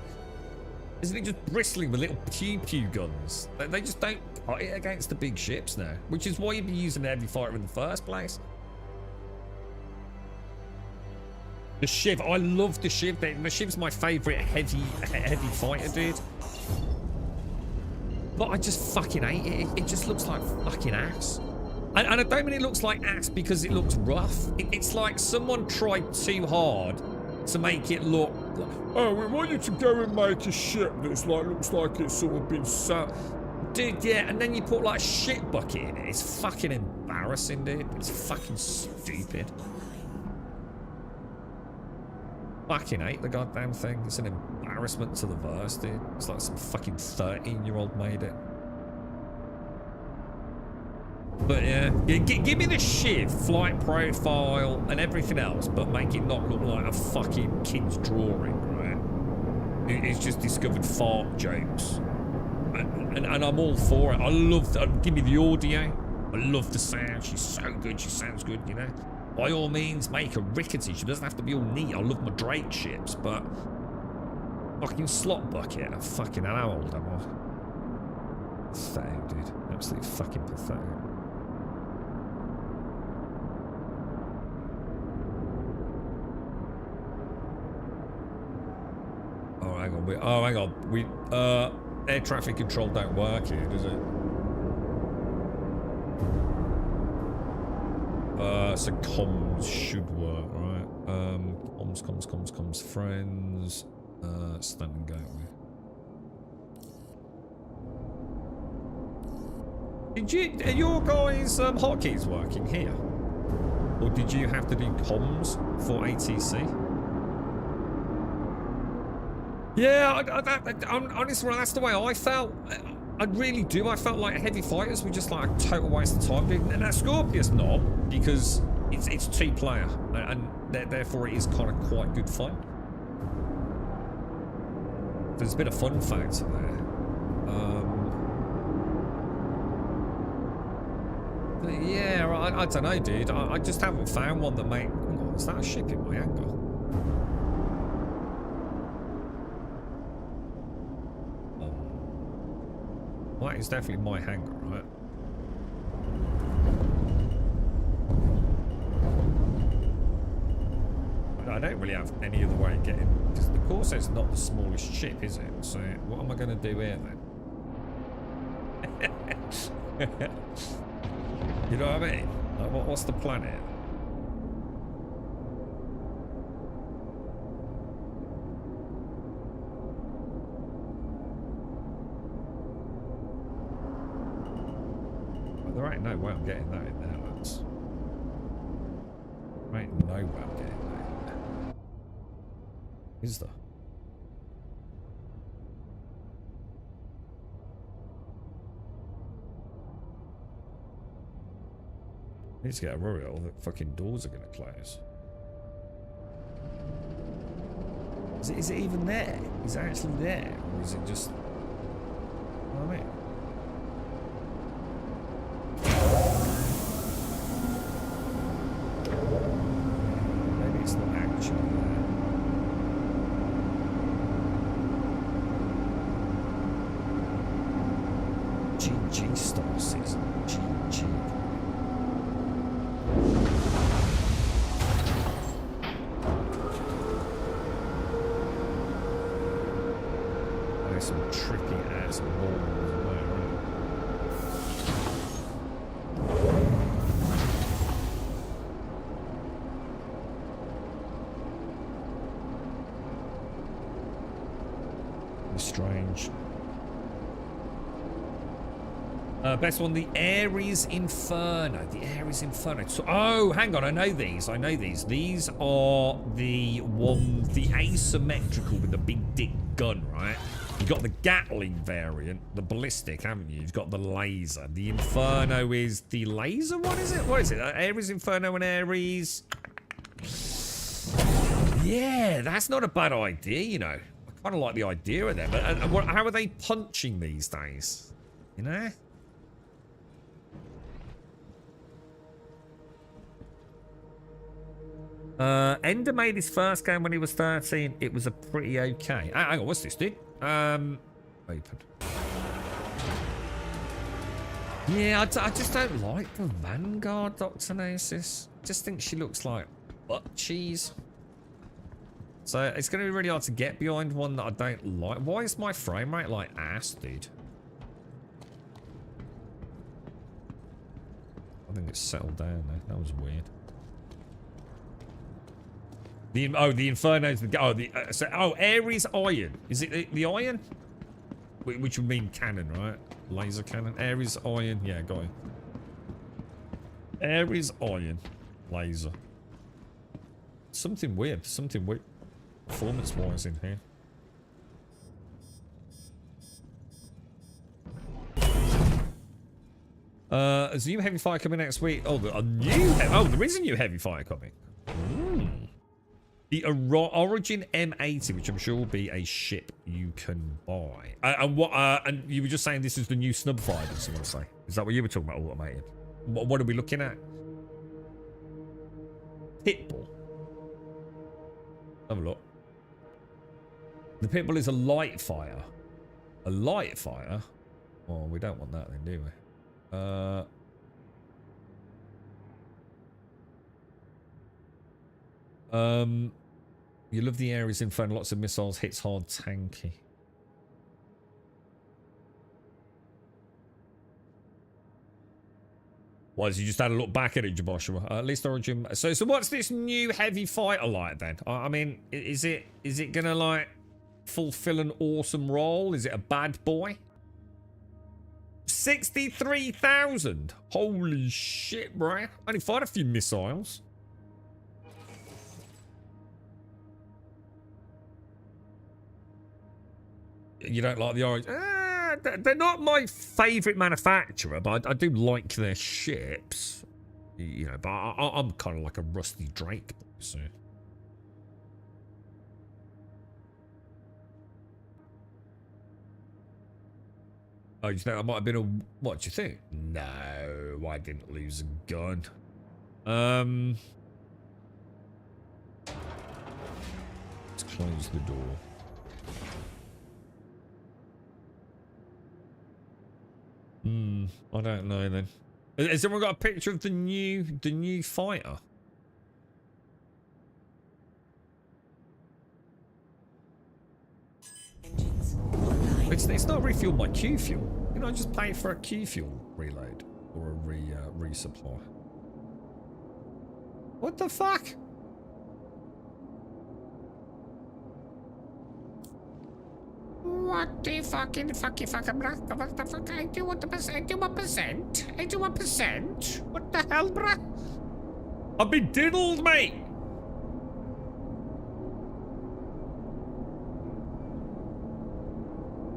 Isn't it just bristling with little pew-pew guns? They just don't cut it against the big ships now, which is why you'd be using a heavy fighter in the first place. The Shiv, I love the Shiv. The Shiv's my favourite heavy fighter, dude. But I just fucking hate it. It just looks like fucking ass. And I don't mean it looks like ass because it looks rough. It's like someone tried too hard to make it look like, oh, we want you to go and make a ship that's like looks like it's sort of been so, dude. Yeah, and then you put like shit bucket in it. It's fucking embarrassing, dude. It's fucking stupid. Fucking hate the goddamn thing. It's an embarrassment to the verse, dude. It's like some fucking 13-year-old made it. But yeah, give me the Shiv, flight profile, and everything else, but make it not look like a fucking kid's drawing, right? It's just discovered fart jokes. And I'm all for it. I love that. Give me the audio. I love the sound. She's so good. She sounds good, you know? By all means, make her rickety. She doesn't have to be all neat. I love my Drake ships, but fucking slot bucket. Fucking how old am I? Pathetic, dude. Absolutely fucking pathetic. Oh, hang on. Oh, hang on. Air traffic control don't work here, does it? So comms should work, right? Comms, friends. Standing gateway. Are your guys' hotkeys working here? Or did you have to do comms for ATC? Yeah, honestly, that's the way I felt. I really do. I felt like heavy fighters were just like a total waste of time. And that Scorpius not, because it's 2-player, and therefore it is kind of quite good fun. There's a bit of fun factor there. But yeah, I don't know, dude. I just haven't found one that make. Oh, is that a ship in my angle? Well, that is definitely my hangar, right? I don't really have any other way of getting, because the Corsair's not the smallest ship, is it? So what am I going to do here then? You know what I mean? Like, what's the plan here? There ain't no way I'm getting that in there, lads. There ain't no way I'm getting that in there. Is there? I need to get a worry all the fucking doors are going to close. Is it even there? Is it actually there? Or is it just... You know what I mean? Maybe it's not actually there. GG Star Season. GG. There's some tricky ass balls there, right? Strange. Best one, the Ares Inferno. The Ares Inferno. So, oh, hang on, I know these. I know these. These are the asymmetrical with the big dick gun, right? You've got the Gatling variant, the ballistic, haven't you? You've got the laser. The Inferno is the laser one, is it? What is it? Ares Inferno and Ares. Yeah, that's not a bad idea, you know. I kind of like the idea of them. And how are they punching these days? You know? Ender made his first game when he was 13. It was a pretty okay. Hang on, what's this, dude? Open. Yeah, I just don't like the Vanguard Doctrinasis. Just think she looks like butt cheese. So it's going to be really hard to get behind one that I don't like. Why is my frame rate like ass, dude? I think it's settled down there. That was weird. The Inferno's the Ares Iron. Is it the iron? Which would mean cannon, right? Laser cannon. Ares Iron. Yeah, got it. Ares Iron. Laser. Something weird. Something weird. Performance-wise in here. Is a new heavy fire coming next week? Oh, there is a new heavy fire coming. Ooh. The Origin M80, which I'm sure will be a ship you can buy. And you were just saying this is the new snub fire, did someone say? Is that what you were talking about, automated? What are we looking at? Pitbull. Have a look. The Pitbull is a light fire. A light fire? Well, we don't want that then, do we? You love the Ares Inferno, lots of missiles, hits hard, tanky. Why, you just had a look back at it, Joshua? At least Origin. So what's this new heavy fighter like then? I mean, is it gonna like fulfill an awesome role? Is it a bad boy? 63,000. Holy shit, bro! Only fired a few missiles. You don't like the Origin? They're not my favourite manufacturer, but I do like their ships. You know, but I'm kind of like a Rusty Drake boy, so. Oh, you think I might have been a... What do you think? No, I didn't lose a gun. Let's close the door. I don't know then. Has everyone got a picture of the new fighter? Engines online. It's not refueled by Q fuel. You know, I just paid for a Q fuel reload or a resupply. What the fuck? What the fucking what the fuck? I do 1%. 81%. What the hell, bruh? I've been diddled, mate.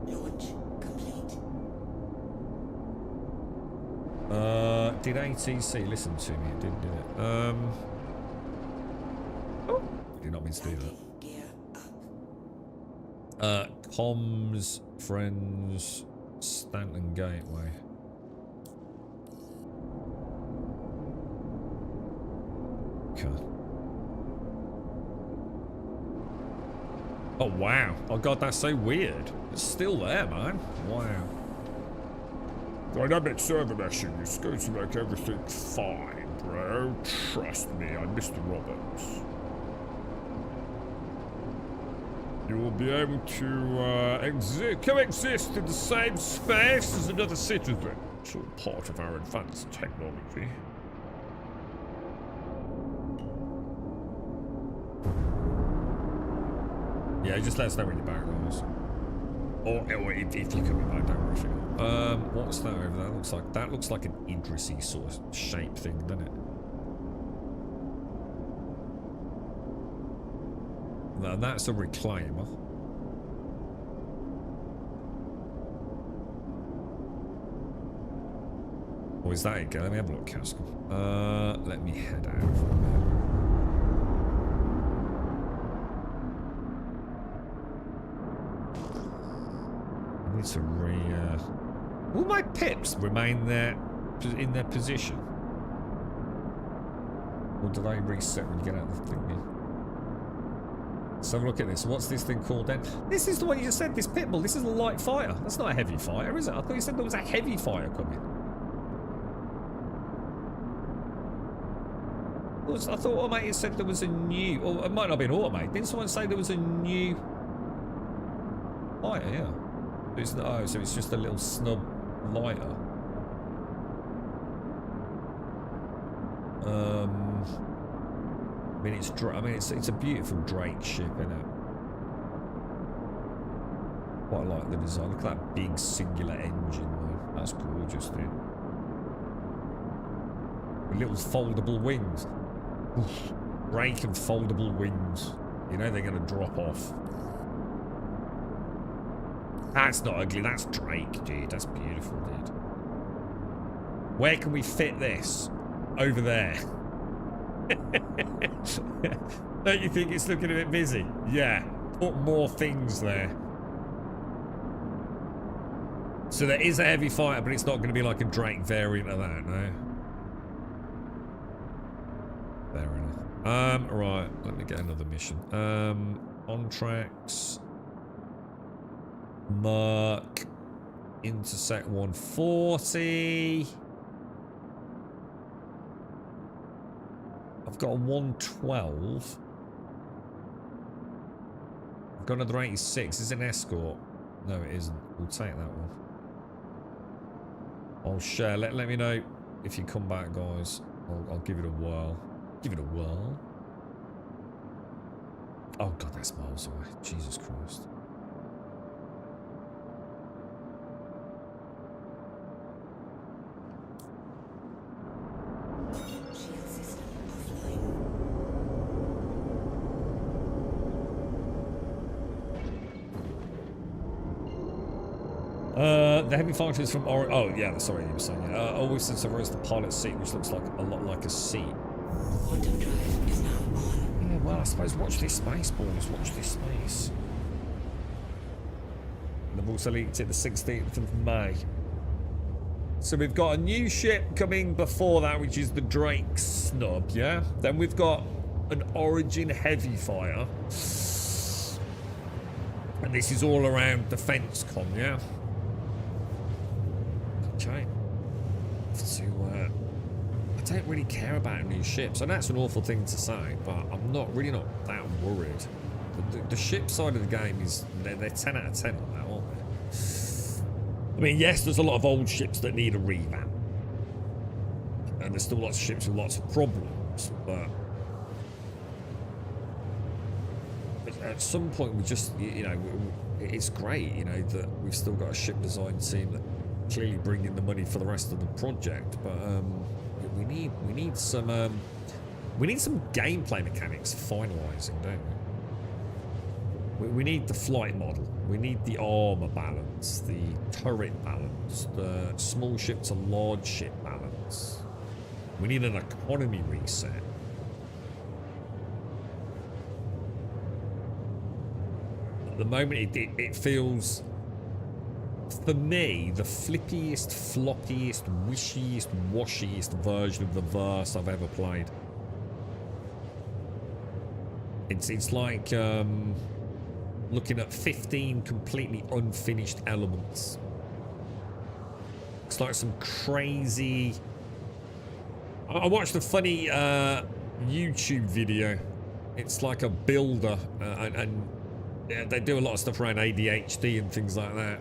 Launch complete. Did ATC listen to me? It didn't, did it? Oh, did not mean to do that. Landing gear up. Comms, friends, Stanton Gateway. Okay. Oh, wow. Oh, God, that's so weird. It's still there, man. Wow. Dynamic server meshing is going to make everything fine, bro. Trust me, I'm Mr. Roberts. You will be able to coexist in the same space as another citizen. It's all part of our advanced technology. Yeah, just let us know when you're back, guys. Or if you're coming back, don't worry. What's that over there? That looks like an Idris-y sort of shape thing, doesn't it? Now that's a reclaimer. Or is that it? Let me have a look, Casco. Let me head out from there. I need to will my pips remain there in their position? Or do they reset when you get out of the thingy? So look at this. What's this thing called then? This is the one you just said, this pitbull. This is a light fighter. That's not a heavy fighter, is it? I thought you said there was a heavy fighter coming. I thought Automated said there was a new... Or it might not have been Automated. Didn't someone say there was a new fighter? Yeah. Oh, so it's just a little snub lighter. I mean, it's a beautiful Drake ship, isn't it? Quite like the design. Look at that big singular engine, man. That's gorgeous, dude. With little foldable wings. Drake and foldable wings. You know they're going to drop off. That's not ugly. That's Drake, dude. That's beautiful, dude. Where can we fit this? Over there. Don't you think it's looking a bit busy? Yeah. Put more things there. So there is a heavy fighter, but it's not going to be like a Drake variant of that, no? Fair enough. Right. Let me get another mission. Contracts. Mark. Intersect 140. I've got a 112. I've got another 86. Is it an escort? No, it isn't. We'll take that one. I'll share. Let me know if you come back, guys. I'll give it a whirl. Give it a whirl. Oh, God, that's miles away. Jesus Christ. Shield system offline. The heavy functions from oh yeah, sorry, you were saying yeah. Always since I've raised the pilot seat, which looks like a lot like a seat. Quantum drive is now on. Yeah, well, I suppose watch this space, boys. Watch this space. And they've also leaked it the 16th of May. So we've got a new ship coming before that, which is the Drake Snub, yeah? Then we've got an Origin Heavy Fighter. And this is all around defense con, yeah? Okay. So, I don't really care about new ships. And that's an awful thing to say, but I'm really not that worried. The ship side of the game is, they're 10 out of 10 on that, aren't they? I mean, yes, there's a lot of old ships that need a revamp. And there's still lots of ships with lots of problems, but at some point we just, you know, it's great, you know, that we've still got a ship design team that clearly bring in the money for the rest of the project, but we need some gameplay mechanics finalizing, don't we? We need the flight model, we need the armor balance, the turret balance, the small ship to large ship balance. We need an economy reset. At the moment, it feels, for me, the flippiest, floppiest, wishiest, washiest version of the verse I've ever played. It's like looking at 15 completely unfinished elements. It's like some crazy... I watched a funny YouTube video. It's like a builder, and they do a lot of stuff around ADHD and things like that,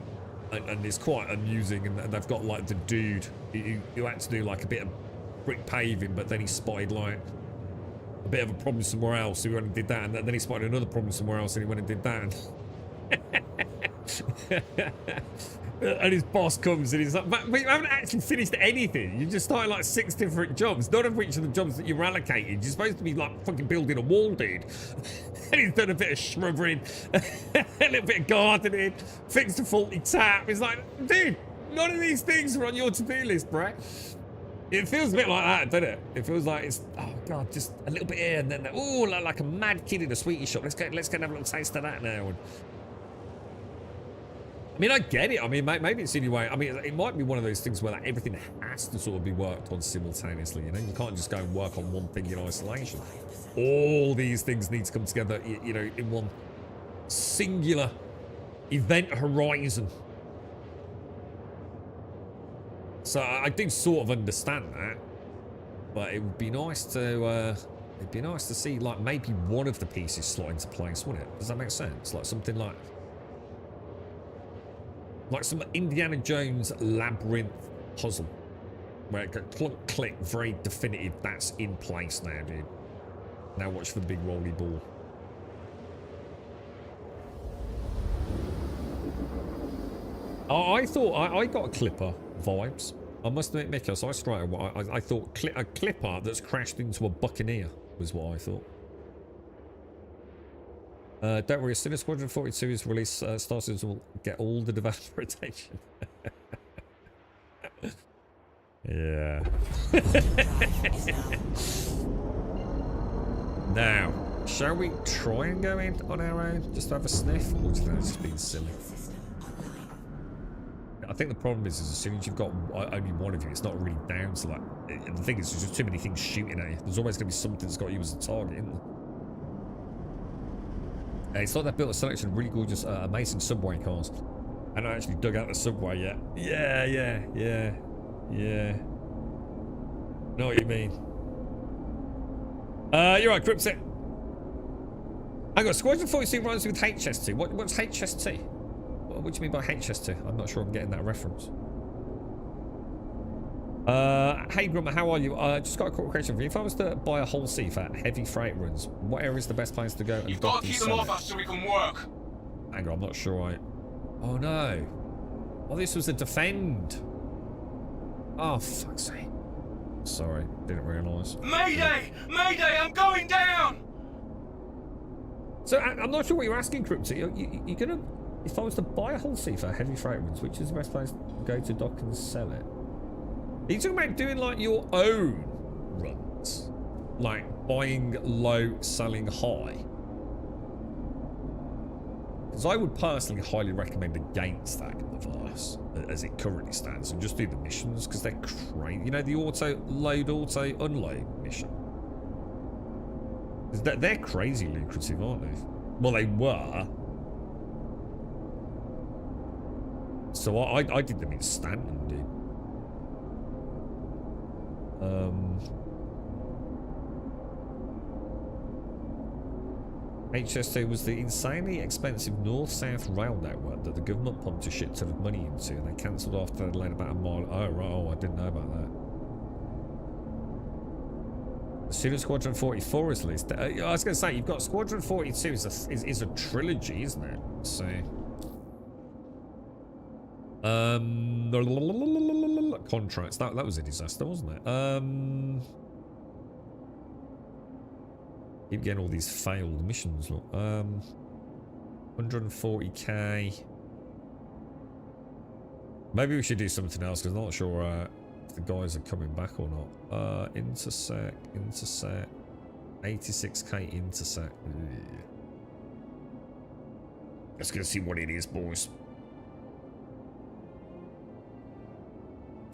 and it's quite amusing. And they've got like the dude who had to do like a bit of brick paving, but then he spotted like a bit of a problem somewhere else, so he went and did that, and then he spotted another problem somewhere else, and he went and did that. And his boss comes and he's like, but you haven't actually finished anything. You just started like 6 different jobs, none of which are the jobs that you're allocated. You're supposed to be like fucking building a wall, dude. And he's done a bit of shrubbery, a little bit of gardening, fixed a faulty tap. It's like, dude, none of these things are on your to-do list, bro. It feels a bit like that, doesn't it? It feels like it's, oh god, just a little bit here and then, oh, like a mad kid in a sweetie shop. Let's go and have a little taste of that now. And, I mean, I get it. I mean, maybe it's the only way. I mean, it might be one of those things where like, everything has to sort of be worked on simultaneously, you know? You can't just go and work on one thing in isolation. All these things need to come together, you know, in one singular event horizon. So I do sort of understand that, but it would be nice to, see like maybe one of the pieces slot into place, wouldn't it? Does that make sense? Like something like some Indiana Jones labyrinth puzzle, where it go clunk, click, very definitive. That's in place now, dude. Now watch for the big rolly ball. I thought I got a Clipper vibes. I must admit, Mikos, I thought a Clipper that's crashed into a Buccaneer was what I thought. Don't worry, as soon as Squadron 42 is released, Star Citizen will get all the developer attention. Yeah. Now, shall we try and go in on our own? Just to have a sniff? Or do you think it's just being silly? I think the problem is as soon as you've got only one of you, it's not really down to like... The thing is, there's just too many things shooting at you. There's always going to be something that's got you as a target, isn't there? It's like they built a selection of really gorgeous, amazing subway cars. I haven't actually dug out the subway yet. Yeah. Know what you mean. You're right, Cryptic. I got Squadron 42 runs with HST. What's HST? What do you mean by HST? I'm not sure I'm getting that reference. Hey Grummer, how are you? Just got a quick question for you. If I was to buy a whole sea for heavy freight runs, what area is the best place to go? You've got to keep them off us so we can work. Hang on, I'm not sure Oh no. Oh, this was a defend. Oh, fuck's sake. Sorry, didn't realise. Mayday! Mayday, I'm going down! So, I'm not sure what you're asking, Cryptic. You're gonna... If I was to buy a whole sea for heavy freight runs, which is the best place to go to dock and sell it? Are you talking about doing like your own runs? Like buying low, selling high? Because I would personally highly recommend against that in the verse as it currently stands, and just do the missions because they're crazy. You know, the auto load, auto unload mission. They're crazy lucrative, aren't they? Well, they were. So I did them in Stanton, dude. HST was the insanely expensive north-south rail network that the government pumped a shit ton of money into, and they cancelled after they'd laid about a mile. Oh, right. Oh, I didn't know about that. As soon as Squadron 44 is released. I was going to say, you've got Squadron 42 is a trilogy, isn't it? So... contracts. That was a disaster, wasn't it? Keep getting all these failed missions. Look, 140k. Maybe we should do something else because I'm not sure if the guys are coming back or not. Intersect. 86k intersect. Let's go see what it is, boys.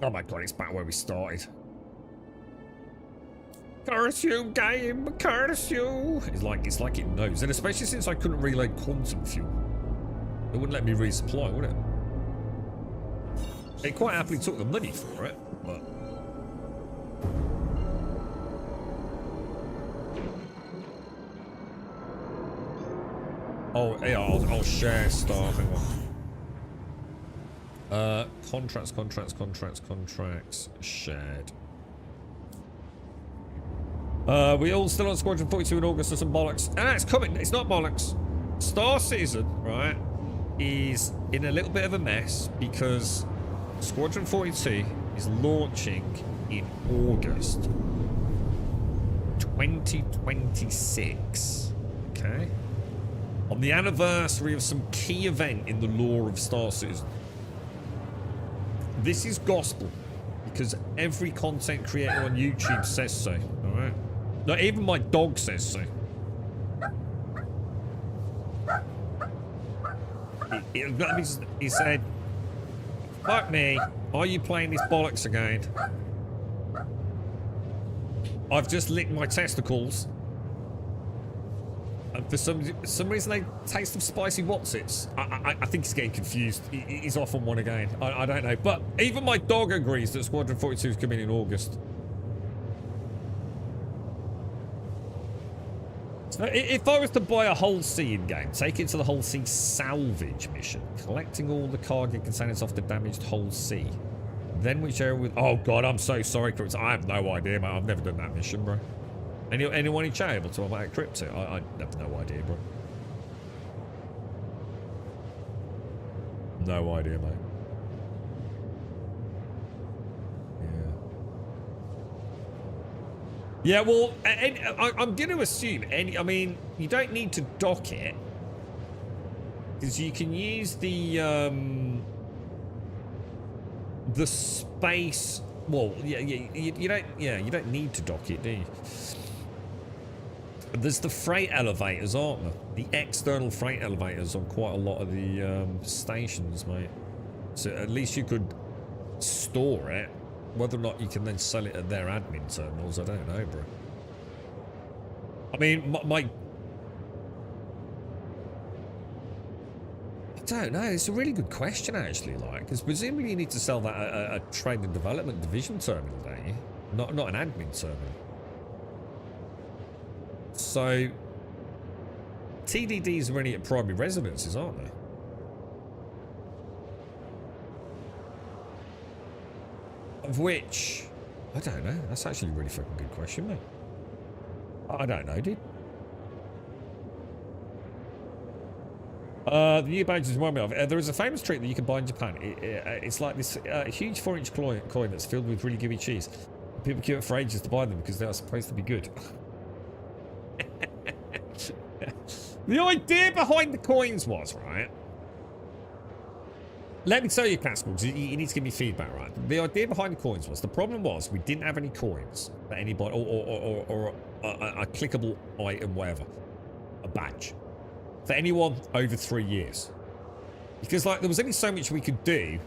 Oh my god, it's back where we started. Curse you, game! Curse you! It's like it knows. And especially since I couldn't reload quantum fuel. It wouldn't let me resupply, would it? It quite happily took the money for it, but... Oh, yeah, I'll share Star. Hang on. Contracts, shared. We all still on Squadron 42 in August or some bollocks. Ah, it's coming. It's not bollocks. Star Citizen, right, is in a little bit of a mess because Squadron 42 is launching in August 2026. Okay? On the anniversary of some key event in the lore of Star Citizen. This is gospel because every content creator on YouTube says so, alright? Not even my dog says so. He said, fuck me, are you playing this bollocks again? I've just licked my testicles. And for some reason they taste of spicy whatsits. I think he's getting confused. He's off on one again. I don't know. But even my dog agrees that Squadron 42 is coming in August. So if I was to buy a Hull C in-game, take it to the Hull C salvage mission, collecting all the cargo containers off the damaged Hull C, then whichever with... Oh god, I'm so sorry, Chris. I have no idea, mate. I've never done that mission, bro. Anyone in chat able to about crypto? I have no idea, bro. No idea, mate. Yeah, well, I'm going to assume I mean, you don't need to dock it because you can use the space. Well, you don't need to dock it, do you? There's the freight elevators, aren't there? The external freight elevators on quite a lot of the stations, mate. So at least you could store it. Whether or not you can then sell it at their admin terminals, I don't know, bro. I mean, I don't know. It's a really good question, actually, like, because presumably you need to sell that at a trade and development division terminal, don't you? Not an admin terminal. So, TDDs are only at primary residences, aren't they? Of which, I don't know. That's actually a really fucking good question, mate. I don't know, dude. The new badges remind me of. There is a famous trick that you can buy in Japan. It's like this huge 4-inch coin that's filled with really gooey cheese. People queue up for ages to buy them because they are supposed to be good. The idea behind the coins was, right? Let me tell you, Pascal, because you need to give me feedback, right? The idea behind the coins was, the problem was we didn't have any coins for anybody, or a clickable item, whatever, a badge, for anyone over 3 years. Because, like, there was only so much we could do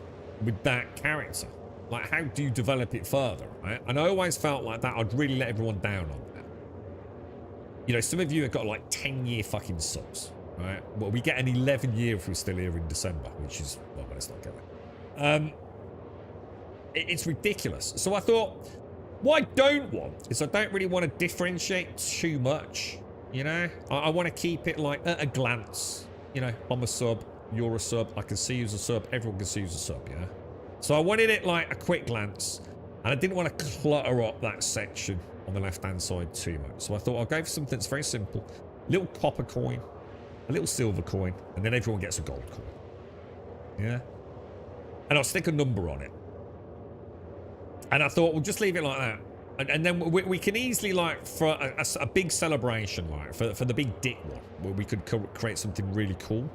with that character. Like, how do you develop it further, right? And I always felt like that I'd really let everyone down on that. You know, some of you have got, like, 10-year fucking subs. Right. Well, we get an 11-year if we're still here in December, which is, well, let's not get that. It's ridiculous. So I thought, what I don't want is I don't really want to differentiate too much. You know, I want to keep it like at a glance. You know, I'm a sub, you're a sub, I can see you's a sub, everyone can see you's a sub. Yeah. So I wanted it like a quick glance, and I didn't want to clutter up that section on the left-hand side too much. So I thought I'll go for something that's very simple. Little copper coin, a little silver coin, and then everyone gets a gold coin. Yeah? And I'll stick a number on it. And I thought, we'll just leave it like that. And then we can easily, like, for a big celebration, like, for the big dick one, where we could create something really cool.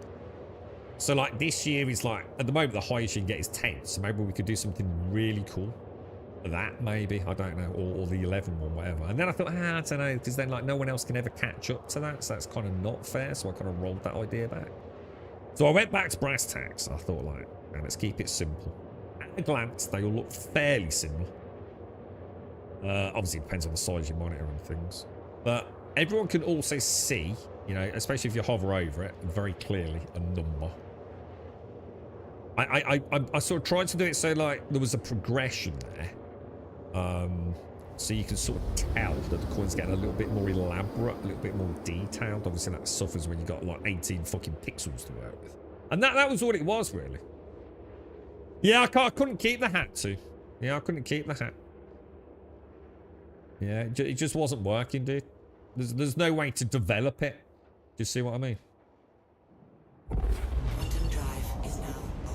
So, like, this year is, like, at the moment, the highest you can get is 10. So maybe we could do something really cool. That, maybe. I don't know. Or the 11 one, whatever. And then I thought, I don't know, because then, like, no one else can ever catch up to that. So that's kind of not fair. So I kind of rolled that idea back. So I went back to brass tacks. I thought, like, let's keep it simple. At a glance, they all look fairly similar. Obviously, it depends on the size of your monitor and things. But everyone can also see, you know, especially if you hover over it, very clearly a number. I sort of tried to do it so, like, there was a progression there. So you can sort of tell that the coin's getting a little bit more elaborate, a little bit more detailed. Obviously, that suffers when you've got, like, 18 fucking pixels to work with. And that was all it was, really. Yeah, I couldn't keep the hat, too. Yeah, I couldn't keep the hat. Yeah, it just wasn't working, dude. There's no way to develop it. Do you see what I mean? Quantum drive is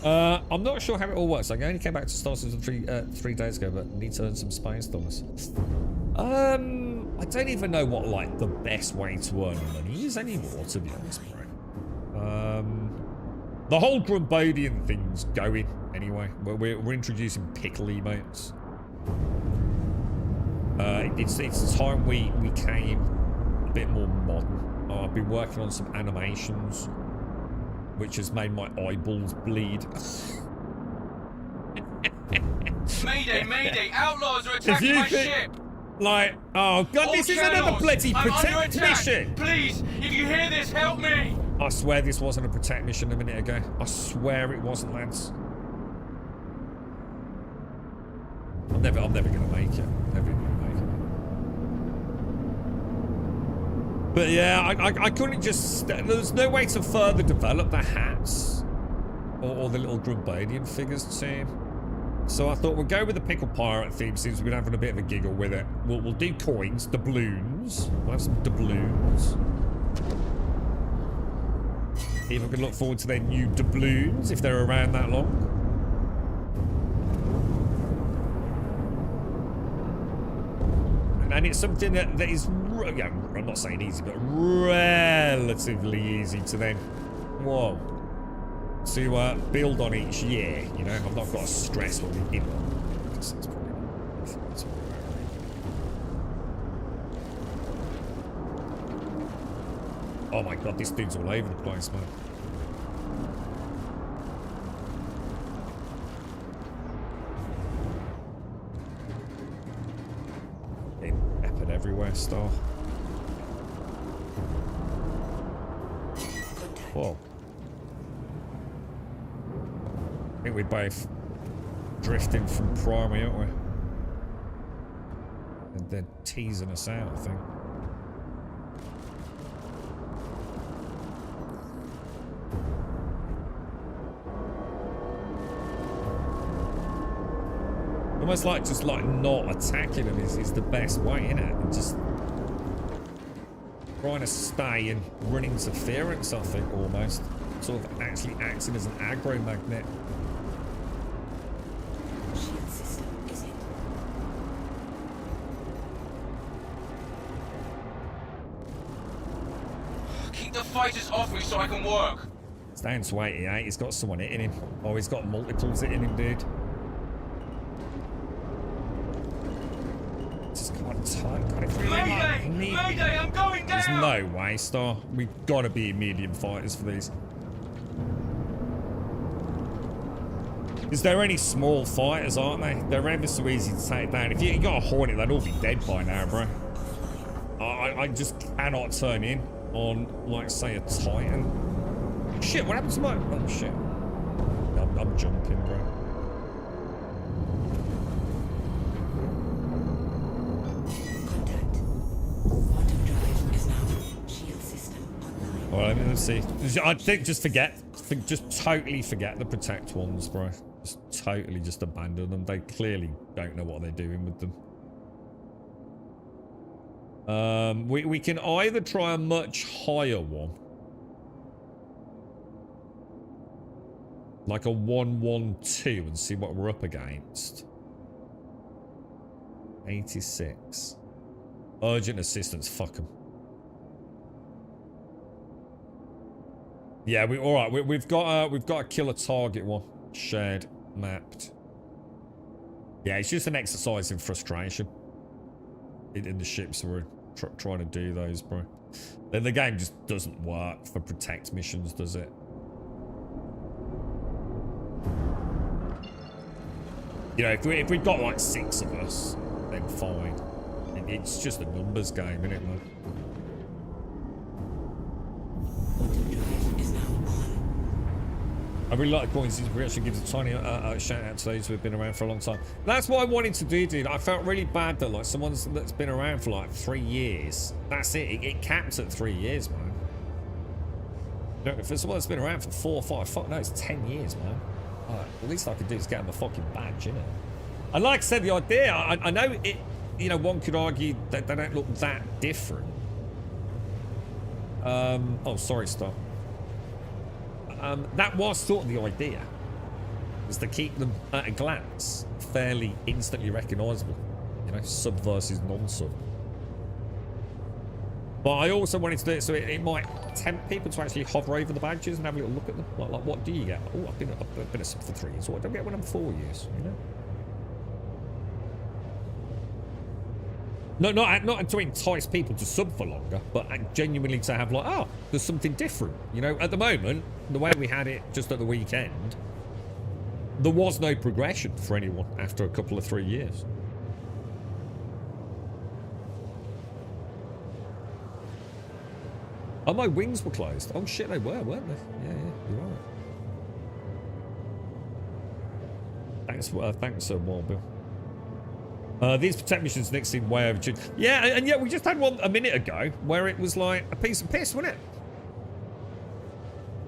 now. I'm not sure how it all works. Like, I only came back to Star Citizen 3 days ago, but need to earn some space dollars. I don't even know what, like, the best way to earn money is anymore, to be honest, bro. The whole Grumbodian thing's going anyway. We're introducing pickle emotes. It's time we came a bit more modern. I've been working on some animations, which has made my eyeballs bleed. Mayday, mayday! Outlaws are attacking my ship! Like, oh god, All this is another channels, bloody I'm under protect attack. mission! Please, if you hear this, help me! I swear this wasn't a protect mission a minute ago. I swear it wasn't, lads. I'm never gonna make it. Never gonna make it. But yeah, I couldn't just. There's no way to further develop the hats or the little Grumbodian figures team. So I thought we'll go with the pickle pirate theme since we've been having a bit of a giggle with it. We'll do coins, doubloons. We'll have some doubloons. People can look forward to their new doubloons if they're around that long. And it's something that is, yeah, I'm not saying easy, but relatively easy to then, whoa, to build on each year, you know. I've not got to stress what we did. Oh my god, this dude's all over the place, man. Peppered everywhere, Star. Whoa. I think we're both drifting from primary, aren't we? And they're teasing us out, I think. Almost like just like not attacking them is the best way, innit? And just trying to stay and run interference, I think, almost. Sort of actually acting as an aggro magnet. Shield system is hit. Keep the fighters off me so I can work. It's down to 88. He's got someone hitting him. Oh, he's got multiples hitting him, dude. Just can't time. Got it really Mayday! Mayday! I'm going down! There's no way, Star. We've got to be medium fighters for these. Is there any small fighters, aren't they? They're ever so easy to take down. If you got a Hornet, they'd all be dead by now, bro. I just cannot turn in on, like, say, a Titan. Shit, what happened to my... Oh, shit. I'm jumping, bro. Contact. Quantum drive is now. Shield system online. Alright, let's see. I think just totally forget the protect ones, bro. Just totally just abandon them. They clearly don't know what they're doing with them. We can either try a much higher one. Like a 112 and see what we're up against. 86. Urgent assistance, fuck 'em. Yeah, alright, we've got a killer target one. Shared, mapped. Yeah, it's just an exercise in frustration. In the ships we're trying to do those, bro. The game just doesn't work for protect missions, does it? You know, if we've got like 6 of us, then fine. It's just a numbers game, isn't it, man? I really like the coincidence. We actually give a tiny shout out to those who have been around for a long time. That's what I wanted to do, dude. I felt really bad that like someone that's been around for like 3 years. That's it. It caps at 3 years, man. You know, if it's someone that's been around for 4 or 5, fuck no, it's 10 years, man. The least I could do is get them a fucking badge, innit? And like I said, the idea, I know it. You know, one could argue that they don't look that different. Oh, sorry, Star. That was sort of the idea, was to keep them at a glance fairly instantly recognisable. You know, sub versus non-sub. But I also wanted to do it so it might tempt people to actually hover over the badges and have a little look at them. Like what do you get? Oh, I've been a sub for 3 years. What do I get when I'm 4 years? You know. No, not to entice people to sub for longer, but genuinely to have like, oh, there's something different. You know, at the moment, the way we had it just at the weekend, there was no progression for anyone after a couple of 3 years. Oh, my wings were closed. Oh shit, they were, weren't they? Yeah, you're right. Thanks, Wild Bill. These protect missions next seem way overdue. Yeah, and yet we just had one a minute ago where it was like a piece of piss, wasn't it?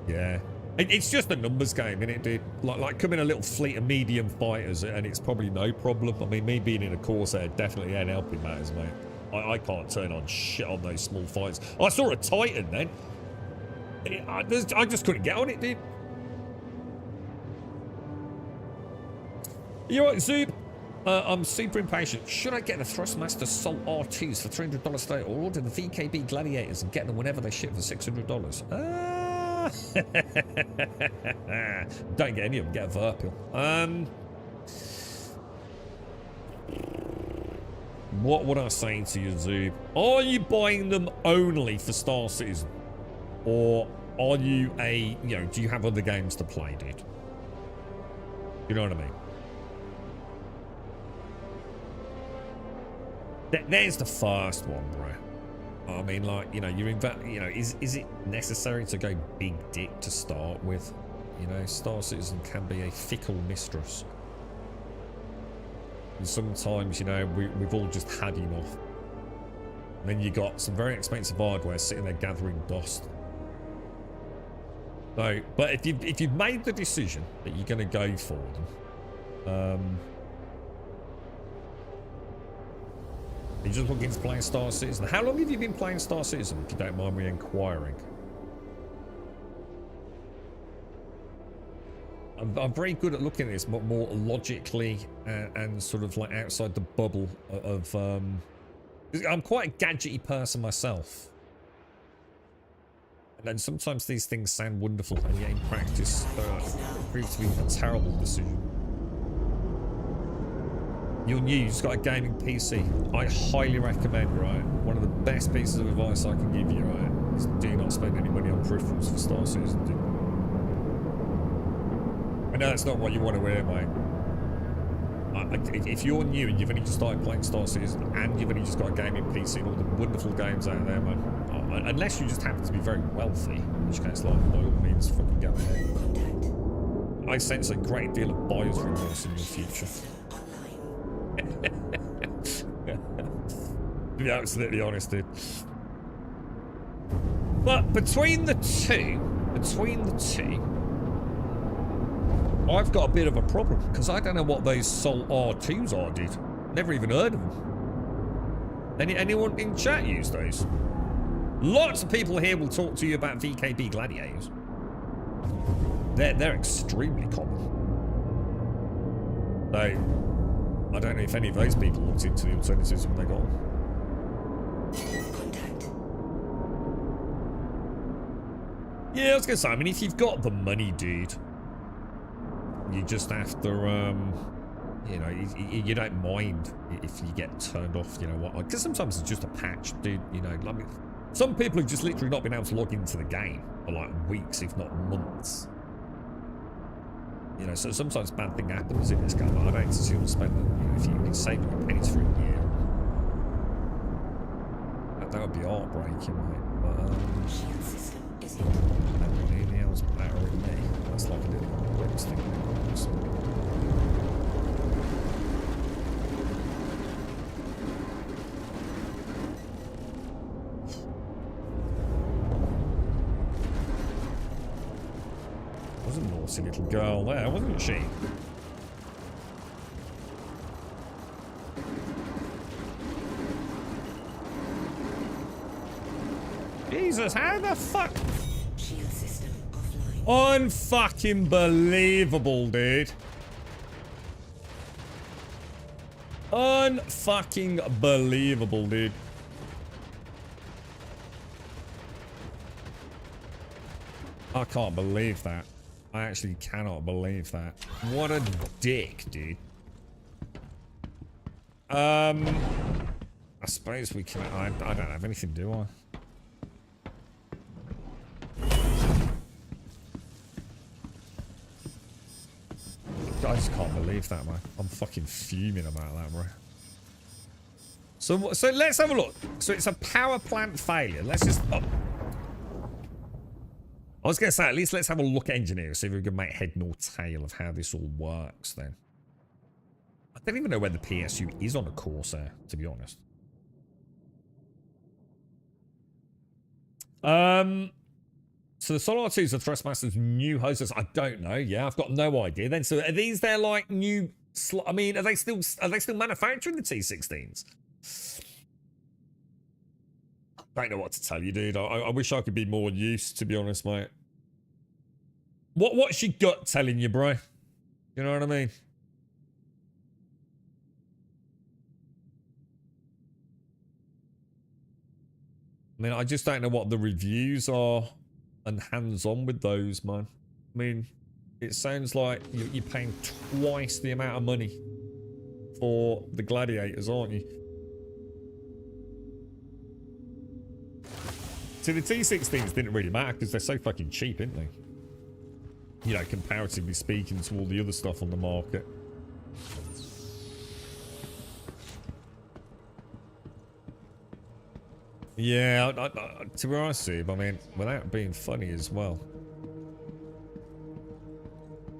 Yeah. It's just a numbers game, innit, dude? Like come in a little fleet of medium fighters and it's probably no problem. I mean, me being in a Corsair definitely ain't helping matters, mate. I can't turn on shit on those small fighters. I saw a Titan then. I just couldn't get on it, dude. You alright, Zoop? I'm super impatient. Should I get the Thrustmaster Sol R2s for $300 today, or order the VKB Gladiators and get them whenever they ship for $600? Don't get any of them. Get a Verpil. What would I say to you, Zoo? Are you buying them only for Star Citizen, or are you do you have other games to play, dude? You know what I mean? There's the first one, bro. I mean, like, you know, is it necessary to go big dick to start with? You know, Star Citizen can be a fickle mistress. And sometimes, you know, we've all just had enough. And then you got some very expensive hardware sitting there gathering dust. So, but if you've made the decision that you're going to go for them, you're just looking to play Star Citizen. How long have you been playing Star Citizen, if you don't mind me inquiring? I'm very good at looking at this more logically and sort of like outside the bubble of... I'm quite a gadgety person myself. And then sometimes these things sound wonderful, and yet in practice prove to be a terrible decision. You're new, you just got a gaming PC. I highly recommend, right? One of the best pieces of advice I can give you, right, is do not spend any money on peripherals for Star Citizen. I know that's not what you want to hear, mate. If you're new and you've only just started playing Star Citizen and you've only just got a gaming PC and all the wonderful games out there, man, unless you just happen to be very wealthy, in which case, like, by all means, fucking go ahead. I sense a great deal of buyer's remorse in your future. To be absolutely honest, dude. But between the two, I've got a bit of a problem because I don't know what those Sol R2s are, dude. Never even heard of them. Anyone in chat use those? Lots of people here will talk to you about VKB gladiators. They're extremely common. So I don't know if any of those people looked into the alternatives when they got them. Contact. Yeah, I was gonna say, I mean, if you've got the money, dude, you just have to, you know, you don't mind if you get turned off, you know what? Because sometimes it's just a patch, dude, you know. I mean, some people have just literally not been able to log into the game for like weeks, if not months. You know, so sometimes bad thing happens in this game. I don't see you'll spend, you know, if you can save your pennies for a year. That would be heartbreaking, mate. But, Shield system is in. anything else battering me? That's like a little glimpse thing. Was a naughty little girl there, wasn't she? Jesus, how the fuck? Shield system offline. Unfucking believable, dude. Unfucking believable, dude. I can't believe that. I actually cannot believe that. What a dick, dude. I suppose we can. I don't have anything, do I? I just can't believe that, man. I'm fucking fuming about that, bro. So let's have a look. So it's a power plant failure. Let's just. Oh. I was going to say, at least let's have a look at engineering, see if we can make head nor tail of how this all works then. I don't even know where the PSU is on a Corsair, to be honest. So the Solar 2s are Thrustmaster's new hoses. I don't know. Yeah, I've got no idea then. So are these their like new, I mean, are they still manufacturing the T16s? I don't know what to tell you, dude. I wish I could be more used, to be honest, mate. What's your gut telling you, bro? You know what I mean? I mean, I just don't know what the reviews are and hands-on with those, man. I mean, it sounds like you're paying twice the amount of money for the Gladiators, aren't you? So the T16s didn't really matter because they're so fucking cheap, aren't they? You know, comparatively speaking to all the other stuff on the market. Yeah, to be honest with you, I mean, without being funny as well,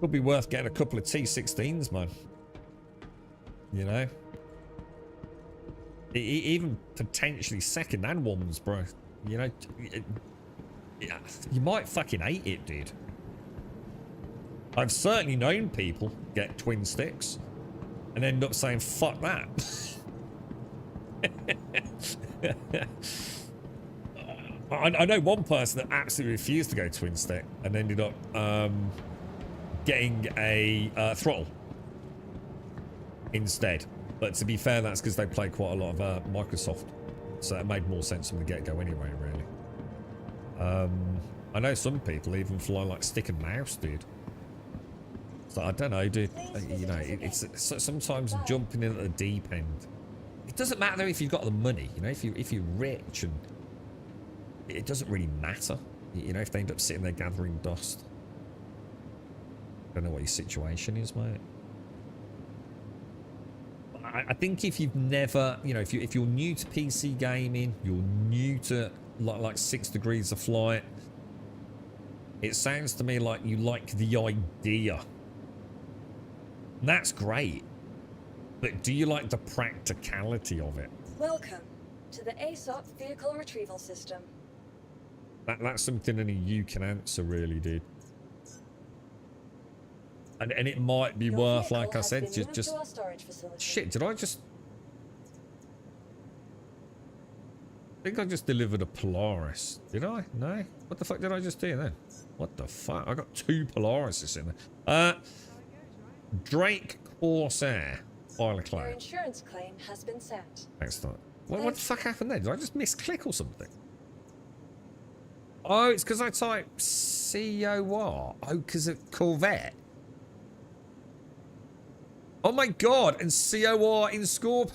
could be worth getting a couple of T16s, man. You know? Even potentially second-hand ones, bro. You know, you might fucking hate it, dude. I've certainly known people get twin sticks and end up saying, fuck that. I know one person that absolutely refused to go twin stick and ended up getting a throttle instead. But to be fair, that's because they play quite a lot of Microsoft. So it made more sense from the get-go anyway, really. I know some people even fly like stick and mouse, dude. So I don't know, dude. You know, it's sometimes jumping in at the deep end. It doesn't matter if you've got the money. You know, if you're rich, and it doesn't really matter. You know, if they end up sitting there gathering dust. I don't know what your situation is, mate. I think if you've never, you know, if you're new to PC gaming, you're new to like 6 degrees of flight, it sounds to me like you like the idea. And that's great. But do you like the practicality of it? Welcome to the ASOP Vehicle Retrieval System. That's something only you can answer, really, dude. And it might be Your worth, vehicle like I has said, been moved just to our storage facility. shit. Did I just? think I just delivered a Polaris. Did I? No? What the fuck did I just do then? What the fuck? I got 2 Polarises in there. Drake Corsair. File a Your claim. insurance claim has been sent. Thanks, Doc. What the fuck happened there? Did I just misclick or something? Oh, it's because I typed COR. Oh, because of Corvette. Oh my god, and COR in Scorp.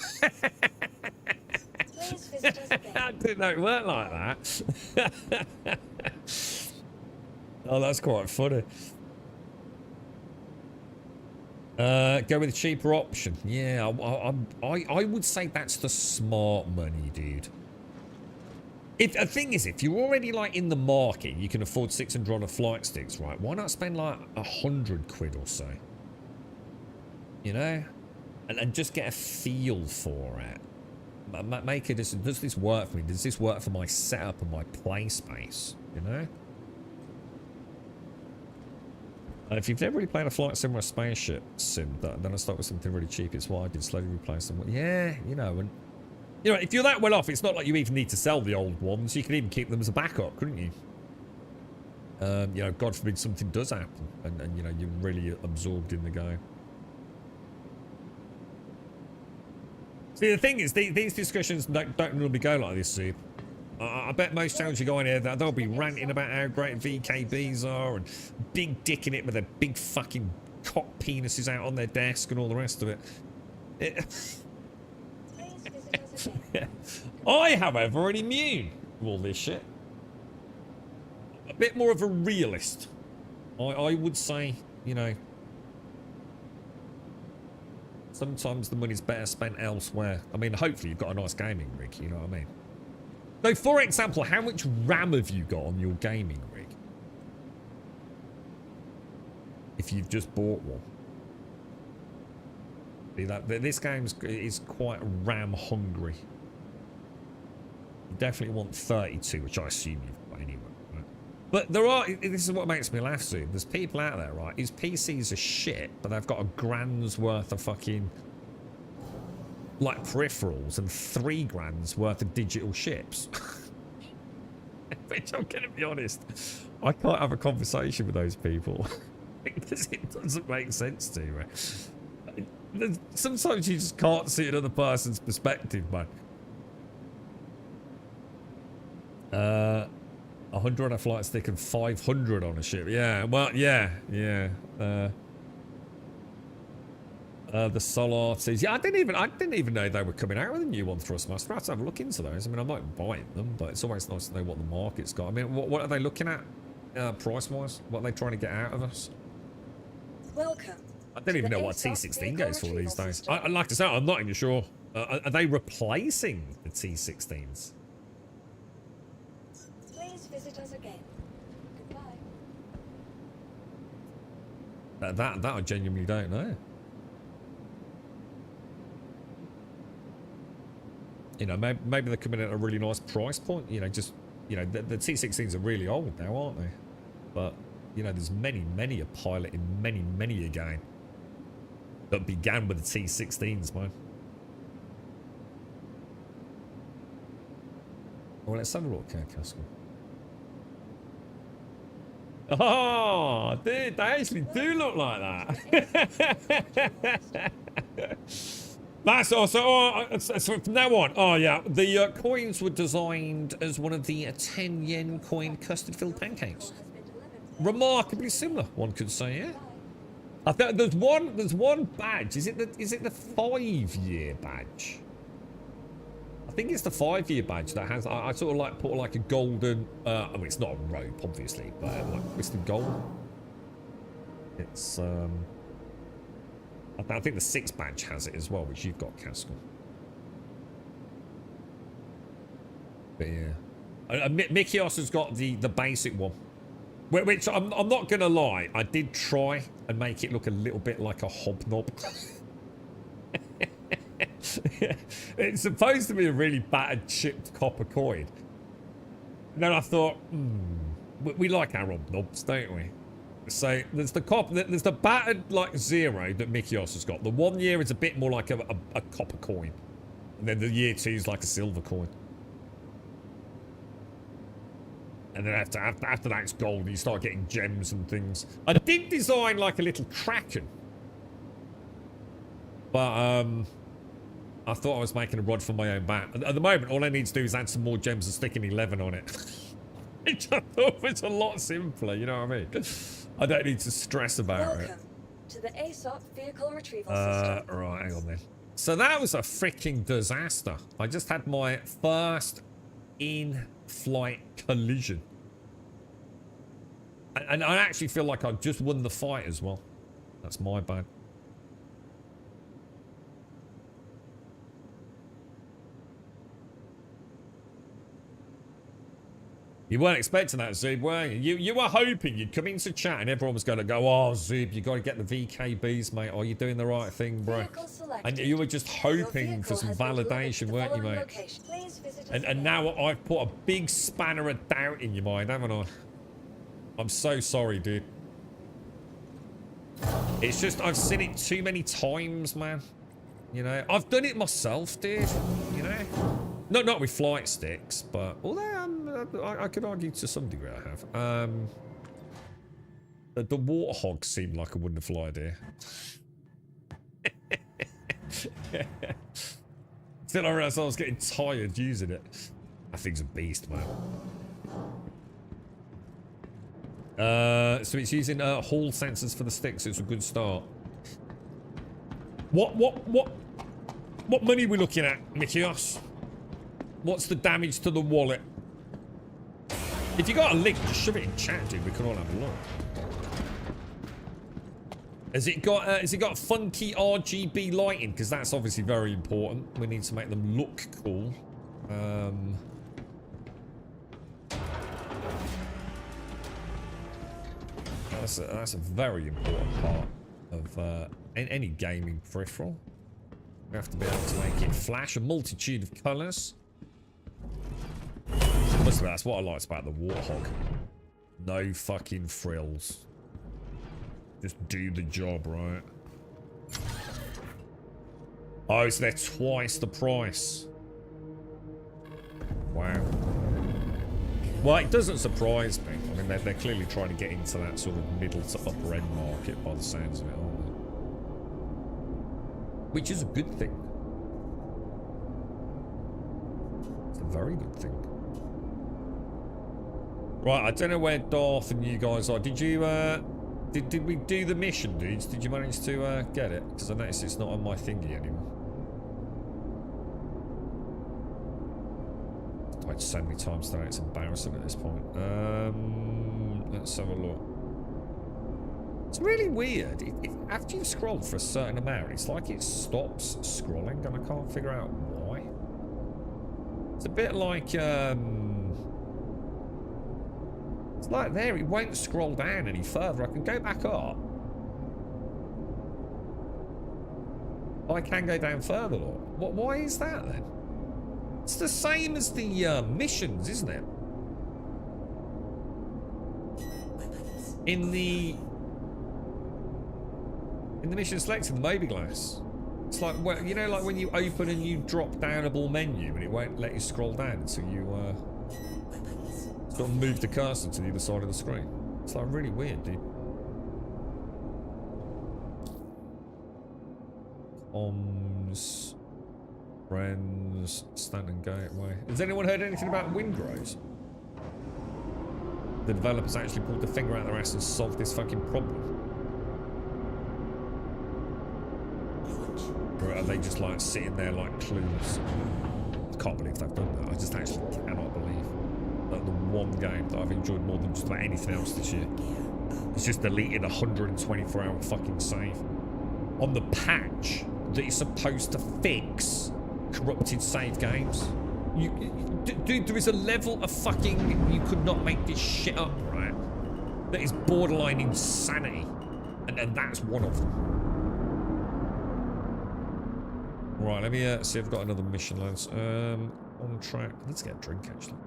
Please visit us again. I didn't know it worked like that. Oh, that's quite funny. Go with a cheaper option. Yeah, I would say that's the smart money, dude. If the thing is, if you're already like in the market, you can afford 600 on a flight sticks, right? Why not spend like 100 quid or so? You know, and just get a feel for it. Make it. Does this work for me? Does this work for my setup and my play space? You know. If you've never really played a flight sim or a spaceship sim, then I start with something really cheap. It's what I did. Slowly replace them. Yeah, you know, and you know, if you're that well off, it's not like you even need to sell the old ones. You can even keep them as a backup, couldn't you? You know, God forbid something does happen, and you know you're really absorbed in the game. See, the thing is, these discussions don't normally go like this, see. I bet most channels you go in here, they'll be ranting about how great VKBs are and big dicking it with their big fucking cock penises out on their desk and all the rest of it. Please visit us again. I, however, are immune to all this shit. A bit more of a realist. I would say, you know, sometimes the money's better spent elsewhere. I mean, hopefully you've got a nice gaming rig, you know what I mean? So, for example, how much RAM have you got on your gaming rig? If you've just bought one. See, this game is quite RAM hungry. You definitely want 32, which I assume you've got anyway. Right? But there are, this is what makes me laugh, soon. There's people out there, right, whose PCs are shit, but they've got a grand's worth of fucking, like, peripherals and 3 grand's worth of digital chips. Which, I'm going to be honest, I can't have a conversation with those people. Because it doesn't make sense to me. Sometimes you just can't see another person's perspective, man. 100 on a flight stick and 500 on a ship. Yeah, well, yeah. The Solarities. Yeah, I didn't even know they were coming out with a new one, Thrustmaster. I have to have a look into those. I mean, I might buy them, but it's always nice to know what the market's got. I mean, what are they looking at, price-wise? What are they trying to get out of us? Welcome. I don't even know what T16 goes for these days. Like I say, I'm not even sure. Are they replacing the T16s? Please visit us again. Goodbye. That I genuinely don't know. You know, maybe they're coming at a really nice price point. You know, just, you know, the T16s are really old now, aren't they? But, you know, there's many a pilot in many a game that began with the T16s, man. Well, let's have a look, Castle. Oh, dude, they actually do look like that. That's also, so from now on, oh yeah, the coins were designed as one of the 10 yen coin custard-filled pancakes. Remarkably similar, one could say, yeah. I think there's one badge. Is it the 5-year badge? I think it's the 5-year badge that has. I sort of like put like a golden. I mean, it's not a rope, obviously, but like twisted gold. It's I think the 6 badge has it as well, which you've got, Castle. But yeah, Mikios has got the basic one. Which I'm not gonna lie, I did try and make it look a little bit like a hobnob. It's supposed to be a really battered, chipped copper coin. And then I thought, we like our hobnobs, don't we? So there's the battered like 0 that Mikios has got. The 1 year is a bit more like a copper coin, and then the year 2 is like a silver coin. And then after that, it's gold. You start getting gems and things. I did design like a little kraken. But I thought I was making a rod for my own back. At the moment, all I need to do is add some more gems and stick an 11 on it. Which I thought was a lot simpler, you know what I mean? I don't need to stress about it. Welcome to the ASOP vehicle retrieval system. Right, hang on then. So that was a freaking disaster. I just had my first in-flight collision. And I actually feel like I just won the fight as well. That's my bad. You weren't expecting that, Zeb, were you? You were hoping you'd come into chat and everyone was going to go, oh, Zeb, you got to get the VKBs, mate. Are you doing the right thing, bro? And you were just hoping for some validation, weren't you, mate? And now I've put a big spanner of doubt in your mind, haven't I? I'm so sorry, dude. It's just I've seen it too many times, man. You know, I've done it myself, dude. You know? Not with flight sticks, but although I could argue to some degree I have. The warthog seemed like a wonderful idea. Until I realised I was getting tired using it. That thing's a beast, man. So it's using hall sensors for the sticks. So it's a good start. What money are we looking at, Mikios? What's the damage to the wallet? If you got a link, just shove it in chat, dude. We can all have a look. Has it got funky RGB lighting? Because that's obviously very important. We need to make them look cool. That's a very important part of any gaming peripheral. We have to be able to make it flash a multitude of colours. Listen, that's what I liked about the Warthog. No fucking frills. Just do the job, right? Oh, so they're twice the price. Wow. Well, it doesn't surprise me. I mean, they're clearly trying to get into that sort of middle to upper end market by the sounds of it, aren't they? Which is a good thing. It's a very good thing. Right, I don't know where Darth and you guys are. Did you, did we do the mission, dudes? Did you manage to get it? Because I noticed it's not on my thingy anymore. I've died so many times today, it's embarrassing at this point. Let's have a look. It's really weird. After you've scrolled for a certain amount, it's like it stops scrolling, and I can't figure out why. It's a bit like, it's like there, it won't scroll down any further. I can go back up. I can go down further, though. Why is that, then? It's the same as the missions, isn't it? In the mission selected, the mobiGlass. It's like, well, you know, like when you open a new drop-downable menu and it won't let you scroll down until you sort of move the cursor to the other side of the screen. It's like really weird, dude. Comms, friends, standing gateway. Has anyone heard anything about Windrose? The developers actually pulled the finger out of their ass and solved this fucking problem. Or are they just like sitting there like clueless? I can't believe they've done that. I just actually cannot believe that the one game that I've enjoyed more than just about anything else this year is just deleting a 124-hour fucking save on the patch that is supposed to fix corrupted save games. Dude, there is a level of fucking, you could not make this shit up, right? That is borderline insanity, and that's one of them. Right, let me see if I've got another mission, lads. On track. I need to get a drink, actually.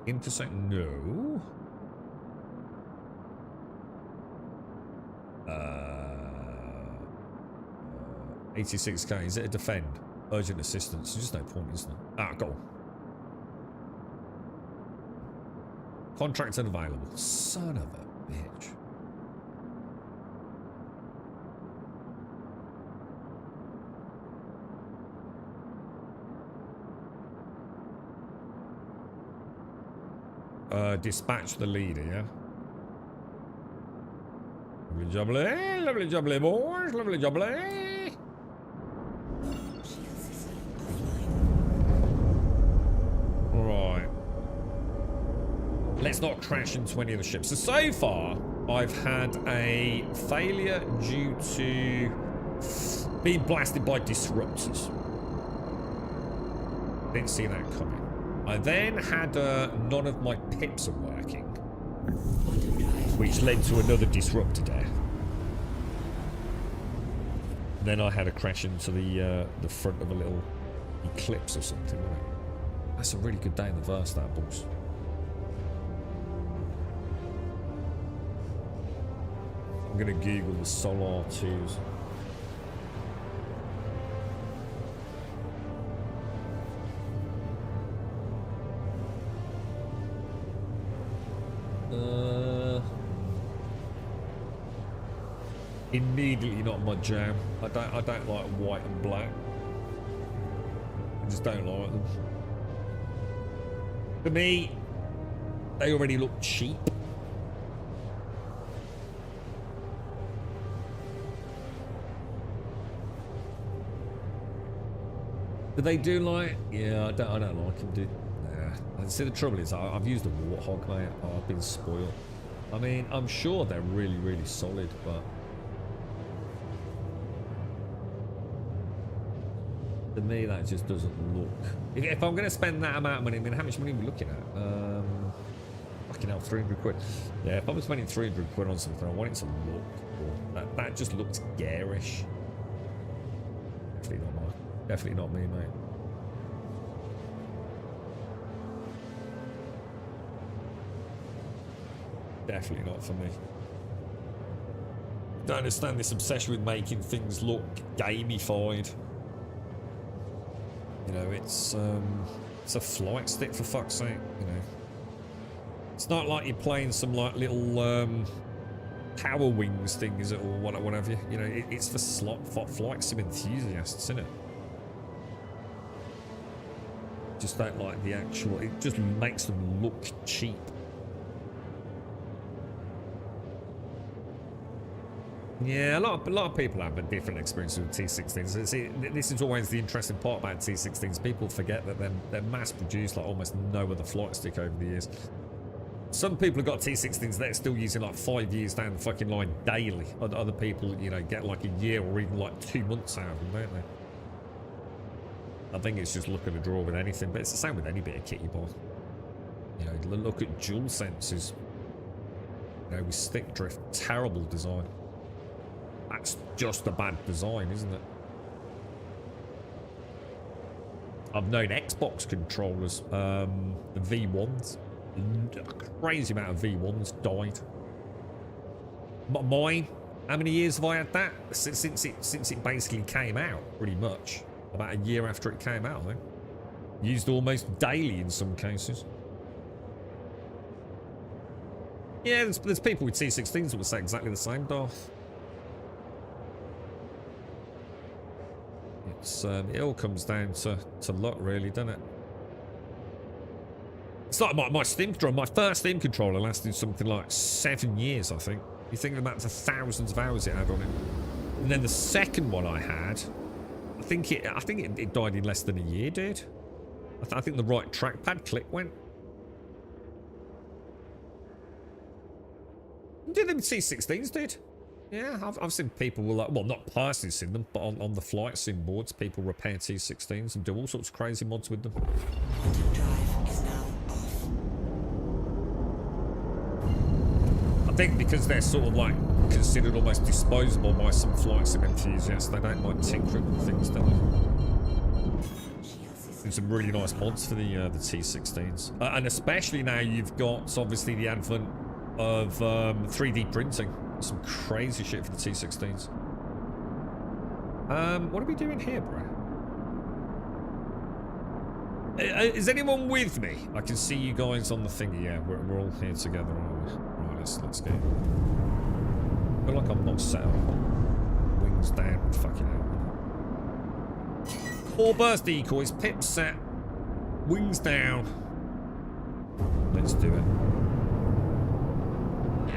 Intersect, no. 86k, is it a defend? Urgent assistance, there's just no point, isn't there? Ah, go on. Contract unavailable. Son of a bitch. Dispatch the leader, yeah? Lovely jubbly, boys, lovely jubbly. Shield system offline. Right. Let's not crash into any of the ships. So far, I've had a failure due to being blasted by disruptors. Didn't see that coming. I then had none of my pips are working, which led to another disruptor death. Then I had a crash into the front of a little eclipse or something, wasn't it? That's a really good day in the verse, that, boss. I'm gonna Google the Solar 2s. Immediately not my jam. I don't like white and black. I just don't like them. For me, they already look cheap. Do they do like? Yeah, I don't like them, dude. Nah. See, the trouble is, I've used a Warthog, mate. I've been spoiled. I mean, I'm sure they're really, really solid, but to me, that just doesn't look. If I'm going to spend that amount of money, I mean, how much money are we looking at? Fucking hell, 300 quid. Yeah, if I was spending 300 quid on something, I want it to look cool. That just looks garish. Definitely not me, mate. Definitely not for me. Don't understand this obsession with making things look gamified. You know, it's a flight stick, for fuck's sake. You know, it's not like you're playing some like little power wings thing, is it, or whatever? You know, it's for flight sim enthusiasts, isn't it? Just don't like the actual. It just makes them look cheap. Yeah, a lot of people have a different experience with T16s. See, this is always the interesting part about T16s. People forget that they're mass-produced like almost no other flight stick over the years. Some people have got T16s they're still using like 5 years down the fucking line daily. Other people, you know, get like a year or even like 2 months out of them, don't they? I think it's just luck of the draw with anything, but it's the same with any bit of kit you buy. You know, look at dual sensors. You know, with stick drift, terrible design. That's just a bad design, isn't it? I've known Xbox controllers, the V1s, a crazy amount of V1s died. But mine, how many years have I had that? Since it basically came out, pretty much. About a year after it came out, I think. Used almost daily in some cases. Yeah, there's people with T16s that would say exactly the same, Darth. It all comes down to luck, really, doesn't it? It's like my Steam controller. My first Steam controller lasted something like 7 years, I think. You think about the thousands of hours it had on it. And then the second one I had, I think it died in less than a year, dude. I think the right trackpad click went. Did them T16s, dude? Yeah, I've seen people will like, well, not personally seen them, but on the flight sim boards, people repair T16s and do all sorts of crazy mods with them. Quantum drive is now off. I think because they're sort of like considered almost disposable by some flight sim enthusiasts, they don't mind tinkering with things, do they? There's some really nice mods for the T16s, and especially now you've got obviously the advent of 3D printing. Some crazy shit for the T16s. What are we doing here, bro? Is anyone with me? I can see you guys on the thingy. Yeah, we're all here together, aren't we? Right, let's go. I feel like I'm not set up. Wings down, fucking out. 4 burst decoys, pip set, wings down. Let's do it.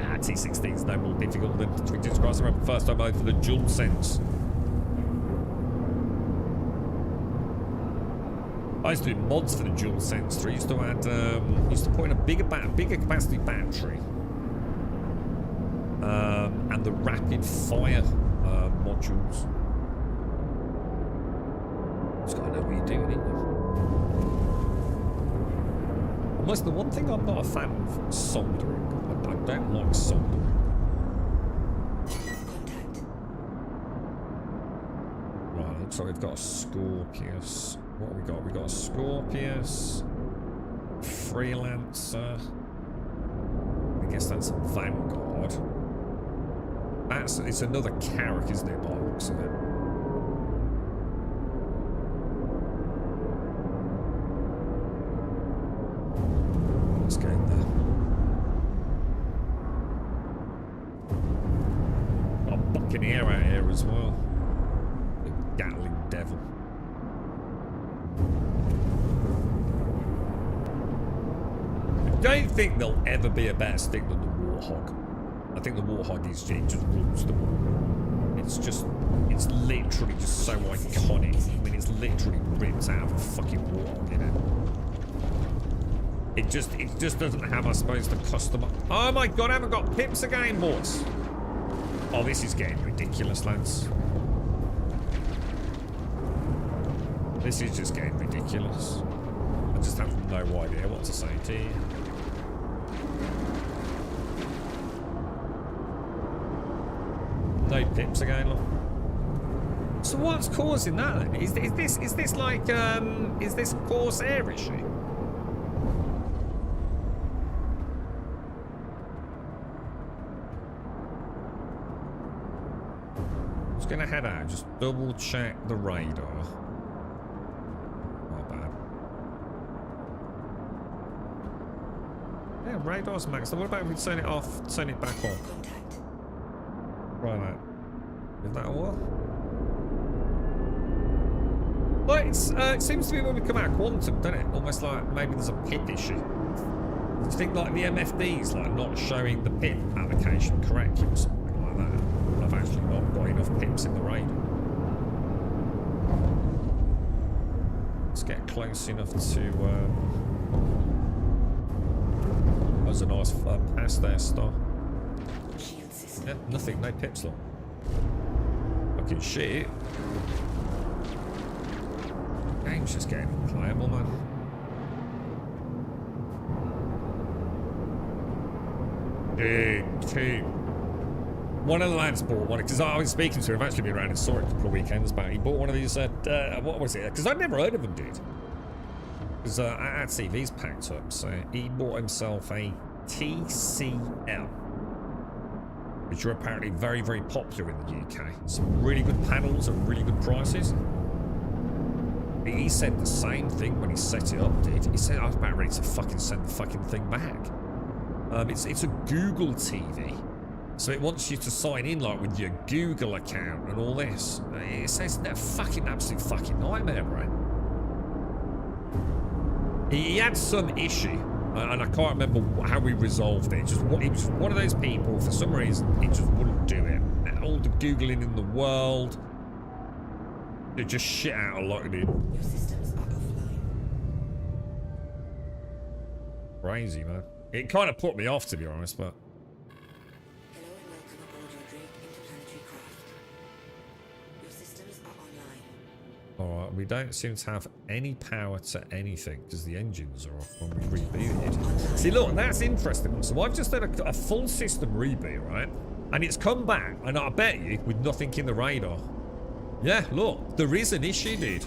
Ah, T16 is no more difficult than Twitter's Cross. I remember first time over for the dual sense. I used to do mods for the dual sense. I used to add, used to put in a bigger capacity battery, and the rapid fire modules. Just gotta know what you're doing, ain't you? Almost the one thing I'm not a fan of, soldering. I don't like soldering. Right, looks like we've got a Scorpius. What have we got? We got a Scorpius, Freelancer. I guess that's a Vanguard. It's another Carrack, isn't it, by the looks of it? Let's go in there. Got a Buccaneer out here as well. The Gatling Devil. I don't think there'll ever be a better stick than the Warthog. I think the Warthog is just rules the ball. It's literally just so iconic. I mean, it's literally ripped out of a fucking Warthog, you know. It just doesn't have, I suppose, the custom. Oh my god, I haven't got pips again, boys. Oh, this is getting ridiculous, lads. This is just getting ridiculous. I just have no idea what to say to you. No pips again, look. So what's causing that then? Is this like is this Corsair issue? Just gonna head out, just double check the radar. Not bad. Yeah, radar's maxed. So what about if we turn it off, turn it back on? Right, that. Is that all? Well, it seems to be when we come out of Quantum, doesn't it? Almost like maybe there's a pip issue. Do you think like the MFD's like not showing the pip allocation correctly or something like that? I've actually not got enough pips in the radar. Let's get close enough to. That was a nice pass there, Star. Yeah, nothing, no pips though. Fucking shit. Game's just getting unplayable, man. Big team. One of the lads bought one, because I was speaking to him, I've actually been around and saw it a couple of weekends back. He bought one of these, what was it? Because I'd never heard of them, dude. Because our TV's packed up, so he bought himself a TCL. Which are apparently very, very popular in the UK. Some really good panels at really good prices. He said the same thing when he set it up, dude. He said, I was about ready to fucking send the fucking thing back. It's a Google TV. So it wants you to sign in like with your Google account and all this. It says they're fucking absolute fucking nightmare, right? He had some issue. And I can't remember how we resolved it. He was one of those people, for some reason, he just wouldn't do it. All the Googling in the world. It just shit out a lot, dude. Your systems are offline. Crazy, man. It kind of put me off, to be honest, but... Hello and welcome aboard your great interplanetary craft. Your systems are online. Alright, we don't seem to have any power to anything, because the engines are off when we rebooted. See, look, that's interesting. So I've just done a full system reboot, right? And it's come back, and I bet you, with nothing in the radar. Yeah, look, there is an issue, dude.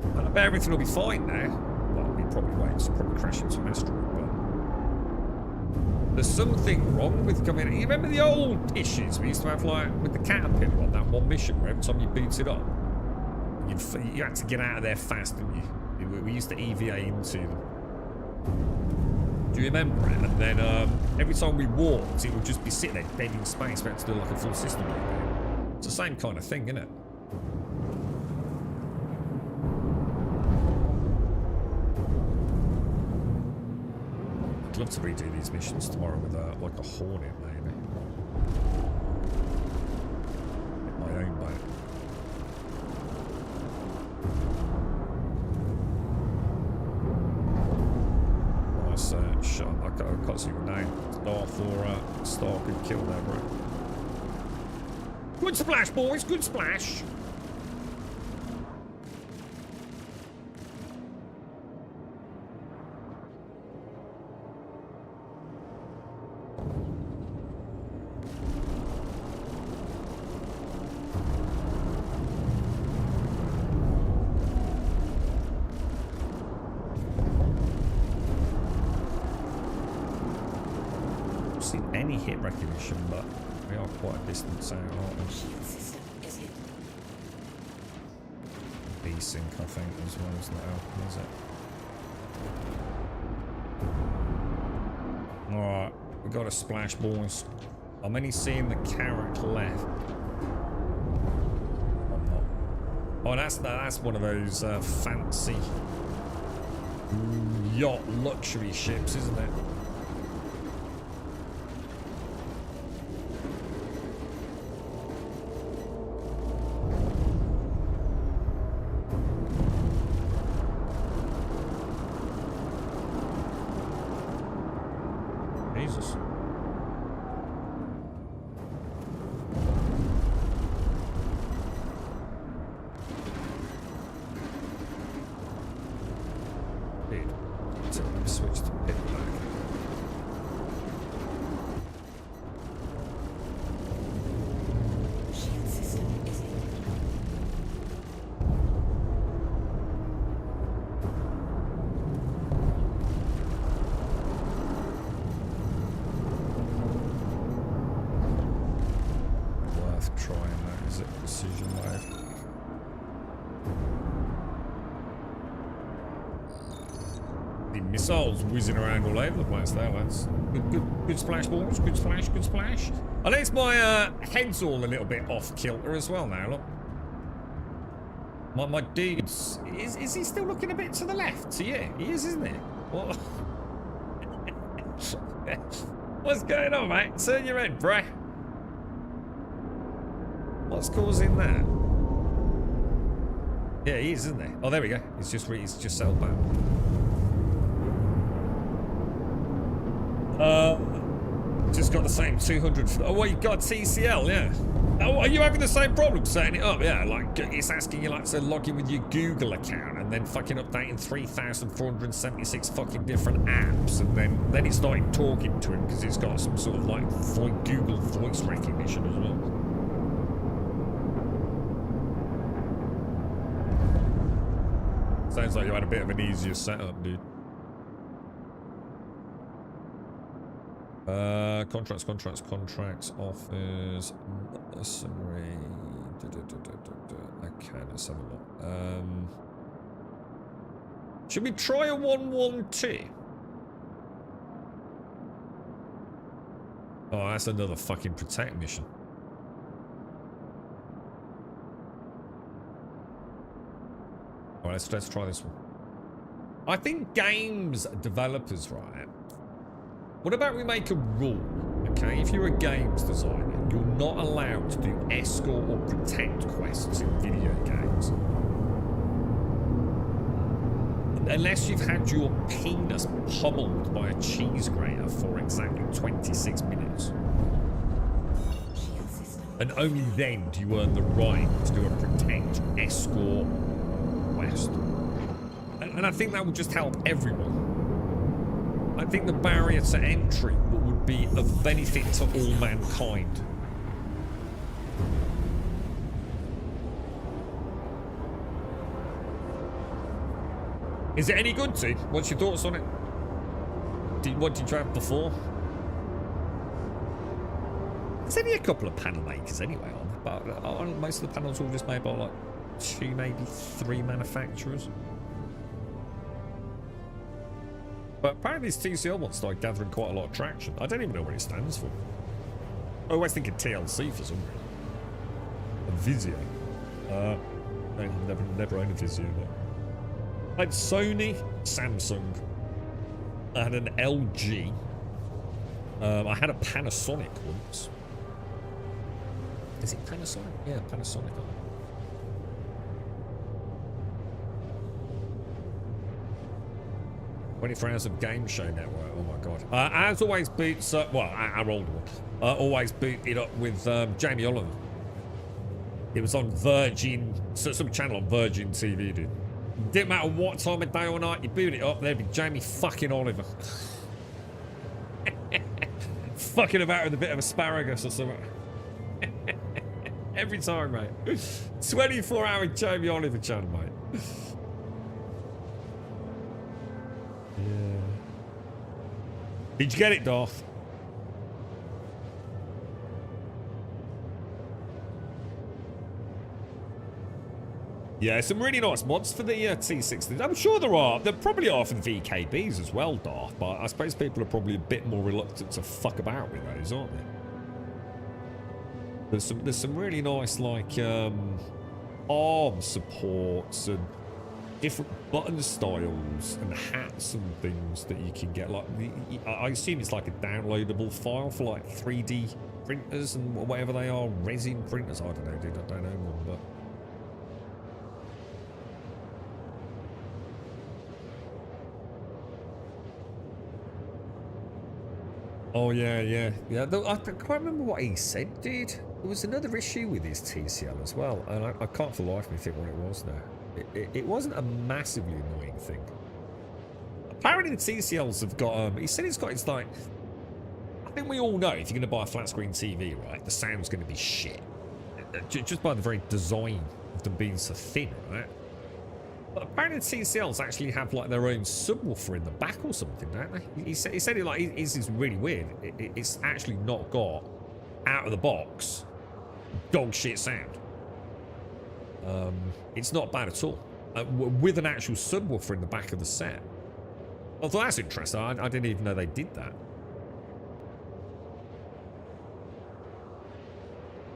And I bet everything will be fine now. Well, we probably won't, it's probably crash into an asteroid, but... There's something wrong with coming... You remember the old issues we used to have, like, with the Caterpillar on that one mission where every time you boot it up, you had to get out of there fast, didn't you? We used to EVA into them. Do you remember it? And then every time we walked, it would just be sitting there dead in space. We had to do like a full system reboot. It's the same kind of thing, isn't it? I'd love to redo these missions tomorrow with like a Hornet, maybe. Get my own boat. Shot. I can't see your name. Star could kill there, bro. Good splash, boys. Good splash. Any hit recognition, but we are quite a distance out, aren't we? Shield system, is it? V-Sync, I think, as well as that, is it? Alright, we got a splash, boys. I'm only seeing the carrot left. I'm not. Oh, that's one of those fancy yacht luxury ships, isn't it? Missiles whizzing around all over the place there, lads. Good splash, boys. Good splash, good splash. I think my head's all a little bit off kilter as well now, look. My dude's... Is he still looking a bit to the left? To you? He is, isn't he? What? What's going on, mate? Turn your head, bruh. What's causing that? Yeah, he is, isn't he? Oh, there we go. He's just settled back. Just got the same 200 for, oh, well, you got TCL, yeah. Oh, are you having the same problem setting it up? Yeah, like, it's asking you, like, to log in with your Google account and then fucking updating 3,476 fucking different apps, and then it started talking to him because it's got some sort of, like, Google voice recognition as well. Sounds like you had a bit of an easier setup, dude. Contracts, offers, summary. Okay, let's have a look. Should we try a 112? Oh, that's another fucking protect mission. Alright, let's try this one. I think games developers, right? What about we make a rule, okay? If you're a games designer, you're not allowed to do escort or protect quests in video games. Unless you've had your penis pummeled by a cheese grater for exactly 26 minutes. And only then do you earn the right to do a protect, escort quest. And I think that will just help everyone. I think the barrier to entry would be of benefit to all mankind. Is it any good, T? What's your thoughts on it? What did you have before? There's only a couple of panel makers anyway on, but aren't most of the panels all just made by like 2, maybe 3 manufacturers. But apparently this TCL one started gathering quite a lot of traction. I don't even know what it stands for. I always think of TLC for some reason. A Vizio. I've never owned a Vizio though. I had Sony, Samsung. I had an LG. I had a Panasonic once. Is it Panasonic? Yeah, Panasonic. 24 Hours of Game Show Network. Oh my god. As always, boots up. Well, our older one. Always boot it up with Jamie Oliver. It was on Virgin, so some channel on Virgin TV, dude. Didn't matter what time of day or night, you boot it up, there'd be Jamie fucking Oliver. Fucking about with a bit of asparagus or something. Every time, mate. 24-hour Jamie Oliver channel, mate. Yeah. Did you get it, Darth? Yeah, some really nice mods for the T60s. I'm sure there are. There probably are for the VKBs as well, Darth. But I suppose people are probably a bit more reluctant to fuck about with those, aren't they? There's some really nice, like, arm supports and different button styles and hats and things that you can get. Like, I assume it's like a downloadable file for like 3D printers and whatever they are, resin printers. I don't know, dude. I don't know one, but. Oh yeah. I can't remember what he said, dude. There was another issue with his TCL as well, and I can't for the life of me think what it was now. It wasn't a massively annoying thing. Apparently the TCLs have got, he said it's got, it's like, I think we all know if you're going to buy a flat screen TV, right, the sound's going to be shit. Just by the very design of them being so thin, right? But apparently the TCLs actually have like their own subwoofer in the back or something, don't they? He said it like, this is really weird. It's actually not got, out of the box, dog shit sound. It's not bad at all. With an actual subwoofer in the back of the set. I thought that's interesting. I didn't even know they did that.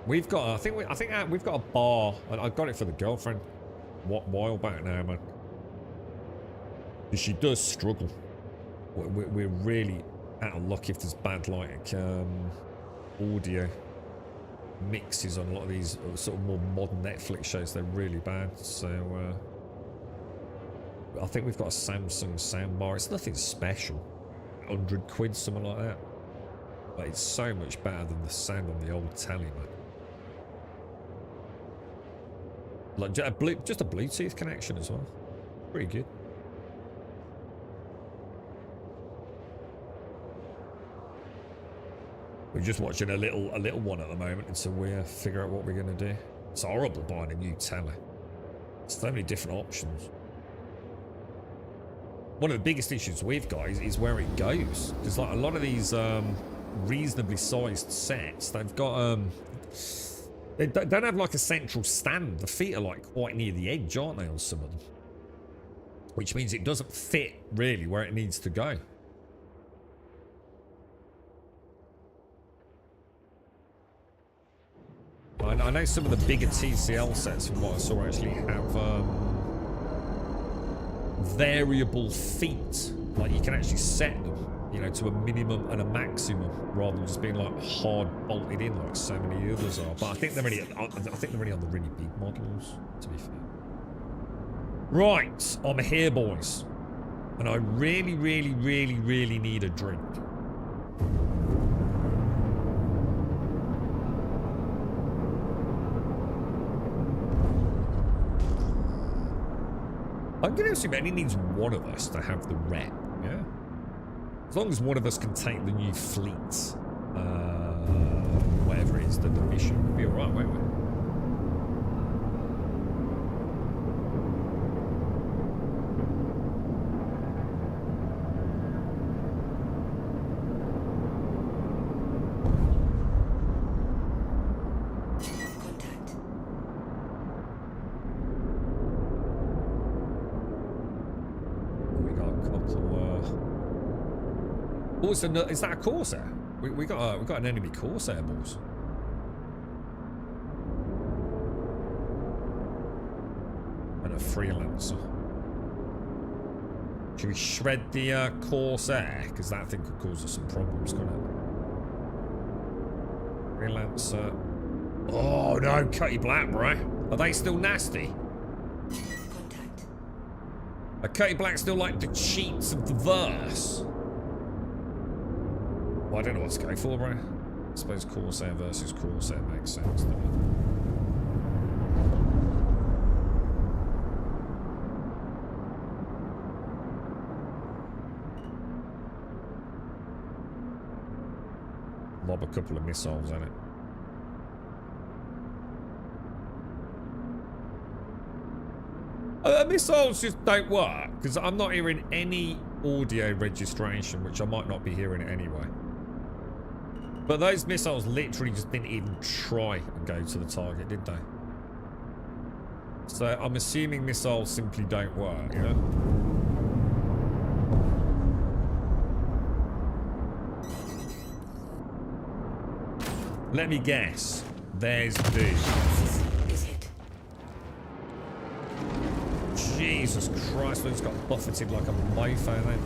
We've got, I think we've got a bar. I got it for the girlfriend. What while back now, man? She does struggle. We're really out of luck if there's bad like audio mixes on a lot of these sort of more modern Netflix shows. They're really bad. So I think we've got a Samsung soundbar. It's nothing special. 100 quid, something like that. But it's so much better than the sound on the old telly, man. Like just a Bluetooth connection as well. Pretty good. We're just watching a little one at the moment until we figure out what we're going to do. It's horrible buying a new telly. So many different options. One of the biggest issues we've got is where it goes. Because like a lot of these reasonably sized sets, they've got they don't have like a central stand. The feet are like quite near the edge, aren't they, on some of them? Which means it doesn't fit really where it needs to go. I know some of the bigger TCL sets, from what I saw, actually have variable feet. Like you can actually set them, you know, to a minimum and a maximum, rather than just being like hard bolted in like so many others are. But I think they're really, I think they're really on the really big models, to be fair. Right, I'm here, boys, and I really need a drink. I'm going to assume it only needs one of us to have the rep, yeah? As long as one of us can take the new fleet, whatever it is, the mission, we'll be alright, won't we? Oh, is that a Corsair? We got an enemy Corsair, boys. And a Freelancer. Should we shred the Corsair? Because that thing could cause us some problems, couldn't it? Freelancer. Oh no, Cutty Black, bro. Are they still nasty? Contact. Are Cutty Black still like the cheats of the verse? Well, I don't know what to go for, bro. I suppose Corsair versus Corsair makes sense, doesn't it? Lob a couple of missiles at it. Missiles just don't work, because I'm not hearing any audio registration, which I might not be hearing it anyway. But those missiles literally just didn't even try and go to the target, did they? So I'm assuming missiles simply don't work, you know? Let me guess. There's B. Jesus Christ, we've got buffeted like a mofo then.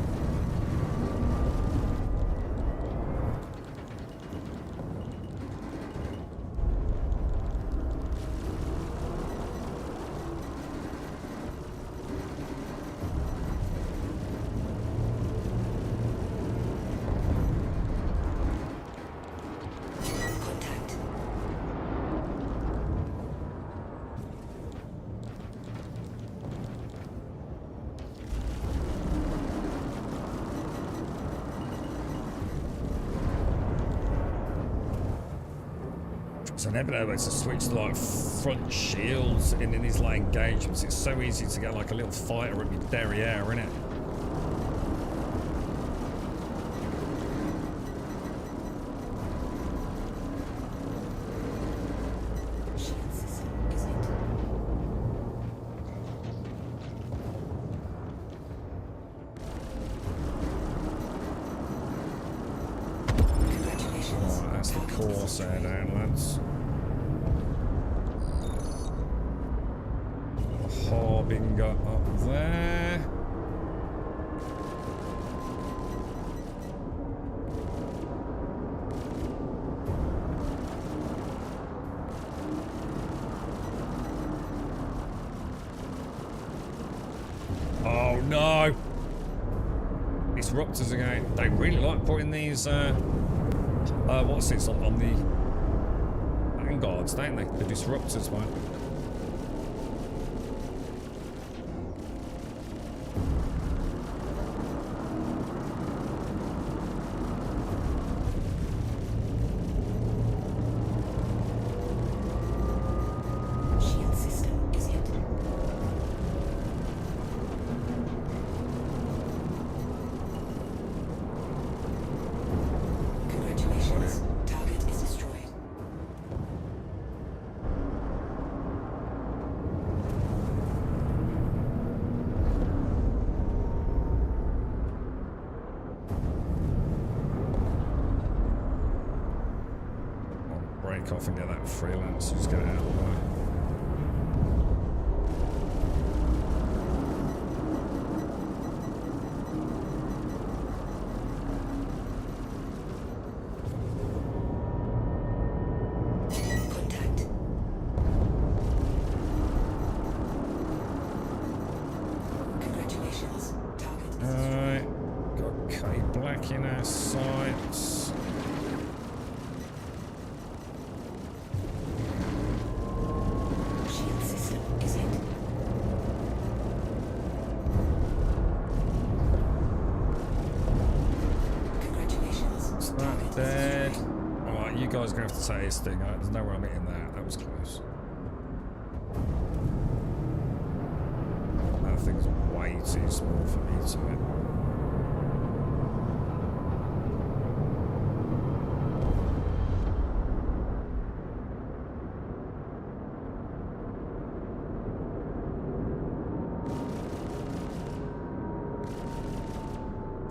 So never to switch to like front shields in these like engagements. It's so easy to get like a little fighter at your derriere, isn't it? Oh, that's the Corsair down, lads. Harbinger up there. Oh no! Disruptors again. They really like putting these what's this on the vanguards, don't they? The disruptors one. Off and get that freelance, just get it out of the way. Contact. Congratulations. Target is Alright, got K Black in our sights. Dead. Alright, you guys are going to have to take this thing out. There's no way I'm hitting that. That was close. That thing's way too small for me to hit.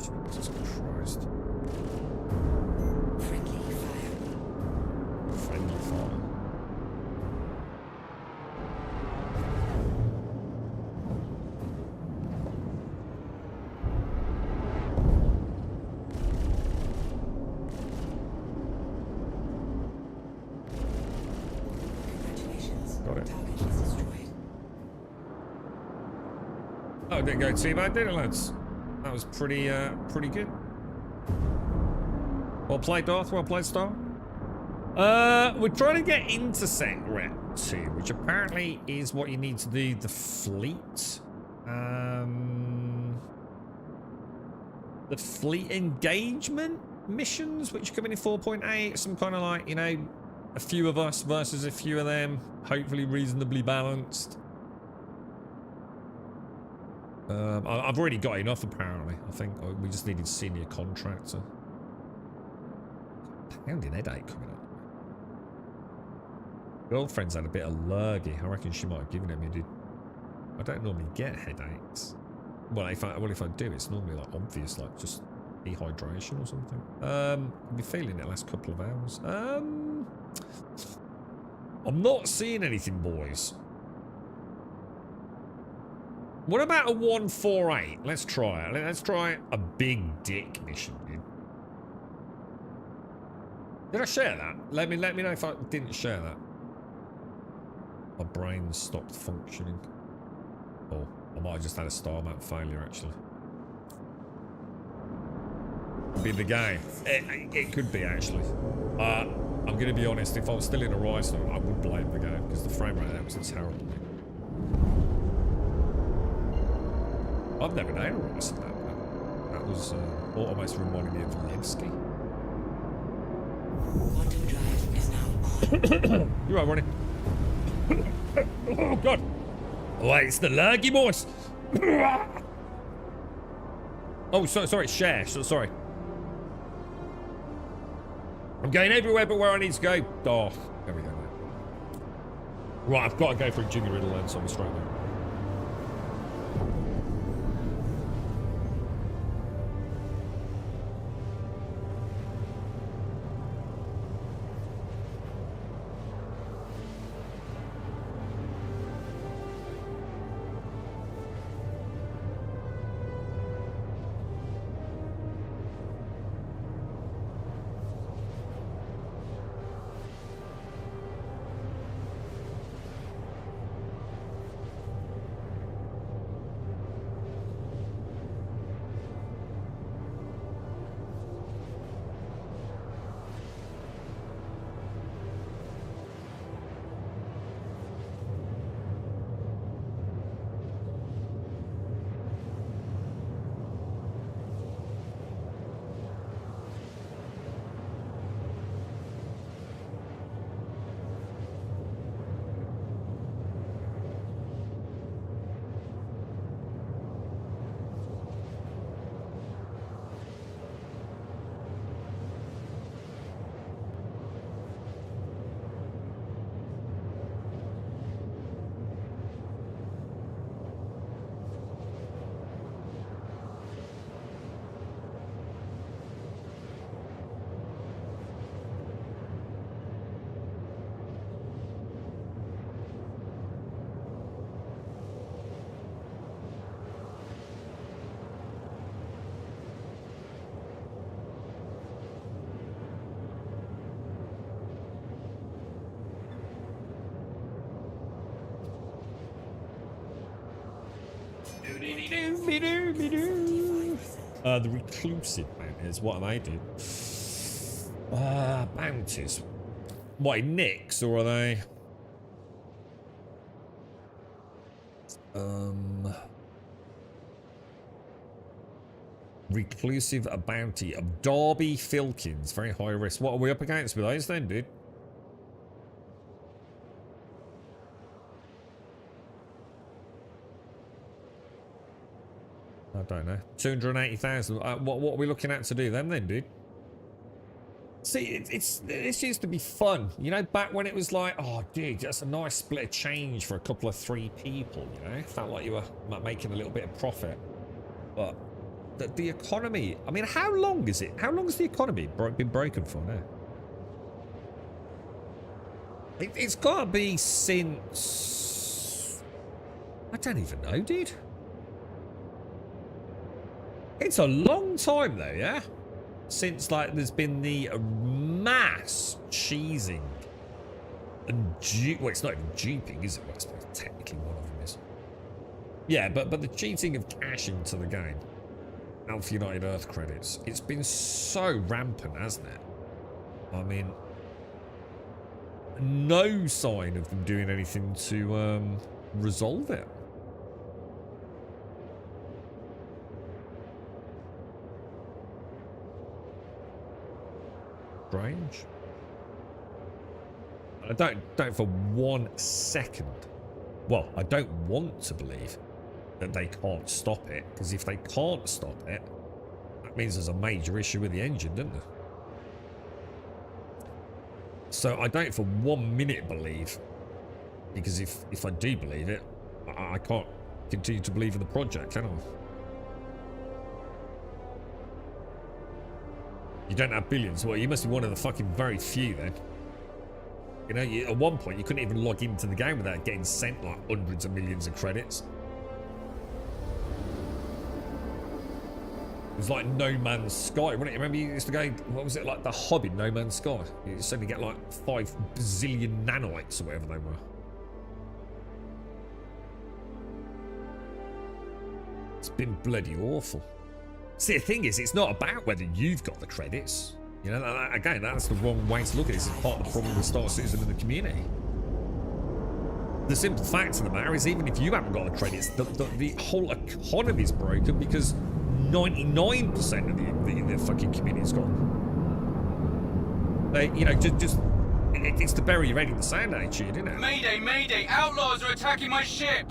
Jesus Christ. Friendly fire. Friendly fire. Congratulations. Got it. Target is destroyed. Oh, it didn't go too bad, did it, lads? That was pretty good. Well played, Darth. Well played, Star. We're trying to get intersect rep 2, which apparently is what you need to do the fleet. The fleet engagement missions, which are coming in 4.8. Some kind of like, you know, a few of us versus a few of them. Hopefully reasonably balanced. I've already got enough, apparently. I think we just needed senior contractor. Pounding headache coming up. Girlfriend's had a bit of lurgy. I reckon she might have given it me, dude. I don't normally get headaches. Well, if I do, it's normally like obvious, like just dehydration or something. I've been feeling it the last couple of hours. I'm not seeing anything, boys. What about a 148? Let's try it. Let's try a big dick mission, dude. Did I share that? Let me know if I didn't share that. My brain stopped functioning. Oh, I might have just had a star map failure, actually. Could be the game. It could be, actually. I'm going to be honest. If I was still in Horizon, I would blame the game because the frame rate there was terrible. I've never known Horizon that was almost reminding me of Levski. Quantum drive is now on. You're right, Ronnie. Oh, God. Oh, wait, it's the lurgy boys. Oh, sorry, share. Sorry. I'm going everywhere but where I need to go. Oh, there we go. Right, I've got to go for a jiggy riddle then, so I'm straight there. The reclusive bounties, what do they do? Bounties. What, nicks, or are they? Reclusive a bounty of Darby Filkins, very high risk. What are we up against with those then, dude? I don't know. 280,000. What are we looking at to do them then, dude? See, this used to be fun. You know, back when it was like, oh, dude, that's a nice split of change for a couple of 3 people, you know? Felt like you were making a little bit of profit. But the economy. I mean, how long is it? How long has the economy been broken for now? It's got to be since... I don't even know, dude. It's a long time, though, yeah? Since, like, there's been the mass cheesing and well, it's not even duping, is it? Well, I suppose technically one of them is. Yeah, but the cheating of cash into the game. Alpha United Earth credits. It's been so rampant, hasn't it? I mean... no sign of them doing anything to resolve it. Strange. I don't for 1 second. Well, I don't want to believe that they can't stop it, because if they can't stop it, that means there's a major issue with the engine, doesn't there? So I don't for 1 minute believe, because if I do believe it, I can't continue to believe in the project, can I? You don't have billions. Well, you must be one of the fucking very few then. You know, at one point you couldn't even log into the game without getting sent like hundreds of millions of credits. It was like No Man's Sky, wasn't it? Remember you used to go, what was it, like the Hobbit, No Man's Sky? You suddenly get like 5 bazillion nanites or whatever they were. It's been bloody awful. See, the thing is, it's not about whether you've got the credits. You know, again, that's the wrong way to look at this. It's part of the problem with Star Citizen in the community. The simple fact of the matter is, even if you haven't got the credits, the whole economy's broken because 99% of the fucking community's gone. They, you know, it's to bury your head in the sand attitude, isn't it? Mayday, mayday! Outlaws are attacking my ship!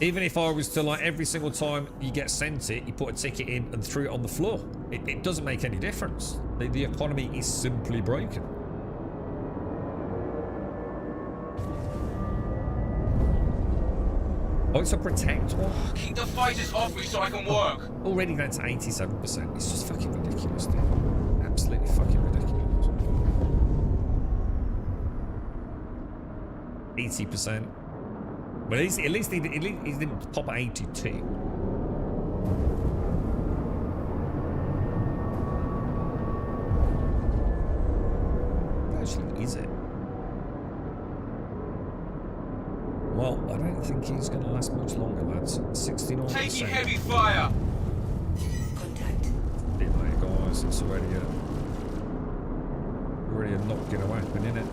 Even if I was to, like, every single time you get sent it, you put a ticket in and threw it on the floor. It doesn't make any difference. The economy is simply broken. Oh, it's a protect one. Keep the fighters off me so I can work! Already down to 87%. It's just fucking ridiculous, dude. Absolutely fucking ridiculous. 80%. But at least he didn't pop at 82. Actually, is it? Well, I don't think he's going to last much longer, lads. 69%. Taking heavy fire! Contact. Hey, mate, guys, it's already a not going to happen, innit?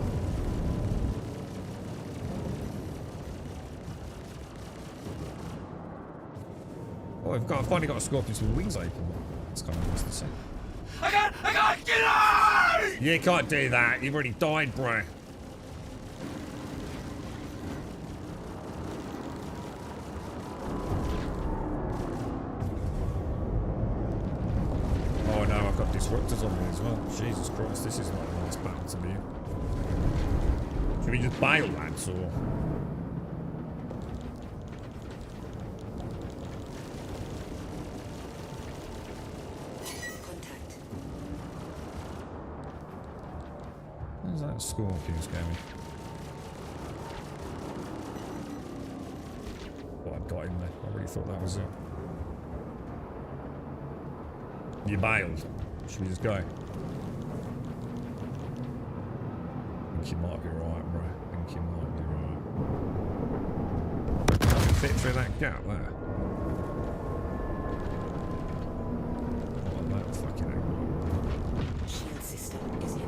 Oh, I've finally got a Scorpion with wings open. That's kind of nice to see. I can't get out! You can't do that. You've already died, bro. Oh no, I've got disruptors on me as well. Jesus Christ, this is not a nice battle to be in. Should we just bail, lads, or...? Where's that Scorpion's going? What I've got in there. I really thought that was it. You bailed. Should we just go? I think you might be right, bro. I think you might be right. Can we fit through that gap there? What on that fucking angle? Shield system is it?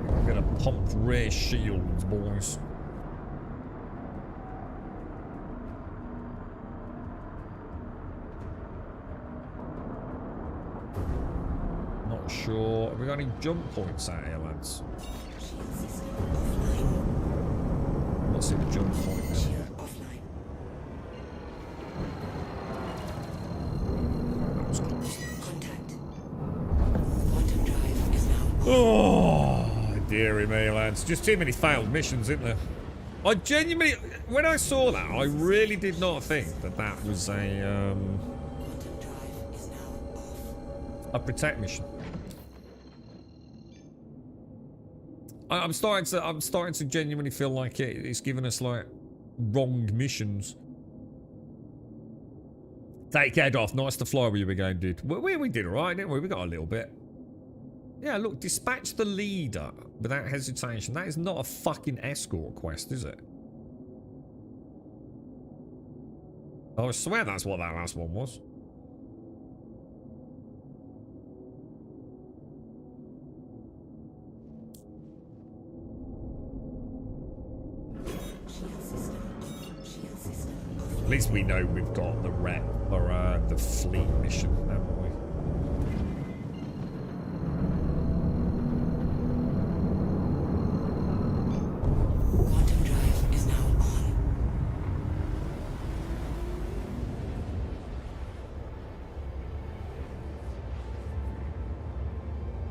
I'm gonna pump rear shields, boys. Not sure. Have we got any jump points out here, lads? Shield system offline. Not seen a jump point there. Shield offline. That was close. Contact. Quantum drive is now. Oh, dearie me, lads. Just too many failed missions, isn't there? I genuinely, when I saw that, I really did not think that that was Quantum drive is now off. a protect mission. I'm starting to genuinely feel like it's giving us like wrong missions. Take head off. Nice to fly where you were going, dude. We did alright, didn't we? We got a little bit. Yeah, look, dispatch the leader without hesitation. That is not a fucking escort quest, is it? I swear that's what that last one was. At least we know we've got the rep for the fleet mission, haven't we? Quantum drive is now on.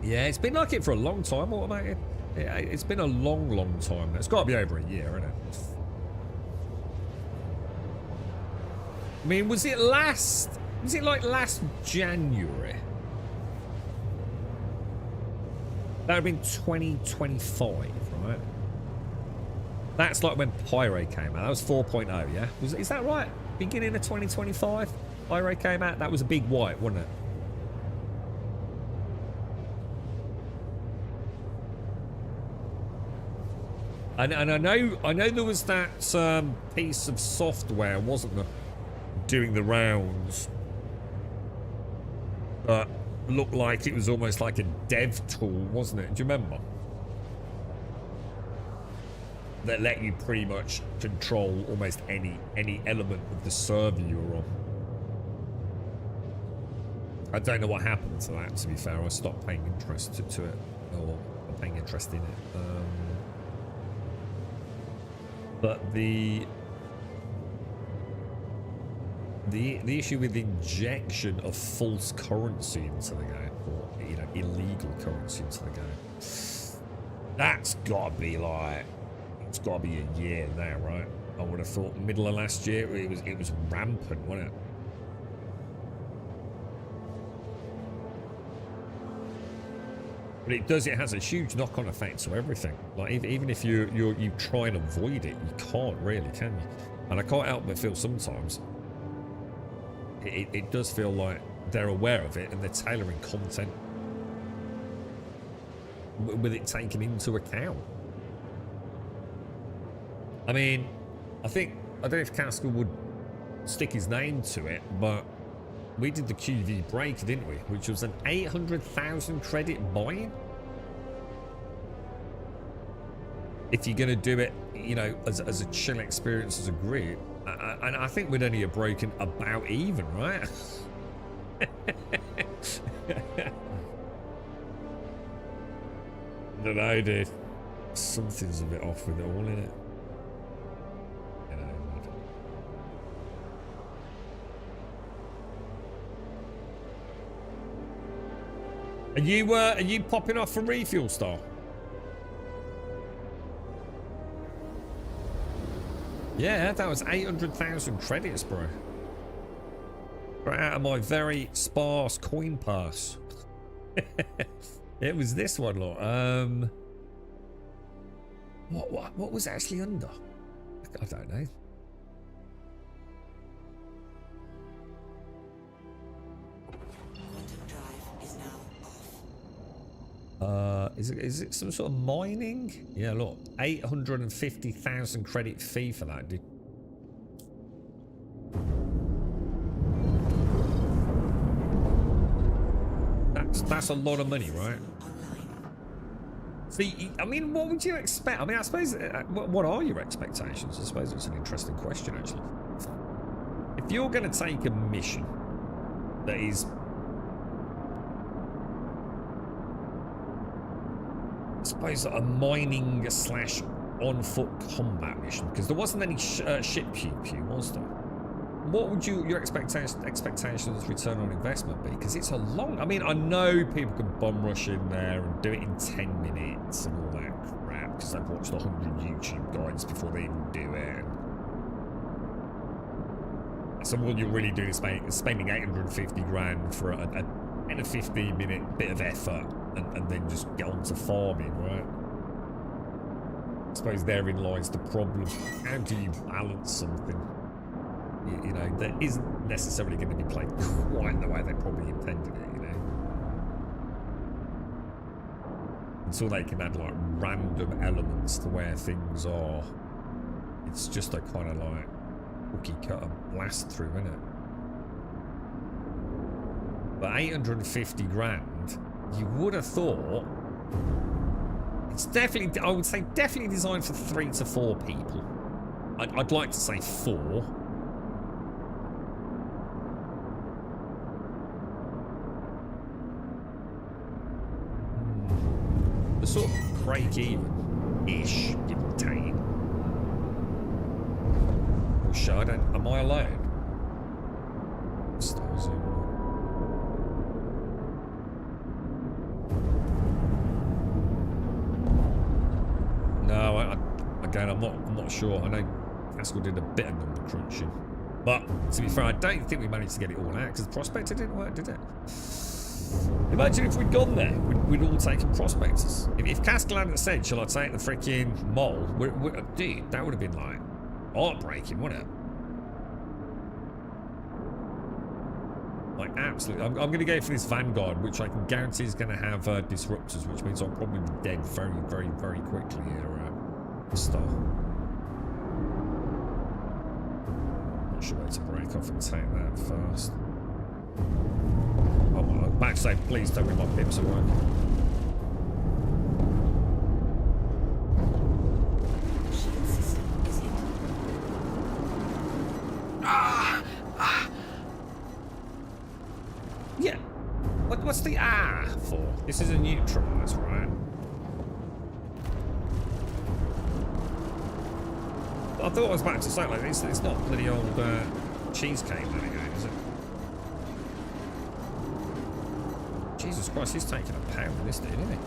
Yeah, it's been like it for a long time, automated. Yeah, it's been a long time. It's got to be over a year, isn't it? I mean, was it like last January? That would have been 2025, right? That's like when Pyre came out. That was 4.0, yeah? Is that right? Beginning of 2025? Pyre came out? That was a big white, wasn't it? And I know there was that piece of software, wasn't there? Doing the rounds, but looked like it was almost like a dev tool, wasn't it? Do you remember? That let you pretty much control almost any element of the server you were on. I don't know what happened to that, to be fair. I stopped paying interest to it, or paying interest in it. But the issue with the injection of false currency into the game, or illegal currency into the game, that's got to be like, it's got to be a year now, right? I would have thought middle of last year it was rampant, wasn't it? But it has a huge knock-on effect to everything. Like even if you try and avoid it, you can't really, can you? And I can't help but feel sometimes it does feel like they're aware of it and they're tailoring content with it taken into account. I mean, I don't know if Caskell would stick his name to it, but we did the QV break, didn't we? Which was an 800,000 credit buy-in. If you're going to do it, as a chill experience as a group, and I think we'd only have broken about even, right? I don't know, dude. Something's a bit off with it all, innit? Are you popping off for refuel, Star? Yeah, that was 800,000 credits, bro. Right out of my very sparse coin pass. It was this one, look. What was actually under? I don't know. Quantum drive is now off. Is it some sort of mining? Yeah, look, 850,000 credit fee for that, dude. That's a lot of money, right? See, I mean, what would you expect? I mean, I suppose, what are your expectations? I suppose it's an interesting question, actually. If you're going to take a mission that is, I suppose, a mining / on-foot combat mission, because there wasn't any ship pew, was there? What would your expectations return on investment be? Because it's a long... I mean, I know people can bum rush in there and do it in 10 minutes and all that crap. because they've watched 100 YouTube guides before they even do it. So what you're really doing is spending 850 grand for a 10 to 15 minute bit of effort and then just get on to farming, right? I suppose therein lies the problem. How do you balance something, you know, that isn't necessarily going to be played quite the way they probably intended it, you know? Until they can add like random elements to where things are, it's just a kind of like cookie cutter blast through, isn't it? But 850 grand, you would have thought it's definitely, I would say definitely designed for 3 to 4 people. I'd like to say 4. The sort of break even-ish, give or take. Oh shit, am I alone? Still zooming in. No, again, I'm not sure. I know Haskell did a bit of number crunching, but to be fair, I don't think we managed to get it all out because the prospector didn't work, did it? Imagine if we'd gone there, we'd all taken prospectors. If Haskell hadn't said, "Shall I take the freaking mole?" Dude, that would have been like heartbreaking, wouldn't it? Like, absolutely. I'm going to go for this Vanguard, which I can guarantee is going to have disruptors, which means I'll probably be dead very, very, very quickly here. Star. Not sure where to break off and take that first. Oh my, back say, please tell me my pips are working. Yeah. What's the R for? This is a neutralize, right? I thought I was about to say, like, it's not bloody old cheesecake that again, is it? Jesus Christ, he's taking a pound in this dude, isn't he?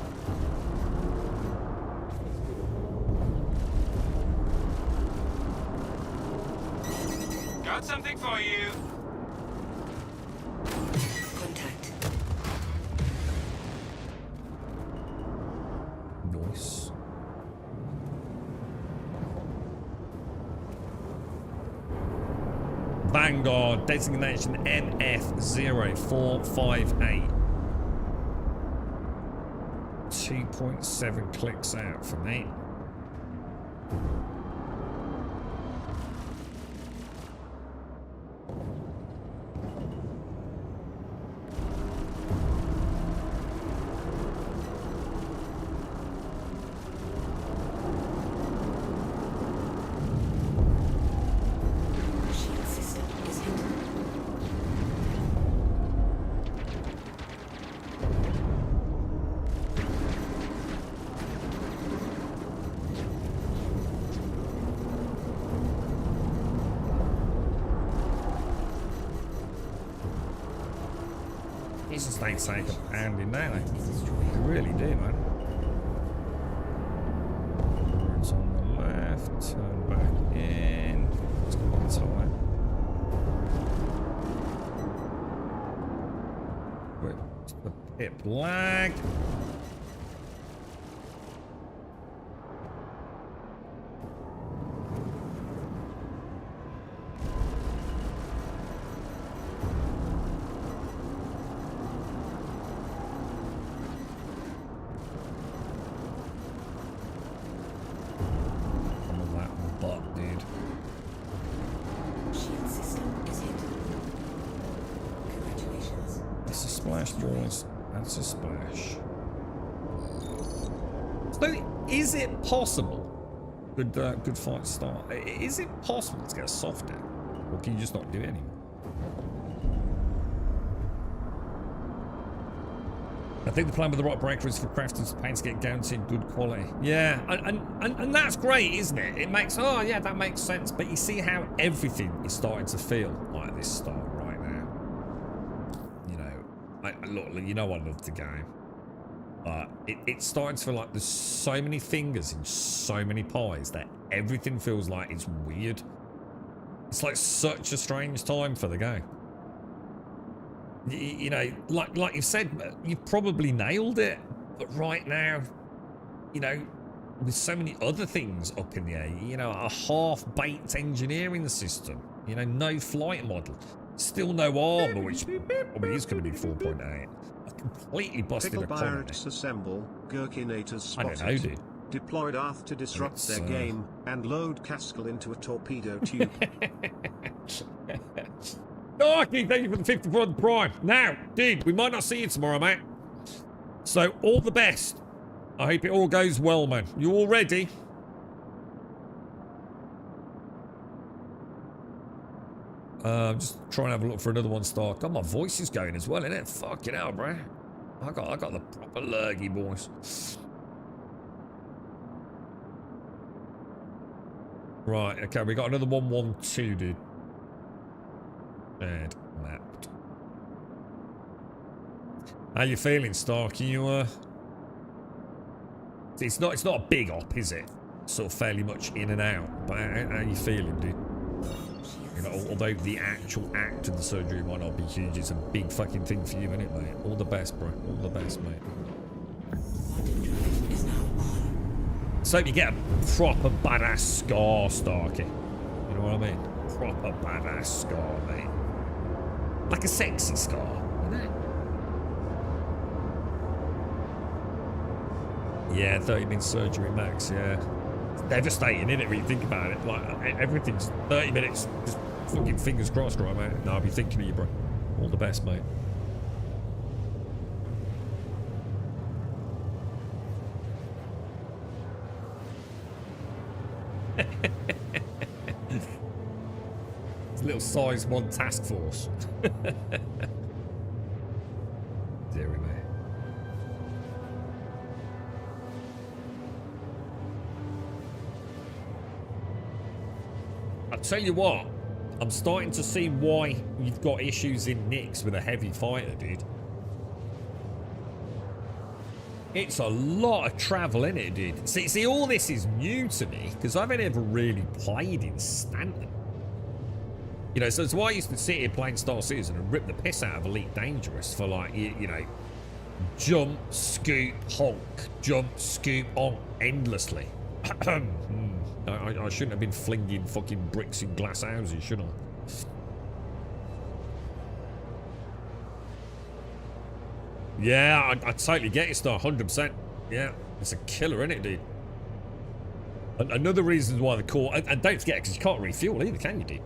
Got something for you. Contact. Nice. Vanguard, designation NF0458. 2.7 clicks out for me. Jesus, they take a pound in there, they really do, man. It's on the left, turn back in. Let's go on time. Wait, the pit black. That's a splash. So, is it possible? Good fight start. Is it possible to get a soft down, or can you just not do it anymore? I think the plan with the rock breaker is for crafters paint to get guaranteed good quality. Yeah, and that's great, isn't it? It makes, oh yeah, that makes sense. But you see how everything is starting to feel like this start right now. You know, look, you know I love the game. But it's starting to feel like there's so many fingers in so many pies that everything feels like it's weird. It's like such a strange time for the game. You know, like you've said, you've probably nailed it. But right now, you know, with so many other things up in the air, you know, a half-baked engineering system, you know, no flight model, still no armor, which probably is going to be 4.8. A completely busted Pickle economy. pirates assemble, Gherkinators I don't spotted. know, dude. Deploy Darth to disrupt It's, their game, and load Caskell into a torpedo tube. Darky, thank you for the 54th Prime. Now, dude, we might not see you tomorrow, mate. So, all the best. I hope it all goes well, man. You all ready? I'm just trying to have a look for another one star. God, my voice is going as well, isn't it? Fucking hell, bro. I got the proper lurgy voice. Right, okay, we got another 112, dude. And mapped. How you feeling, Star? Can you It's not a big op, is it? Sort of fairly much in and out. But how you feeling, dude? You know, although the actual act of the surgery might not be huge, it's a big fucking thing for you, isn't it, mate? All the best, bro. All the best, mate. So you get a proper badass scar, Starky. You know what I mean? Proper badass scar, mate. Like a sexy scar, you know? Yeah, 30-minute surgery max, yeah. It's devastating, isn't it, when you think about it? Like, everything's 30 minutes, just fucking fingers crossed, right, mate? No, I'll be thinking of you, bro. All the best, mate. It's a little size 1 task force. Deary me. I'll tell you what, I'm starting to see why you've got issues in Nyx with a heavy fighter, dude. It's a lot of travel, isn't it, dude? See, all this is new to me, because I've only ever really played in Stanton. You know, so it's why I used to sit here playing Star Citizen and rip the piss out of Elite Dangerous for, like, you know, jump, scoop, honk, jump, scoop, honk, endlessly. I shouldn't have been flinging fucking bricks in glass houses, should I? Yeah, I totally get it, Star, 100%. Yeah, it's a killer, isn't it, dude? Another reason why the core... And don't forget, because you can't refuel either, can you, dude?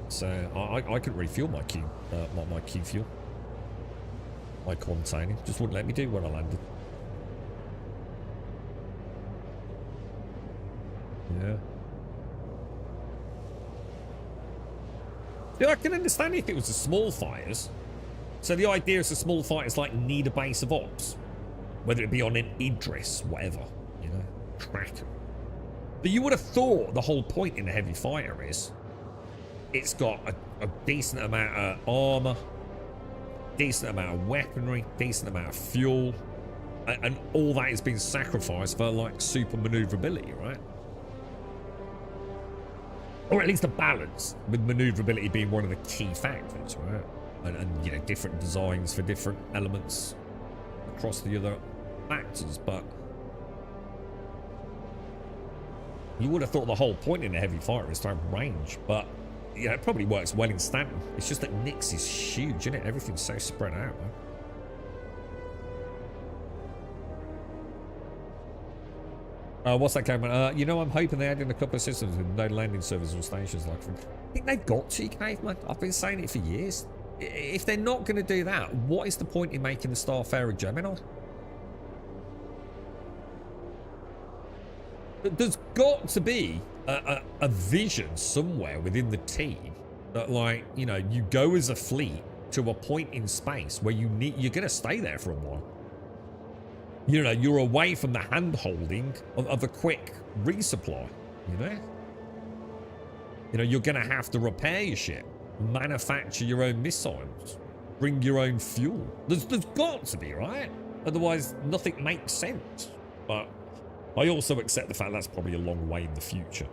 So, I couldn't refuel my Q, my Q fuel. My container. Just wouldn't let me do when I landed. Yeah. Yeah, I can understand if it was the small fighters. So the idea is the small fighters like need a base of ops, whether it be on an Idris, whatever, you know, crack. But you would have thought the whole point in a heavy fighter is it's got a decent amount of armor, decent amount of weaponry, decent amount of fuel, and all that has been sacrificed for like super maneuverability, right? Or at least a balance, with maneuverability being one of the key factors, right? And you know, different designs for different elements across the other factors, but you would have thought the whole point in a heavy fighter is to have range, but you know, it probably works well in Stanton. It's just that Nyx is huge, isn't it? Everything's so spread out, man. What's that, Cameron? You know, I'm hoping they add in a couple of systems with no landing services or stations like from... I think they've got to, Caveman. I've been saying it for years. If they're not going to do that, what is the point in making the Starfarer Gemini? There's got to be a vision somewhere within the team that, like, you know, you go as a fleet to a point in space where you're going to stay there for a while. You know, you're away from the hand-holding of a quick resupply, you know? You know, you're going to have to repair your ship, manufacture your own missiles, bring your own fuel. There's got to be, right? Otherwise, nothing makes sense. But I also accept the fact that's probably a long way in the future.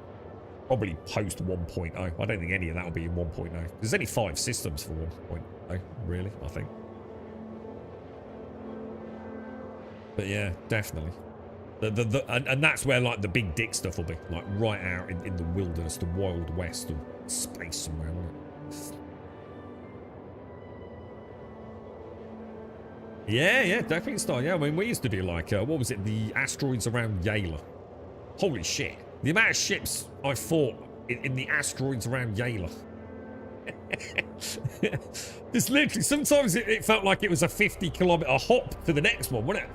Probably post 1.0. I don't think any of that will be in 1.0. There's only 5 systems for 1.0, really, I think. But yeah, definitely. And that's where like the big dick stuff will be. Like right out in the wilderness, the Wild West or space somewhere, won't it? Yeah, definitely Star. Yeah, I mean, we used to do like, what was it? The asteroids around Yala. Holy shit. The amount of ships I fought in the asteroids around Yala. It's literally, sometimes it felt like it was a 50-kilometer hop to the next one, wasn't it?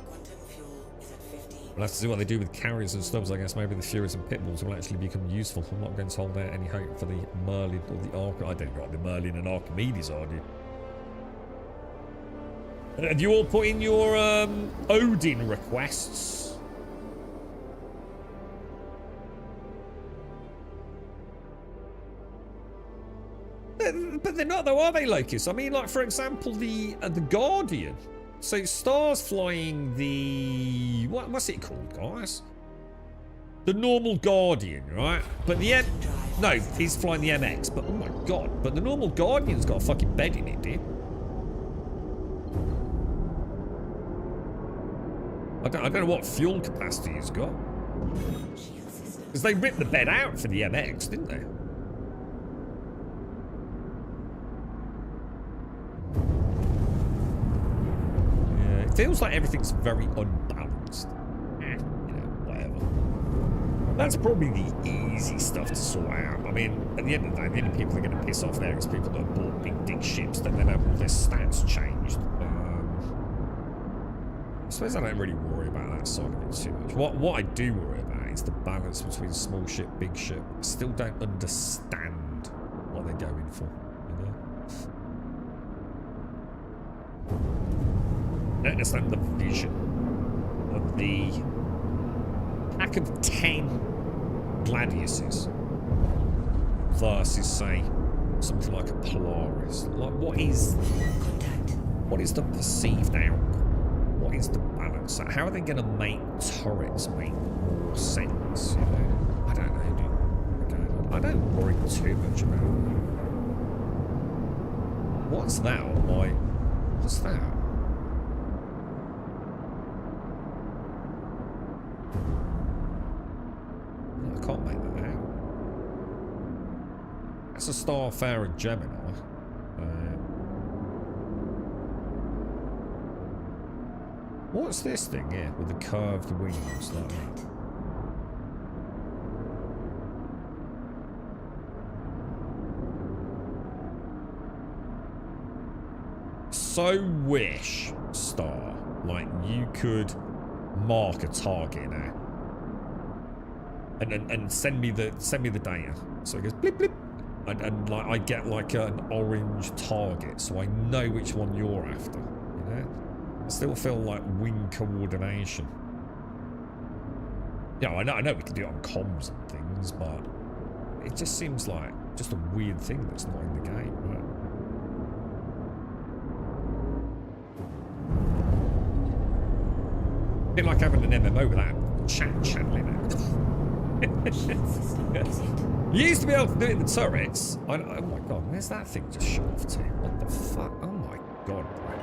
Quantum fuel is at 50. We'll have to see what they do with carriers and stubs. I guess maybe the Furies and Pitbulls will actually become useful. I'm not going to hold out any hope for the Merlin or the Arch. I don't know what the Merlin and Archimedes are, do you? Have you all put in your Odin requests? But they're not though, are they, Locus? I mean, like, for example, the Guardian. So Star's flying the... What's it called, guys? The normal Guardian, right? But the No, he's flying the MX. But, oh my god. But the normal Guardian's got a fucking bed in it, dude. I don't know what fuel capacity he's got. Because they ripped the bed out for the MX, didn't they? Yeah, it feels like everything's very unbalanced. You know, whatever. That's probably the easy stuff to sort out. I mean, at the end of the day, the only people that are going to piss off there is people that have bought big dick ships that then have all their stats changed. I suppose I don't really worry about that side of it too much. What I do worry about is the balance between small ship, big ship. I still don't understand what they're going for, you know? I don't understand the vision of the pack of 10 Gladiuses versus, say, something like a Polaris. Like, what is the perceived outcome? What is the balance? How are they going to make turrets make more sense? You know, I don't know, dude. Okay, I don't worry too much about it. What's that on my... What's that? I can't make that out. That's a Starfarer Gemini. What's this thing here with the curved wings like that? So wish, Star, like you could mark a target now, and send me the data. So it goes blip blip, and like I get like an orange target, so I know which one you're after. You know. I still feel like wing coordination. Yeah, I know we can do it on comms and things, but it just seems like just a weird thing that's not in the game, right? A bit like having an MMO without chat channeling it. You used to be able to do it in the turrets. Oh my god, where's that thing just shot off to? What the fuck? Oh my god, bro.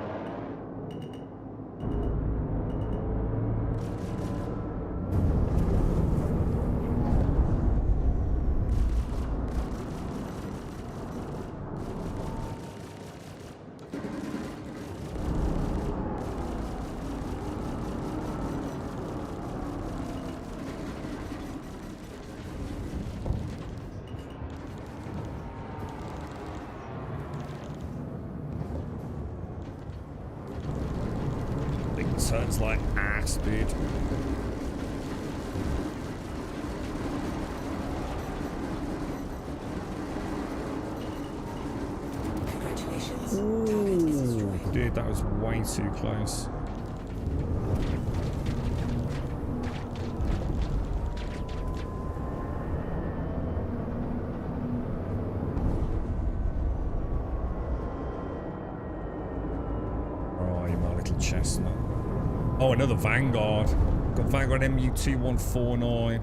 Turns like ass, dude. Congratulations. Ooh, dude, that was way too close. chestnut. Oh, another Vanguard. Got Vanguard MU2149.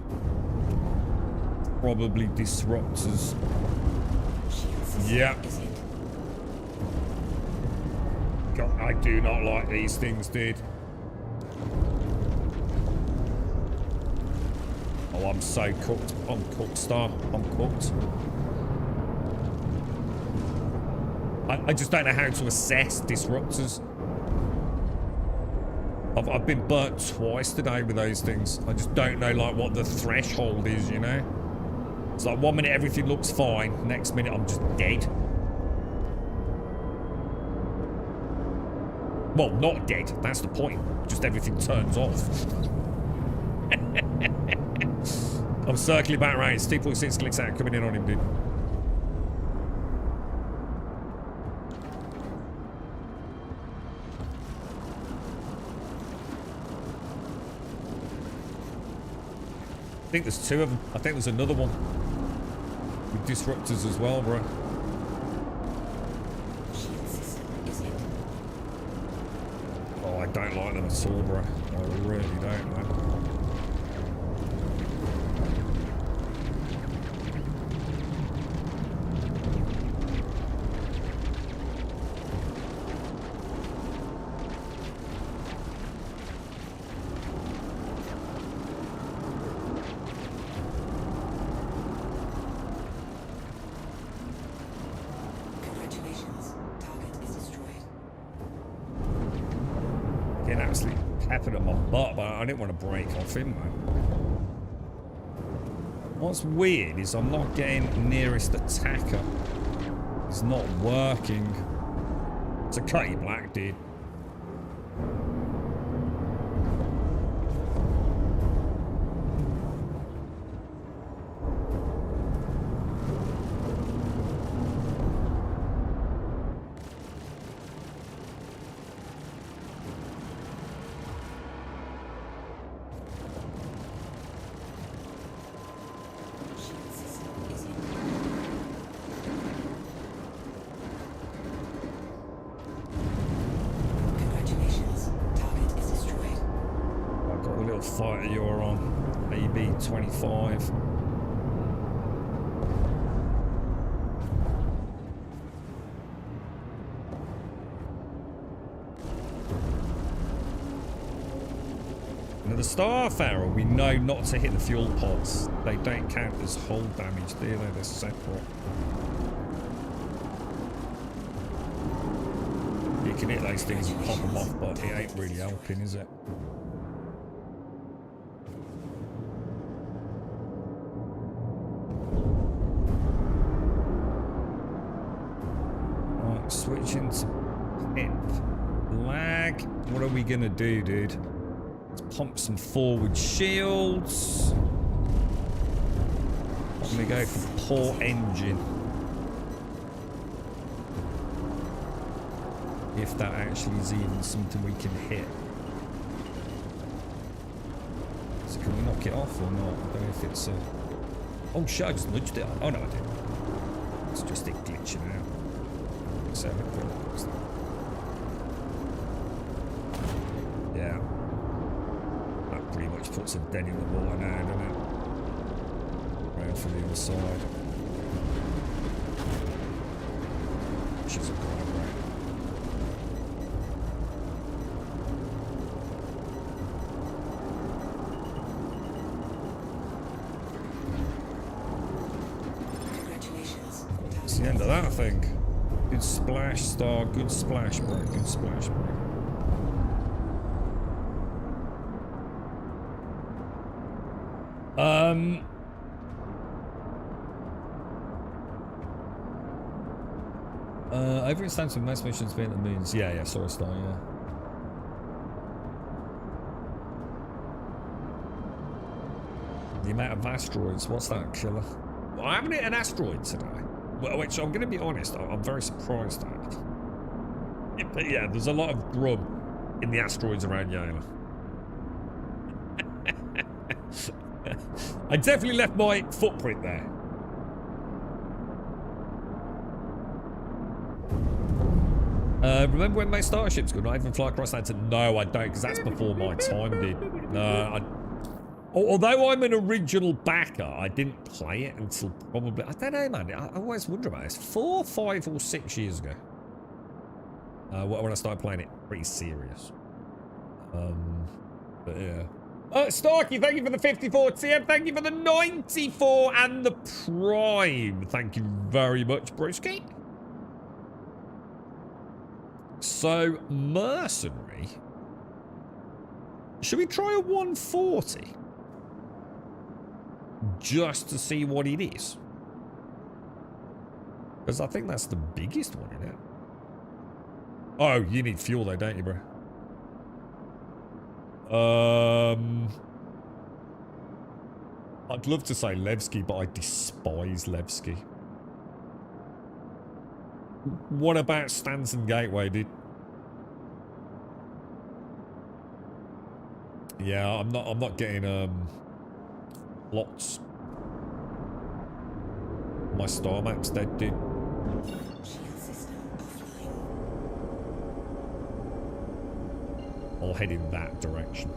Probably disruptors. Yeah. God, I do not like these things, dude. Oh, I'm so cooked. I'm cooked, Star. I'm cooked. I just don't know how to assess disruptors. I've been burnt twice today with those things. I just don't know like what the threshold is, you know? It's like 1 minute everything looks fine, next minute I'm just dead. Well, not dead, that's the point. Just everything turns off. I'm circling back around. It's 2.6 clicks out coming in on him, dude. I think there's 2 of them. I think there's another one with disruptors as well, bro. Oh, I don't like them at all, bro. I really don't, man. At my butt, but I didn't want to break off him, man. What's weird is I'm not getting nearest attacker. It's not working. It's a cutty black, dude. Fighter you're on, AB-25. Now the Starfarer, we know not to hit the fuel pods. They don't count as hull damage, do they? They're separate. You can hit those things and pop them off, but it ain't really helping, is it? Switching to pip lag. What are we gonna do, dude? Let's pump some forward shields. I'm gonna go for poor engine. If that actually is even something we can hit. So can we knock it off or not? I don't know if it's a... Oh shit, I just nudged it. Oh no, I didn't. It's just it glitching out. Yeah, that pretty much puts a dent in the water now, doesn't it? Round for the other side. She's a guy, right? Congratulations. It's the end of that, I think. Good splash, Star. Good splash, bro. Good splash, bro. Over it's time for most missions being at the moons. Yeah, sorry, Star, yeah. The amount of asteroids, what's that, killer? Well, I haven't hit an asteroid today. Well, which I'm going to be honest, I'm very surprised at. But yeah, there's a lot of grub in the asteroids around Yale. I definitely left my footprint there. Remember when my starships could not even fly across that? No, I don't, because that's before my time, dude. No, although I'm an original backer, I didn't play it until probably, I don't know, man. I always wonder about this. 4, 5, or 6 years ago. When I started playing it pretty serious. But yeah. Starkey, thank you for the 54 TM. Thank you for the 94 and the Prime. Thank you very much, Brewski. So, mercenary. Should we try a 140? Just to see what it is. Because I think that's the biggest one, isn't it? Oh, you need fuel though, don't you, bro? I'd love to say Levski, but I despise Levski. What about Stanson Gateway, dude? Yeah, I'm not getting lots. My star map's dead, dude. Shield system offline. I'll head in that direction.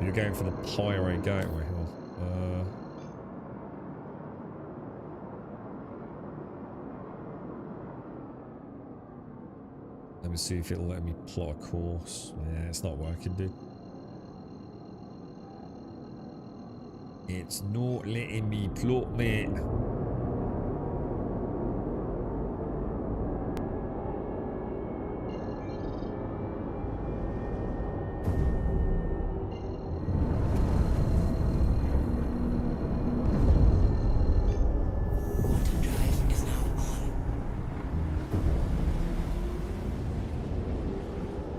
You're going for the Pyro Gateway, huh? Let me see if it'll let me plot a course. Yeah, it's not working, dude. It's not letting me plot, mate.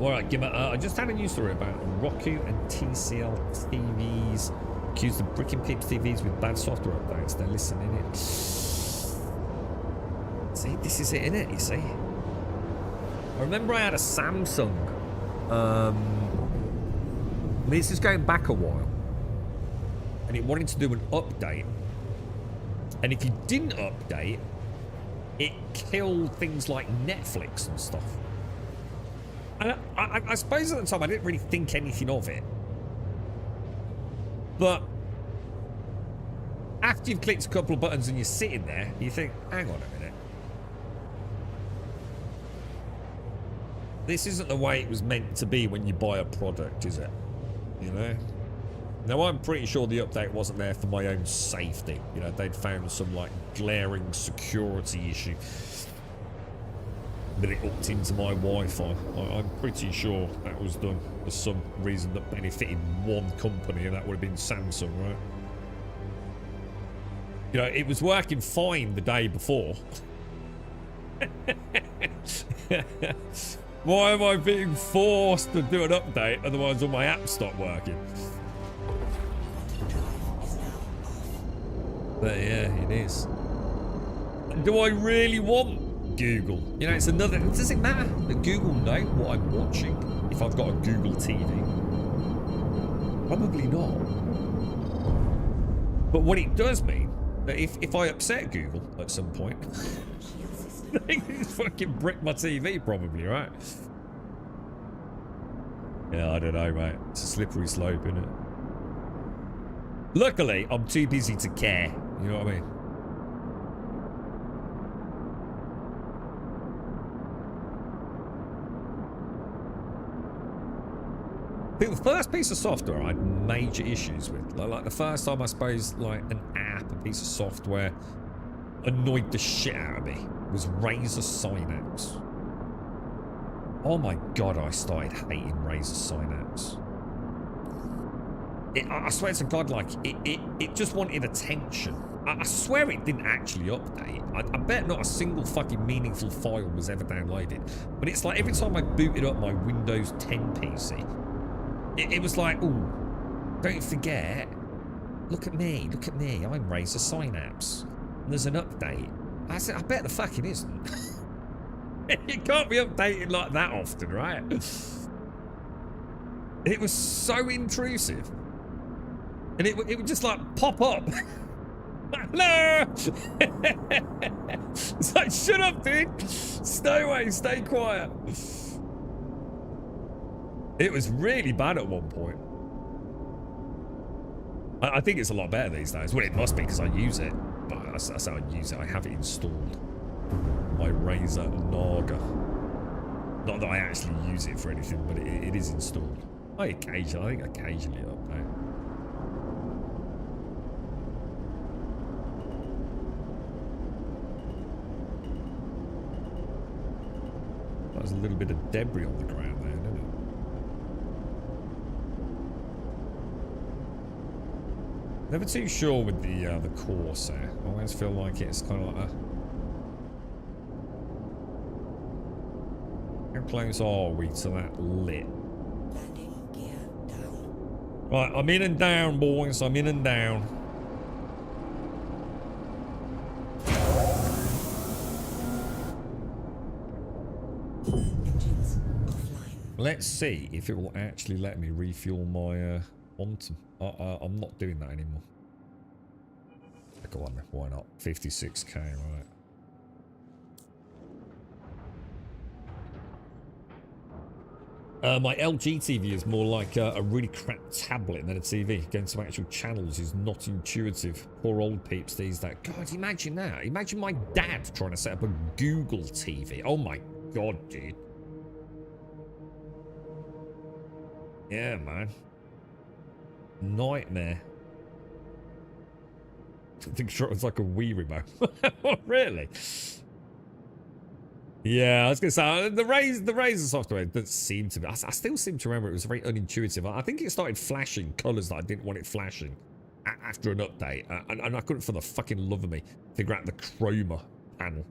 Alright, I just had a news story about Roku and TCL TVs accused of bricking Pips TVs with bad software updates. They're listening it. See, this is it, innit? You see? I remember I had a Samsung. This is going back a while. And it wanted to do an update. And if you didn't update, it killed things like Netflix and stuff. And I suppose at the time I didn't really think anything of it. But after you've clicked a couple of buttons and you're sitting there, you think, hang on a minute. This isn't the way it was meant to be when you buy a product, is it? You know? Now, I'm pretty sure the update wasn't there for my own safety. You know, they'd found some, like, glaring security issue that it hooked into my Wi-Fi. I'm pretty sure that was done for some reason that benefited one company, and that would have been Samsung, right? You know, it was working fine the day before. Why am I being forced to do an update? Otherwise all my apps stop working. But yeah, it is. Do I really want Google? You know, it's another... Does it matter that Google know what I'm watching if I've got a Google TV? Probably not. But what it does mean, that if I upset Google at some point, they can just fucking brick my TV probably, right? Yeah, I don't know, mate. It's a slippery slope, isn't it? Luckily, I'm too busy to care. You know what I mean? I think the first piece of software I had major issues with. Like the first time, I suppose, like an app, a piece of software annoyed the shit out of me was Razor Synapse. Oh my god, I started hating Razor Synapse. I swear to god, like, it just wanted attention. I swear it didn't actually update. I bet not a single fucking meaningful file was ever downloaded. But it's like every time I booted up my Windows 10 PC, it was like, ooh, don't forget, look at me, I'm Razor Synapse. And there's an update. I said, I bet the fuck it isn't. It can't be updated like that often, right? It was so intrusive. And it would just like pop up. No! It's like, shut up, dude. Stay away, stay quiet. It was really bad at one point. I think it's a lot better these days. Well, it must be because I use it. But that's how I use it. I have it installed. My Razer Naga. Not that I actually use it for anything, but it is installed. I think occasionally update. There's a little bit of debris on the ground there, didn't it? Never too sure with the Corsair. I always feel like it's kind of like a... How close are we to that lit? Landing gear down. Right, I'm in and down, boys. I'm in and down. Engines offline. Let's see if it will actually let me refuel my Quantum. I'm not doing that anymore. Go on, why not? 56k, right. My LG TV is more like a really crap tablet than a TV. Going to actual channels is not intuitive. Poor old peeps these days. God, imagine that. Imagine my dad trying to set up a Google TV. Oh my god, dude. Yeah, man. Nightmare. The controller's like a Wii remote. Really? Yeah, I was going to say, the Razer software doesn't seem to be... I still seem to remember it was very unintuitive. I think it started flashing colours that I didn't want it flashing after an update. And I couldn't, for the fucking love of me, figure out the chroma panel.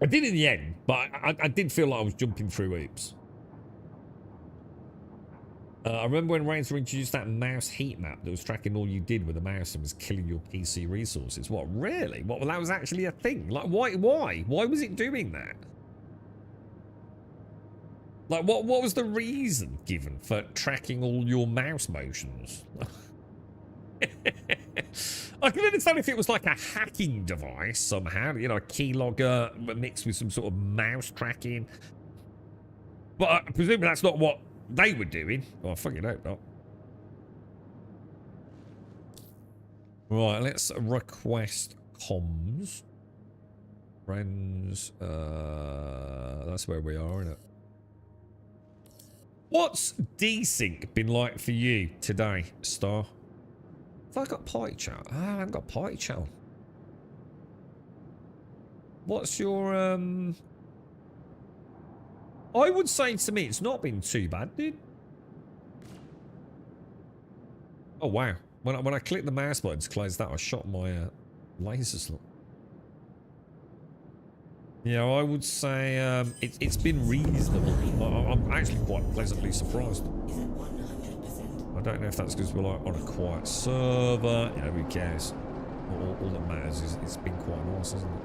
I did in the end, but I did feel like I was jumping through hoops. I remember when Razer introduced that mouse heat map that was tracking all you did with the mouse and was killing your PC resources. What, really? What, well, that was actually a thing? Like, why? Why was it doing that? Like, what was the reason given for tracking all your mouse motions? I can understand if it was like a hacking device somehow, you know, a keylogger mixed with some sort of mouse tracking. But I presume that's not what they were doing. Oh, I fucking hope not. Right, let's request comms. Friends, that's where we are, isn't it? What's desync been like for you today, Star? Have I got party chat? Oh, I haven't got party chat. What's your, I would say to me, it's not been too bad, dude. Oh, wow. When I clicked the mouse button to close that, I shot my laser slot. Yeah, I would say it's been reasonable. I'm actually quite pleasantly surprised. Is at 100%. I don't know if that's because we're like on a quiet server. You know, who cares? All that matters is it's been quite nice, hasn't it?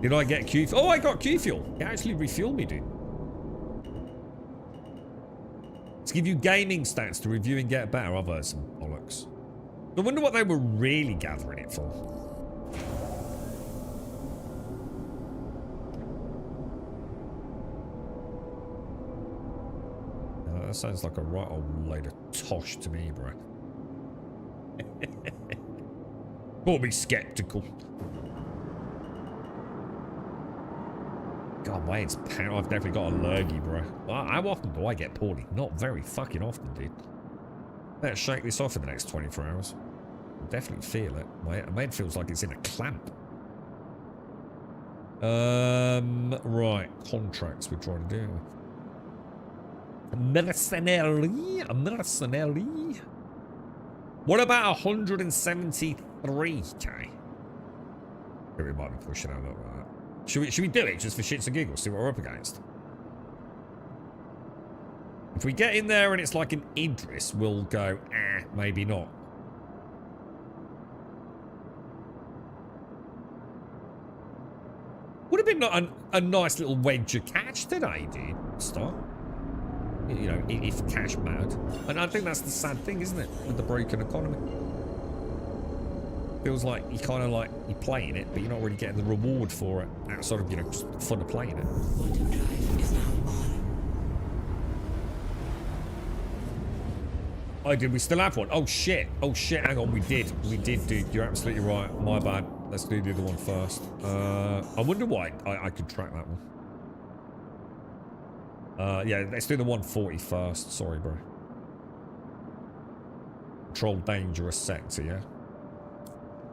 Did I get Q fuel? Oh, I got Q fuel. It actually refueled me, dude. To give you gaming stats to review and get better. I've heard some bollocks. I wonder what they were really gathering it for. That sounds like a right old load of tosh to me, bro. Call me skeptical. God, my head's power. I've definitely got a lurgy, bro. How often do I get poorly? Not very fucking often, dude. Let's shake this off in the next 24 hours. I definitely feel it. My head feels like it's in a clamp. Right. Contracts we're trying to do. Mercenary. What about 173k? We might be pushing out like that. Should we do it just for shits and giggles? See what we're up against. If we get in there and it's like an Idris, we'll go, maybe not. Would have been a nice little wedge of catch today, dude. Stop. you know, if cash mattered. And I think that's the sad thing, isn't it, with the broken economy? Feels like you kind of like you're playing it, but you're not really getting the reward for it outside of, you know, just the fun of playing it. Quantum drive is now on. Oh, did we still have one? Oh shit! Oh shit! Hang on, we did, dude. You're absolutely right. My bad. Let's do the other one first. I wonder why I could track that one. Yeah, let's do the 140 first. Sorry, bro. Control dangerous sector, yeah?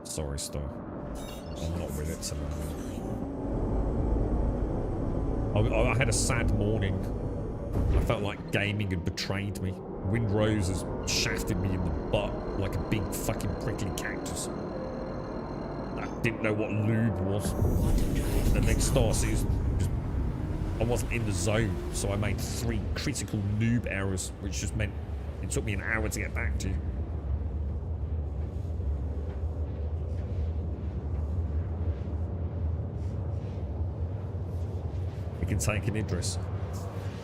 Sorry, Star. I'm not with it tonight. I had a sad morning. I felt like gaming had betrayed me. Windrose has shafted me in the butt like a big fucking prickly cactus. I didn't know what lube was. And then Star Citizen, I wasn't in the zone, so I made 3 critical noob errors, which just meant it took me an hour to get back to you. We can take an Idris.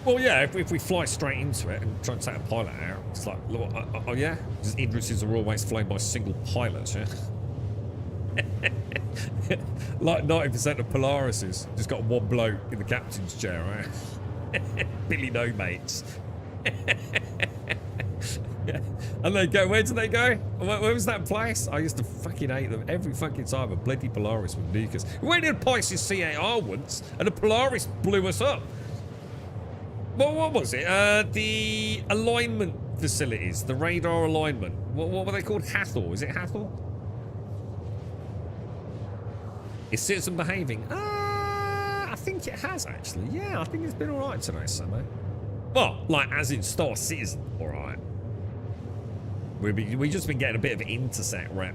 Well, yeah, if we fly straight into it and try and take a pilot out, it's like, look, oh yeah? Because Idrises are always flown by single pilots, yeah? Like 90% of Polarises. Just got one bloke in the captain's chair, right? Billy no mates. And they go, where do they go? Where was that place? I used to fucking hate them every fucking time. A bloody Polaris with nuke us. We went in a Pisces CAR once, and a Polaris blew us up. Well, what was it? The alignment facilities, the radar alignment. What were they called? Hathor. Is it Hathor? Is Citizen behaving? I think it has, actually. Yeah, I think it's been alright today, Samo. Well, like, as in Star Citizen, alright. We've just been getting a bit of intersect rep.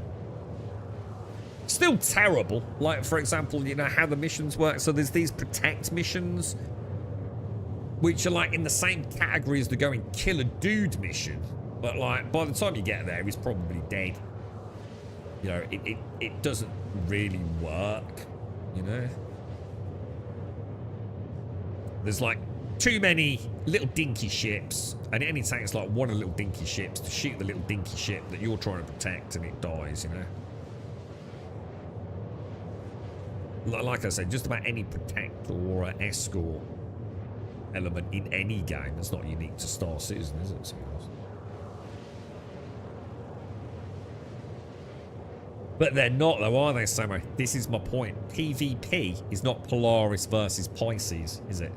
Still terrible. Like, for example, you know how the missions work? So there's these protect missions, which are like in the same category as the go and kill a dude mission. But like, by the time you get there, he's probably dead. You know, it doesn't really work, you know? There's like too many little dinky ships, and it only takes like one of the little dinky ships to shoot the little dinky ship that you're trying to protect, and it dies, you know? Like I said, just about any protect or escort element in any game that's not unique to Star Citizen, is it? But they're not, though, are they, Samo? This is my point. PvP is not Polaris versus Pisces, is it?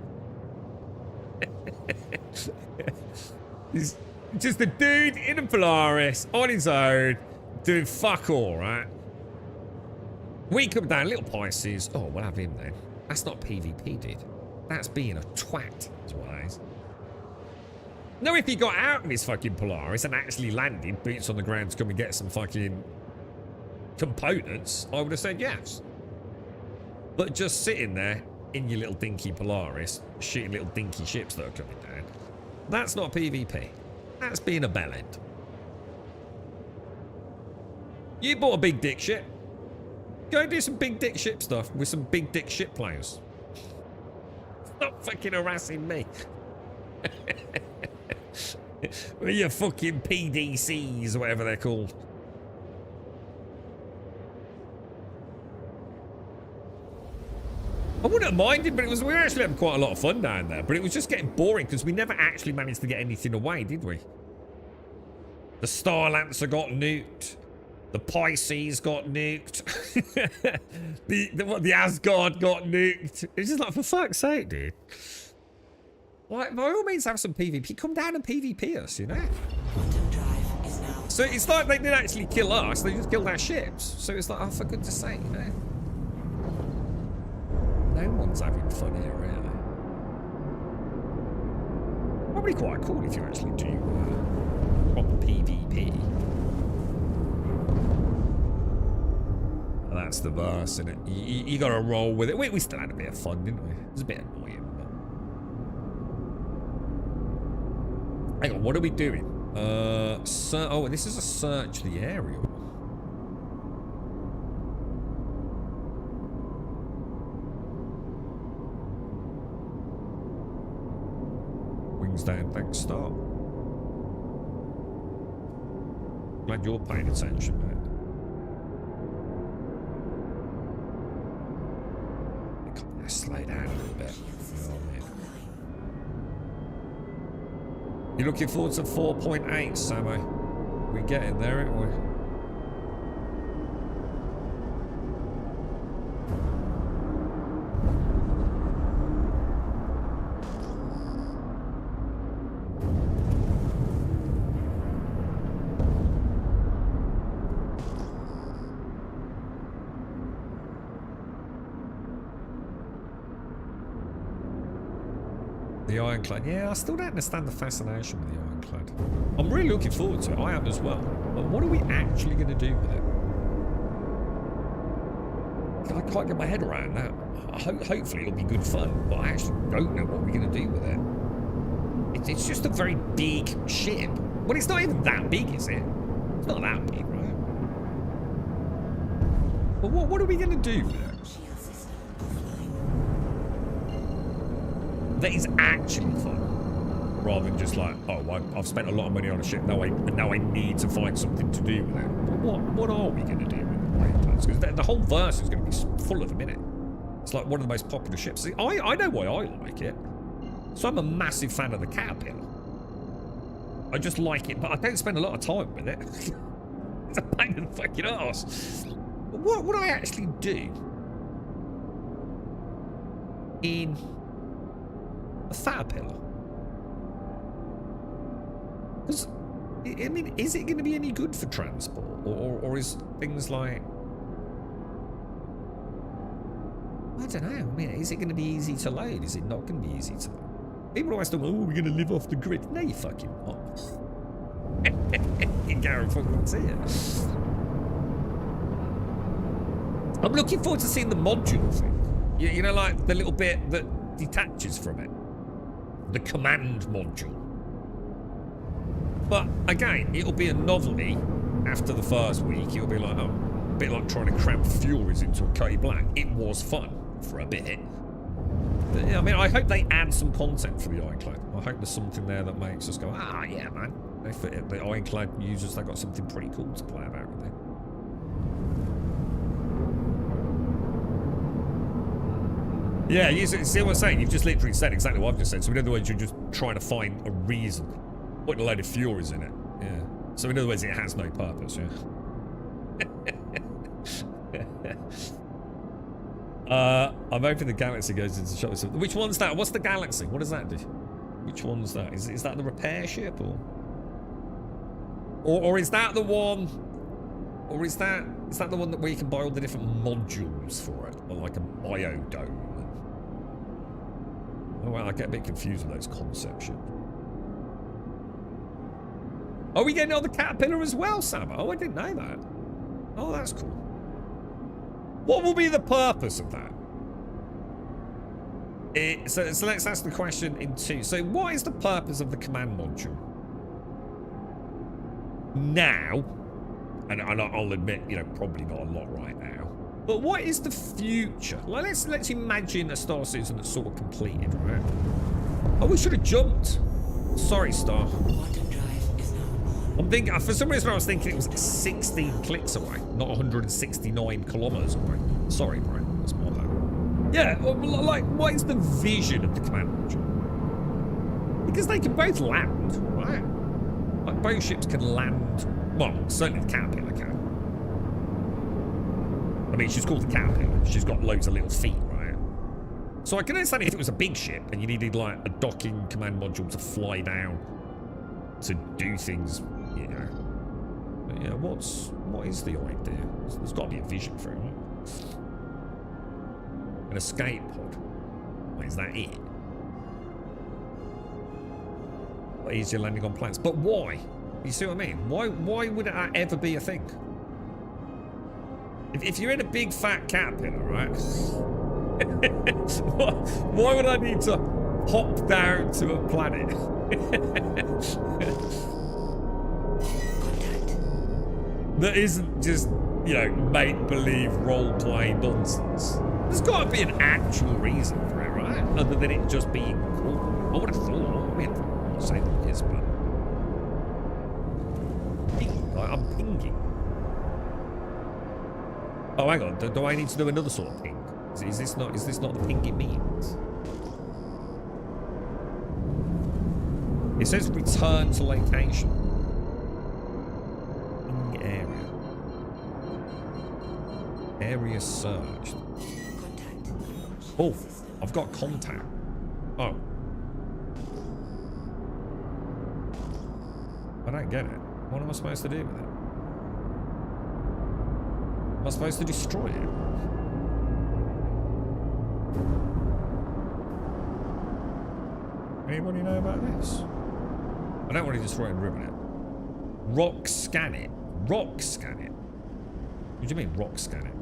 He's just a dude in a Polaris on his own doing fuck all, right? We come down, little Pisces. Oh, we'll have him then. That's not PvP, dude. That's being a twat, is what that is. No, if he got out of his fucking Polaris and actually landed, boots on the ground to come and get some fucking components, I would have said yes. But just sitting there in your little dinky Polaris, shooting little dinky ships that are coming down, that's not PvP. That's being a bellend. You bought a big dick ship. Go do some big dick ship stuff with some big dick ship players. Stop fucking harassing me. With your fucking PDCs or whatever they're called. I wouldn't have minded, but we were actually having quite a lot of fun down there. But it was just getting boring because we never actually managed to get anything away, did we? The Star Lancer got nuked. The Pisces got nuked. the Asgard got nuked. It's just like, for fuck's sake, dude. Like, by all means, have some PvP. Come down and PvP us, you know? Quantum drive is now. So it's like they didn't actually kill us. They just killed our ships. So it's like, oh, for goodness sake, you know? No one's having fun here, really. Probably quite cool if you actually do proper PvP. That's the verse, isn't it? You gotta roll with it. We still had a bit of fun, didn't we? It was a bit annoying, but... Hang on, what are we doing? Oh, this is a search the area. Wings down, thanks, Star. Glad you're paying attention, mate. Slow down a little bit. You know what I mean? You're looking forward to 4.8, Samo? We're getting there, aren't we? The Ironclad. Yeah, I still don't understand the fascination with the Ironclad. I'm really looking forward to it. I am as well. But what are we actually going to do with it? I can't get my head around that. Hopefully it'll be good fun, but I actually don't know what we're going to do with it. It's just a very big ship. Well, it's not even that big, is it? It's not that big, right? But what are we going to do with it? That is actually fun, rather than just like, oh, I've spent a lot of money on a ship. Now I need to find something to do with it. What are we going to do with the Ironclads? Because the whole verse is going to be full of them, innit? It's like one of the most popular ships. See, I know why I like it. So I'm a massive fan of the Caterpillar. I just like it, but I don't spend a lot of time with it. It's a pain in the fucking arse. But what would I actually do in a Caterpillar? Because, I mean, is it going to be any good for transport? Or is things like... I don't know. I mean, is it going to be easy to load? Is it not going to be easy to load? People always think, oh, we're going to live off the grid. No, you fucking not. You guarantee it. I'm looking forward to seeing the module thing. You know, like the little bit that detaches from it. The command module. But again, it'll be a novelty after the first week. It'll be like, oh, a bit like trying to cram Furies into a K Black. It was fun for a bit. But, yeah, I mean, I hope they add some content for the Ironclad. I hope there's something there that makes us go, ah, yeah, man. The Ironclad users, they got something pretty cool to play about with it. Yeah, you see what I'm saying? You've just literally said exactly what I've just said. So in other words, you're just trying to find a reason. Putting a load of Furies in it. Yeah. So in other words, it has no purpose, yeah. I'm hoping the Galaxy goes into shop. Which one's that? What's the Galaxy? What does that do? Which one's that? Is that the repair ship or is that the one? Or is that the one that where you can buy all the different modules for it? Or like a biodome? Oh well, I get a bit confused with those concept ships. Are we getting on the Caterpillar as well, Sam? Oh, I didn't know that. Oh, that's cool. What will be the purpose of that? So let's ask the question in two. So what is the purpose of the command module? Now, and I'll admit, you know, probably not a lot right now. But what is the future? Like, let's imagine a Star Citizen that's sort of completed, right? Oh, we should have jumped. Sorry, Star. I'm thinking, for some reason I was thinking it was 16 clicks away, not 169 kilometers away. Sorry, Brian, that's my bad. Yeah, well, like, what is the vision of the command module? Because they can both land, right? Like, both ships can land, well, certainly the Caterpillar can. I mean, she's called the Caterpillar. She's got loads of little feet, right? So I can understand if it was a big ship and you needed, like, a docking command module to fly down to do things, you know. But yeah, what is the idea? There's got to be a vision for it, right? An escape pod. Wait, is that it? What easier landing on planets? But why? You see what I mean? Why would that ever be a thing? If you're in a big fat Caterpillar, right? why would I need to hop down to a planet? That isn't just, you know, make-believe role-play nonsense. There's got to be an actual reason for it, right? Other than it just being cool. I would have thought. I mean, not saying it is, but ping, like I'm pinging. Oh, hang on. Do I need to do another sort of ping? Is this not the ping it means? It says return to location. Ping area. Area searched. Contact. Oh, I've got contact. Oh. I don't get it. What am I supposed to do with it? Am I supposed to destroy it? Anybody know about this? I don't want to destroy it and ruin it. Rock scan it. Rock scan it. What do you mean rock scan it?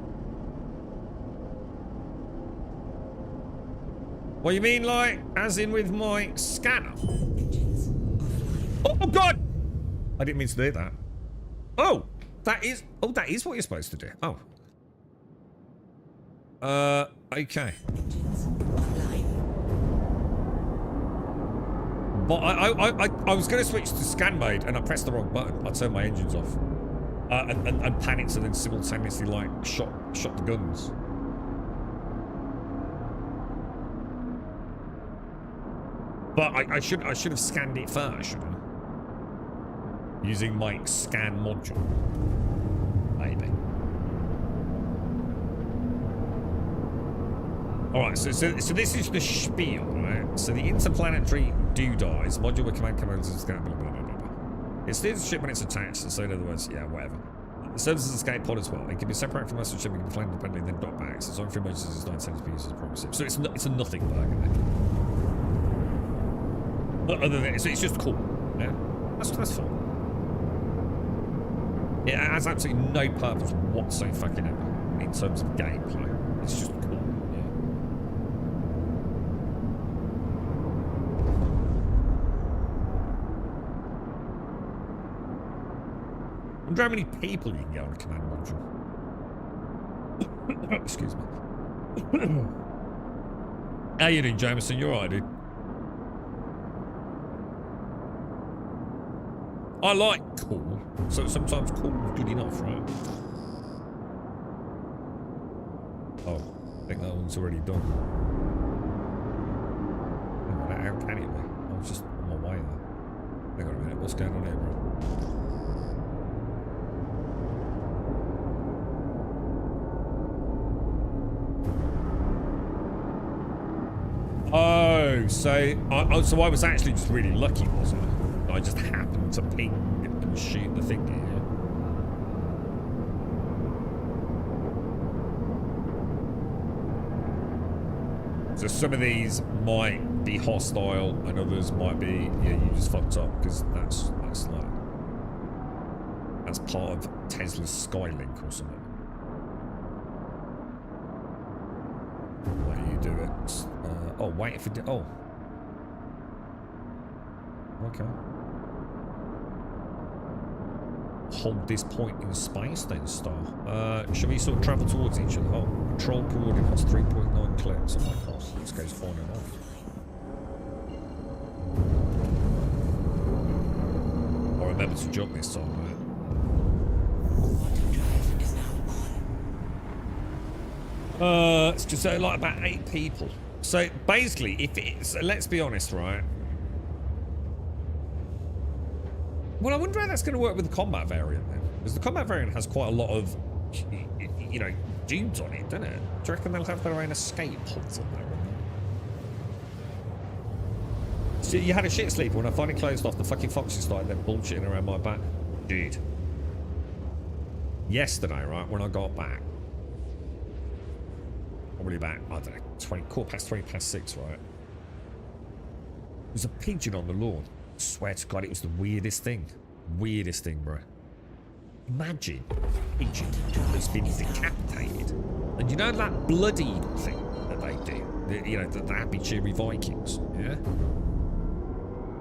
What you mean, like, as in with my scanner? Oh, God! I didn't mean to do that. Oh, that is what you're supposed to do. Oh. Okay. But I was going to switch to scan mode and I pressed the wrong button. I turned my engines off. And panicked and then simultaneously, like, shot the guns. But I should have scanned it first, shouldn't I? Using my scan module. Maybe. Alright, so this is the spiel, right? So the interplanetary doodah module with command commands and scan, blah, blah, blah, blah, blah. It steers the ship when it's attached, so in other words, yeah, whatever. It serves as an escape pod as well. It can be separated from the ship, it can be flying independently, then dock back. So it's on for emergencies, it's not intended to be used as a progressive. So it's a nothing burger then. Other than it's just cool. Yeah, that's fine. It has absolutely no purpose whatsoever in terms of gameplay. It's just cool. Yeah. I wonder how many people you can get on a command module. Excuse me. How you doing, Jameson? You alright, dude? I like cool, so sometimes cool is good enough, right? Oh, I think that one's already done. Hang on, how can it be? I was just on my way there. Hang on a minute, what's going on here, bro? Oh, so I was actually just really lucky, wasn't I? I just happened to ping and shoot the thing here. So some of these might be hostile and others might be, yeah, you just fucked up because that's part of Tesla's Skylink or something. Why do you do it? Oh, wait if it did. Oh. Okay. Hold this point in space then, Star. Shall we sort of travel towards each other? Oh, control coordinates 3.9 clicks. Oh my god, this goes on and on. I remember to jump this time, right? It's just like about 8 people. So basically, if it's, let's be honest, right? Well, I wonder how that's going to work with the combat variant then. Because the combat variant has quite a lot of, you know, dudes on it, doesn't it? Do you reckon they'll have their own escape pods on there? So you had a shit sleeper when I finally closed off, the fucking foxes started then bullshitting around my back. Dude. Yesterday, right, when I got back. Probably about, I don't know, 6:15, right? There's a pigeon on the lawn. I swear to God, it was the weirdest thing. Weirdest thing, bro. Imagine a pigeon that's been decapitated. And you know that blood eagle thing that they do? You know, the happy, cheery Vikings, yeah?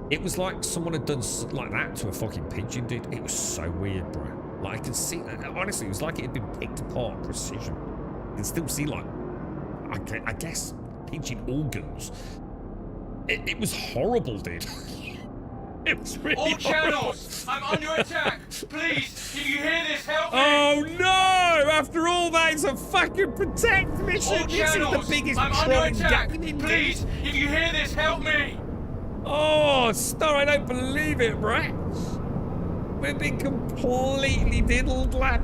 It was like someone had done like that to a fucking pigeon, dude. It was so weird, bro. Like, I can see, honestly, it was like it had been picked apart precision. You can still see, like, I guess, pigeon organs. It was horrible, dude. It was really All horrible. channels! I'm under attack! Please, if you hear this, help me! Oh no! After all that, it's a fucking protect mission. All This is channels! the biggest I'm troll under in attack! gaming. Please, if you hear this, help me! Oh, Star, I don't believe it, right? We've been completely diddled, lad.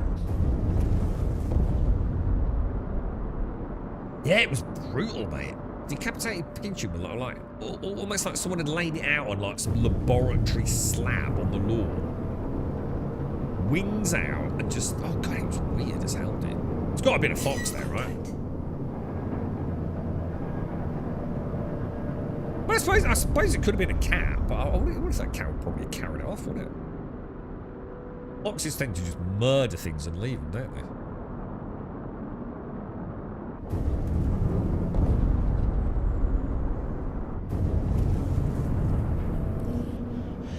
Yeah, it was brutal, mate. Decapitated pigeon with like almost like someone had laid it out on like some laboratory slab on the lawn. Wings out and just, oh god, it was weird as hell, dude. It's got a bit of fox there, right? Well, I suppose it could have been a cat, but I wonder if that cat would probably have carried it off, wouldn't it? Foxes tend to just murder things and leave them, don't they?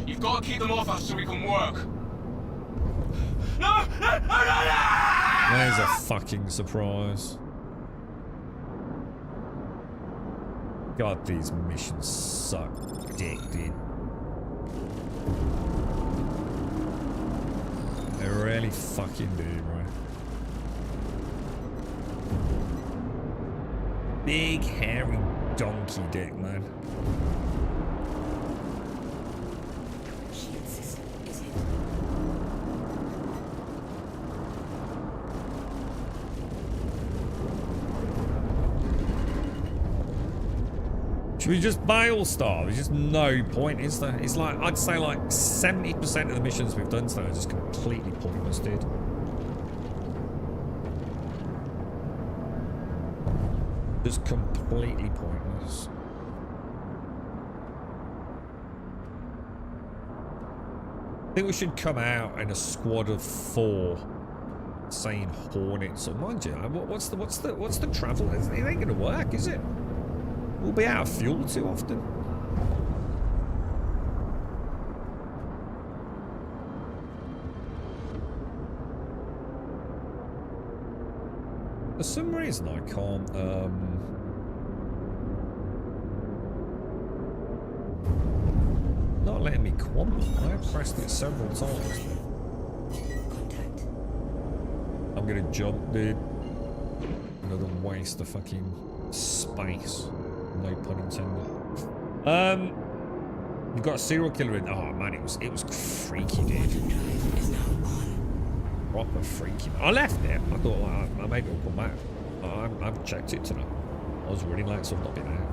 You've got to keep them off us so we can work. No! No! No! No! No! There's a fucking surprise. God, these missions suck dick, dude. They really fucking do, bro. Big, hairy donkey dick, man. Shield system is hit. Should we just bail, Star? There's just no point, is there? It's like, I'd say like 70% of the missions we've done today are just completely pointless, dude. Just completely pointless. I think we should come out in a squad of 4 saying Hornets. Or mind you, what's the travel? It ain't gonna work, is it? We'll be out of fuel too often. For some reason I can't not letting me quantum. I've pressed it several times. Contact. I'm gonna jump, dude. Another waste of fucking space. No pun intended. You've got a serial killer in. Oh man, it was freaky, dude. Drive is now on. Proper freaky. I left it. I thought like, maybe I'll come back. I haven't checked it tonight. I was running late, so I've not been out.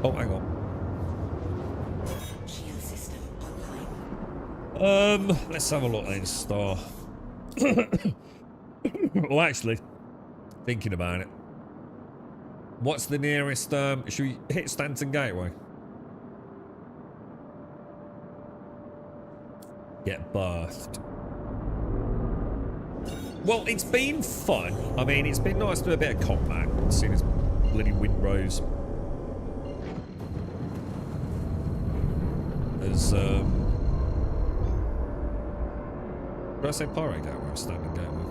Oh, hang on. Shield system online. Let's have a look then, Star. Well, actually, thinking about it, what's the nearest? Should we hit Stanton Gateway? Get birthed. Well, it's been fun. I mean, it's been nice to do a bit of combat, seeing as bloody Windrose. As did I say Pirate Gateway or Standing Gateway?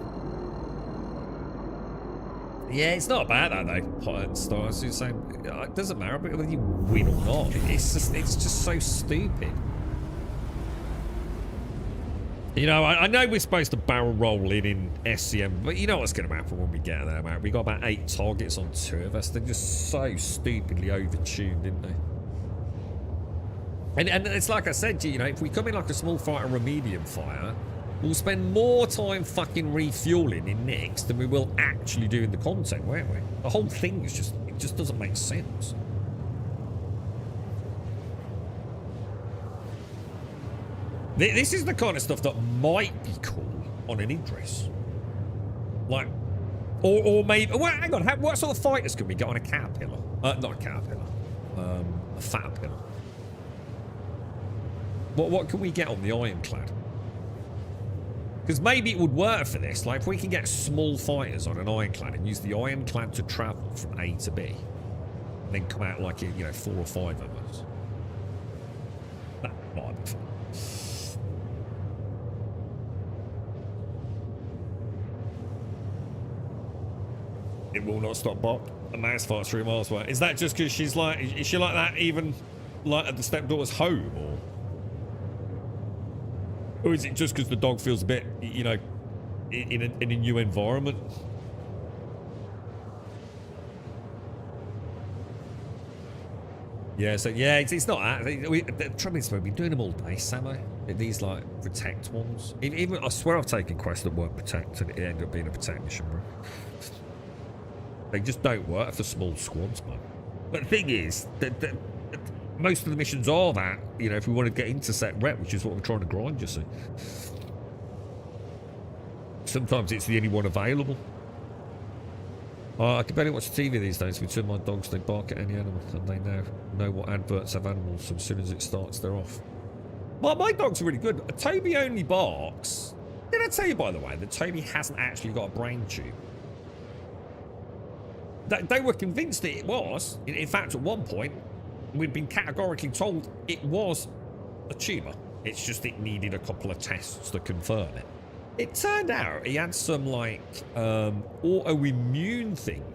Yeah, it's not bad that though. Pirate Stars, you're saying it doesn't matter whether you win or not. It's just so stupid. You know, I know we're supposed to barrel roll in SCM, but you know what's going to happen when we get there, mate. We got about 8 targets on 2 of us. They're just so stupidly overtuned, didn't they? And it's like I said to you, you know, if we come in like a small fighter or a medium fighter, we'll spend more time fucking refueling in Nyx than we will actually doing the content, won't we? The whole thing is just, it just doesn't make sense. This is the kind of stuff that might be cool on an Idris. Like, or maybe, well, hang on, what sort of fighters can we get on a Caterpillar? Not a Caterpillar, a Fatpillar. What can we get on the Ironclad? Because maybe it would work for this. Like, if we can get small fighters on an Ironclad and use the Ironclad to travel from A to B, and then come out like, you know, 4 or 5 of us. That might be fun. It will not stop bark. A mouse farts 3 miles away. Is that just because she's like, is she like that even like at the stepdaughter's home, or is it just because the dog feels a bit, you know, in a new environment? Yeah, so yeah, it's not that. The trouble is, we've been doing them all day, Samo. These like protect ones. Even I swear I've taken quests that weren't protect and it ended up being a protect mission, bro. They just don't work for small squads, man. But the thing is, that most of the missions are that, you know, if we want to get into set rep, which is what we're trying to grind, you see. Sometimes it's the only one available. I can barely watch TV these days. With two of my dogs, they bark at any animal, and they now know what adverts have animals, so as soon as it starts, they're off. Well, my dogs are really good. Toby only barks. Did I tell you, by the way, that Toby hasn't actually got a brain tube? They were convinced that it was. In fact, at one point, we'd been categorically told it was a tumour. It's just it needed a couple of tests to confirm it. It turned out he had some, like, autoimmune thing.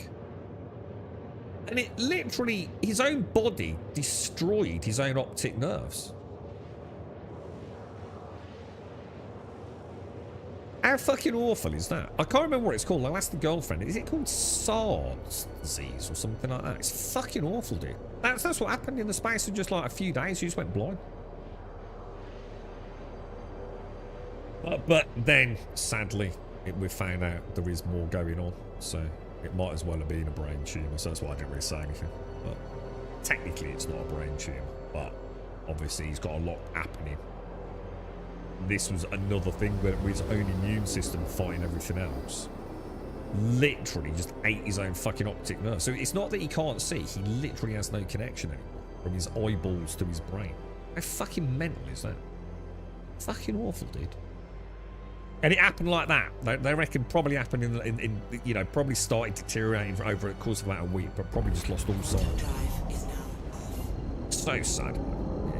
And it literally, his own body destroyed his own optic nerves. How fucking awful is that? I can't remember what it's called. I'll ask the girlfriend. Is it called SARS disease or something like that? It's fucking awful, dude. That's what happened in the space of just like a few days. He just went blind. But then, sadly, we found out there is more going on. So it might as well have been a brain tumour. So that's why I didn't really say anything. But technically, it's not a brain tumour. But obviously, he's got a lot happening. This was another thing where his own immune system fighting everything else. Literally just ate his own fucking optic nerve. So it's not that he can't see, he literally has no connection anymore from his eyeballs to his brain. How fucking mental is that? Fucking awful, dude. And it happened like that. They reckon probably happened in you know, probably started deteriorating for over the course of about a week, but probably just lost all sight. So sad.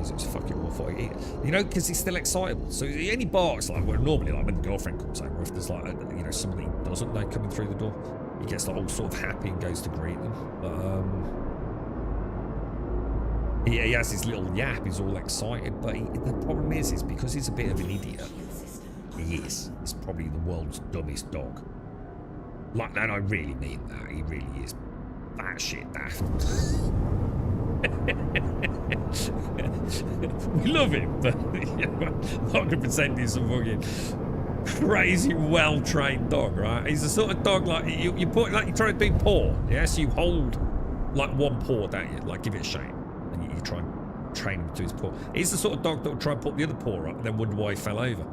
It's fucking awful. You know, because he's still excitable. So he only barks like, well, normally, like when the girlfriend comes over, if there's like, you know, somebody he doesn't know coming through the door, he gets like all sort of happy and goes to greet them. But he has his little yap. He's all excited. But the problem is because he's a bit of an idiot. He is. He's probably the world's dumbest dog. Like, and I really mean that. He really is that shit daft. We love him, but 100% he's a fucking crazy, well-trained dog, right? He's the sort of dog like you put, like you try to do paw, yeah. So you hold like one paw, don't you? Like give it a shake, and you try and train him to his paw. He's the sort of dog that will try and put the other paw up, and then wonder why he fell over.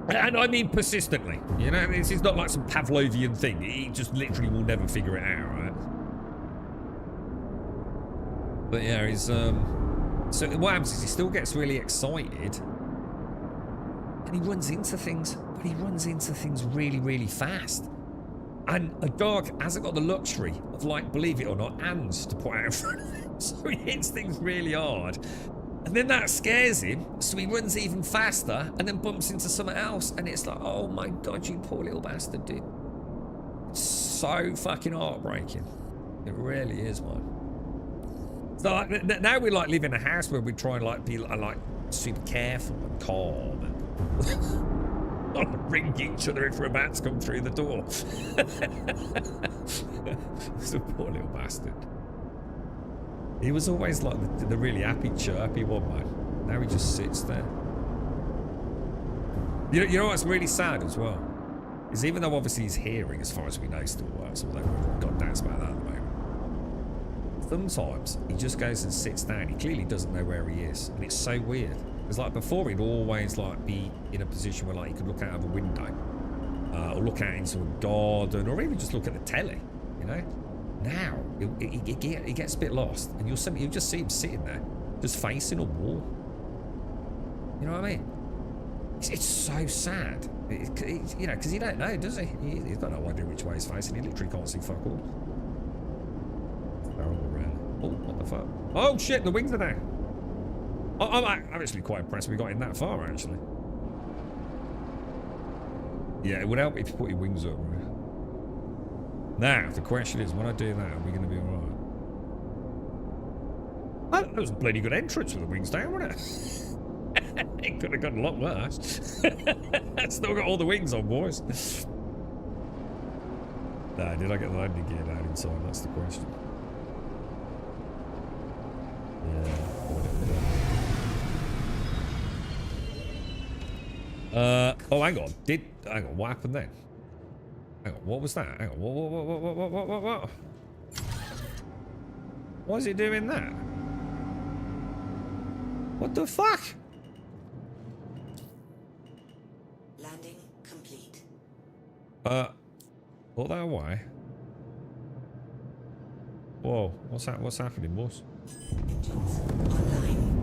And I mean persistently, you know. This is not like some Pavlovian thing. He just literally will never figure it out, right? But yeah, he's so what happens is he still gets really excited and he runs into things, but he runs into things really, really fast. And a dog hasn't got the luxury of, like, believe it or not, hands to put out in front of him. So he hits things really hard. And then that scares him, so he runs even faster and then bumps into something else. And it's like, oh my God, you poor little bastard, dude. It's so fucking heartbreaking. It really is, man. So like, now we like live in a house where we try and like be like super careful and calm and not ring each other if we're about to come through the door. It's a poor little bastard. He was always like the really happy, chirpy one, man. Now he just sits there. You know what's really sad as well? Is even though obviously his hearing, as far as we know, still works, although we've got doubts about that at the moment. Sometimes he just goes and sits down. He clearly doesn't know where he is, and it's so weird. It's like before he'd always like be in a position where like he could look out of a window, or look out into a garden, or even just look at the telly. You know. Now he gets a bit lost, and you'll just see him sitting there, just facing a wall. You know what I mean? It's so sad. You know, because he don't know, does he? He's got no idea which way he's facing. He literally can't see fuck all. Oh, what the fuck? Oh shit, the wings are down. I'm actually quite impressed we got in that far, actually. Yeah, it would help if you put your wings up, right? Now, the question is, when I do that, are we going to be alright? Oh, that was a bloody good entrance with the wings down, wasn't it? It could have gotten a lot worse. Still got all the wings on, boys. Nah, did I get the landing gear down inside? That's the question. Yeah. Oh, hang on. Hang on, what happened then? Hang on, what was that? Hang on, what? Why is it doing that? What the fuck? Landing complete. Put that away. Whoa, what's happening, boss? Engines online.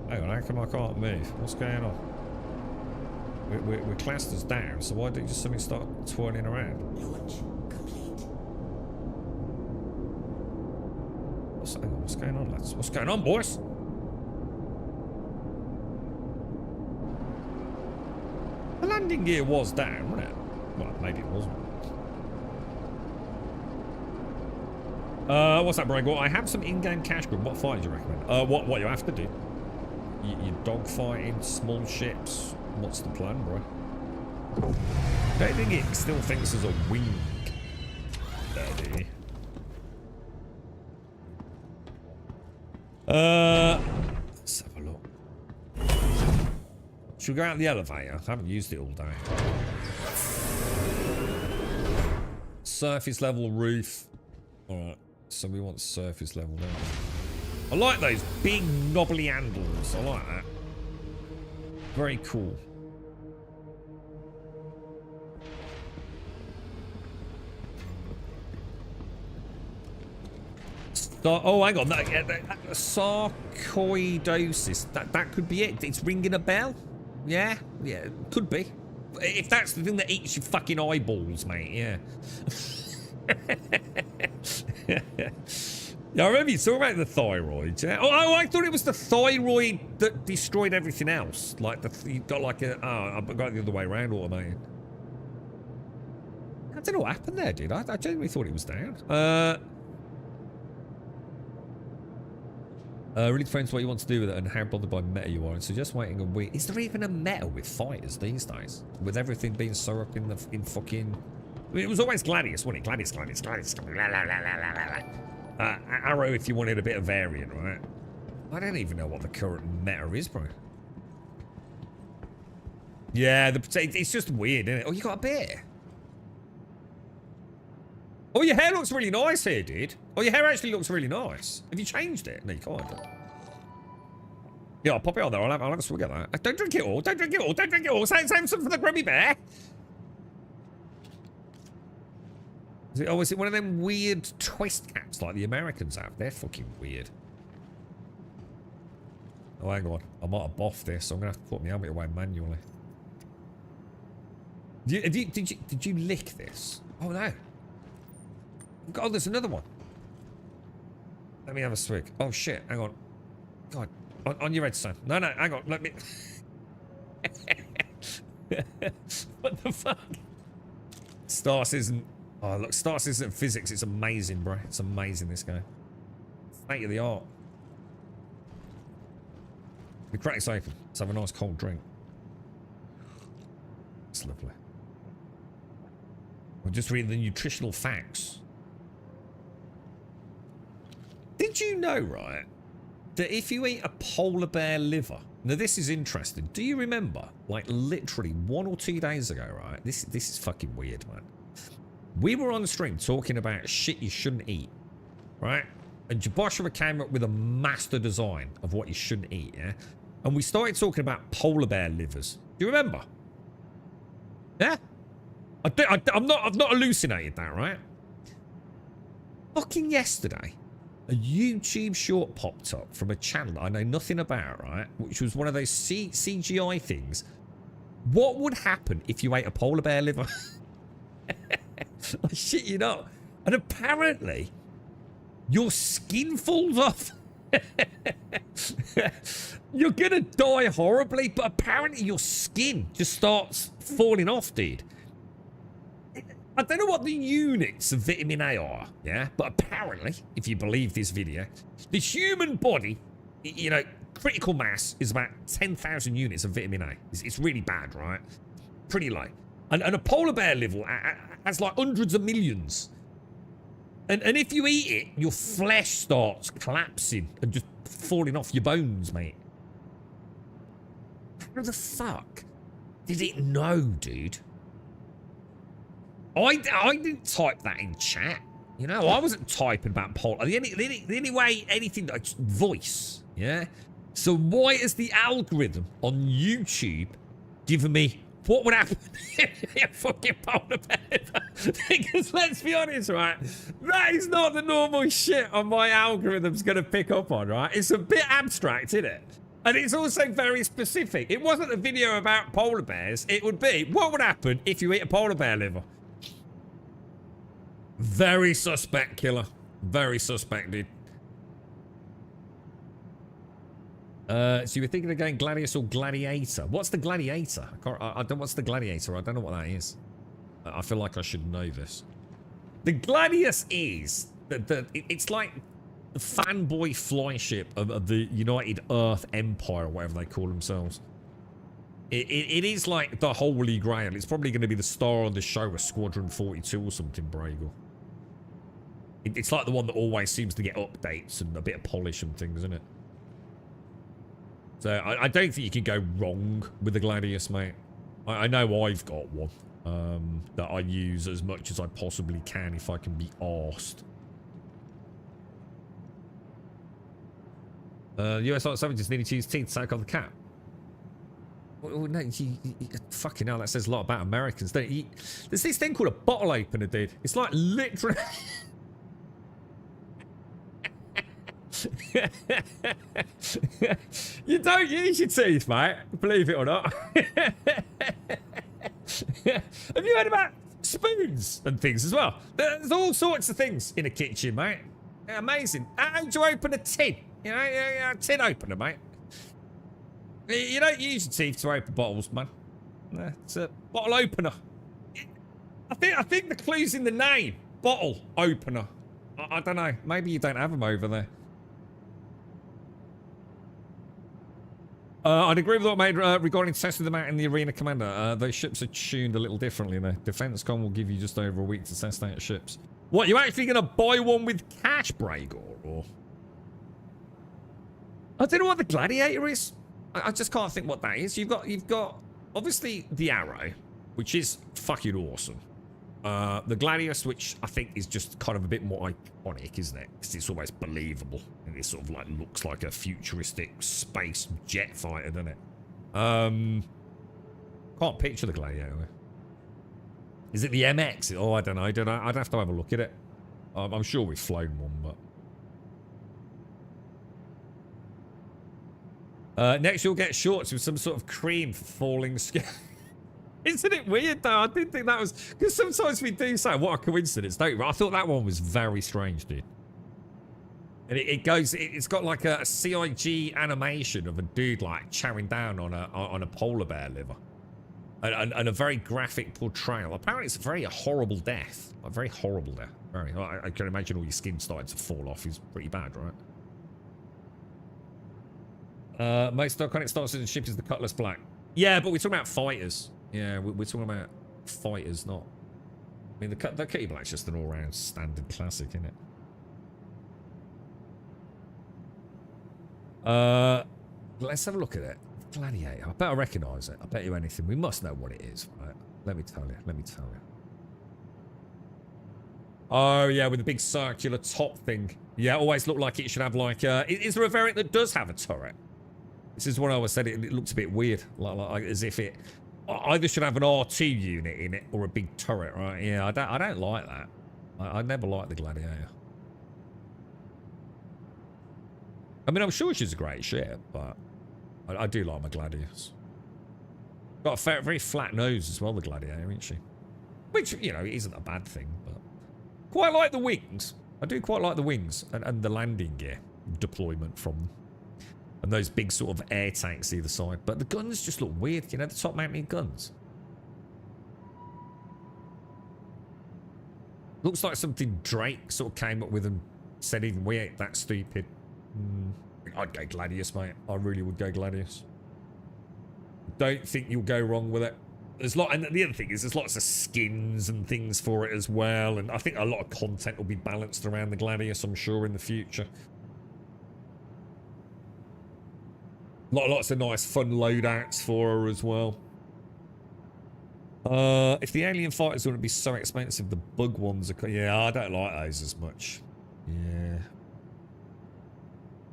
Hang on, how come I can't move? What's going on? We're classed as down, so why did just something start twirling around? Launch complete. Hang on, what's going on, lads? What's going on, boys? The landing gear was down, wasn't it? Well, maybe it wasn't. What's that, Brian? Well, I have some in-game cash group. What fight do you recommend? What you have to do? You dogfighting small ships. What's the plan, bro? I think it still thinks there's a wing. Daddy. Let's have a look. Should we go out the elevator? I haven't used it all day. Surface level roof. Alright, so we want surface level now. I like those big knobbly handles. I like that. Very cool. Oh, hang on. Sarcoidosis. That could be it. It's ringing a bell. Yeah, could be. If that's the thing that eats your fucking eyeballs, mate, yeah. Yeah, I remember you talking about the thyroid. Yeah? Oh, I thought it was the thyroid that destroyed everything else. Like you got like a. Oh, I got it the other way around, automated. I don't know what happened there, dude. I genuinely thought it was down. Really depends what you want to do with it and how bothered by meta you are, and suggest waiting a week. Is there even a meta with fighters these days? With everything being so up in fucking. I mean, it was always Gladius, wasn't it? Gladius. Arrow if you wanted a bit of variant, right? I don't even know what the current meta is, bro. Yeah, it's just weird, isn't it? Oh, you got a beer. Oh, your hair looks really nice here, dude. Oh, your hair actually looks really nice. Have you changed it? No, you can't. Yeah, I'll pop it on there. I'll have a swig at that. Don't drink it all. Don't drink it all. Don't drink it all. Save some for the grubby bear. Is it one of them weird twist caps like the Americans have? They're fucking weird. Oh, hang on. I might have boffed this, so I'm going to have to put my helmet away manually. Did you lick this? Oh, no. God, there's another one. Let me have a swig. Oh, shit. Hang on. God. On your redstone. No, hang on. Let me... What the fuck? Stars isn't... Oh, look. Stars isn't physics. It's amazing, bro. It's amazing, this game. State of the art. The crack's open. Let's have a nice cold drink. It's lovely. We'll just read the nutritional facts. Did you know, right, that if you eat a polar bear liver... Now, this is interesting. Do you remember, like, literally 1 or 2 days ago, right? This is fucking weird, man. We were on the stream talking about shit you shouldn't eat, right? And Jaboshua came up with a master design of what you shouldn't eat, yeah? And we started talking about polar bear livers. Do you remember? Yeah? I've not hallucinated that, right? Fucking yesterday, a YouTube short popped up from a channel I know nothing about, right? Which was one of those CGI things. What would happen if you ate a polar bear liver? I shit you not. And apparently, your skin falls off. You're gonna die horribly, but apparently your skin just starts falling off, dude. I don't know what the units of vitamin A are, yeah? But apparently, if you believe this video, the human body, you know, critical mass is about 10,000 units of vitamin A. It's really bad, right? Pretty low. And a polar bear liver has like hundreds of millions. And if you eat it, your flesh starts collapsing and just falling off your bones, mate. How the fuck did it know, dude? I didn't type that in chat. You know, I wasn't typing about polar. The only way anything like voice, yeah? So why is the algorithm on YouTube giving me what would happen if you fucking polar bear? Because let's be honest, right? That is not the normal shit on my algorithm's going to pick up on, right? It's a bit abstract, isn't it? And it's also very specific. It wasn't a video about polar bears. It would be, what would happen if you eat a polar bear liver? Very suspect, killer. Very suspect, dude. So you were thinking of going Gladius or Gladiator? What's the Gladiator? I don't. What's the Gladiator? I don't know what that is. I feel like I should know this. The Gladius is it's like the fanboy flyship of the United Earth Empire, or whatever they call themselves. It is like the Holy Grail. It's probably going to be the star of the show, a Squadron 42 or something, Bragel. It's like the one that always seems to get updates and a bit of polish and things, isn't it? So I don't think you can go wrong with the Gladius, mate. I know I've got one that I use as much as I possibly can if I can be arsed. US Army just needed to use teeth to take off the cap. Well, no, fucking hell, that says a lot about Americans. There's this thing called a bottle opener, dude. It's like literally... You don't use your teeth, mate, believe it or not. Have you heard about spoons and things as well? There's all sorts of things in a kitchen, mate. Amazing. How do you open a tin? You know, a tin opener, mate. You don't use your teeth to open bottles, man. It's a bottle opener. I think the clue's in the name. Bottle opener. I don't know. Maybe you don't have them over there. I'd agree with what made regarding testing them out in the arena, Commander. Those ships are tuned a little differently there. DefenseCon will give you just over a week to test out ships. What, you actually going to buy one with cash, Bragor? Or I don't know what the Gladiator is. I just can't think what that is. You've got obviously the Arrow, which is fucking awesome. The Gladius, which I think is just kind of a bit more iconic, isn't it? Because it's almost believable. And it sort of like looks like a futuristic space jet fighter, doesn't it? Can't picture the Gladiator. Is it the MX? Oh, I don't know. I'd have to have a look at it. I'm sure we've flown one, but... next you'll get shorts with some sort of cream for falling skin. Isn't it weird though? I didn't think that was... Because sometimes we do say, what a coincidence, don't we? I thought that one was very strange, dude. And it's got like a CIG animation of a dude like chowing down on a polar bear liver. And a very graphic portrayal. Apparently it's a very horrible death. A very horrible death. Very. I can imagine all your skin starting to fall off is pretty bad, right? Most iconic stars in the ship is the Cutlass Black. Yeah, but we're talking about fighters. Yeah, we're talking about fighters, not... I mean, the Cutty Black's just an all-round standard classic, isn't it? Let's have a look at it. Gladiator. I bet I recognise it. I bet you anything. We must know what it is, right? Let me tell you. Oh, yeah, with the big circular top thing. Yeah, always looked like it should have like... is there a variant that does have a turret? This is what I always said. It looks a bit weird. Like as if it... Either should have an R2 unit in it or a big turret, right? Yeah, I don't like that. I never liked the Gladiator. I mean, I'm sure she's a great ship, but I do like my Gladius. Got a very flat nose as well, the Gladiator, isn't she? Which, you know, isn't a bad thing, but... Quite like the wings. I do quite like the wings and the landing gear deployment from them. And those big sort of air tanks either side. But the guns just look weird, you know, the top mounted guns. Looks like something Drake sort of came up with and said even we ain't that stupid. I'd go Gladius, mate. I really would go Gladius. Don't think you'll go wrong with it. There's and the other thing is there's lots of skins and things for it as well, and I think a lot of content will be balanced around the Gladius, I'm sure, in the future. Lots of nice fun loadouts for her as well. If the alien fighters wouldn't be so expensive, the bug ones are... Yeah, I don't like those as much. Yeah.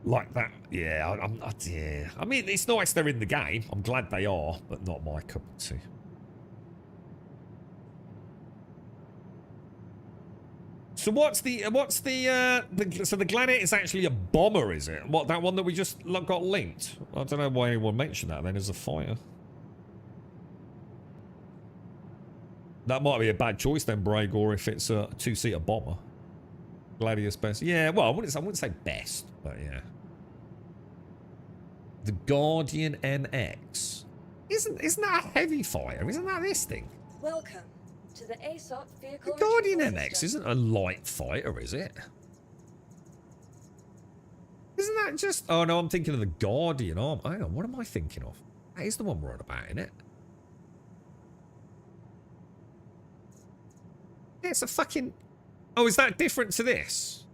Like that. Yeah, yeah. I mean, it's nice they're in the game. I'm glad they are, but not my cup of tea. So what's the so the Gladiator is actually a bomber, is it? What, that one that we just got linked? I don't know why anyone mentioned that then as a fighter. That might be a bad choice then, Bragor, if it's a two-seater bomber. Gladius best. Yeah, well, I wouldn't say best, but yeah. The Guardian MX. Isn't that a heavy fighter? Isn't that this thing? Welcome to the ASOP vehicle. The Guardian retrieval MX system. isn't a light fighter, is it? Isn't that just... Oh, no, I'm thinking of the Guardian arm. Hang on, what am I thinking of? That is the one we're on about, isn't it? Yeah, it's a fucking... Oh, is that different to this?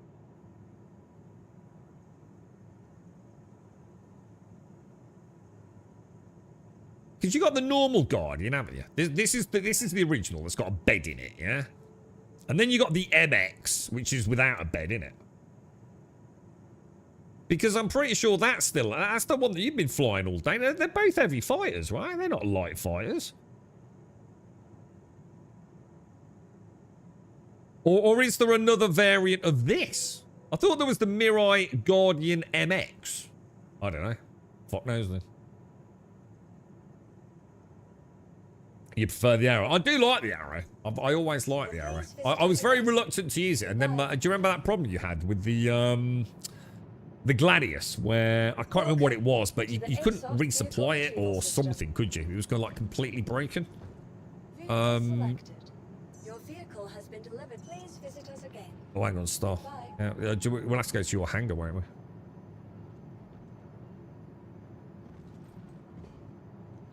Because you got the normal Guardian, haven't you? This is the original that's got a bed in it, yeah? And then you got the MX, which is without a bed in it. Because I'm pretty sure that's the one that you've been flying all day. They're both heavy fighters, right? They're not light fighters. Or is there another variant of this? I thought there was the Mirai Guardian MX. I don't know. Fuck knows then. You prefer the Arrow? I do like the Arrow. I always like the Arrow. I was very reluctant to use it, and then do you remember that problem you had with the Gladius, where I can't remember what it was, but you couldn't resupply it or something, could you? It was going like completely broken. Vehicle selected. Your vehicle has been delivered. Please visit us again. Oh, hang on, Star. Yeah, we'll have to go to your hangar, won't we?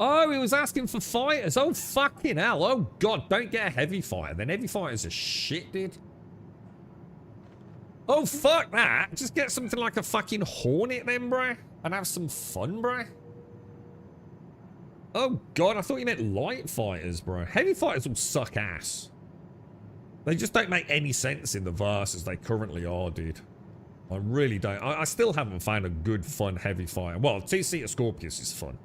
Oh, he was asking for fighters. Oh, fucking hell. Oh, God, don't get a heavy fighter. Then heavy fighters are shit, dude. Oh, fuck that. Just get something like a fucking Hornet then, bruh. And have some fun, bruh. Oh, God, I thought you meant light fighters, bro. Heavy fighters will suck ass. They just don't make any sense in the verse as they currently are, dude. I really don't. I still haven't found a good, fun heavy fighter. Well, two-seater Scorpius is fun.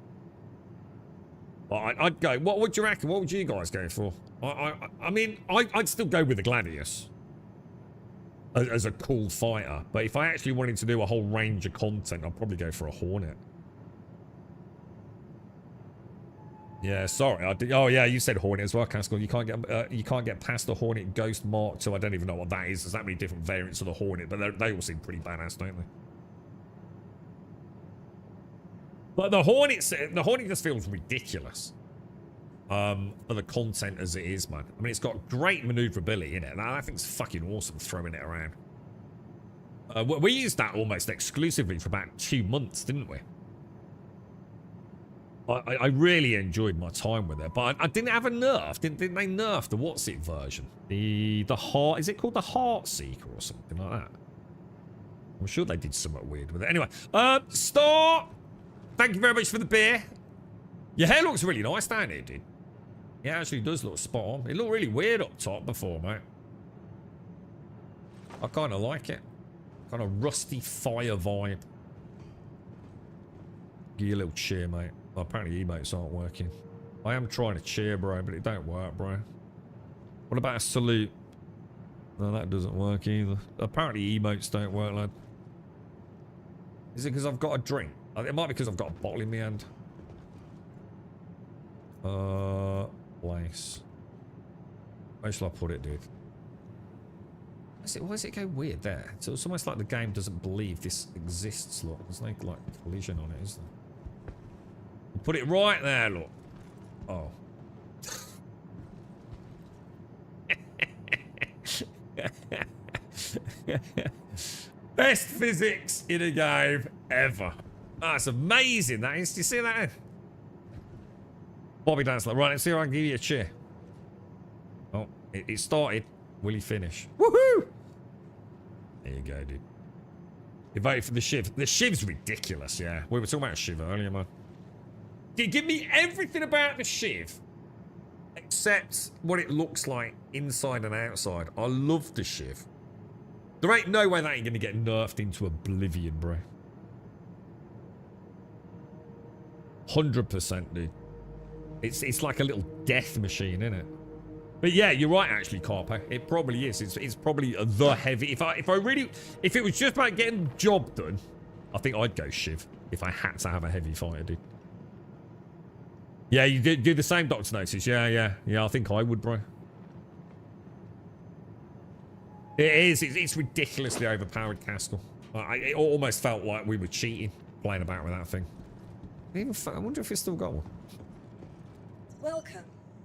But I'd go... What would you reckon? What would you guys go for? I mean, I'd still go with the Gladius. As a cool fighter. But if I actually wanted to do a whole range of content, I'd probably go for a Hornet. Yeah, sorry. Oh, yeah, you said Hornet as well, Cascal. You can't get past the Hornet Ghost Mark II. I don't even know what that is. There's that many different variants of the Hornet, but they all seem pretty badass, don't they? But the Hornet just feels ridiculous. For the content as it is, man. I mean, it's got great maneuverability in it. I think it's fucking awesome throwing it around. We used that almost exclusively for about 2 months, didn't we? I really enjoyed my time with it, but I didn't have a nerf. Didn't they nerf the what's it version? The heart, is it called the Heart Seeker or something like that? I'm sure they did something weird with it. Anyway, Star, thank you very much for the beer. Your hair looks really nice down here, dude. Yeah, it actually does look spot on. It looked really weird up top before, mate. I kind of like it. Kind of rusty fire vibe. Give you a little cheer, mate. Well, apparently emotes aren't working. I am trying to cheer, bro, but it don't work, bro. What about a salute? No, that doesn't work either. Apparently emotes don't work, lad. Is it because I've got a drink? It might be because I've got a bottle in my hand. Place. Where shall I put it, dude? Why does it go weird there? So it's almost like the game doesn't believe this exists, look. There's no, like, collision on it, is there? Put it right there, look. Oh. Best physics in a game ever. That's amazing, that is. Do you see that? Bobby Dancler. Right, let's see if I can give you a cheer. Oh, it started. Will he finish? Woohoo! There you go, dude. You voted for the Shiv. The Shiv's ridiculous, yeah. We were talking about a Shiv earlier, man. Give me everything about the Shiv except what it looks like inside and outside. I love the Shiv. There ain't no way that ain't gonna get nerfed into oblivion, bro. 100%, dude. It's like a little death machine, isn't it? But yeah, you're right, actually, Carpo. It probably is. It's probably the heavy. If it was just about getting the job done, I think I'd go Shiv if I had to have a heavy fighter, dude. Yeah, you do the same, Dr. Notice. Yeah. I think I would, bro. It is. It's ridiculously overpowered, Castle. It almost felt like we were cheating playing about with that thing. I wonder if it's still got one. Welcome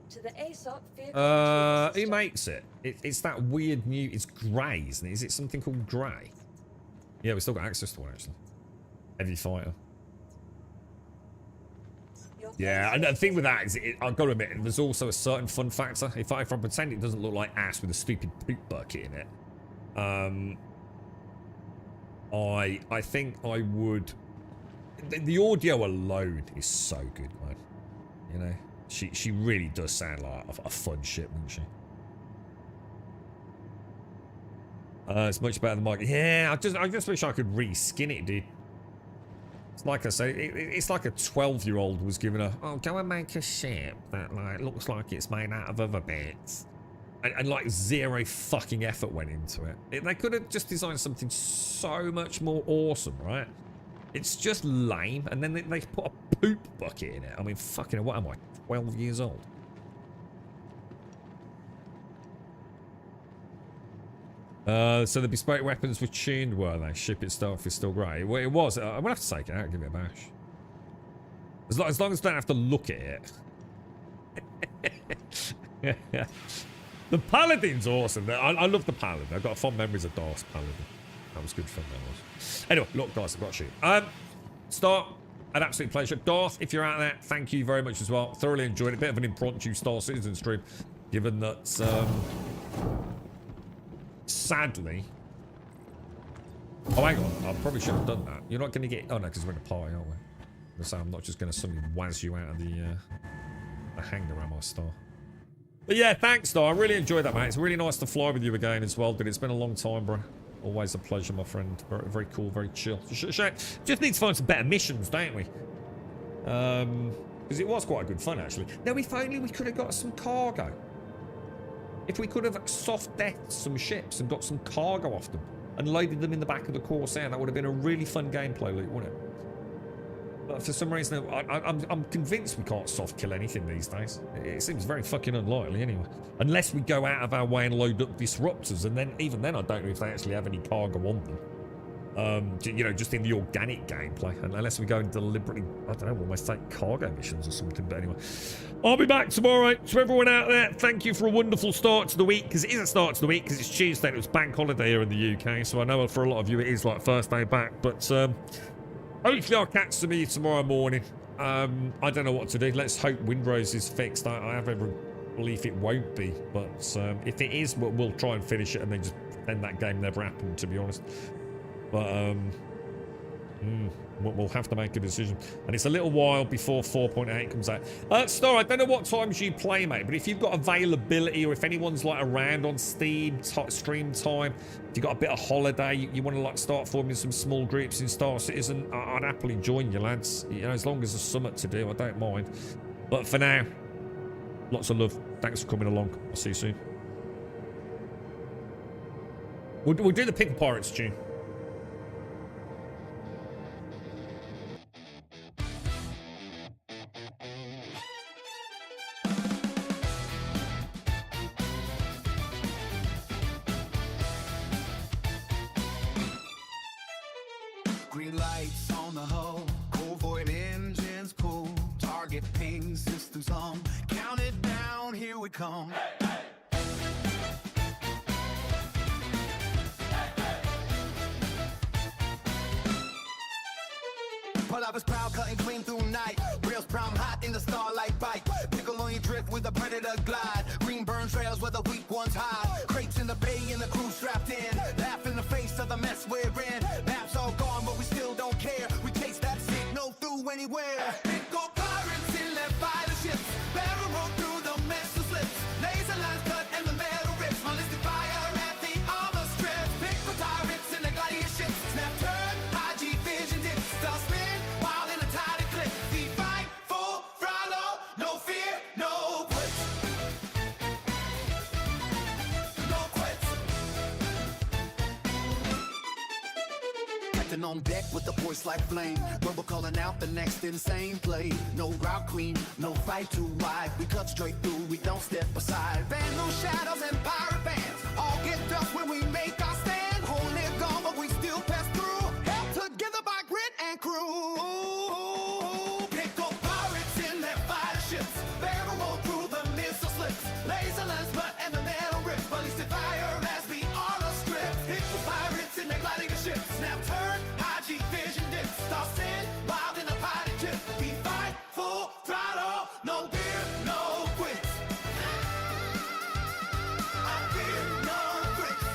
to the ASOP vehicle. Who makes it? It's that weird new. It's grey, isn't it? Is it something called grey? Yeah, we still got access to one actually. Heavy fighter. Yeah, and the thing with that is, I've got to admit, there's also a certain fun factor. If I pretend it doesn't look like ass with a stupid poop bucket in it, I think I would. The audio alone is so good, man. You know, she really does sound like a fun ship, doesn't she? It's much better than Mike. Yeah, I just wish I could reskin it, dude. It's like I say, it's like a 12-year-old was given a, oh, go and make a ship that like looks like it's made out of other bits, and like zero fucking effort went into it. They could have just designed something so much more awesome, right? It's just lame, and then they put a poop bucket in it. I mean, fucking, what am I, 12 years old? So the bespoke weapons were tuned, were they? Ship itself is still grey. Well, it was. I'm gonna have to take it out and give it a bash. As long as I don't have to look at it. The Paladin's awesome. I love the Paladin. I've got fond memories of Darth's Paladin. That was good fun, that was. Anyway, look, guys, I've got to shoot. Star, an absolute pleasure. Darth, if you're out there, thank you very much as well. Thoroughly enjoyed it. A bit of an impromptu Star Citizen stream, given that, sadly... Oh, hang on. I probably should have done that. You're not going to get... Oh, no, because we're in a party, aren't we? So I'm not just going to suddenly waz you out of the hanger, am I, Star? But yeah, thanks, Star. I really enjoyed that, mate. It's really nice to fly with you again as well, dude. It's been a long time, bro. Always a pleasure, my friend. Very, very cool, very chill. Just need to find some better missions, don't we? Because it was quite a good fun, actually. Now, if only we could have got some cargo. If we could have soft-deathed some ships and got some cargo off them and loaded them in the back of the Corsair, that would have been a really fun gameplay loop, wouldn't it? But for some reason, I'm convinced we can't soft-kill anything these days. It seems very fucking unlikely, anyway. Unless we go out of our way and load up disruptors, and then even then, I don't know if they actually have any cargo on them. You know, just in the organic gameplay, unless we go and deliberately, I don't know, almost take cargo missions or something. But anyway, I'll be back tomorrow. To everyone out there, thank you for a wonderful start to the week, because it is a start to the week, because it's Tuesday and it was bank holiday here in the UK, so I know for a lot of you it is like first day back, but hopefully I'll catch some of you tomorrow morning. I don't know what to do. Let's hope Windrose is fixed. I have every belief it won't be, but if it is, we'll try and finish it and then just pretend that game never happened, to be honest. But we'll have to make a decision, and it's a little while before 4.8 comes out. Star, I don't know what times you play, mate, but if you've got availability, or if anyone's like around on Steam stream time, if you've got a bit of holiday, you want to like start forming some small groups in Star Citizen, I'd happily join you, lads. You know, as long as there's something to do, I don't mind. But for now, lots of love. Thanks for coming along. I'll see you soon. We'll do the Pickle Pirates tune. Green lights on the hull, cold void engines pull, target ping systems hum, count it down, here we come. Survivors proud, cutting clean through night. Rails brown hot in the starlight bite. Pickle on your drift with a predator glide. Green burn trails where the weak ones hide. Crates in the bay and the crew strapped in. Laugh in the face of the mess we're in. Maps all gone, but we still don't care. We chase that signal through anywhere. Pickle pirates in their fighter ships. Barrel roll through the missile slips. Laser lines cut and the metal rips. Ballistic fire at the armor strips. Pickle pirates in the gladiator ships. Snap turn, high G vision dips. Star spin, while in a tidy clip. We fight full throttle, no fear, no quits. No quits. Captain on deck with a voice like flame. Rumble calling out the next insane play. No route queen, no fight too wide. We cut straight through, we don't step aside. Vandal shadows and pirate bands all get dust when we make our stand. Hold it gone, but we still pass through. Held together by grit and crew. Pickle pirates in their fighter ships. Barrel roll through the missile slips. Laser lens butt and the metal rips. Ballistic fire as we armor strips. Pickle pirates in their gliding ships. Snap turn, high G vision dips. Star sin, wild in a pirate ship. We fight full throttle, no fear, no quits. I fear no quits.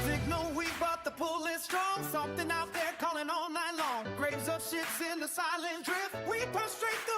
Signal weak, but the pull is strong. Something out there calling all night long. Graves of ships in the silent drift. We punch straight through